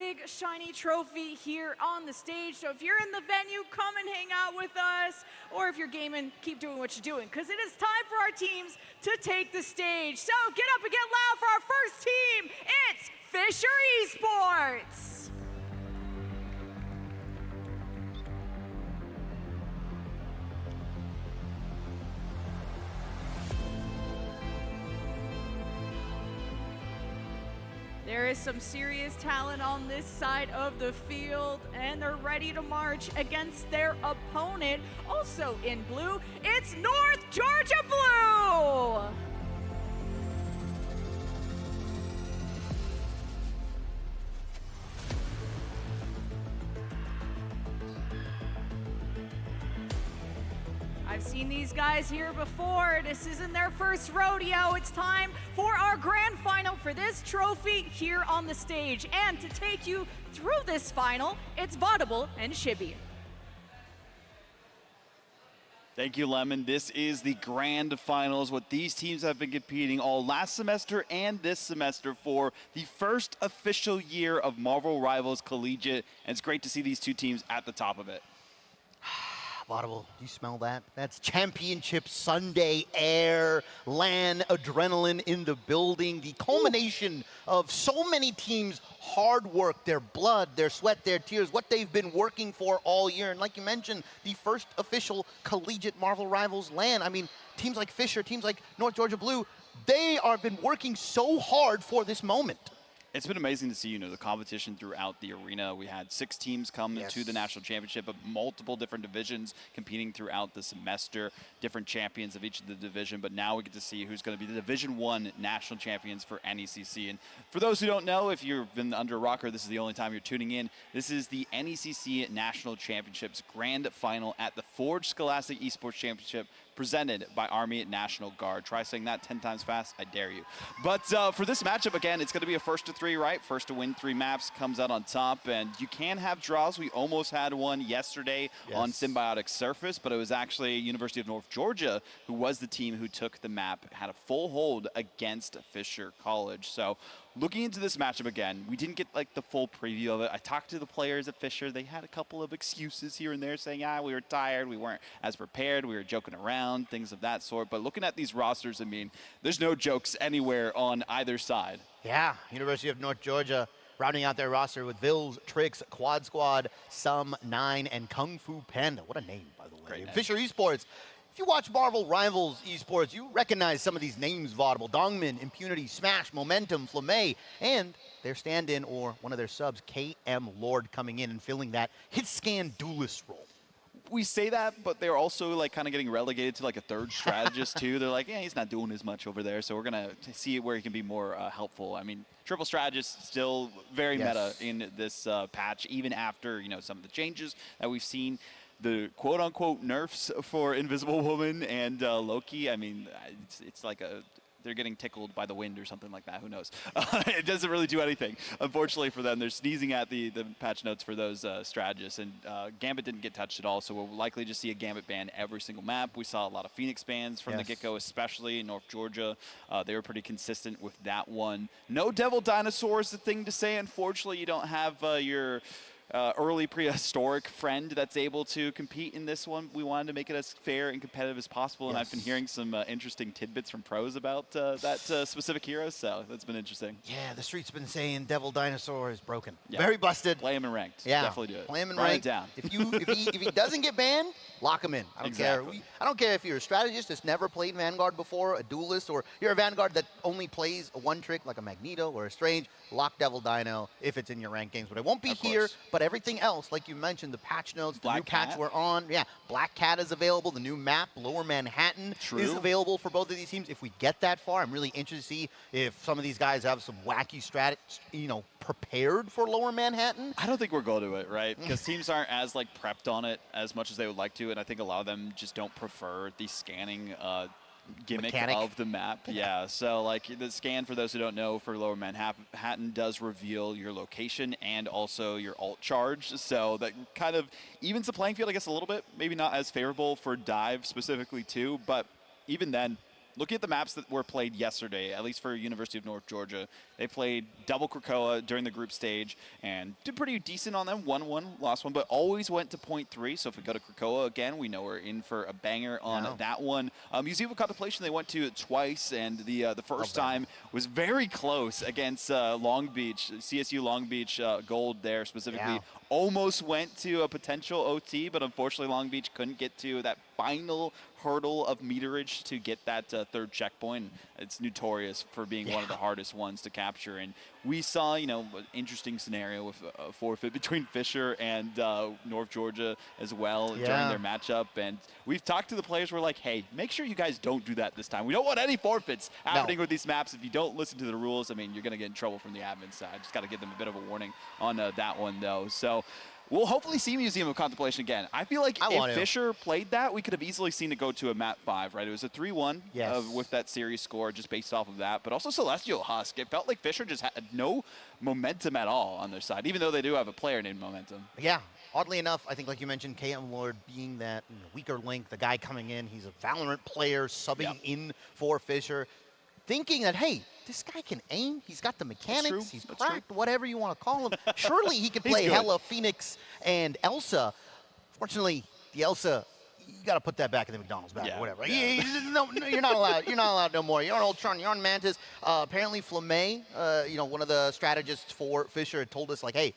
[SPEAKER 2] big shiny trophy here on the stage. So if you're in the venue, come and hang out with us. Or if you're gaming, keep doing what you're doing, because it is time for our teams to take the stage. So get up and get loud for our first team. It's Fisher Esports. There is some serious talent on this side of the field, and they're ready to march against their opponent. Also in blue, it's North Georgia Blue! I've seen these guys here before. This isn't their first rodeo. It's time for our grand final for this trophy here on the stage. And to take you through this final, it's Vaudable and Shibby.
[SPEAKER 10] Thank you, Lemon. This is the grand finals, what these teams have been competing all last semester and this semester for the first official year of Marvel Rivals Collegiate. And it's great to see these two teams at the top of it.
[SPEAKER 11] Audible, do you smell that? That's championship Sunday air, LAN adrenaline in the building, the culmination of so many teams' hard work, their blood, their sweat, their tears, what they've been working for all year. And like you mentioned, the first official collegiate Marvel Rivals LAN. I mean, teams like Fisher, teams like North Georgia Blue, they have been working so hard for this moment.
[SPEAKER 10] It's been amazing to see, the competition throughout the arena. We had 6 teams come to the national championship of multiple different divisions competing throughout the semester, different champions of each of the division. But now we get to see who's going to be the Division I national champions for NECC. And for those who don't know, if you've been under a rocker, this is the only time you're tuning in. This is the NECC National Championships grand final at the Forge Scholastic Esports Championship, presented by Army National Guard. Try saying that 10 times fast, I dare you. But for this matchup, again, it's going to be a first to 3, right? First to win 3 maps comes out on top, and you can have draws. We almost had one yesterday on Symbiotic Surface, but it was actually University of North Georgia who was the team who took the map, had a full hold against Fisher College. So looking into this matchup again, we didn't get the full preview of it. I talked to the players at Fisher. They had a couple of excuses here and there saying, we were tired, we weren't as prepared, we were joking around, things of that sort. But looking at these rosters, I mean, there's no jokes anywhere on either side.
[SPEAKER 11] Yeah, University of North Georgia rounding out their roster with Vils, Trix, Quad Squad, Sum, 9, and Kung Fu Panda. What a name, by the way.
[SPEAKER 10] Great name.
[SPEAKER 11] Fisher Esports. If you watch Marvel Rivals Esports, you recognize some of these names, Vaudable, Dongmin, Impunity, Smash, Momentum, Flamme, and their stand-in, or one of their subs, KM Lord, coming in and filling that hit scan duelist role.
[SPEAKER 10] We say that, but they're also kind of getting relegated to a third strategist too. They're like, he's not doing as much over there, so we're gonna see where he can be more helpful. I mean, triple strategist still very meta in this patch, even after some of the changes that we've seen. The quote-unquote nerfs for Invisible Woman and Loki. I mean, it's like they're getting tickled by the wind or something like that. Who knows? It doesn't really do anything. Unfortunately for them, they're sneezing at the patch notes for those strategists. And Gambit didn't get touched at all, so we'll likely just see a Gambit ban every single map. We saw a lot of Phoenix bans from the get-go, especially in North Georgia. They were pretty consistent with that one. No Devil Dinosaur is the thing to say. Unfortunately, you don't have your early prehistoric friend that's able to compete in this one. We wanted to make it as fair and competitive as possible, and I've been hearing some interesting tidbits from pros about that specific hero, so that's been interesting.
[SPEAKER 11] Yeah, the street's been saying Devil Dinosaur is broken. Very busted.
[SPEAKER 10] Play him in ranked.
[SPEAKER 11] Yeah,
[SPEAKER 10] definitely do it.
[SPEAKER 11] Play him in
[SPEAKER 10] Run
[SPEAKER 11] ranked.
[SPEAKER 10] It down.
[SPEAKER 11] If he doesn't get banned, lock him in. I don't care. I don't care if you're a strategist that's never played Vanguard before, a duelist, or you're a Vanguard that only plays a one trick like a Magneto or a Strange. Lock Devil Dino if it's in your ranked games, but it won't be here. But everything else, like you mentioned, the patch notes, the new patch we're on. Yeah, Black Cat is available. The new map, Lower Manhattan, is available for both of these teams. If we get that far, I'm really interested to see if some of these guys have some wacky strategies, prepared for Lower Manhattan.
[SPEAKER 10] I don't think we're going to it, right? Because teams aren't as prepped on it as much as they would like to, and I think a lot of them just don't prefer the scanning gimmick of the map. Yeah, so the scan, for those who don't know, for Lower Manhattan does reveal your location and also your alt charge, so that kind of evens the playing field, I guess, a little bit. Maybe not as favorable for dive specifically too, but even then, looking at the maps that were played yesterday, at least for University of North Georgia, they played double Krakoa during the group stage and did pretty decent on them. Won one, lost one, but always went to point 3. So if we go to Krakoa again, we know we're in for a banger on that one. Museum of Contemplation, they went to it twice, and the first time was very close against Long Beach, CSU Long Beach Gold there specifically.
[SPEAKER 11] Yeah.
[SPEAKER 10] Almost went to a potential OT, but unfortunately Long Beach couldn't get to that final hurdle of meterage to get that third checkpoint. It's notorious for being one of the hardest ones to capture. And we saw, you know, an interesting scenario with a forfeit between Fisher and North Georgia as well during their matchup. And we've talked to the players. We're like, hey, make sure you guys don't do that this time. We don't want any forfeits happening with these maps. If you don't listen to the rules, I mean, you're going to get in trouble from the admin side. Just got to give them a bit of a warning on that one, though. So we'll hopefully see Museum of Contemplation again. I feel like if Fisher played that, we could have easily seen it go to a map 5, right? It was a 3-1 with that series score just based off of that. But also Celestial Husk. It felt like Fisher just had no momentum at all on their side, even though they do have a player named Momentum.
[SPEAKER 11] Yeah. Oddly enough, I think, like you mentioned, KM Lord being that weaker link, the guy coming in, he's a Valorant player subbing in for Fisher, thinking that, hey, this guy can aim. He's got the mechanics. He's cracked, whatever you want to call him. Surely he could play Hella, Phoenix, and Elsa. Fortunately, the Elsa, you got to put that back in the McDonald's bag or whatever. No, you're not allowed. You're not allowed no more. You're on Old Tron. You're on Mantis. Apparently, Flamé, you know, one of the strategists for Fisher, had told us, like, hey,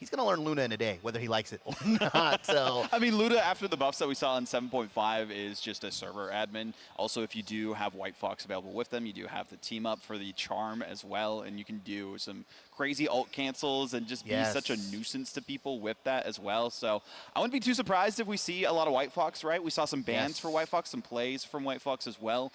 [SPEAKER 11] he's going to learn Luna in a day, whether he likes it or not. So
[SPEAKER 10] I mean, Luna, after the buffs that we saw in 7.5, is just a server admin. Also, if you do have White Fox available with them, you do have the team up for the Charm as well, and you can do some crazy ult cancels and just be such a nuisance to people with that as well. So I wouldn't be too surprised if we see a lot of White Fox, right? We saw some bans for White Fox, some plays from White Fox as well.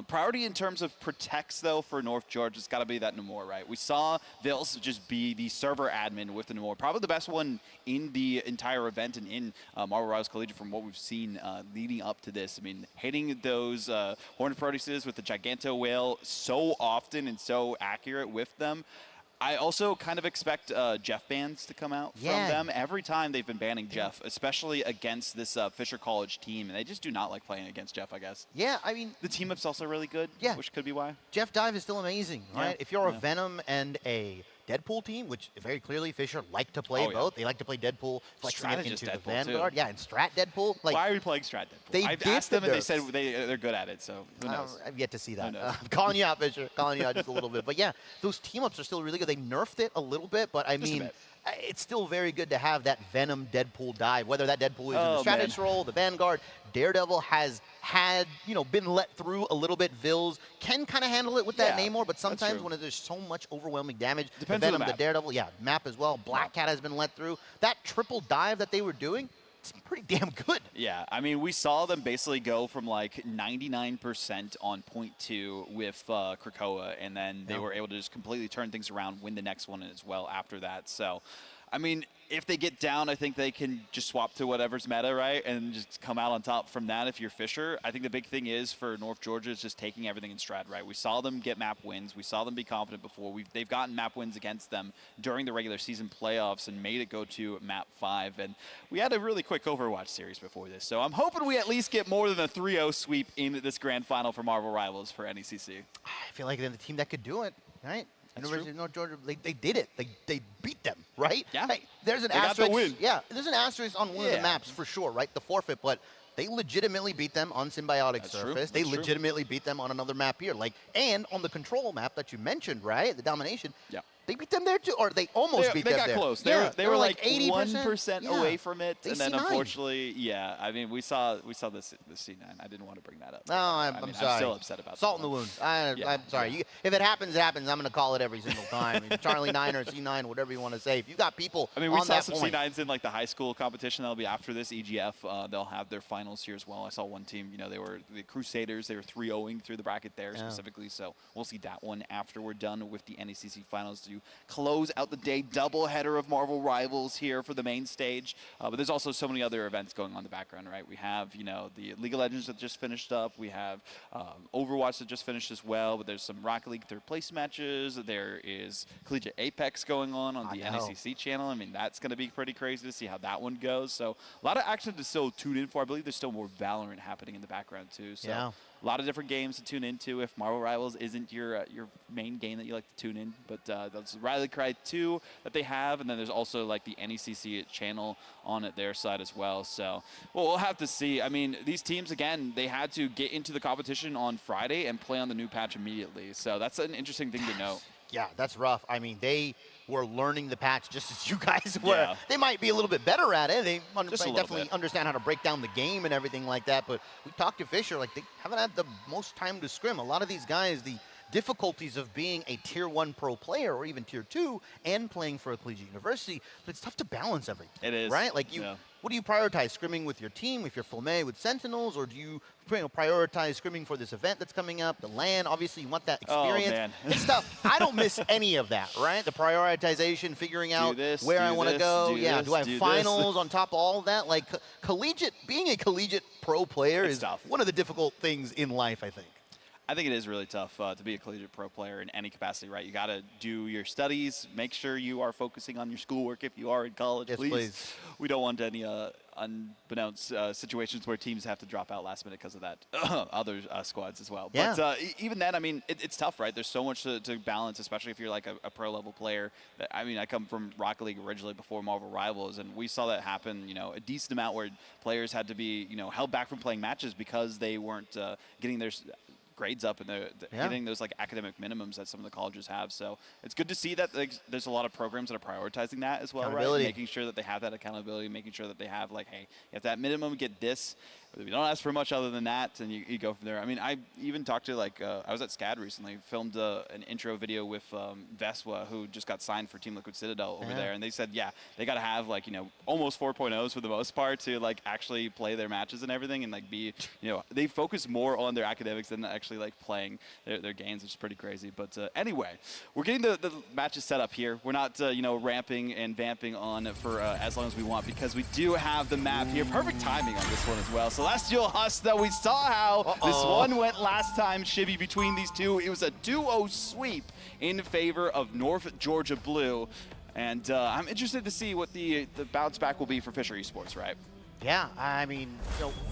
[SPEAKER 10] Priority in terms of protects, though, for North Georgia, it's got to be that Namor, right? We saw Vils just be the server admin with the Namor, probably the best one in the entire event and in Marvel Rivals Collegiate from what we've seen leading up to this. I mean, hitting those Horned Proteuses with the Giganto Whale so often and so accurate with them. I also kind of expect Jeff bans to come out from them. Every time they've been banning Jeff, especially against this Fisher College team, and they just do not like playing against Jeff, I guess.
[SPEAKER 11] Yeah, I mean,
[SPEAKER 10] the team up's also really good, which could be why.
[SPEAKER 11] Jeff Dive is still amazing, right? If you're a Venom and a Deadpool team, which very clearly Fisher like to play both. They like to play Deadpool, flexing it into the Vanguard.
[SPEAKER 10] Too.
[SPEAKER 11] Yeah, and Strat Deadpool. Like,
[SPEAKER 10] why are we playing Strat Deadpool? I've asked them, and they said they're good at it, so who knows?
[SPEAKER 11] I've yet to see that. I'm calling you out, Fisher. Calling you out just a little bit. But yeah, those team-ups are still really good. They nerfed it a little bit, but I mean, it's still very good to have that Venom Deadpool dive, whether that Deadpool is in the strategist role, the Vanguard. Daredevil has had, been let through a little bit. Vils can kind of handle it with that Namor, but sometimes when there's so much overwhelming damage, the Venom, the Daredevil, map as well. Black Cat has been let through. That triple dive that they were doing, it's pretty damn good.
[SPEAKER 10] Yeah, I mean, we saw them basically go from like 99% on point 2 with Krakoa, and then they were able to just completely turn things around, win the next one as well after that. So, I mean, if they get down, I think they can just swap to whatever's meta, right, and just come out on top from that if you're Fisher. I think the big thing is for North Georgia is just taking everything in stride, right? We saw them get map wins. We saw them be confident before. They've gotten map wins against them during the regular season playoffs and made it go to map 5. And we had a really quick Overwatch series before this, so I'm hoping we at least get more than a 3-0 sweep in this grand final for Marvel Rivals for NECC.
[SPEAKER 11] I feel like they're the team that could do it, right? University of North Georgia, they did it. They beat them, right?
[SPEAKER 10] Yeah.
[SPEAKER 11] Hey, there's an asterisk. Yeah, there's an asterisk on one of the maps for sure, right? The forfeit, but they legitimately beat them on Symbiotic Surface. They legitimately beat them on another map here, and on the control map that you mentioned, right? The Domination. Yeah. They beat them there too, or they almost beat them there.
[SPEAKER 10] They got close. They were like 1% away from it, and then unfortunately, I mean, we saw this C9. I didn't want to bring that up.
[SPEAKER 11] No, I'm sorry.
[SPEAKER 10] I'm still upset about
[SPEAKER 11] Salt in the wound. I'm sorry. If it happens, it happens. I'm going to call it every single time. Charlie 9 or C9, whatever you want to say. If you got people
[SPEAKER 10] I mean, we saw some C9s in like the high school competition. That'll be after this EGF. They'll have their finals here as well. I saw one team, they were the Crusaders. They were 3-0ing through the bracket there specifically. So we'll see that one after we're done with the NECC finals. to close out the day. Doubleheader of Marvel Rivals here for the main stage. But there's also so many other events going on in the background, right? We have, the League of Legends that just finished up. We have Overwatch that just finished as well. But there's some Rocket League third place matches. There is Collegiate Apex going on the NECC channel. I mean, that's going to be pretty crazy to see how that one goes. So a lot of action to still tune in for. I believe there's still more Valorant happening in the background too. So a lot of different games to tune into if Marvel Rivals isn't your main game that you like to tune in. But that's Rally Cry 2 that they have, and then there's also like the NECC channel on their side as well. So we'll have to see. I mean, these teams, again, they had to get into the competition on Friday and play on the new patch immediately. So that's an interesting thing to note.
[SPEAKER 11] Yeah, that's rough. I mean, they were learning the patch just as you guys were.
[SPEAKER 10] Yeah.
[SPEAKER 11] They might be a little bit better at it. They
[SPEAKER 10] Just a little
[SPEAKER 11] definitely
[SPEAKER 10] bit.
[SPEAKER 11] understand how to break down the game and everything like that. But we talked to Fisher, like they haven't had the most time to scrim. A lot of these guys, the difficulties of being a tier 1 pro player or even tier 2 and playing for a collegiate university, but it's tough to balance everything.
[SPEAKER 10] It is.
[SPEAKER 11] Right? Like what do you prioritize? Scrimming with your team, if you're Flamme with Sentinels, or do you prioritize scrimming for this event that's coming up, the LAN? Obviously, you want that experience.
[SPEAKER 10] Oh, man.
[SPEAKER 11] It's tough. I don't miss any of that, right? The prioritization, figuring out where I want to go. Do I have finals on top of all of that? Like being a collegiate pro player is one of the difficult things in life, I think.
[SPEAKER 10] I think it is really tough to be a collegiate pro player in any capacity, right? You got to do your studies, make sure you are focusing on your schoolwork if you are in college,
[SPEAKER 11] yes, please.
[SPEAKER 10] We don't want any unbeknownst situations where teams have to drop out last minute because of that. Other squads as well.
[SPEAKER 11] Yeah.
[SPEAKER 10] But even then, I mean, it's tough, right? There's so much to balance, especially if you're like a pro level player. I mean, I come from Rocket League originally before Marvel Rivals, and we saw that happen, a decent amount where players had to be, held back from playing matches because they weren't getting their grades up and they're hitting those like academic minimums that some of the colleges have. So it's good to see that there's a lot of programs that are prioritizing that as well, right? Making sure that they have that accountability, making sure that they have like, hey, you have that minimum, get this. We don't ask for much other than that, and you go from there. I mean, I even talked to I was at SCAD recently, filmed an intro video with Vespa, who just got signed for Team Liquid Citadel over there, and they said, they got to have like almost 4.0s for the most part to like actually play their matches and everything, and like be they focus more on their academics than actually like playing their games, which is pretty crazy. But anyway, we're getting the matches set up here. We're not ramping and vamping on for as long as we want, because we do have the map here. Perfect timing on this one as well. Celestial Husk, though, we saw how this one went last time, Shibby, between these two. It was a duo sweep in favor of North Georgia Blue. And I'm interested to see what the bounce back will be for Fisher Esports, right?
[SPEAKER 11] Yeah, I mean,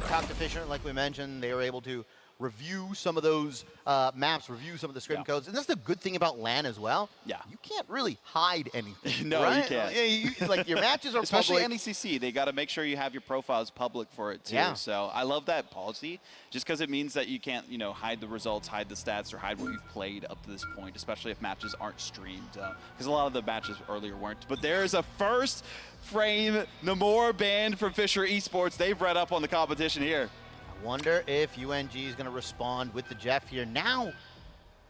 [SPEAKER 11] talk to Fisher, like we mentioned, they were able to review some of those maps, review some of the scrim codes. And that's the good thing about LAN as well.
[SPEAKER 10] Yeah.
[SPEAKER 11] You can't really hide anything.
[SPEAKER 10] No,
[SPEAKER 11] right?
[SPEAKER 10] you can't.
[SPEAKER 11] Like your matches are
[SPEAKER 10] especially
[SPEAKER 11] public.
[SPEAKER 10] NECC. They got to make sure you have your profiles public for it too.
[SPEAKER 11] Yeah.
[SPEAKER 10] So I love that policy, just because it means that you can't, hide the results, hide the stats, or hide what you've played up to this point, especially if matches aren't streamed. Because a lot of the matches earlier weren't. But there's a first frame Namor banned from Fisher Esports. They've read up on the competition here.
[SPEAKER 11] Wonder if UNG is going to respond with the Jeff here. Now,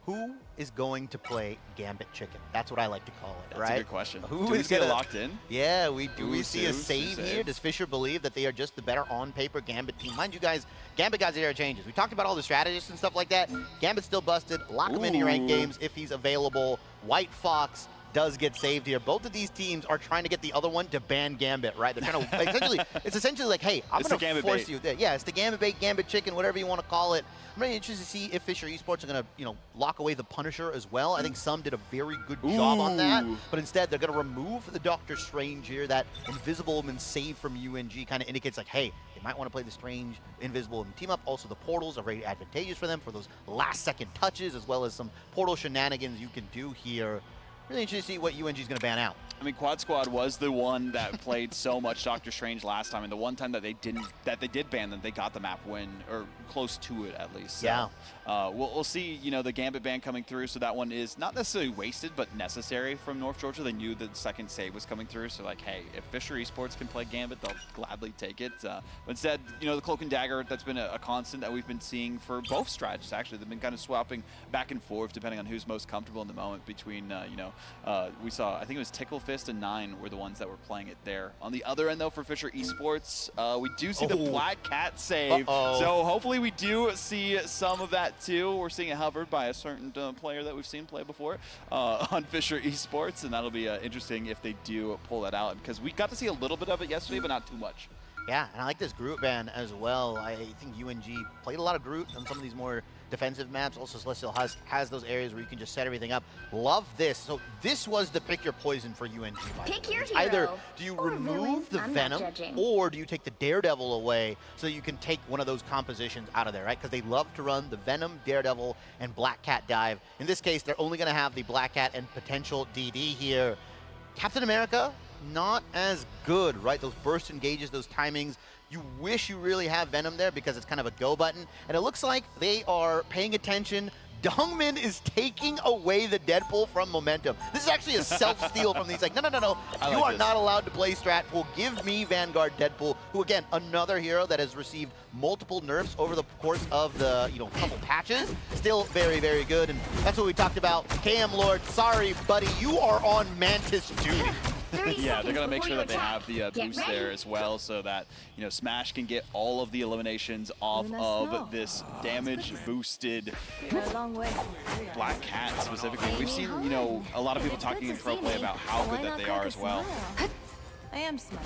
[SPEAKER 11] who is going to play Gambit Chicken? That's what I like to call it, right?
[SPEAKER 10] That's a good question.
[SPEAKER 11] Who
[SPEAKER 10] do
[SPEAKER 11] is
[SPEAKER 10] we get
[SPEAKER 11] gonna,
[SPEAKER 10] locked in?
[SPEAKER 11] Yeah, do we see a save
[SPEAKER 10] save
[SPEAKER 11] here? Does Fisher believe that they are just the better on-paper Gambit team? Mind you guys, Gambit got 0 changes. We talked about all the strategists and stuff like that. Gambit's still busted. Lock him into your ranked games if he's available. White Fox does get saved here. Both of these teams are trying to get the other one to ban Gambit, right? They're trying to it's essentially like, hey, I'm going to force you. Yeah, it's the Gambit bait, Gambit chicken, whatever you want to call it. I'm really interested to see if Fisher Esports are going to, lock away the Punisher as well. I think some did a very good job on that, but instead they're going to remove the Doctor Strange here. That Invisible Woman save from UNG kind of indicates like, hey, they might want to play the Strange, Invisible Woman team up. Also, the portals are very advantageous for them for those last-second touches, as well as some portal shenanigans you can do here. Really interested to see what UNG is going to ban out.
[SPEAKER 10] I mean, Quad Squad was the one that played so much Doctor Strange last time, and the one time that they did ban them, they got the map win, or close to it at least. So,
[SPEAKER 11] yeah.
[SPEAKER 10] We'll see, the Gambit ban coming through, so that one is not necessarily wasted, but necessary from North Georgia. They knew the second save was coming through, so like, hey, if Fisher Esports can play Gambit, they'll gladly take it. But instead, the Cloak and Dagger, that's been a constant that we've been seeing for both strategists, actually. They've been kind of swapping back and forth, depending on who's most comfortable in the moment between, we saw, I think it was Ticklefish Fist and 9 were the ones that were playing it there. On the other end, though, for Fisher Esports, we do see the Black Cat save. So hopefully we do see some of that, too. We're seeing it hovered by a certain player that we've seen play before on Fisher Esports, and that'll be interesting if they do pull that out, because we got to see a little bit of it yesterday, but not too much.
[SPEAKER 11] Yeah, and I like this Groot ban as well. I think UNG played a lot of Groot on some of these more defensive maps. Also, Celestial has those areas where you can just set everything up. Love this. So this was the pick your poison for UNG.
[SPEAKER 12] Pick your hero.
[SPEAKER 11] Either do you remove the Venom, or do you take the Daredevil away so you can take one of those compositions out of there, right? Because they love to run the Venom, Daredevil, and Black Cat dive. In this case, they're only going to have the Black Cat and potential DD here. Captain America, not as good, right? Those burst engages, those timings. You wish you really have Venom there because it's kind of a go button. And it looks like they are paying attention. Dongmin is taking away the Deadpool from Momentum. This is actually a self-steal from these. Like, no. You are not allowed to play Strat Pool. Give me Vanguard Deadpool, who, again, another hero that has received multiple nerfs over the course of the, couple patches. Still very, very good. And that's what we talked about. KM Lord, sorry, buddy, you are on Mantis duty.
[SPEAKER 10] Yeah, they're going to make sure that they have the boost there as well, so that, Smash can get all of the eliminations off of this damage-boosted Black Cat specifically. We've seen, a lot of people talking in pro play about how good that they are as well.
[SPEAKER 12] I am smart.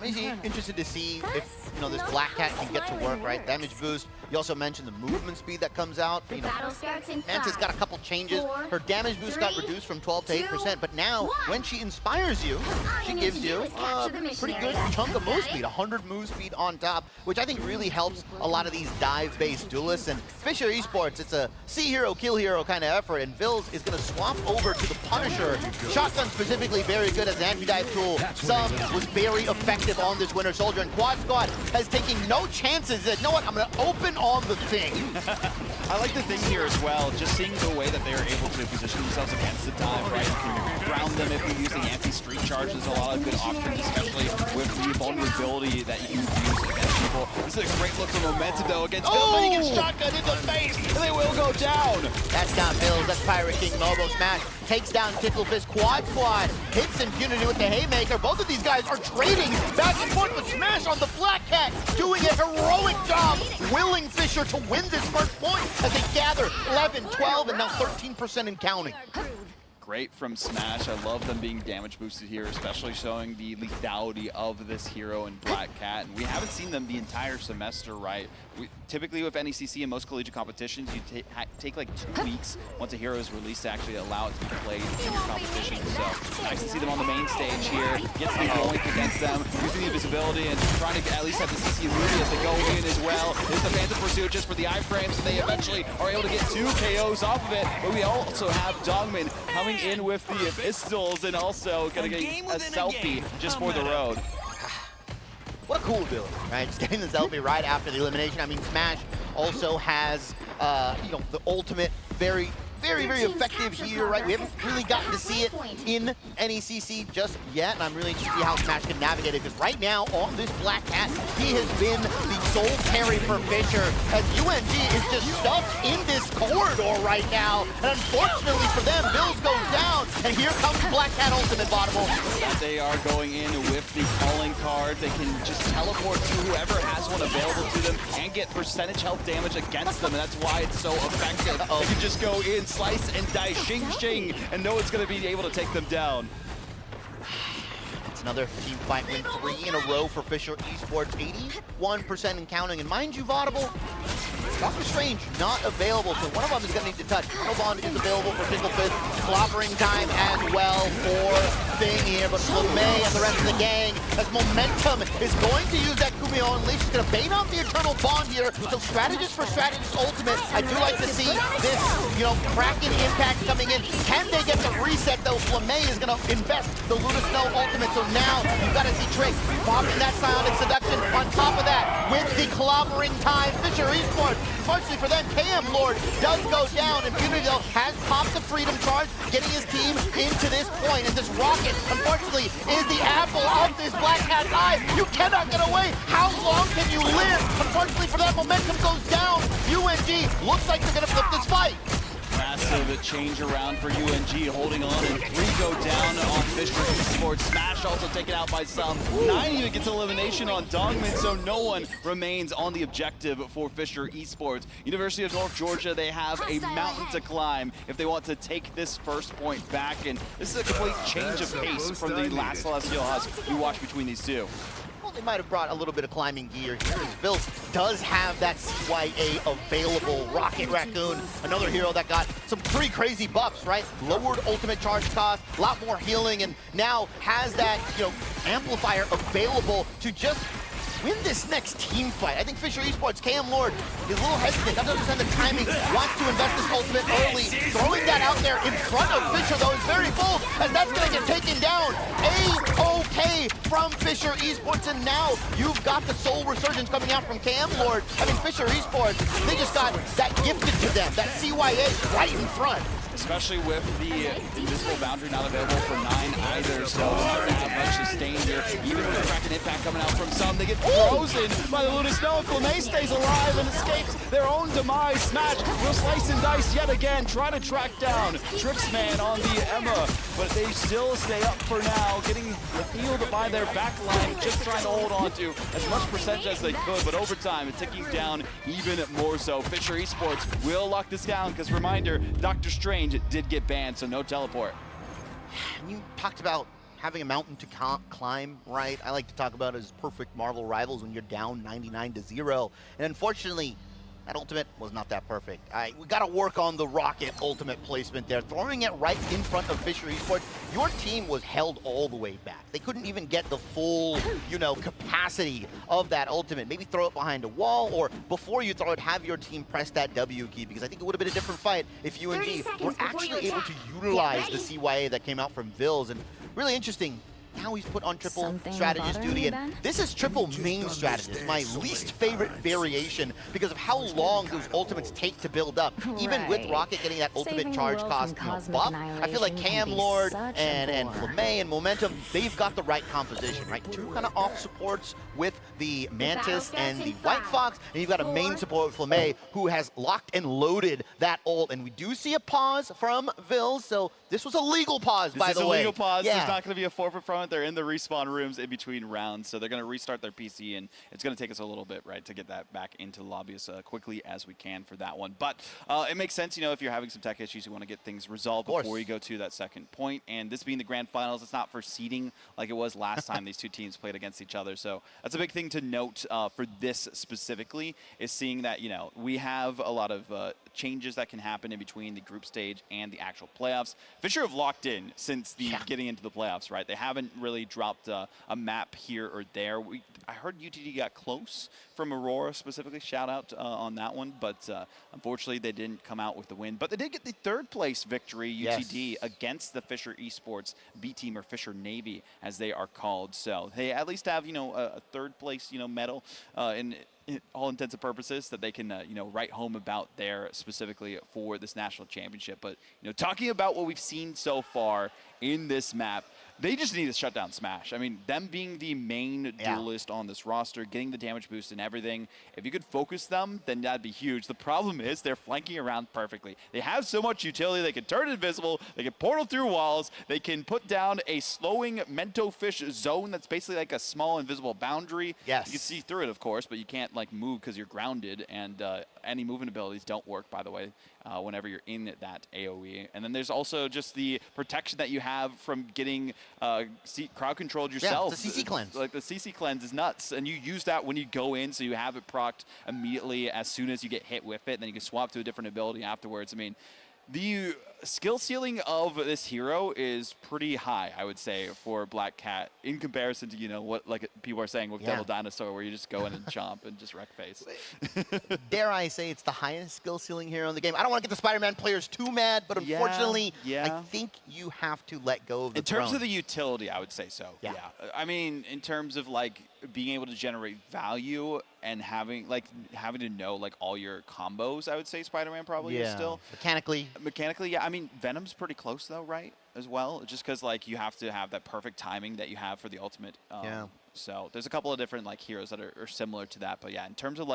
[SPEAKER 11] I'm interested to see if this Black Cat can get to work, right? Damage boost. You also mentioned the movement speed that comes out. Mantis got a couple changes. Her damage boost got reduced from 12 to 8%, but now when she inspires you, she gives you a pretty good chunk of move speed, 100 move speed on top, which I think really helps a lot of these dive-based duelists. And Fisher Esports, it's a see hero, kill hero kind of effort, and Vils is going to swap over to the Punisher. Shotgun specifically very good as an anti-dive tool. Some was very effective on this Winter Soldier, and Quad Squad has taken no chances. Said, you know what, I'm going to open on the thing.
[SPEAKER 10] I like the thing here as well, just seeing the way that they are able to position themselves against the dive, right? You can ground them if you're using anti-street charge. There's a lot of good options, especially with the vulnerability that you can use against people. This is a great look for Momentum, though, against Bill, but he gets shotgun in the face, and they will go down.
[SPEAKER 11] That's not Bills, that's Pirate King Mobo Smash. Takes down Tickle Fist. Quad Squad hits Impunity with the Haymaker. Both of these guys are trading back and forth with Smash on the Black Cat, doing a heroic job, willing Fisher to win this first point as they gather 11, 12, and now 13% and counting.
[SPEAKER 10] Great from Smash. I love them being damage boosted here, especially showing the lethality of this hero in Black Cat. And we haven't seen them the entire semester, right? Typically with NECC and most collegiate competitions, you take like 2 weeks once a hero is released to actually allow it to be played in your competition. So nice to see them on the main stage here. Gets the point against them, using the invisibility and trying to at least have the CC immunity as they go in as well. There's the Phantom Pursuit just for the iframes, and they eventually are able to get 2 KOs off of it. But we also have Dongmin coming in with the pistols and also gonna get a selfie just for the road.
[SPEAKER 11] What a cool ability, right? Just getting the selfie right after the elimination. I mean, Smash also has, the ultimate very effective here, right? We haven't really gotten to see it in NECC just yet, and I'm really interested to see how Smash can navigate it, because right now, on this Black Cat, he has been the sole carry for Fisher, as UNG is just stuck in this corridor right now, and unfortunately for them, Bills goes down, and here comes Black Cat Ultimate Bottomable.
[SPEAKER 10] They are going in with the calling card. They can just teleport to whoever has one available to them and get percentage health damage against them, and that's why it's so effective. They can just go in, slice and die, shing, and no one's going to be able to take them down.
[SPEAKER 11] It's another team fight win, 3 in a row for Fisher Esports, 81% and counting. And mind you, Vaudable, Doctor Strange not available, so one of them is going to need to touch. Bond is available for Tickle Fist, clobbering time as well for Thing here, but Flamay and the rest of the gang, as Momentum is going to use that Kumiho Unleash. She's going to bait out the Eternal Bond here, so Strategist for Strategist Ultimate. I do like to see this, Kraken impact coming in. Can they get the reset, though? Flamay is going to invest the Luna Snow Ultimate, so now you've got to see Trick popping that Psionic Seduction. On top of that, with the clobbering time, Fisher Esports, unfortunately for them, KM Lord does go down, and Impunity, though, has popped the Freedom Charge, getting his team into this point, and this Rocket, unfortunately, is the apple of this Black Cat's eye. You cannot get away. How long can you live? Unfortunately for that, Momentum goes down. UNG looks like they're going to flip this fight.
[SPEAKER 10] massive change around for UNG, holding on, and 3 go down on Fisher Esports. Smash also taken out by some. 9 even gets elimination on Dongmin, so no one remains on the objective for Fisher Esports. University of North Georgia, they have a mountain to climb if they want to take this first point back, and this is a complete change of pace from the last Celestial Husk we watched between these two.
[SPEAKER 11] Well, they might have brought a little bit of climbing gear here, as Vils does have that CYA available. Rocket Raccoon, another hero that got some pretty crazy buffs, right? Lowered ultimate charge cost, a lot more healing, and now has that, amplifier available to just win this next team fight. I think Fisher Esports, KM Lord, is a little hesitant, doesn't understand the timing, wants to invest this ultimate early. Throwing that out there in front of Fisher, though, is very bold, and that's going to get taken down. A-OK from Fisher Esports, and now you've got the Soul Resurgence coming out from KM Lord. I mean, Fisher Esports, they just got that gifted to them, that CYA right in front.
[SPEAKER 10] Especially with the invisible boundary not available for 9 either, so not to have much sustain here. Even with the Kraken impact coming out from some, they get frozen by the Luna Snow. Flamme stays alive and escapes their own demise. Smash will slice and dice yet again, trying to track down Trixman on the Emma, but they still stay up for now, getting healed by their backline, just trying to hold on to as much percentage as they could, but over time, it's ticking down even more so. Fisher Esports will lock this down, because reminder, Dr. Strange did get banned, so no teleport.
[SPEAKER 11] You talked about having a mountain to climb, right? I like to talk about it as perfect Marvel rivals when you're down 99-0. And unfortunately, that ultimate was not that perfect. We got to work on the rocket ultimate placement there. Throwing it right in front of Fisher Esports, your team was held all the way back. They couldn't even get the full, capacity of that ultimate. Maybe throw it behind a wall, or before you throw it, have your team press that W key, because I think it would have been a different fight if UNG were actually able to utilize the CYA that came out from Vils. And really interesting, now he's put on triple strategist duty, and this is triple main strategist, my least favorite variation because of how long those ultimates take to build up. Even with Rocket getting that ultimate charge cost buff, I feel like Cam Lord and Flamme and Momentum, they've got the right composition, right? 2 kind of off supports with the Mantis and the White Fox, and you've got a main support with Flamme who has locked and loaded that ult, and we do see a pause from Vils, so this was a legal pause, by the way.
[SPEAKER 10] This is a legal pause.
[SPEAKER 11] Yeah.
[SPEAKER 10] There's not going to be a forfeit from it. They're in the respawn rooms in between rounds, so they're going to restart their PC, and it's going to take us a little bit, right, to get that back into the lobby as quickly as we can for that one. But it makes sense, if you're having some tech issues, you want to get things resolved before you go to that second point. And this being the grand finals, it's not for seeding like it was last time these two teams played against each other. So that's a big thing to note for this specifically, is seeing that, we have a lot of changes that can happen in between the group stage and the actual playoffs. Fisher have locked in since the getting into the playoffs, right? They haven't really dropped a map here or there. I heard UTD got close from Aurora specifically. Shout out on that one, but unfortunately they didn't come out with the win. But they did get the 3rd place victory, UTD, against the Fisher Esports B team, or Fisher Navy as they are called. So they at least have a 3rd place medal in all intents and purposes that they can write home about there specifically for this national championship. But talking about what we've seen so far in this map, they just need to shut down Smash. I mean, them being the main duelist on this roster, getting the damage boost and everything, if you could focus them, then that'd be huge. The problem is they're flanking around perfectly. They have so much utility. They can turn invisible. They can portal through walls. They can put down a slowing Mento Fish zone that's basically like a small invisible boundary.
[SPEAKER 11] Yes.
[SPEAKER 10] You can see through it, of course, but you can't move because you're grounded, and any movement abilities don't work, by the way, whenever you're in that AoE. And then there's also just the protection that you have from getting crowd controlled yourself.
[SPEAKER 11] Yeah, the CC cleanse.
[SPEAKER 10] Like the CC cleanse is nuts, and you use that when you go in, so you have it procced immediately as soon as you get hit with it, and then you can swap to a different ability afterwards. I mean, the skill ceiling of this hero is pretty high, I would say, for Black Cat in comparison to, what people are saying with Devil Dinosaur, where you just go in and chomp and just wreck face.
[SPEAKER 11] Dare I say it's the highest skill ceiling hero in the game. I don't want to get the Spider-Man players too mad, but unfortunately, I think you have to let go of the
[SPEAKER 10] throne. In terms
[SPEAKER 11] of
[SPEAKER 10] the utility, I would say so. Yeah. I mean, in terms of being able to generate value and having to know all your combos, I would say Spider-Man probably is still. Mechanically, yeah. I mean, Venom's pretty close though, right? As well, just because you have to have that perfect timing that you have for the ultimate. So there's a couple of different heroes that are similar to that, but yeah, in terms of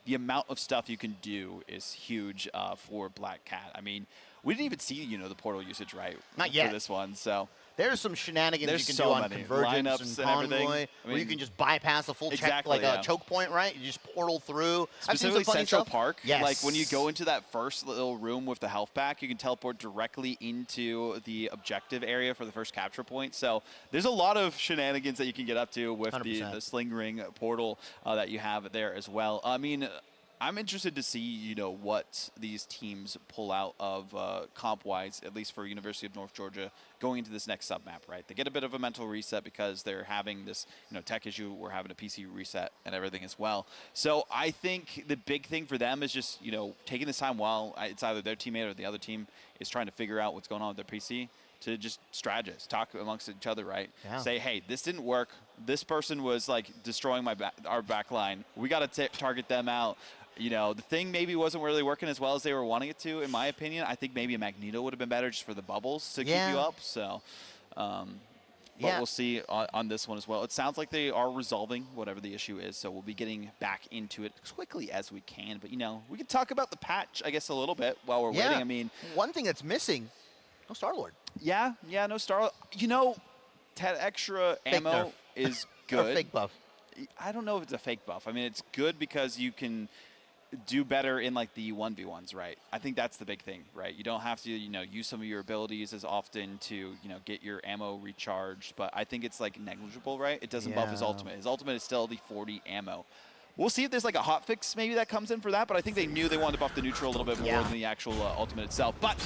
[SPEAKER 10] the amount of stuff you can do is huge for Black Cat. I mean, we didn't even see, you know, the portal usage right
[SPEAKER 11] Not yet.
[SPEAKER 10] for this one. So
[SPEAKER 11] there's some shenanigans
[SPEAKER 10] there's
[SPEAKER 11] you can
[SPEAKER 10] so
[SPEAKER 11] do on
[SPEAKER 10] many
[SPEAKER 11] Convergence
[SPEAKER 10] lineups
[SPEAKER 11] and
[SPEAKER 10] everything.
[SPEAKER 11] Convoy,
[SPEAKER 10] I
[SPEAKER 11] where you
[SPEAKER 10] mean,
[SPEAKER 11] can just bypass a full check,
[SPEAKER 10] exactly,
[SPEAKER 11] like
[SPEAKER 10] yeah.
[SPEAKER 11] a choke point, right? You just portal through. I've seen
[SPEAKER 10] specifically
[SPEAKER 11] some funny
[SPEAKER 10] Central
[SPEAKER 11] stuff.
[SPEAKER 10] Park.
[SPEAKER 11] Yes.
[SPEAKER 10] Like when you go into that first little room with the health pack, you can teleport directly into the objective area for the first capture point. So there's a lot of shenanigans that you can get up to with the sling ring portal that you have there as well. I mean, I'm interested to see, you know, what these teams pull out of comp-wise, at least for University of North Georgia, going into this next sub-map, right? They get a bit of a mental reset because they're having this, you know, tech issue. We're having a PC reset and everything as well. So I think the big thing for them is just, you know, taking this time while it's either their teammate or the other team is trying to figure out what's going on with their PC, to just strategize, talk amongst each other, right?
[SPEAKER 11] Yeah.
[SPEAKER 10] Say, hey, this didn't work. This person was like destroying our back line. We got to target them out. You know, the thing maybe wasn't really working as well as they were wanting it to, in my opinion. I think maybe a Magneto would have been better just for the bubbles to keep you up. So, but we'll see on this one as well. It sounds like they are resolving whatever the issue is, so we'll be getting back into it as quickly as we can. But, you know, we can talk about the patch, I guess, a little bit while we're waiting. I mean,
[SPEAKER 11] one thing that's missing, no Star-Lord.
[SPEAKER 10] Yeah, no Star-Lord. You know, that extra ammo is good.
[SPEAKER 11] Or fake buff.
[SPEAKER 10] I don't know if it's a fake buff. I mean, it's good because you can do better in like the 1v1s, right? I think that's the big thing, right? You don't have to, you know, use some of your abilities as often to, you know, get your ammo recharged, but I think it's like negligible, right? It doesn't buff his ultimate. His ultimate is still the 40 ammo. We'll see if there's like a hot fix maybe that comes in for that, but I think they knew they wanted to buff the neutral a little bit more than the actual ultimate itself. But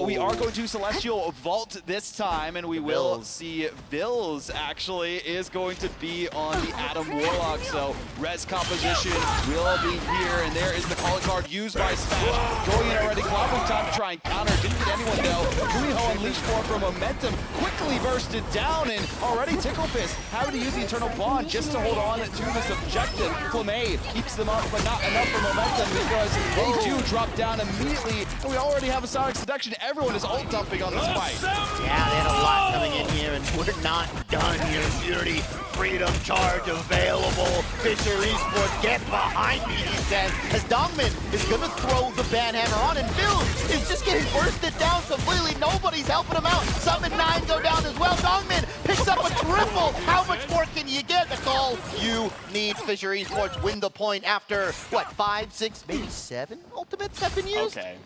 [SPEAKER 10] we are going to Celestial Vault this time, and we will see Bills actually is going to be on the Adam Warlock. So res composition will be here, and there is the calling card used by Smash. Going in already, Clobbering time to try and counter. Didn't get anyone though. Kumiho unleashed for momentum. Quickly bursted down, and already Tickle Fist having to use the Eternal Bond just to hold on to this objective. Flamme keeps them up, but not enough for momentum because they do drop down immediately. And we already have a Sonic Seduction. Everyone is ult dumping on this fight.
[SPEAKER 11] Yeah, they had a lot coming in here, and we're not done here. Fury, Freedom Charge available. Fisher Esports, get behind me, he says, as Dongmin is going to throw the banhammer on, and Bill is just getting bursted down completely. Nobody's helping him out. Summon 9 go down as well. Dongmin picks up a triple. How much more can you get? That's all you need. Fisher Esports win the point after, what, 5, 6, maybe 7 ultimates have been used?
[SPEAKER 10] Okay.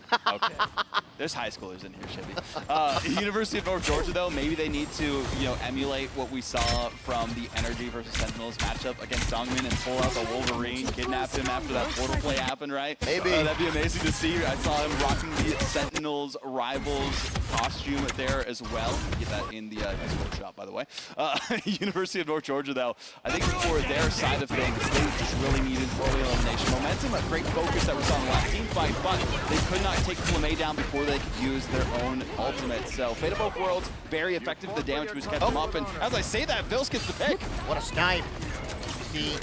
[SPEAKER 10] There's high schoolers in here, Shibby. University of North Georgia, though, maybe they need to, you know, emulate what we saw from the Energy versus Sentinels matchup against Dongmin and pull out the Wolverine, kidnap him after that portal play happened, right?
[SPEAKER 11] Maybe.
[SPEAKER 10] That'd be amazing to see. I saw him rocking the Sentinels Rivals costume there as well. Get that in the Esports shop, by the way. University of North Georgia, though, I think for their side of things, they just really needed early elimination momentum. A great focus that we saw in the last team fight, but they could not take Flamme down before they could use their own ultimate. So Fate of Both Worlds, very effective. The damage boost kept them up, and as I say that, Vils gets the pick.
[SPEAKER 11] What a snipe. You see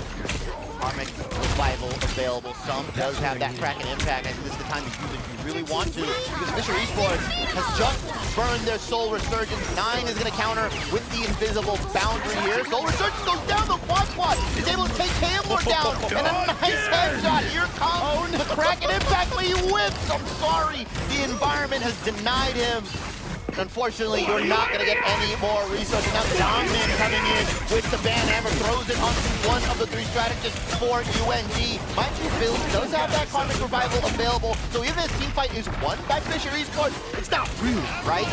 [SPEAKER 11] Karmic Revival available. Some does have that Kraken impact. I think this is the time to use it if you really want to, because Fisher Esports has just burned their Soul Resurgence. 9 is going to counter with the invisible boundary here. Soul Resurgence goes down, the quad is able to take Hamler down, and a nice headshot. Here comes the Kraken impact, but he whips. I'm sorry, the environment has denied him. Unfortunately, you're not going to get any more resources. Now Dongmin coming in with the banhammer, throws it onto one of the 3 strategists for UNG. Mind you, Bills does have that Karmic Revival available, so even if this team fight is won by Fisher Esports, it's not rude, right?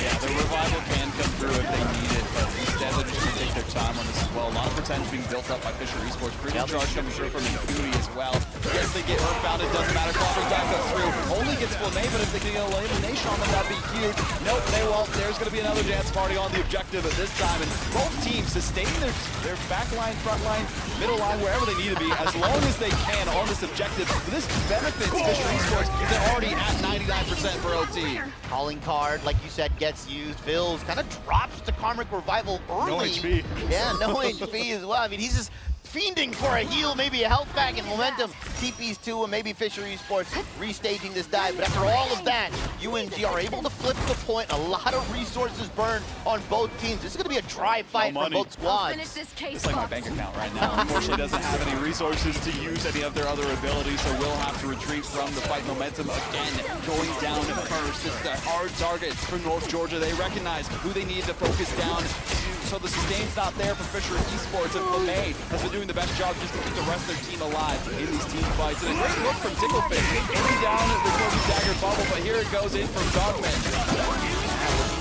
[SPEAKER 10] Yeah, the Revival can come through if they need it, but instead they're just going to take their time on this as well. A lot of potential being built up by Fisher Esports. Freedom Charge coming through from Infinity as well. Yes, they get Earthbound, it doesn't matter. Clobbering time goes through. Only gets Flamme, but if they can get an elimination on them, that'd be huge. Nope, they won't. There's going to be another dance party on the objective at this time, and both teams sustain their back line, front line, middle line, wherever they need to be, as long as they can on this objective. This benefits Fisher Esports because they're already at 99% for LT.
[SPEAKER 11] Calling card, like you said, gets used. Vils kind of drops the Karmic Revival early.
[SPEAKER 10] No HP.
[SPEAKER 11] Yeah, no HP as well. I mean, he's just fiending for a heal, maybe a health pack and momentum. TP's 2 and maybe Fisher Esports restaging this dive. But after all of that, UNG are able to flip the point. A lot of resources burned on both teams. This is going to be a dry fight for both squads.
[SPEAKER 10] It's like my bank account right now. Unfortunately, doesn't have any resources to use any of their other abilities, so we'll have to retreat from the fight. Momentum again going down first. It's a hard target for North Georgia. They recognize who they need to focus down, so the sustain's not there for Fisher Esports, and LeMay has been doing the best job just to keep the rest of their team alive in these team fights. And a great look from Ticklefish, aiming down the Kobe Dagger bubble, but here it goes in from Dogman.
[SPEAKER 11] Looking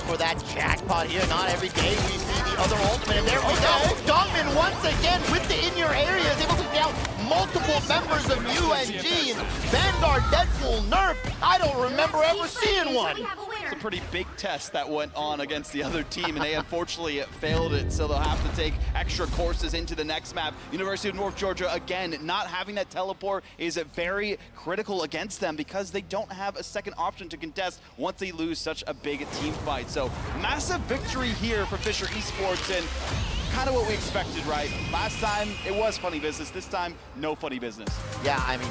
[SPEAKER 11] for that jackpot here. Not every day we see the other ultimate, and there we go. Dogman once again with the in-your area is able to down multiple members of UNG. And Vanguard Deadpool nerf, I don't remember ever seeing one.
[SPEAKER 10] It's a pretty big test that went on against the other team, and they unfortunately failed it, so they'll have to take extra courses into the next map. University of North Georgia, again, not having that teleport is very critical against them because they don't have a second option to contest once they lose such a big team fight. So massive victory here for Fisher Esports, and kind of what we expected, right? Last time, it was funny business. This time, no funny business.
[SPEAKER 11] Yeah, I mean,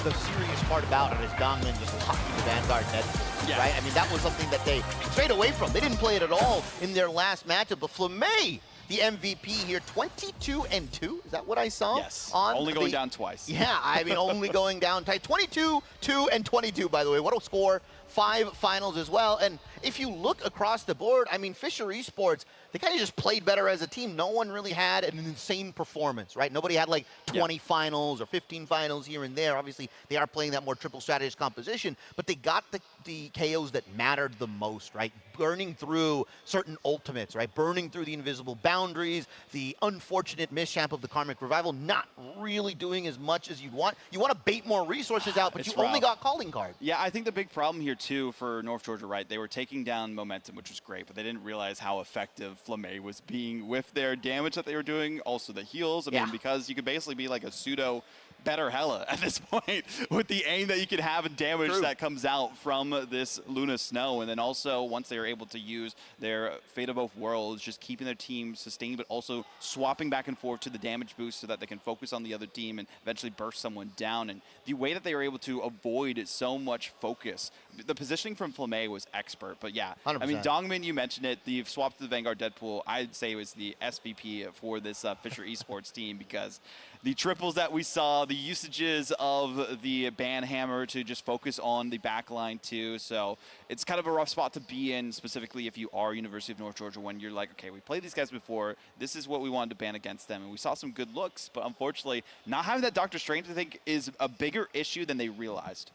[SPEAKER 11] the serious part about it is Dongman just locking the Vanguard Deadpool, right? I mean, that was something that they strayed away from. They didn't play it at all in their last matchup, but FLEMAE, the MVP here, 22-2. Is that what I saw?
[SPEAKER 10] Yes, only going down twice.
[SPEAKER 11] Yeah, I mean, only going down tight. 22-2 and 22, by the way. What a score. 5 finals as well. And if you look across the board, I mean, Fisher Esports, they kind of just played better as a team. No one really had an insane performance, right? Nobody had like 20 finals or 15 finals here and there. Obviously, they are playing that more triple strategist composition, but they got the KOs that mattered the most, right? Burning through certain ultimates, right? Burning through the invisible boundaries, the unfortunate mishap of the Karmic Revival, not really doing as much as you'd want. You want to bait more resources out, but you only got Calling Card.
[SPEAKER 10] Yeah, I think the big problem here, too, for North Georgia, right, they were taking down momentum, which was great, but they didn't realize how effective FLEMAE was being with their damage that they were doing, also the heals. I mean, because you could basically be like a pseudo better Hela at this point with the aim that you can have and damage that comes out from this Luna Snow. And then also, once they are able to use their Fate of Both Worlds, just keeping their team sustained, but also swapping back and forth to the damage boost so that they can focus on the other team and eventually burst someone down. And the way that they were able to avoid so much focus, the positioning from FLEMAE was expert. But yeah,
[SPEAKER 11] 100%.
[SPEAKER 10] I mean, Dongman, you mentioned it, the swap to the Vanguard Deadpool, I'd say was the SVP for this Fisher Esports team, because the triples that we saw, the usages of the Banhammer to just focus on the backline too. So it's kind of a rough spot to be in, specifically if you are University of North Georgia, when you're like, okay, we played these guys before. This is what we wanted to ban against them. And we saw some good looks, but unfortunately, not having that Dr. Strange, I think, is a bigger issue than they realized.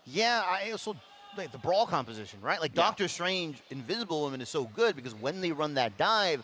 [SPEAKER 11] Yeah, I also like the brawl composition, right? Like Doctor Strange, Invisible Woman is so good because when they run that dive,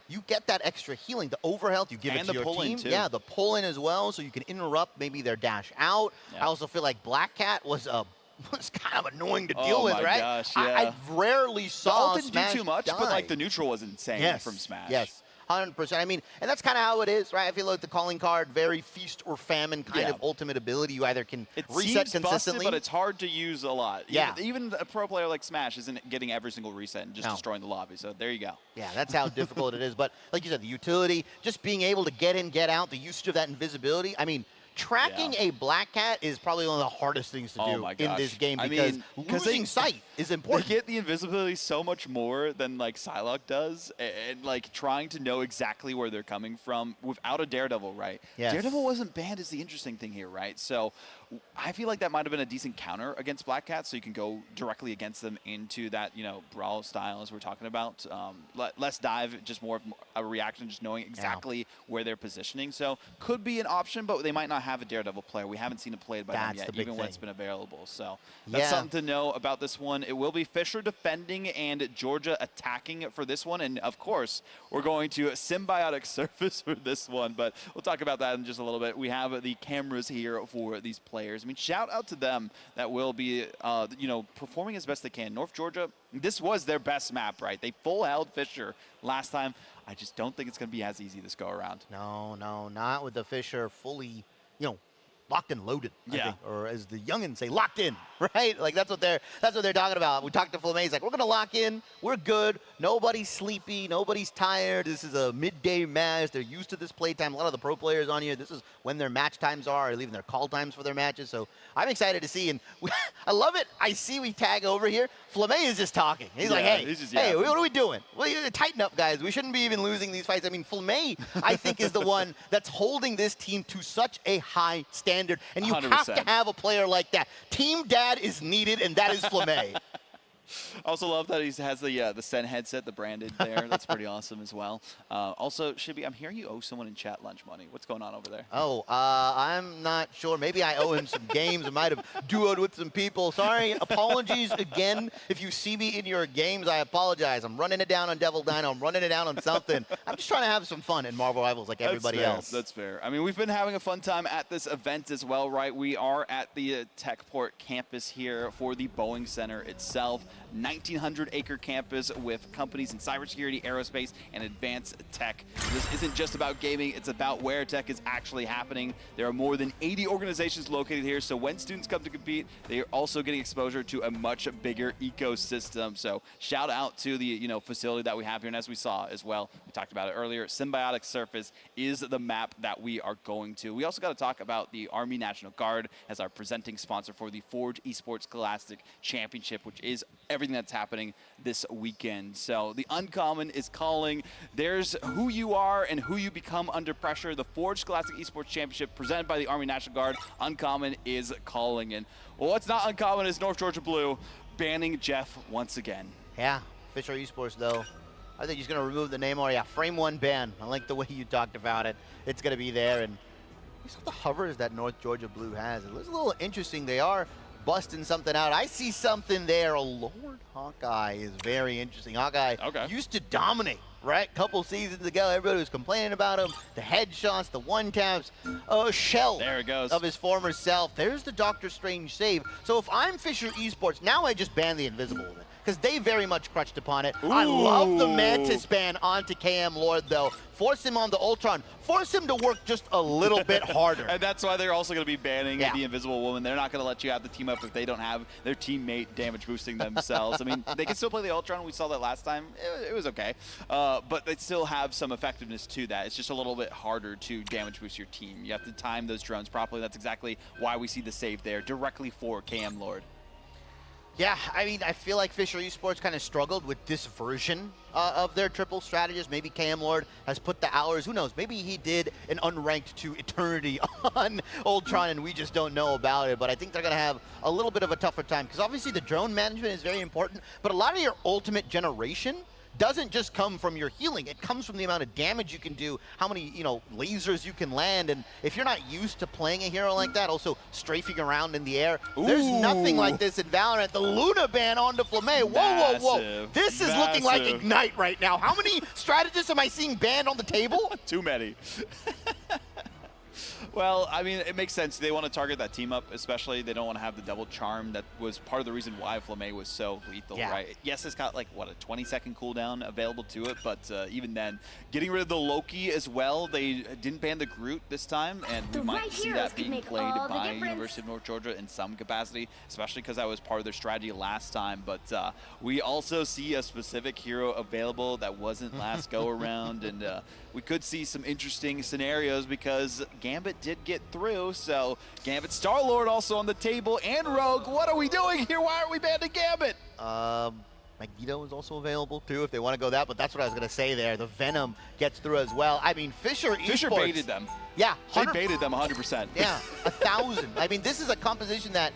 [SPEAKER 11] you get that extra healing. The overhealth, you give it to your team.
[SPEAKER 10] Too.
[SPEAKER 11] Yeah, the pull-in as well, so you can interrupt maybe their dash out. I also feel like Black Cat was kind of annoying to deal with, right?
[SPEAKER 10] Gosh,
[SPEAKER 11] I rarely saw
[SPEAKER 10] the ult didn't do too much, but like the neutral was insane from Smash.
[SPEAKER 11] Yes. 100%. I mean, and that's kind of how it is, right? I feel like the Calling Card, very feast or famine kind of ultimate ability. You either can reset
[SPEAKER 10] seems
[SPEAKER 11] consistently.
[SPEAKER 10] Busted, but it's hard to use a lot.
[SPEAKER 11] Yeah.
[SPEAKER 10] Even a pro player like Smash isn't getting every single reset and just destroying the lobby. So there you go.
[SPEAKER 11] Yeah, that's how difficult it is. But like you said, the utility, just being able to get in, get out, the usage of that invisibility. I mean, tracking a Black Cat is probably one of the hardest things to do in this game because losing sight is important.
[SPEAKER 10] They get the invisibility so much more than like Psylocke does, and like trying to know exactly where they're coming from without a Daredevil, right?
[SPEAKER 11] Yes.
[SPEAKER 10] Daredevil wasn't banned is the interesting thing here, right? So I feel like that might have been a decent counter against Black Cat, so you can go directly against them into that, you know, brawl style as we're talking about. Less dive, just more of a reaction, just knowing exactly where they're positioning. So could be an option, but they might not have a Daredevil player. We haven't seen it played by them yet, even when it's been available. So that's something to know about this one. It will be Fisher defending and Georgia attacking for this one. And of course, we're going to symbiotic surface for this one, but we'll talk about that in just a little bit. We have the cameras here for these players. I mean, shout out to them that will be, you know, performing as best they can. North Georgia, this was their best map, right? They full held Fisher last time. I just don't think it's going to be as easy this go around.
[SPEAKER 11] No, not with the Fisher fully, you know, locked and loaded, I
[SPEAKER 3] Yeah.
[SPEAKER 11] think, or as the youngins say, locked in, right? Like that's what they're talking about. We talked to Flamé, he's like, we're gonna lock in, we're good, nobody's sleepy, nobody's tired. This is a midday match. They're used to this playtime. A lot of the pro players on here, this is when their match times are, or leaving their call times for their matches. So I'm excited to see, and I love it. I see we tag over here. Flamé is just talking. He's like, hey, what are we doing? Well, tighten up, guys. We shouldn't be even losing these fights. I mean, Flamé, I think, is the one that's holding this team to such a high standard, and you
[SPEAKER 3] 100%.
[SPEAKER 11] have to have a player like that. Team dad is needed, and that is Flamé.
[SPEAKER 10] I also love that he has the Sen headset, the branded there. That's pretty awesome as well. Also, Shibby, I'm hearing you owe someone in chat lunch money. What's going on over there?
[SPEAKER 11] Oh, I'm not sure. Maybe I owe him some games. I might have duoed with some people. Sorry. Apologies again. If you see me in your games, I apologize. I'm running it down on Devil Dino. I'm running it down on something. I'm just trying to have some fun in Marvel Rivals like everybody else.
[SPEAKER 10] That's fair. I mean, we've been having a fun time at this event as well, right? We are at the Techport campus here for the Boeing Center itself. 1,900-acre campus with companies in cybersecurity, aerospace, and advanced tech. This isn't just about gaming, it's about where tech is actually happening. There are more than 80 organizations located here, so when students come to compete, they are also getting exposure to a much bigger ecosystem. So shout out to the facility that we have here, and as we saw as well, we talked about it earlier, Symbiotic Surface is the map that we are going to. We also got to talk about the Army National Guard as our presenting sponsor for the Forge Esports Scholastic Championship, which is everything that's happening this weekend. So the Uncommon is calling. There's who you are and who you become under pressure. The Forge Scholastic Esports Championship presented by the Army National Guard. Uncommon is calling. And what's not uncommon is North Georgia Blue banning Jeff once again.
[SPEAKER 11] Yeah, Fisher Esports, though. I think he's going to remove the name. Or, yeah, frame one ban. I like the way you talked about it. It's going to be there. And these are the hovers that North Georgia Blue has. It looks a little interesting. They are busting something out. I see something there. Lord Hawkeye is very interesting. Hawkeye used to dominate, right? A couple seasons ago, everybody was complaining about him. The headshots, the one-taps, shell
[SPEAKER 10] there it goes.
[SPEAKER 11] of his former self. There's the Doctor Strange save. So if I'm Fisher Esports, now I just ban the Invisible Woman, because they very much crutched upon it. Ooh. I love the Mantis ban onto KM Lord, though. Force him on the Ultron. Force him to work just a little bit harder.
[SPEAKER 10] And that's why they're also going to be banning the Invisible Woman. They're not going to let you have the team up if they don't have their teammate damage boosting themselves. I mean, they can still play the Ultron. We saw that last time. It was okay. But they still have some effectiveness to that. It's just a little bit harder to damage boost your team. You have to time those drones properly. That's exactly why we see the save there directly for KM Lord.
[SPEAKER 11] Yeah, I mean, I feel like Fisher Esports kind of struggled with this version of their triple strategist. Maybe KM Lord has put the hours. Who knows? Maybe he did an unranked to eternity on Ultron, and we just don't know about it. But I think they're going to have a little bit of a tougher time, because obviously the drone management is very important. But a lot of your ultimate generation doesn't just come from your healing. It comes from the amount of damage you can do, how many, lasers you can land. And if you're not used to playing a hero like that, also strafing around in the air, there's nothing like this in Valorant. The Luna ban onto Flamé. Whoa, whoa, whoa. This is looking like Ignite right now. How many strategists am I seeing banned on the table?
[SPEAKER 10] Too many. Well, I mean, it makes sense. They want to target that team up, especially. They don't want to have the double charm. That was part of the reason why Flamé was so lethal, right? Yes, it's got, like, what, a 20-second cooldown available to it, but even then, getting rid of the Loki as well. They didn't ban the Groot this time, and we might see that being played by University of North Georgia in some capacity, especially because that was part of their strategy last time. But we also see a specific hero available that wasn't last go-around, and we could see some interesting scenarios because Gambit did get through. So Gambit Star-Lord also on the table, and Rogue. What are we doing here? Why aren't we banning Gambit?
[SPEAKER 11] Magneto is also available too if they want to go that, but that's what I was going to say there. The Venom gets through as well. I mean, Fisher Esports
[SPEAKER 10] baited them.
[SPEAKER 11] Yeah.
[SPEAKER 10] They baited them 100%.
[SPEAKER 11] Yeah, 1,000. I mean, this is a composition that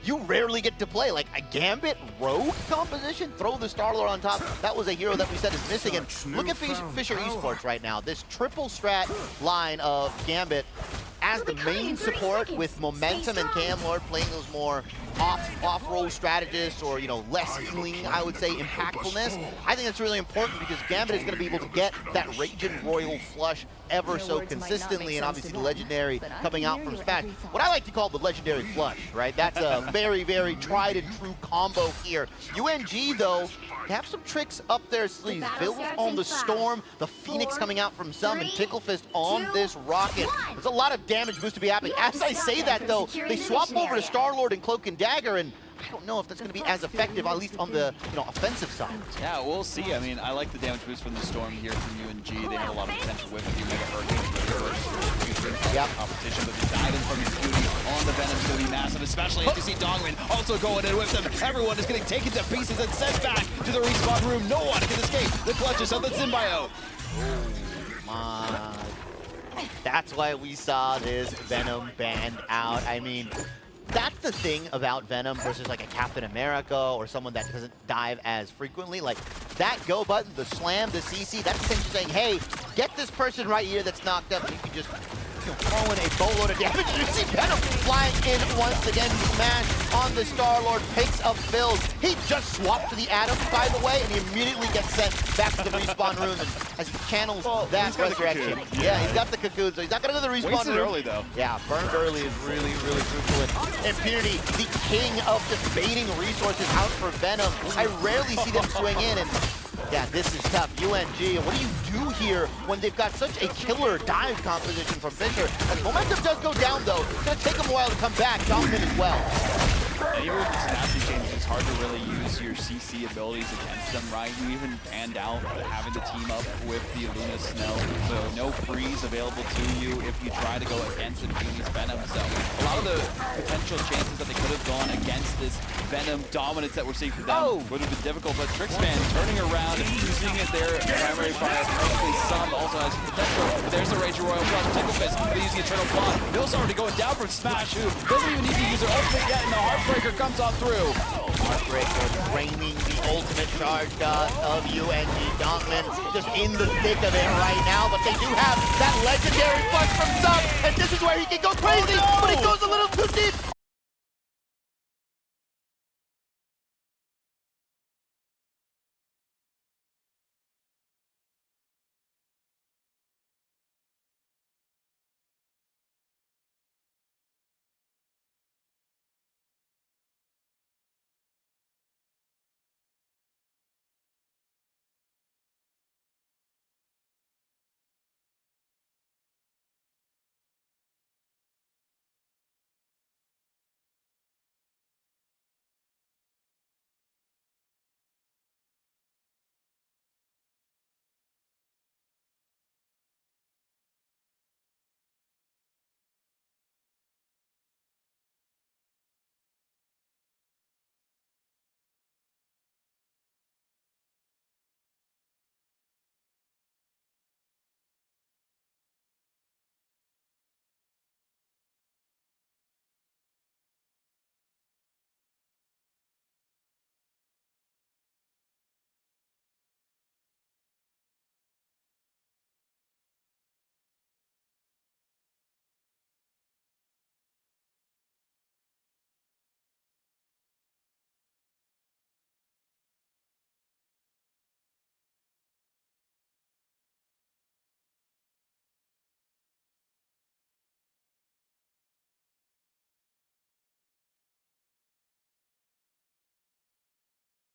[SPEAKER 11] you rarely get to play. Like a Gambit Rogue composition, throw the Star-Lord on top. That was a hero that we said is missing. And look at Fisher Esports right now. This triple strat line of Gambit as the main support with Momentum and KM Lord playing those more off-roll strategists or, less healing, I would say, impactfulness. I think that's really important because Gambit is going to be able to get that Raging Royal flush ever so consistently, and obviously the Legendary coming out from Smash. What I like to call the Legendary Flush, right? That's a very, very tried and true combo here. UNG, though, they have some tricks up their sleeves. Bills on the Storm, the Phoenix coming out from some, and Ticklefist on this Rocket. There's a lot of damage boost to be happening. As I say that, though, they swap over to Star-Lord and Cloak and Dagger, and I don't know if that's going to be as effective, at least on the offensive side.
[SPEAKER 10] Yeah, we'll see. I mean, I like the damage boost from the Storm here from UNG. They have a lot of potential with the Mega Hurricane.
[SPEAKER 11] Yep.
[SPEAKER 10] Competition, but the guidance from his beauty on the Venom is going to be massive, especially as you see Dongmin also going in with them. Everyone is getting taken to pieces and sent back to the respawn room. No one can escape the clutches of the Symbiote.
[SPEAKER 11] Oh my. That's why we saw this Venom banned out. I mean, that's the thing about Venom versus like a Captain America or someone that doesn't dive as frequently. Like that go button, the slam, the CC, that's essentially saying, hey, get this person right here that's knocked up, and you can just throw in a boatload of damage. You see Venom flying in once again, smash on the Star-Lord, picks up Phil. He just swapped to the Atom, by the way, and he immediately gets sent back to the respawn room and as he channels that resurrection. Yeah, he's got the cocoon, so he's not gonna go to the respawn room.
[SPEAKER 10] Early though.
[SPEAKER 11] Yeah, burned early is really, really crucial. And Impunity, the king of just baiting resources out for Venom. I rarely see them swing in, and yeah, this is tough. UNG, what do you do here when they've got such a killer dive composition from Fisher? As momentum does go down, though, it's going to take them a while to come back. Dominant as well.
[SPEAKER 10] Yeah, even with the Synapse changes, it's hard to really use your CC abilities against them, right? You even banned out having to team up with the Luna Snow, so no freeze available to you if you try to go against Impunity's Venom. So a lot of the potential chances that they could have gone against this Venom dominance that we're seeing from them would have been difficult, but Trixman turning around, using it there, primary fire, probably some also has potential. But there's the Rage Royal Flush, Tickle Fist, but using Eternal Blonde. Bill's already going down from Smash, who doesn't even need to use their ultimate yet, and the Heartbreaker comes on through.
[SPEAKER 11] Heartbreaker draining the ultimate charge of UNG. Donkman just in the thick of it right now, but they do have that legendary flush from Sub, and this is where he can go crazy, but he goes a little too deep.